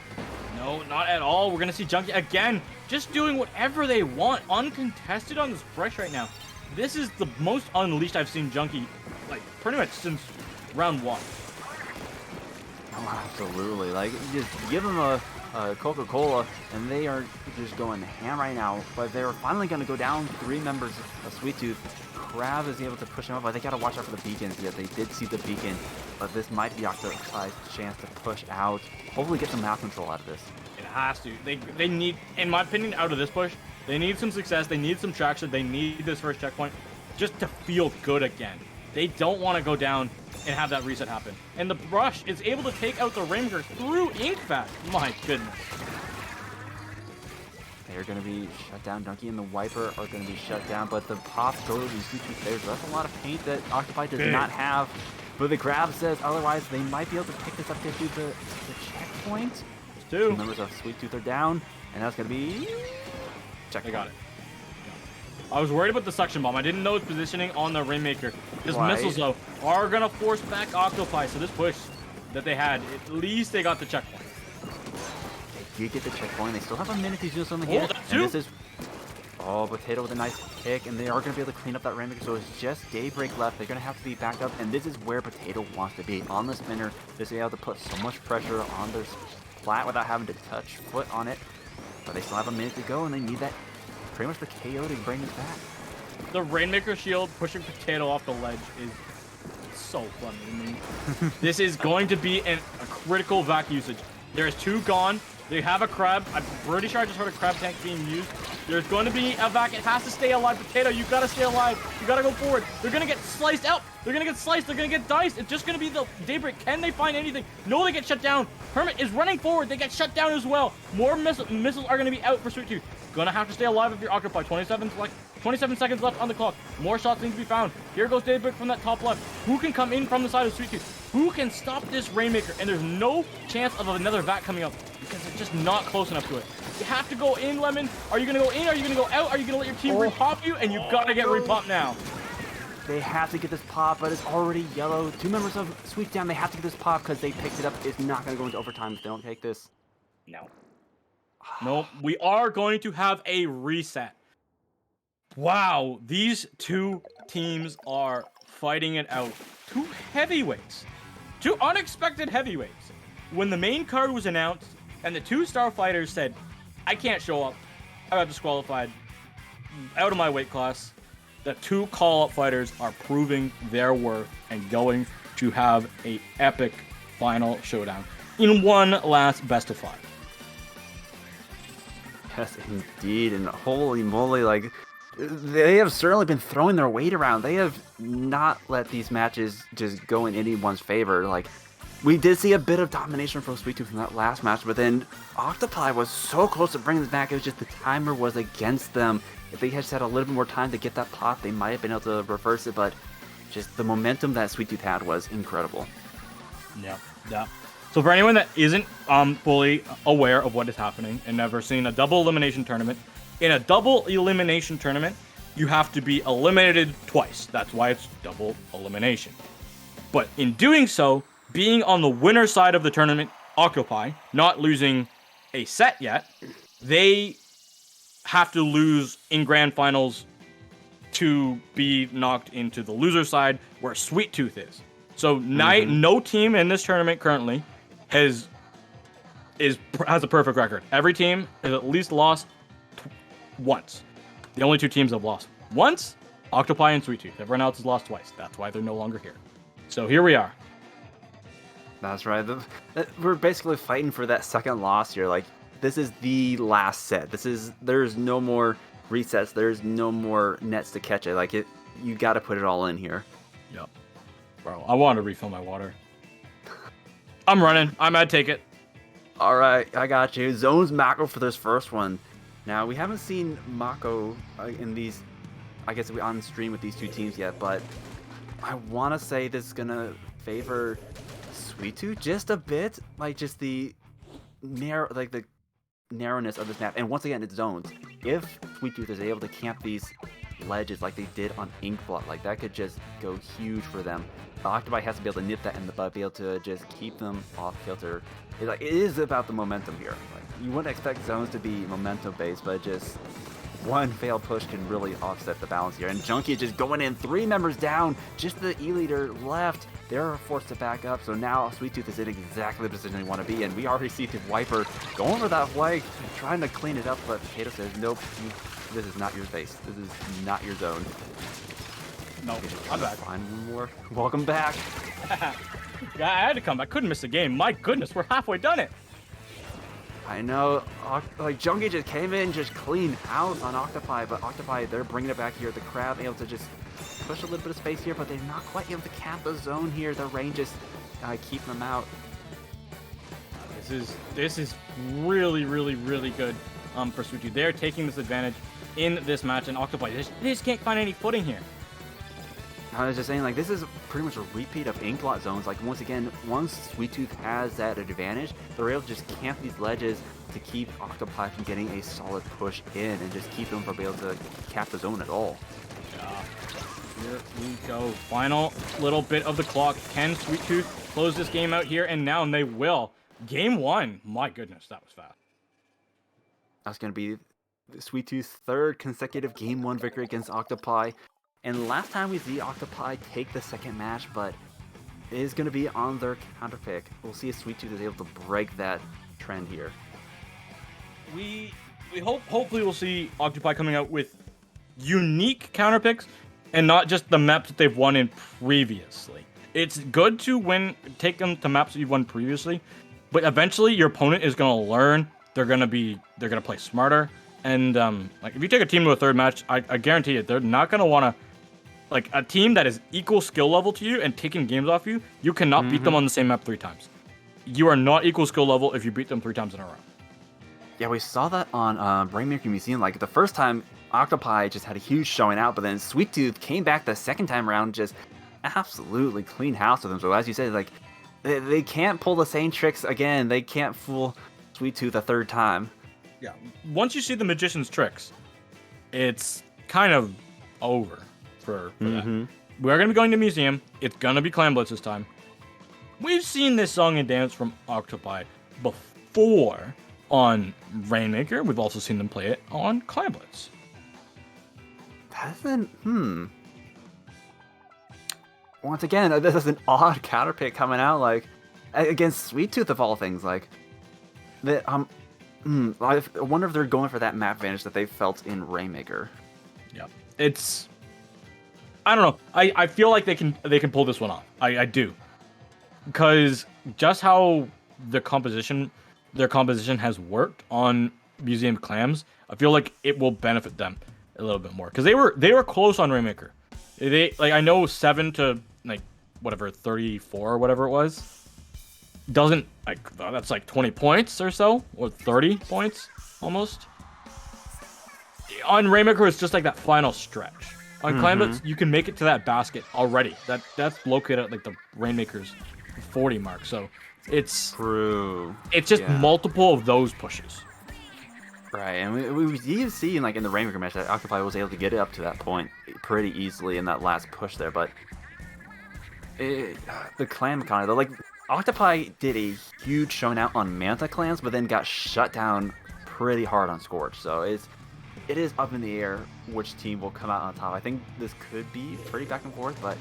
No, not at all. We're going to see Junkie again, just doing whatever they want, uncontested on this brush right now. This is the most unleashed I've seen Junkie, like, pretty much since round 1. Oh, absolutely. Like, just give them a Coca-Cola, and they are just going ham right now. But they're finally going to go down 3 members of Sweet Tooth. Crab is able to push him up, but they got to watch out for the beacons. Yes, they did see the beacon, but this might be Octopi's chance to push out. Hopefully get some map control out of this. It has to. They need, in my opinion, out of this push, they need some success. They need some traction. They need this first checkpoint just to feel good again. They don't want to go down and have that reset happen. And the brush is able to take out the Rainmaker through Inkfat. My goodness. They're going to be shut down. Donkey and the Wiper are going to be shut down, but the pops go to these 2 players. That's a lot of paint that Octopi does not have. But the Crab says otherwise they might be able to pick this up to the checkpoint. 2 members of Sweet Tooth are down, and that's going to be checkpoint. They got it. I was worried about the suction bomb. I didn't know its positioning on the Rainmaker. His missiles, though, are going to force back Octopi. So this push that they had, at least they got the checkpoint. They did get the checkpoint. They still have a minute to do something here. And this is... Oh, Potato with a nice pick, and they are going to be able to clean up that Rainmaker, so it's just Daybreak left. They're going to have to be backed up, and this is where Potato wants to be. On the spinner, they're able to put so much pressure on their flat without having to touch foot on it. But they still have a minute to go, and they need that pretty much the KO to bring this back. The Rainmaker shield pushing Potato off the ledge is so funny to me. This is going to be a critical vac usage. There's 2 gone. They have a Crab. I'm pretty sure I just heard a Crab tank being used. There's going to be a vac. It has to stay alive. Potato, you got to stay alive. You got to go forward. They're going to get sliced out. They're going to get sliced. They're going to get diced. It's just going to be the Daybreak. Can they find anything? No, they get shut down. Hermit is running forward. They get shut down as well. More missiles are going to be out for Sweet Tooth. Gonna have to stay alive if you're Octopi. 27 seconds left on the clock. More shots need to be found. Here goes Daybreak from that top left. Who can come in from the side of Sweet Tooth? Who can stop this Rainmaker? And there's no chance of another vac coming up because they're just not close enough to it. You have to go in, Lemon. Are you gonna go in? Are you gonna go out? Are you gonna let your team repop you? And you gotta get repop now. They have to get this pop, but it's already yellow. 2 members of Sweet Down, they have to get this pop because they picked it up. It's not gonna go into overtime if they don't take this. No. Nope, we are going to have a reset. Wow, these 2 teams are fighting it out. 2 heavyweights. 2 unexpected heavyweights. When the main card was announced and the 2 starfighters said, I can't show up, I got disqualified, out of my weight class, the 2 call-up fighters are proving their worth and going to have a epic final showdown in one last best of 5. Yes, indeed, and holy moly, like, they have certainly been throwing their weight around. They have not let these matches just go in anyone's favor. Like, we did see a bit of domination from Sweet Tooth in that last match, but then Octopi was so close to bringing this back. It was just the timer was against them. If they had just had a little bit more time to get that pop, they might have been able to reverse it, but just the momentum that Sweet Tooth had was incredible. Yeah. So for anyone that isn't fully aware of what is happening and never seen a double elimination tournament, in a double elimination tournament, you have to be eliminated twice. That's why it's double elimination. But in doing so, being on the winner side of the tournament, Octopi, not losing a set yet, they have to lose in grand finals to be knocked into the loser side where Sweet Tooth is. So no team in this tournament currently has a perfect record. Every team has at least lost once. The only 2 teams have lost once, Octopi and Sweet Tooth. Everyone else has lost twice. That's why they're no longer here. So here we are. That's right. We're basically fighting for that second loss here. Like, this is the last set. There's no more resets. There's no more nets to catch it. Like, you got to put it all in here. Yep. Bro, I want to refill my water. I'm running. I'd take it. All right, I got you. Zone's Mako for this first one. Now, we haven't seen Mako in these, I guess, on stream with these 2 teams yet, but I want to say this is going to favor Sweet Tooth just a bit. Like, just the narrowness of this map. And once again, it's zones. If Sweet Tooth is able to camp these ledges like they did on Inkblot, like, that could just go huge for them. Octopi has to be able to nip that in the bud, be able to just keep them off kilter. It is about the momentum here. Like, you wouldn't expect zones to be momentum-based, but just one failed push can really offset the balance here. And Junkie just going in, 3 members down, just the E-leader left. They're forced to back up, so now Sweet Tooth is in exactly the position they want to be in. We already see the Wiper going for that flag, trying to clean it up, but Potato says, nope, this is not your space. This is not your zone. No, I'm back. Find one more. Welcome back. Yeah, I had to come back. Couldn't miss a game. My goodness, we're halfway done it. I know, like Junkie just came in, just clean house on Octopi, but Octopi, they're bringing it back here. The Crab able to just push a little bit of space here, but they're not quite able to cap the zone here. The range is keeping them out. This is really, really, really good for Sweet Tooth. They're taking this advantage in this match, and Octopi, they just can't find any footing here. I was just saying, like, this is pretty much a repeat of Inklot zones. Like, once again, once Sweet Tooth has that advantage, they're able to just camp these ledges to keep Octopi from getting a solid push in and just keep them from being able to cap the zone at all. Yeah. Here we go. Final little bit of the clock. Can Sweet Tooth close this game out here? And now they will. Game 1. My goodness, that was fast. That's going to be Sweet Tooth's 3rd consecutive Game 1 victory against Octopi. And last time we see Octopi take the second match, but it is going to be on their counter pick. We'll see if Sweet Tooth is able to break that trend here. We hopefully we'll see Octopi coming out with unique counter picks and not just the maps that they've won in previously. It's good to take them to maps that you've won previously, but eventually your opponent is going to learn. They're going to play smarter. And like if you take a team to a 3rd match, I guarantee it, they're not going to want to. Like, a team that is equal skill level to you and taking games off you, you cannot beat them on the same map 3 times. You are not equal skill level if you beat them 3 times in a row. Yeah, we saw that on Rainmaker Museum. Like, the first time, Octopi just had a huge showing out, but then Sweet Tooth came back the second time around, just absolutely clean house with them. So as you said, like, they can't pull the same tricks again. They can't fool Sweet Tooth a 3rd time. Yeah. Once you see the Magician's tricks, it's kind of over. For that. We're going to be going to Museum. It's going to be Clan Blitz this time. We've seen this song and dance from Octopi before on Rainmaker. We've also seen them play it on Clan Blitz. Once again, this is an odd counter pick coming out, like, against Sweet Tooth of all things. Like, that, I wonder if they're going for that map advantage that they felt in Rainmaker. Yeah. I don't know. I feel like they can pull this one off. I do. Because just how their composition has worked on Museum Clams, I feel like it will benefit them a little bit more. Because they were close on Rainmaker. I know 7 to 34 or whatever it was. Doesn't that's like 20 points or so, or 30 points almost. On Rainmaker, it's just like that final stretch. On Clan Blitz, you can make it to that basket already. That's located at like the Rainmaker's 40 mark. So it's true. It's just multiple of those pushes. Right, and we even see like in the Rainmaker match that Octopi was able to get it up to that point pretty easily in that last push there. But the clan mechanic, though, like Octopi did a huge showing out on Manta clans, but then got shut down pretty hard on Scorch. So it is up in the air which team will come out on top. I think this could be pretty back and forth, but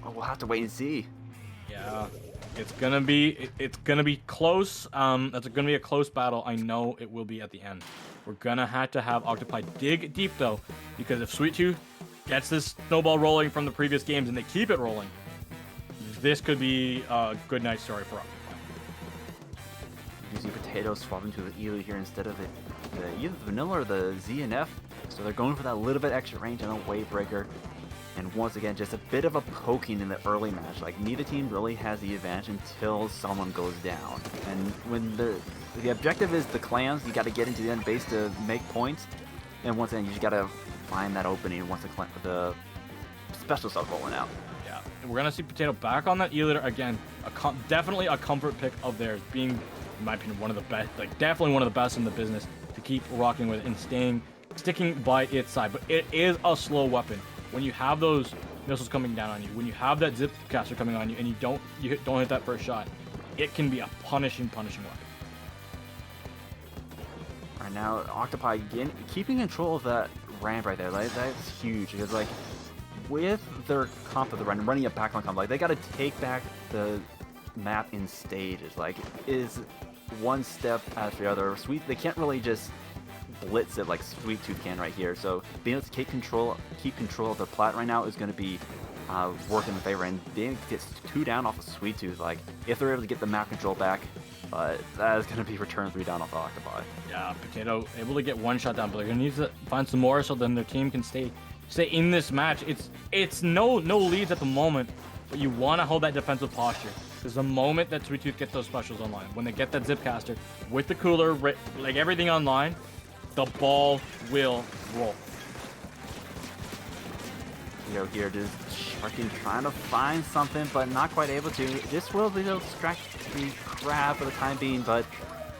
we'll have to wait and see. Yeah, it's gonna be close. That's gonna be a close battle. I know it will be at the end. We're gonna have to have Octopi dig deep though, because if Sweet Tooth gets this snowball rolling from the previous games and they keep it rolling, this could be a good night story for Octopi. You see Potato swapping to the Elu here instead of either the Vanilla or the ZNF. So they're going for that little bit extra range on a Wave Breaker. And once again, just a bit of a poking in the early match. Like, neither team really has the advantage until someone goes down. And when the objective is the clans, you got to get into the end base to make points. And once again, you just got to find that opening once the special stuff rolling out. Yeah, we're gonna see Potato back on that E-leader again. Definitely a comfort pick of theirs, being, in my opinion, one of the best. Like, definitely one of the best in the business to keep rocking with and sticking by its side. But it is a slow weapon. When you have those missiles coming down on you, when you have that zip caster coming on you, and you don't hit that first shot, it can be a punishing weapon. Right now, Octopi again keeping control of that ramp right there. Like, that's huge because like with their comp of the running a backline comp, like they got to take back the map in stages. Like is one step after the other. They can't really just blitz it like Sweet Tooth can right here. So being able to keep control of the plat right now is going to be working in favor. And being able to get 2 down off of Sweet Tooth, like if they're able to get the map control back, that is going to be return 3 down off the Octopi. Yeah, Potato able to get 1 shot down, but they're going to need to find some more so then their team can stay in this match. It's no leads at the moment, but you want to hold that defensive posture. Because the moment that Sweet Tooth gets those specials online, when they get that Zipcaster with the cooler, like everything online, the ball will roll. Here just Sharkin trying to find something, but not quite able to. This will be able to distract the crab for the time being, but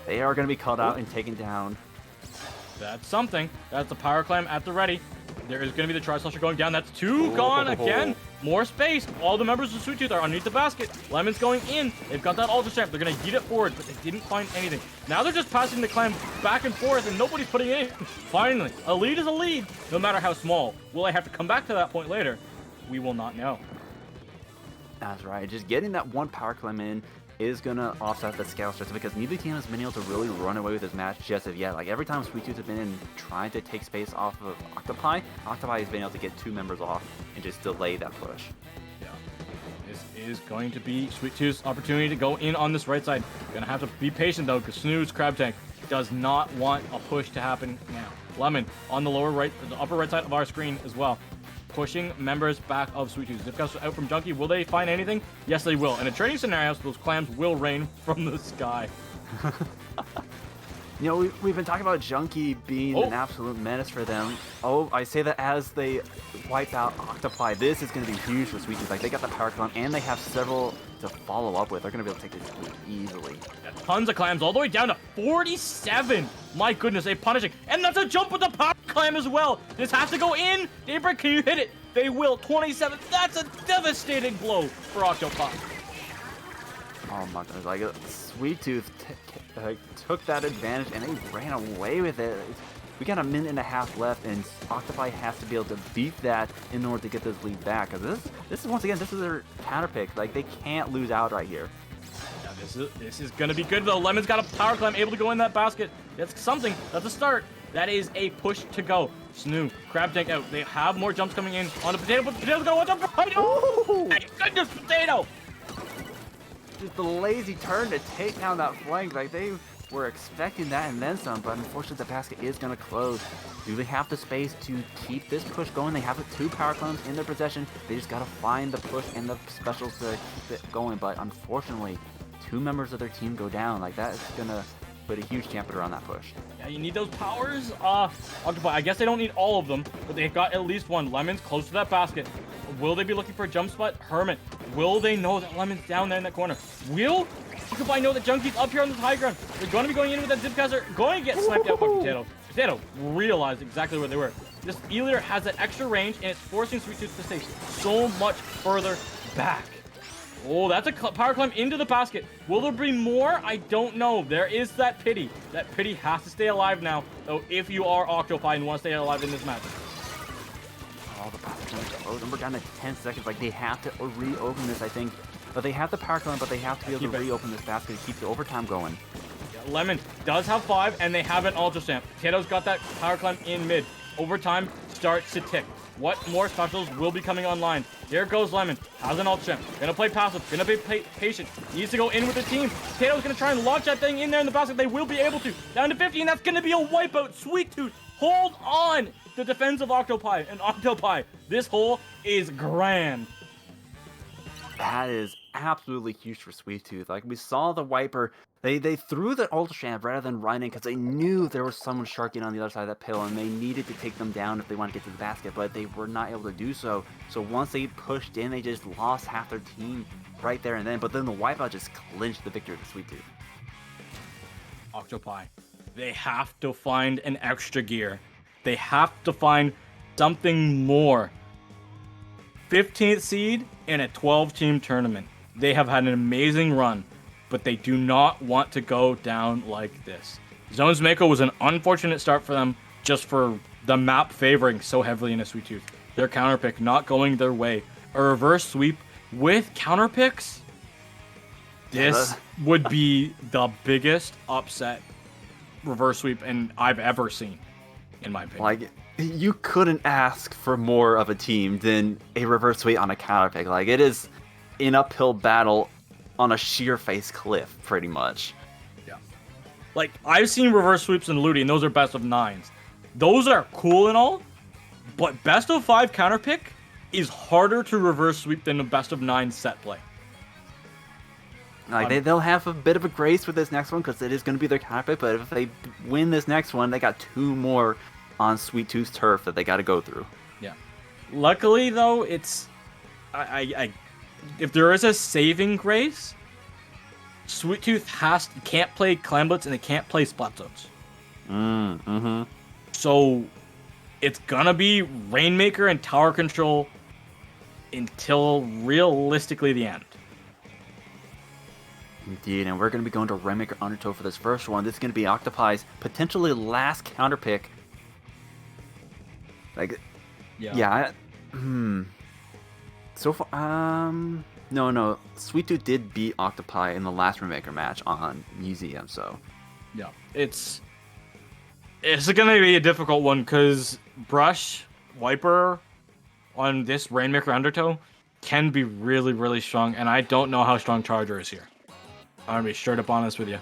they are going to be called out and taken down. That's something. That's the power climb at the ready. There is going to be the Tri-Slasher going down. That's 2 gone again. More space. All the members of Sweet Tooth are underneath the basket. Lemon's going in. They've got that Ultra Champ. They're going to yeet it forward, but they didn't find anything. Now they're just passing the climb back and forth, and nobody's putting it in. Finally, a lead is a lead, no matter how small. Will I have to come back to that point later? We will not know. That's right. Just getting that 1 power climb in is going to offset the scale stress because neither team has been able to really run away with this match just of yet. Like every time Sweet Tooth has been in trying to take space off of Octopi has been able to get 2 members off and just delay that push. Yeah. This is going to be Sweet Tooth's opportunity to go in on this right side. Gonna have to be patient though, because Snooze Crab Tank does not want a push to happen now. Lemon on the upper right side of our screen as well. Pushing members back of Sweet Tooth. Zipcaster out from Junkie. Will they find anything? Yes, they will. In a trading scenario, those clams will rain from the sky. You know, we've been talking about Junkie being an absolute menace for them. Oh, I say that as they wipe out Octopi. This is going to be huge for Sweet Tooth. Like, they got the power climb, and they have several to follow up with. They're going to be able to take this lead easily. Yeah, tons of clams, all the way down to 47. My goodness, they punishing. And that's a jump with the power climb as well. This has to go in. Daybreak, can you hit it? They will. 27. That's a devastating blow for Octopi. Oh my goodness, like Sweet Tooth took that advantage and they ran away with it. We got a minute and a half left, and Octopi has to be able to beat that in order to get this lead back. Because this is once again, this is their counter pick. Like they can't lose out right here. Yeah, this is gonna be good though. Lemon's got a power climb, able to go in that basket. That's something. That's a start. That is a push to go. Snoo, Crab Tank out. They have more jumps coming in on the Potato, but Potato's gonna watch out for right. Oh, my goodness, Potato! Just the lazy turn to take down that flank. Like they were expecting that and then some, but unfortunately the basket is going to close. Do they have the space to keep this push going? They have the 2 power climbs in their possession. They just got to find the push and the specials to keep it going, but unfortunately 2 members of their team go down. Like that is going to put a huge dampener on that push. Yeah, you need those powers. Octopi, I guess they don't need all of them, but they've got at least one. Lemon's close to that basket. Will they be looking for a jump spot? Hermit. Will they know that Lemon's down there in that corner? Will Octopi know that Junkie's up here on the high ground? They're going to be going in with that Zipcaster. Going to get sniped out by Potato. Potato realized exactly where they were. This Elier has that extra range, and it's forcing Sweet Tooth to stay so much further back. Oh, that's a power climb into the basket. Will there be more? I don't know. There is that pity. That pity has to stay alive now, though, if you are Octopi and want to stay alive in this match. Oh, the basket going to close, and we're down to 10 seconds. Like, they have to reopen this, I think. But they have the power climb, but they have to be able to reopen this basket and keep the overtime going. Yeah, Lemon does have 5, and they have an Ultra Stamp. Potato's got that power climb in mid. Overtime starts to tick. What more specials will be coming online? There goes Lemon. Has an Ultra Champ. Gonna play passive. Gonna be patient. Needs to go in with the team. Potato's gonna try and launch that thing in there in the basket. They will be able to. Down to 50, and that's gonna be a wipeout. Sweet Tooth. Hold on. The defense of Octopi. And Octopi, this hole is grand. That is absolutely huge for Sweet Tooth. Like, we saw the wiper. They threw the Ultra Champ rather than running because they knew there was someone sharking on the other side of that pill, and they needed to take them down if they wanted to get to the basket, but they were not able to do so. So once they pushed in, they just lost half their team right there and then. But then the wipeout just clinched the victory for Sweet Tooth. Octopi, they have to find an extra gear. They have to find something more. 15th seed in a 12-team tournament. They have had an amazing run, but they do not want to go down like this. Zone's Mako was an unfortunate start for them, just for the map favoring so heavily in a Sweet Tooth. Their counter pick not going their way. A reverse sweep with counter picks? This would be the biggest upset reverse sweep I've ever seen, in my opinion. Like, you couldn't ask for more of a team than a reverse sweep on a counter pick. Like, it is an uphill battle on a sheer face cliff, pretty much. Yeah. Like, I've seen reverse sweeps in Ludi, and those are best of 9s. Those are cool and all, but best of 5 counter pick is harder to reverse sweep than a best of 9 set play. Like, they'll have a bit of a grace with this next one because it is going to be their counter pick, but if they win this next one, they got 2 more on Sweet Tooth's turf that they got to go through. Yeah. Luckily, though, it's... if there is a saving grace, Sweet Tooth can't play Clamblets and they can't play Splat Zones. Mm-hmm. So it's gonna be Rainmaker and Tower Control until realistically the end. Indeed, and we're going to be going to Rainmaker Undertow for this first one. This is going to be Octopi's potentially last counter pick. Like, yeah. So far, no. Sweet Tooth did beat Octopi in the last Rainmaker match on Museum, so. Yeah, it's gonna be a difficult one because Brush, Wiper on this Rainmaker Undertow can be really, really strong, and I don't know how strong Charger is here. I'm gonna be straight up honest with you.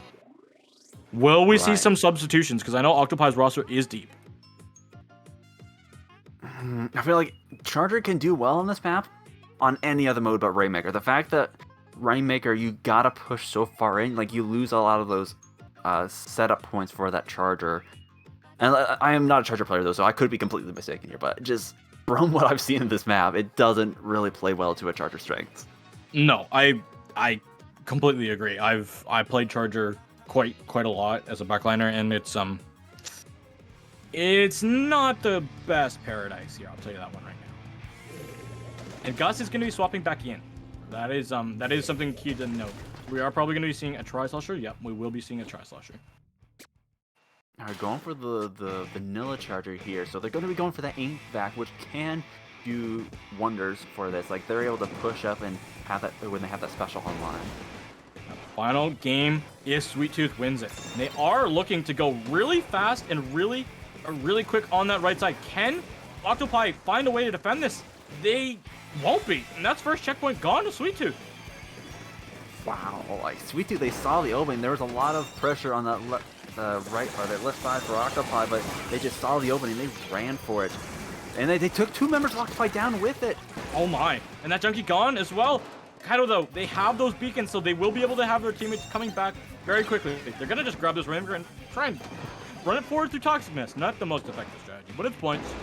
Will we see some substitutions? Because I know Octopi's roster is deep. I feel like Charger can do well on this map on any other mode but Rainmaker. The fact that Rainmaker, you gotta push so far in, like you lose a lot of those setup points for that Charger. And I am not a Charger player though, so I could be completely mistaken here, but just from what I've seen in this map, it doesn't really play well to a Charger strength. No, I completely agree. I played Charger quite a lot as a backliner, and it's not the best paradise here. I'll tell you that one right now. And Gus is going to be swapping back in. That is something key to note. We are probably going to be seeing a Tri-Slasher. Yep, we will be seeing a Tri-Slasher. Alright, going for the vanilla Charger here. So they're going to be going for that ink back, which can do wonders for this. Like, they're able to push up and have that when they have that special online. Final game if Sweet Tooth wins it. They are looking to go really fast and really quick on that right side. Can Octopi find a way to defend this? They won't be, and that's first checkpoint gone to Sweet Tooth. Wow, like Sweet Tooth, they saw the opening. There was a lot of pressure on that right part, that left side for Octopi, but they just saw the opening. They ran for it, and they took 2 members of Octopi down with it. Oh my! And that Junkie gone as well. Kaido though, they have those beacons, so they will be able to have their teammates coming back very quickly. They're gonna just grab this Rainmaker and try and run it forward through Toxicness. Not the most effective strategy, but it's points.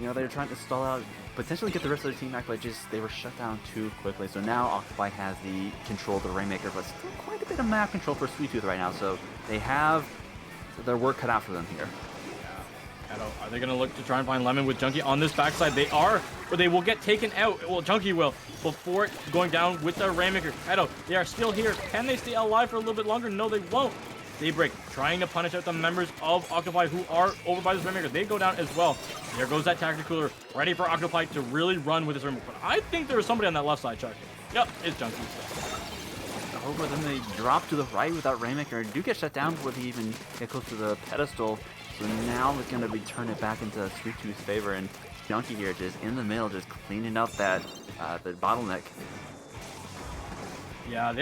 You know, they were trying to stall out, potentially get the rest of their team back, but just they were shut down too quickly. So now Octopi has the control of the Rainmaker, but still quite a bit of map control for Sweet Tooth right now. So they have their work cut out for them here. Are they going to look to try and find Lemon with Junkie on this backside? They are, but they will get taken out. Well, Junkie will, before going down with their Rainmaker. Kaido, they are still here. Can they stay alive for a little bit longer? No, they won't. Daybreak trying to punish out the members of Octopi who are over by this Rainmaker. They go down as well. There goes that Tactical Cooler, ready for Octopi to really run with his Rainmaker. But I think there is somebody on that left side, Chuck. Yep, it's Junkie. Oh, but then they drop to the right with that Rainmaker and do get shut down before they even get close to the pedestal. So now it's going to be turning it back into Sweet Tooth's favor, and Junkie here just in the middle, just cleaning up that the bottleneck. Yeah,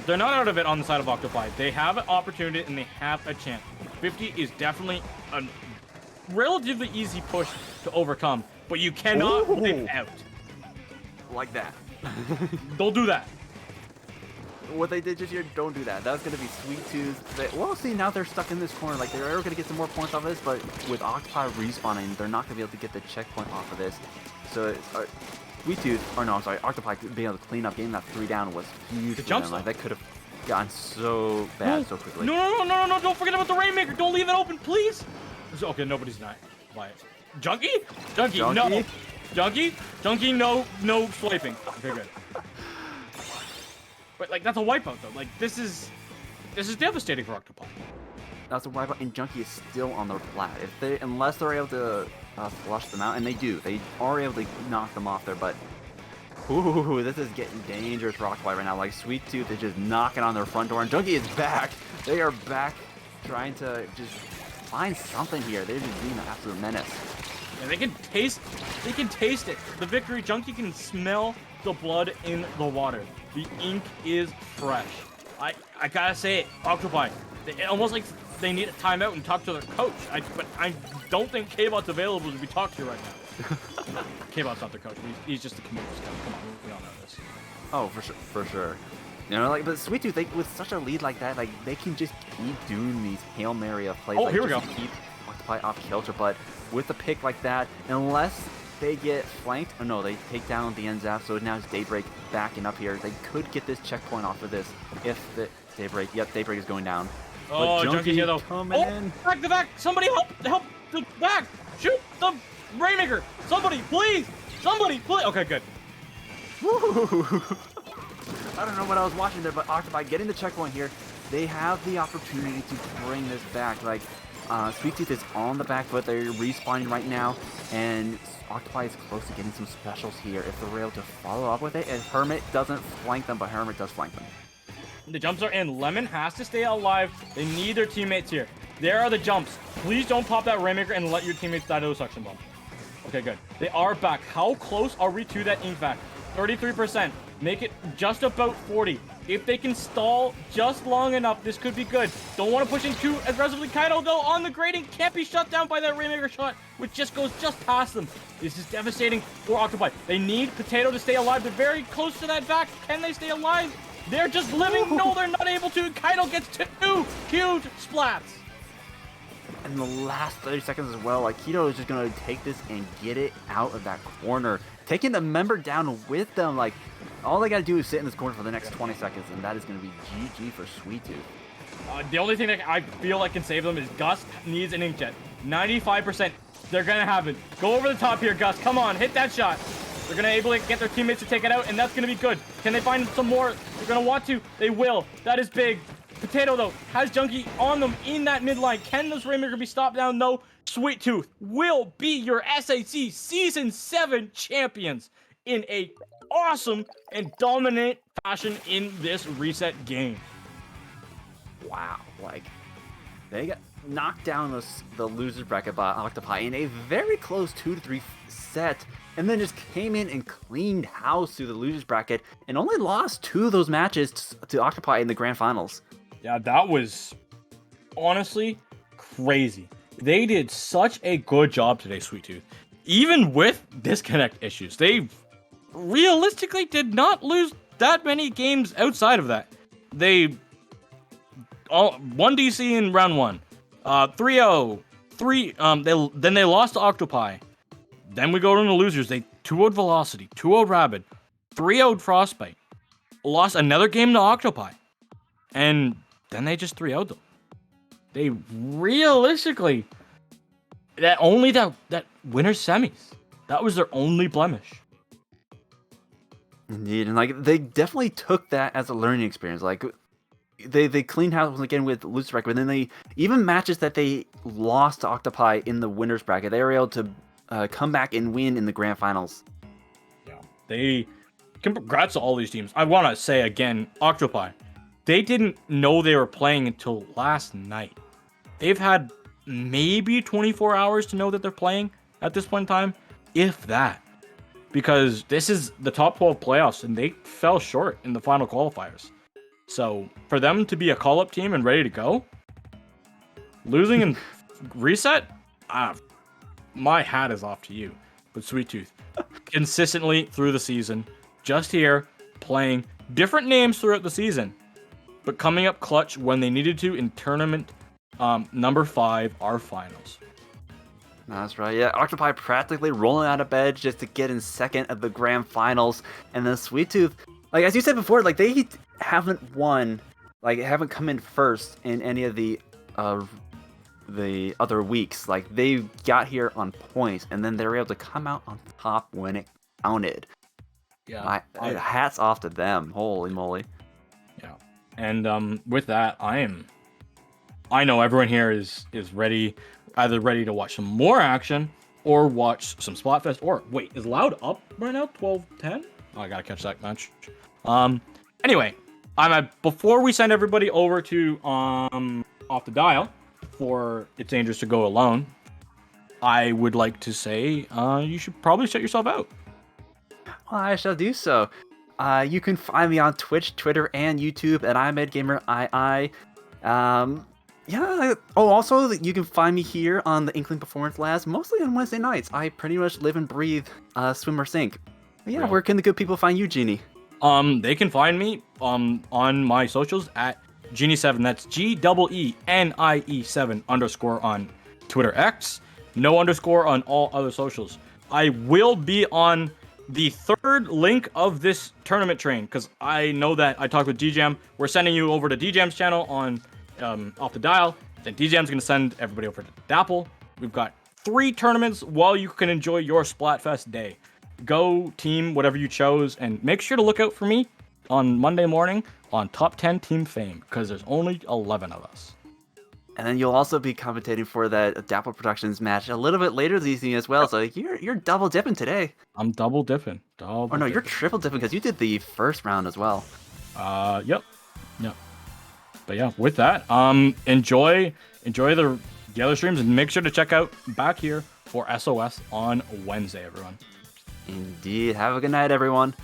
they're not out of it on the side of Octopi. They have an opportunity and they have a chance. 50 is definitely a relatively easy push to overcome, but you cannot win out. Like that. Don't do that. What they did just here, don't do that. That was going to be Sweet Tooth. Well, see, now they're stuck in this corner. Like, they're going to get some more points off of this, but with Octopi respawning, they're not going to be able to get the checkpoint off of this. So, Sweet Tooth, or no, I'm sorry, Octopi being able to clean up, getting that 3 down was huge for them. Like, that could have gotten so bad so quickly. No, don't forget about the Rainmaker. Don't leave it open, please. Okay, nobody's not. Quiet. Junkie, no. Junkie, no swiping. Okay, good. But like, that's a wipeout though. Like, this is devastating for Octopi. that's a wipeout, and Junkie is still on their plat. Unless they're able to flush them out, and they do. They are able to knock them off there, but ooh, this is getting dangerous for Octopi right now. Like, Sweet Tooth is just knocking on their front door, and Junkie is back. They are back trying to just find something here. They're just being an absolute menace. And they can taste it. The victory. Junkie can smell the blood in the water. The ink is fresh. I gotta say it, Octopi. Almost like they need a timeout and talk to their coach. But I don't think K-Bot's available to be talked to right now. K-Bot's not their coach. He's just a community scout. Come on, we all know this. Oh, for sure. You know, like, but Sweet Tooth, with such a lead like that, like, they can just keep doing these Hail Mary of plays. Oh, like, here we go. To keep Octopi off kilter, but with a pick like that, unless they get flanked, oh no, they take down the end zap, so now it's Daybreak backing up here. They could get this checkpoint off of this if the Daybreak, Daybreak is going down. Oh, Junkie here though. Coming in. Back the back! Somebody help the back! Shoot the Rainmaker! Somebody, please! Somebody, please! Okay, good. Woo! I don't know what I was watching there, but Octopi getting the checkpoint here. They have the opportunity to bring this back. Like, Sweet Tooth is on the back foot. They're respawning right now, and Octopi is close to getting some specials here if they're able to follow up with it. And Hermit doesn't flank them, but Hermit does flank them. The jumps are in. Lemon has to stay alive. They need their teammates here. There are the jumps. Please don't pop that Rainmaker and let your teammates die to a suction bomb. Okay, good. They are back. How close are we to that ink back? 33%. Make it just about 40. If they can stall just long enough, this could be good. Don't want to push in too aggressively. Kaido, though, on the grading, can't be shut down by that Rainmaker shot, which just goes just past them. This is devastating for Octopi. They need Potato to stay alive. They're very close to that back. Can they stay alive? They're just living. No, they're not able to. Kaido gets 2 huge splats. In the last 30 seconds as well, like, Keto is just going to take this and get it out of that corner. Taking the member down with them, like, all they got to do is sit in this corner for the next 20 seconds, and that is going to be GG for Sweet Tooth. The only thing that I feel like can save them is Gus needs an inkjet. 95%. They're going to have it. Go over the top here, Gus. Come on, hit that shot. They're going to be able to get their teammates to take it out, and that's going to be good. Can they find some more? They're going to want to. They will. That is big. Potato, though, has Junkie on them in that midline. Can this Rainmaker be stopped down? No. Sweet Tooth will be your SAC Season 7 champions in a awesome and dominant fashion in this reset game. Wow, like, they got knocked down the loser's bracket by Octopi in a very close 2-3 set, and then just came in and cleaned house through the loser's bracket and only lost 2 of those matches to Octopi in the grand finals. Yeah, that was honestly crazy. They did such a good job today, Sweet Tooth. Even with disconnect issues, they realistically did not lose that many games outside of that. They won DC in round 1, 3-0, then they lost to Octopi. Then we go to the losers. They 2-0'd Velocity, 2-0'd Rabid, 3-0'd Frostbite, lost another game to Octopi, and then they just 3-0'd them. They realistically, that winner semis, that was their only blemish. Indeed, and like, they definitely took that as a learning experience. Like, they cleaned house again with loser bracket, but then they, even matches that they lost to Octopi in the winners bracket, they were able to come back and win in the grand finals. Yeah, congrats to all these teams. I want to say again, Octopi, they didn't know they were playing until last night. They've had maybe 24 hours to know that they're playing at this point in time, if that. Because this is the top 12 playoffs, and they fell short in the final qualifiers. So, for them to be a call-up team and ready to go, losing in reset, my hat is off to you. But Sweet Tooth, consistently through the season, just here, playing different names throughout the season, but coming up clutch when they needed to in tournament number 5, our finals. That's right, yeah. Octopi practically rolling out of bed just to get in second of the grand finals. And then Sweet Tooth, like, as you said before, like, they haven't won, like, haven't come in first in any of the other weeks. Like, they got here on points, and then they were able to come out on top when it counted. Yeah. Hats off to them. Holy moly. Yeah. And with that, I am I know everyone here is ready, either ready to watch some more action or watch some Splatfest. Or wait, is Loud up right now? 12-10? Oh, I gotta catch that match. Anyway, before we send everybody over to Off the Dial for It's Dangerous to Go Alone, I would like to say you should probably shut yourself out. Well, I shall do so. You can find me on Twitch, Twitter, and YouTube at IMedGamerII. Yeah. Oh, also, you can find me here on the Inkling Performance Labs, mostly on Wednesday nights. I pretty much live and breathe Swim or Sink. But yeah, where can the good people find you, Genie? They can find me on my socials at Genie7. That's GEENIE7 _ on Twitter X. No underscore on all other socials. I will be on the third link of this tournament train because I know that I talked with DJM. We're sending you over to DJM's channel on Off the Dial. Then DJM's going to send everybody over to Dapple. We've got 3 tournaments while you can enjoy your Splatfest day. Go team whatever you chose, and make sure to look out for me on Monday morning on Top 10 Team Fame because there's only 11 of us. And then you'll also be commentating for that Dapple Productions match a little bit later this evening as well. So you're double dipping today. I'm double dipping. You're triple dipping because you did the first round as well. Yep. But yeah, with that, enjoy the other streams and make sure to check out back here for SOS on Wednesday, everyone. Indeed. Have a good night, everyone.